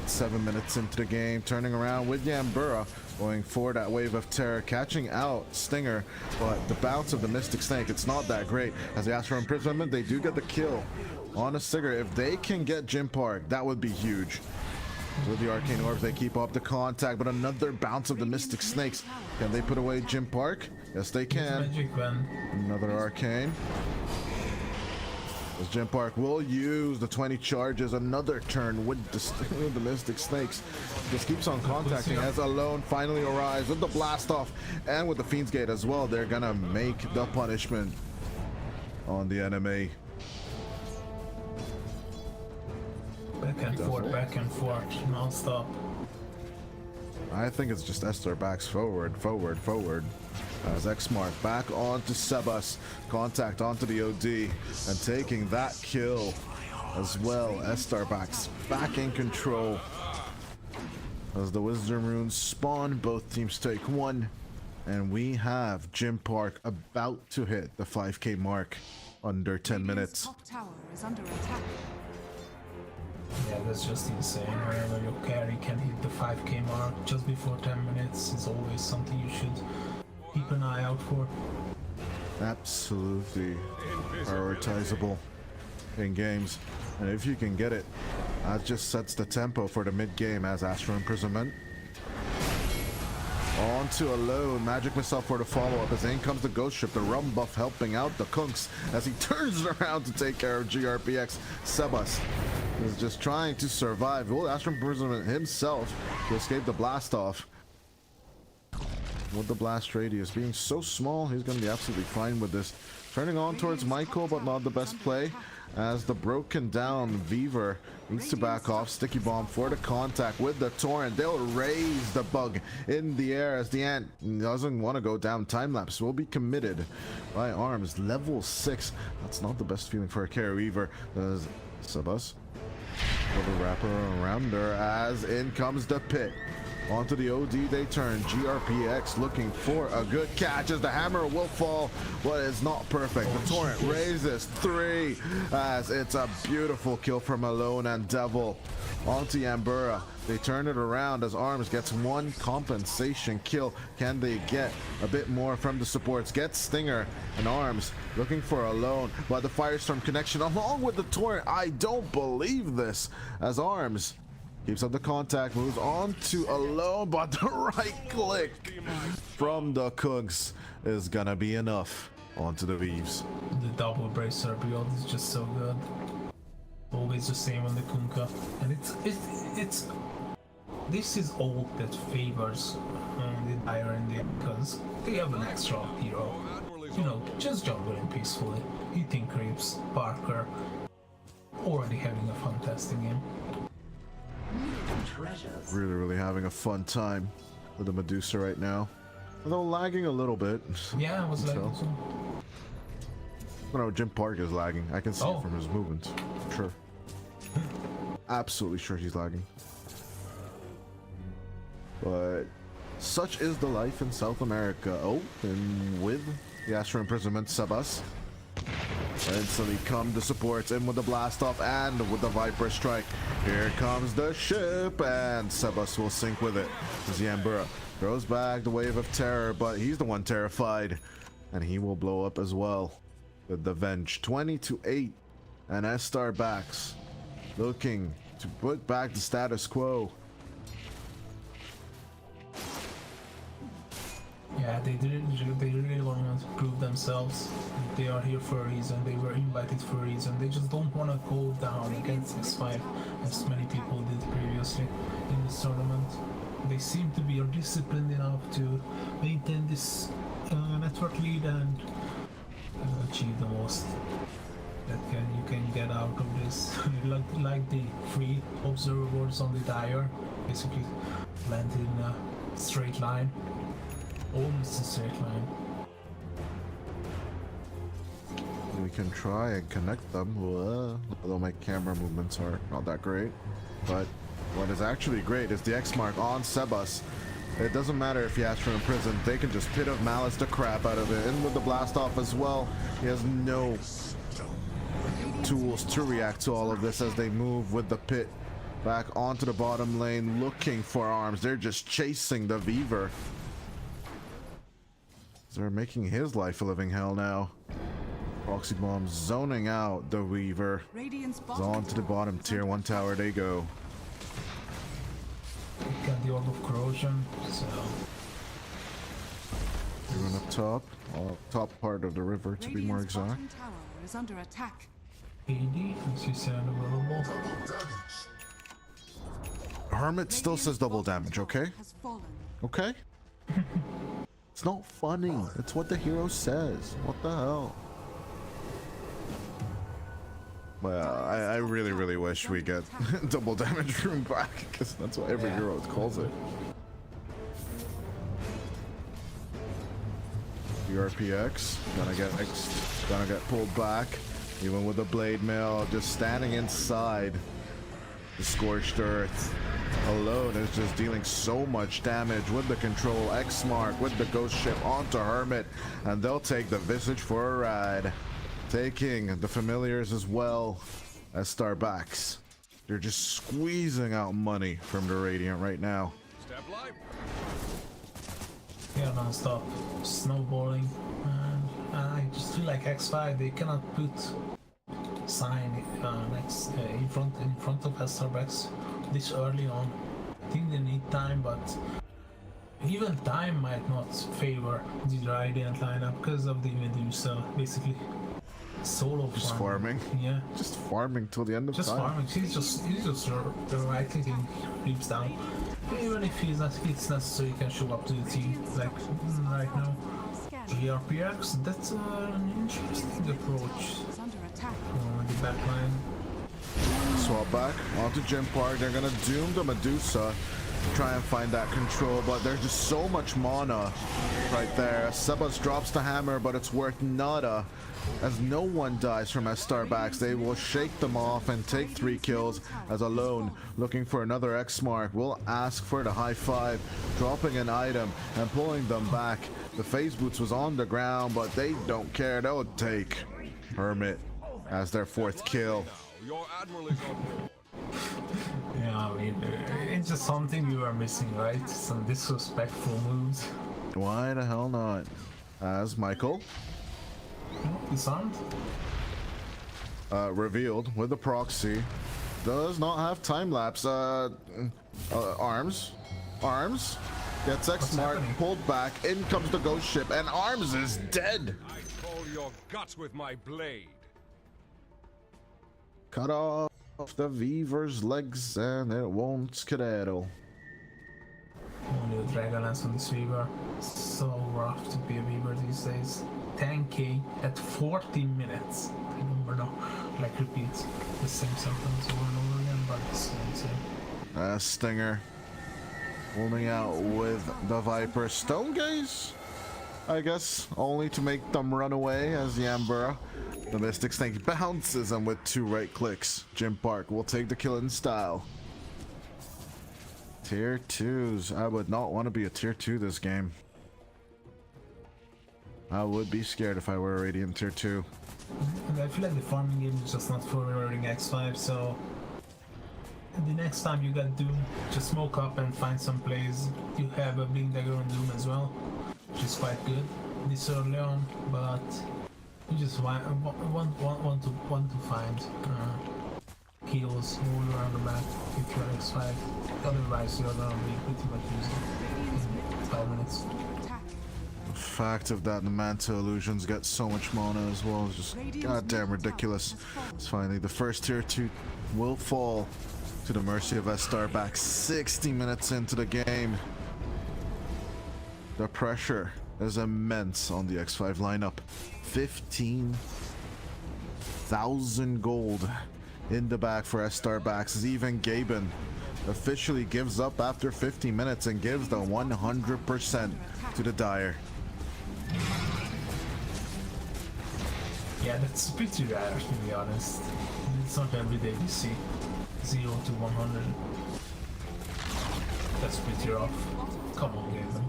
7 minutes into the game, turning around with Yambura, going for that Wave of Terror, catching out Stinger, but the bounce of the Mystic Snake, it's not that great. As they ask for imprisonment, they do get the kill on a Stinger. If they can get Gym Park, that would be huge. With the Arcane Orbs, they keep up the contact, but another bounce of the Mystic Snakes. Can they put away Gym Park? Yes, they can. Another Arcane. As Gym Park will use the 20 charges, another turn with the Mystic Snakes. Just keeps on contacting as Alone finally arrives with the blast off and with the Fiend's Gate as well. They're gonna make the punishment on the enemy. Back and forth, non-stop. I think it's just Esther backs forward. As Xmark back onto Sebas, contact onto the OD, and taking that kill as well. Esther backs back in control. As the Wisdom Runes spawn, both teams take one, and we have Gym Park about to hit the 5K mark under 10 minutes. Top tower is under attack. Yeah, that's just insane. Whenever your carry can hit the 5k mark just before 10 minutes is always something you should keep an eye out for. Absolutely prioritizable in games, and if you can get it, that just sets the tempo for the mid game as Astral Imprisonment. Onto Alone, Magic Missile for the follow-up as in comes the Ghost Ship, the Rum buff helping out the Kunks as he turns around to take care of GRPX. Sebas is just trying to survive. Will Astral Imprisonment himself to escape the blast off. With the blast radius being so small, he's going to be absolutely fine with this. Turning on towards Michael, but not the best play as the broken down Weaver needs to back off. Sticky Bomb for the contact with the Torrent. They'll raise the bug in the air as the Ant doesn't want to go down. Time lapse will be committed by Arms. Level 6. That's not the best feeling for a carry Weaver. Sebas with a wrapper around her as in comes the pit. Onto the OD they turn. GRPX looking for a good catch as the hammer will fall, but it's not perfect. The Torrent raises 3 as it's a beautiful kill from Alone and Devil. Onto Yambura. They turn it around as Arms gets 1 compensation kill. Can they get a bit more from the supports? Get Stinger and Arms looking for Alone, but the Firestorm connection along with the Torrent. I don't believe this as Arms keeps up the contact, moves on to Alone, but the right click from the Kunks is gonna be enough onto the Weaves. The double bracer build is just so good. Always the same on the Kunkka, and it's this is all that favors the Dire because they have an extra hero. You know, just jungling peacefully, hitting creeps. Parker already having a fun testing him. Really having a fun time with the Medusa right now. Although lagging a little bit. Yeah, I was lagging too. No, Jim Park is lagging. I can see it from his movements. Sure. Absolutely sure he's lagging. But such is the life in South America. Oh, and with the Astral Imprisonment, Sebas. Instantly come the supports in with the blast off and with the Viper strike. Here comes the ship and Sebas will sink with it. Yambura throws back the wave of terror, but he's the one terrified and he will blow up as well with the Venge. 20-8 and S-Star backs looking to put back the status quo. Yeah, they really want to prove themselves. They are here for a reason. They were invited for a reason. They just don't want to go down against X5 as many people did previously in this tournament. They seem to be disciplined enough to maintain this network lead and achieve the most that you can get out of this. like the free observer boards on the Dire, basically landed in a straight line. Almost a straight line. We can try and connect them, although my camera movements are not that great. But what is actually great is the X mark on Sebas. It doesn't matter if he has for imprisoned, they can just Pit of Malice the crap out of it. And with the blast off as well, he has no tools to react to all of this as they move with the pit back onto the bottom lane looking for Arms. They're just chasing the Weaver. They're making his life a living hell now. Proxy Bomb zoning out the Weaver. On to the bottom tier 1 tower they go. Got the Orb of Corrosion, so... Even up top. Top part of the river to be more exact. Tower is under attack. 80, as you said, available. Hermit still says double damage, okay? Okay? It's not funny. It's what the hero says. What the hell? Well, I really wish we get double damage room back because that's what every hero calls it. RPX gonna get pulled back, even with the blade mail just standing inside the scorched earth. Alone is just dealing so much damage with the control. X mark with the ghost ship onto Hermit, and they'll take the Visage for a ride, taking the familiars as well as Starbacks. They're just squeezing out money from the Radiant right now. Step life. Yeah, non-stop snowballing. I just feel like X5, they cannot put sign in front of Starbucks this early on. I think they need time, but even time might not favor the Radiant lineup because of the Medusa, basically solo Just farming. Yeah, Just farming till the end of just time. farming. He's just right clicking creeps down. Even if it's necessary, he can show up to the team like right now. GRPX, that's an interesting approach. It's under attack. The backline. Swap back onto Gym Park. They're gonna doom the Medusa. Try and find that control, but there's just so much mana right there. Sebas drops the hammer, but it's worth nada as no one dies from Starbacks. They will shake them off and take 3 kills as Alone, looking for another X mark, will ask for the high five, dropping an item and pulling them back. The phase boots was on the ground, but they don't care. They'll take Hermit as their 4th kill. Your admiral is on board. Yeah, I mean, it's just something you are missing, right? Some disrespectful moves. Why the hell not? As Michael Disarmed? revealed with the proxy, does not have time lapse. Arms gets X mark, happening? pulled back. In comes the ghost ship, and Arms is dead. I call your guts with my blade. Cut off the Weaver's legs, and it won't skedaddle. Only a Dragonlance on this Weaver. So rough to be a Weaver these days. 10k at 40 minutes. I remember now, like repeat the same sentence over and over again, but it's insane. Stinger holding out with the Viper. Stone Gaze, I guess, only to make them run away as Yambura. The Mystic Snake bounces and with 2 right clicks, Gym Park will take the kill in style. Tier 2s. I would not want to be a tier 2 this game. I would be scared if I were a Radiant tier 2. And I feel like the farming game is just not for Roaring X5, so the next time you got Doom, just smoke up and find some plays. You have a Blink Dagger on Doom as well, which is quite good this early on, but you just want to find heals all around the map if you're X5. Otherwise, you're gonna be pretty much using in 5 minutes. Attack. The fact of that the Manta illusions get so much mana as well is just goddamn ridiculous. It's finally the first tier 2 will fall to the mercy of Starback 60 minutes into the game. The pressure is immense on the X5 lineup. 15,000 gold in the back for Starbacks as even Gaben officially gives up after 50 minutes and gives the 100% to the Dire. Yeah, that's pretty rare to be honest. It's not every day we see 0 to 100. That's pretty rough. Come on, Gaben.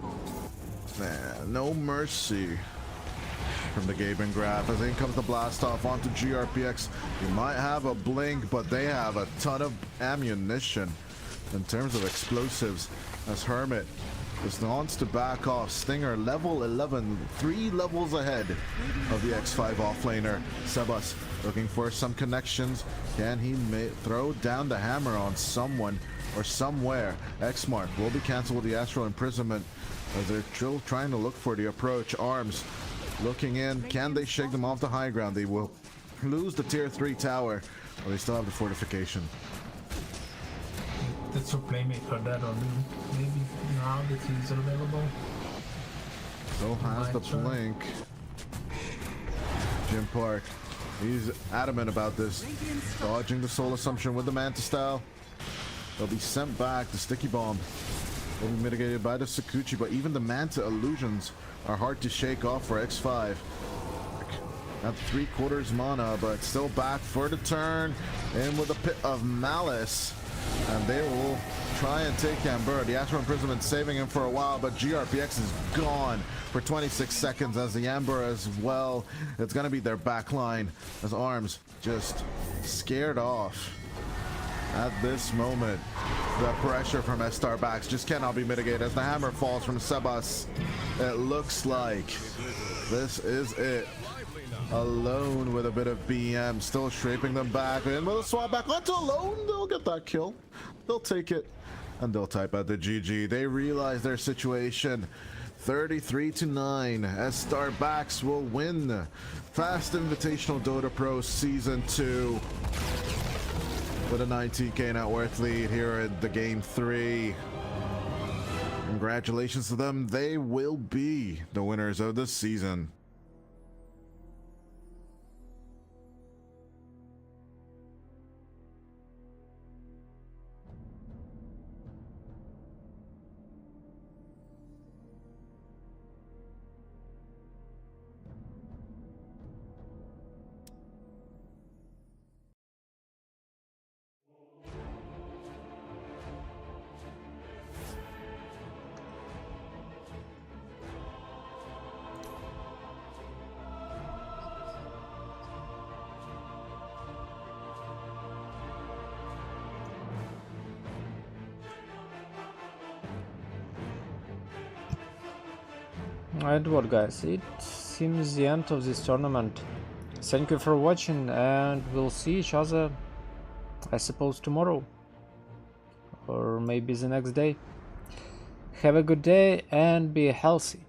Man, no mercy from the Gaben grab as in comes the blast off onto GRPX. You might have a blink, but they have a ton of ammunition in terms of explosives as Hermit just wants to back off. Stinger level 11, 3 levels ahead of the X5 offlaner. Sebas looking for some connections. Can he throw down the hammer on someone or somewhere? X-Mark will be cancelled with the Astral Imprisonment as they're still trying to look for the approach. Arms looking in. Can they shake them off the high ground? They will lose the tier 3 tower, but they still have the fortification. That's your playmaker that on him. Maybe now that he's available. Still has the blink. Gym Park. He's adamant about this. Dodging the soul assumption with the Manta style. They'll be sent back. The sticky bomb will be mitigated by the Sakuchi, but even the Manta illusions are hard to shake off for X5. At 3/4 mana, but still back for the turn. In with a Pit of Malice. And they will try and take Amber. The Astral Imprisonment saving him for a while, but GRPX is gone for 26 seconds as the Amber as well. It's going to be their back line as Arms just scared off At this moment, the pressure from Starbucks just cannot be mitigated as the hammer falls from Sebas. It looks like this is it. Alone with a bit of BM, still shaping them back. And with a swap back onto Alone, they'll get that kill. They'll take it, and they'll type out the GG. They realize their situation. 33-9 as Starbucks will win Fast Invitational Dota Pro Season 2 with a 19k net worth lead here at the Game 3. Congratulations to them. They will be the winners of the season. And what, guys, it seems the end of this tournament. Thank you for watching, and we'll see each other, I suppose, tomorrow or maybe the next day. Have a good day and be healthy.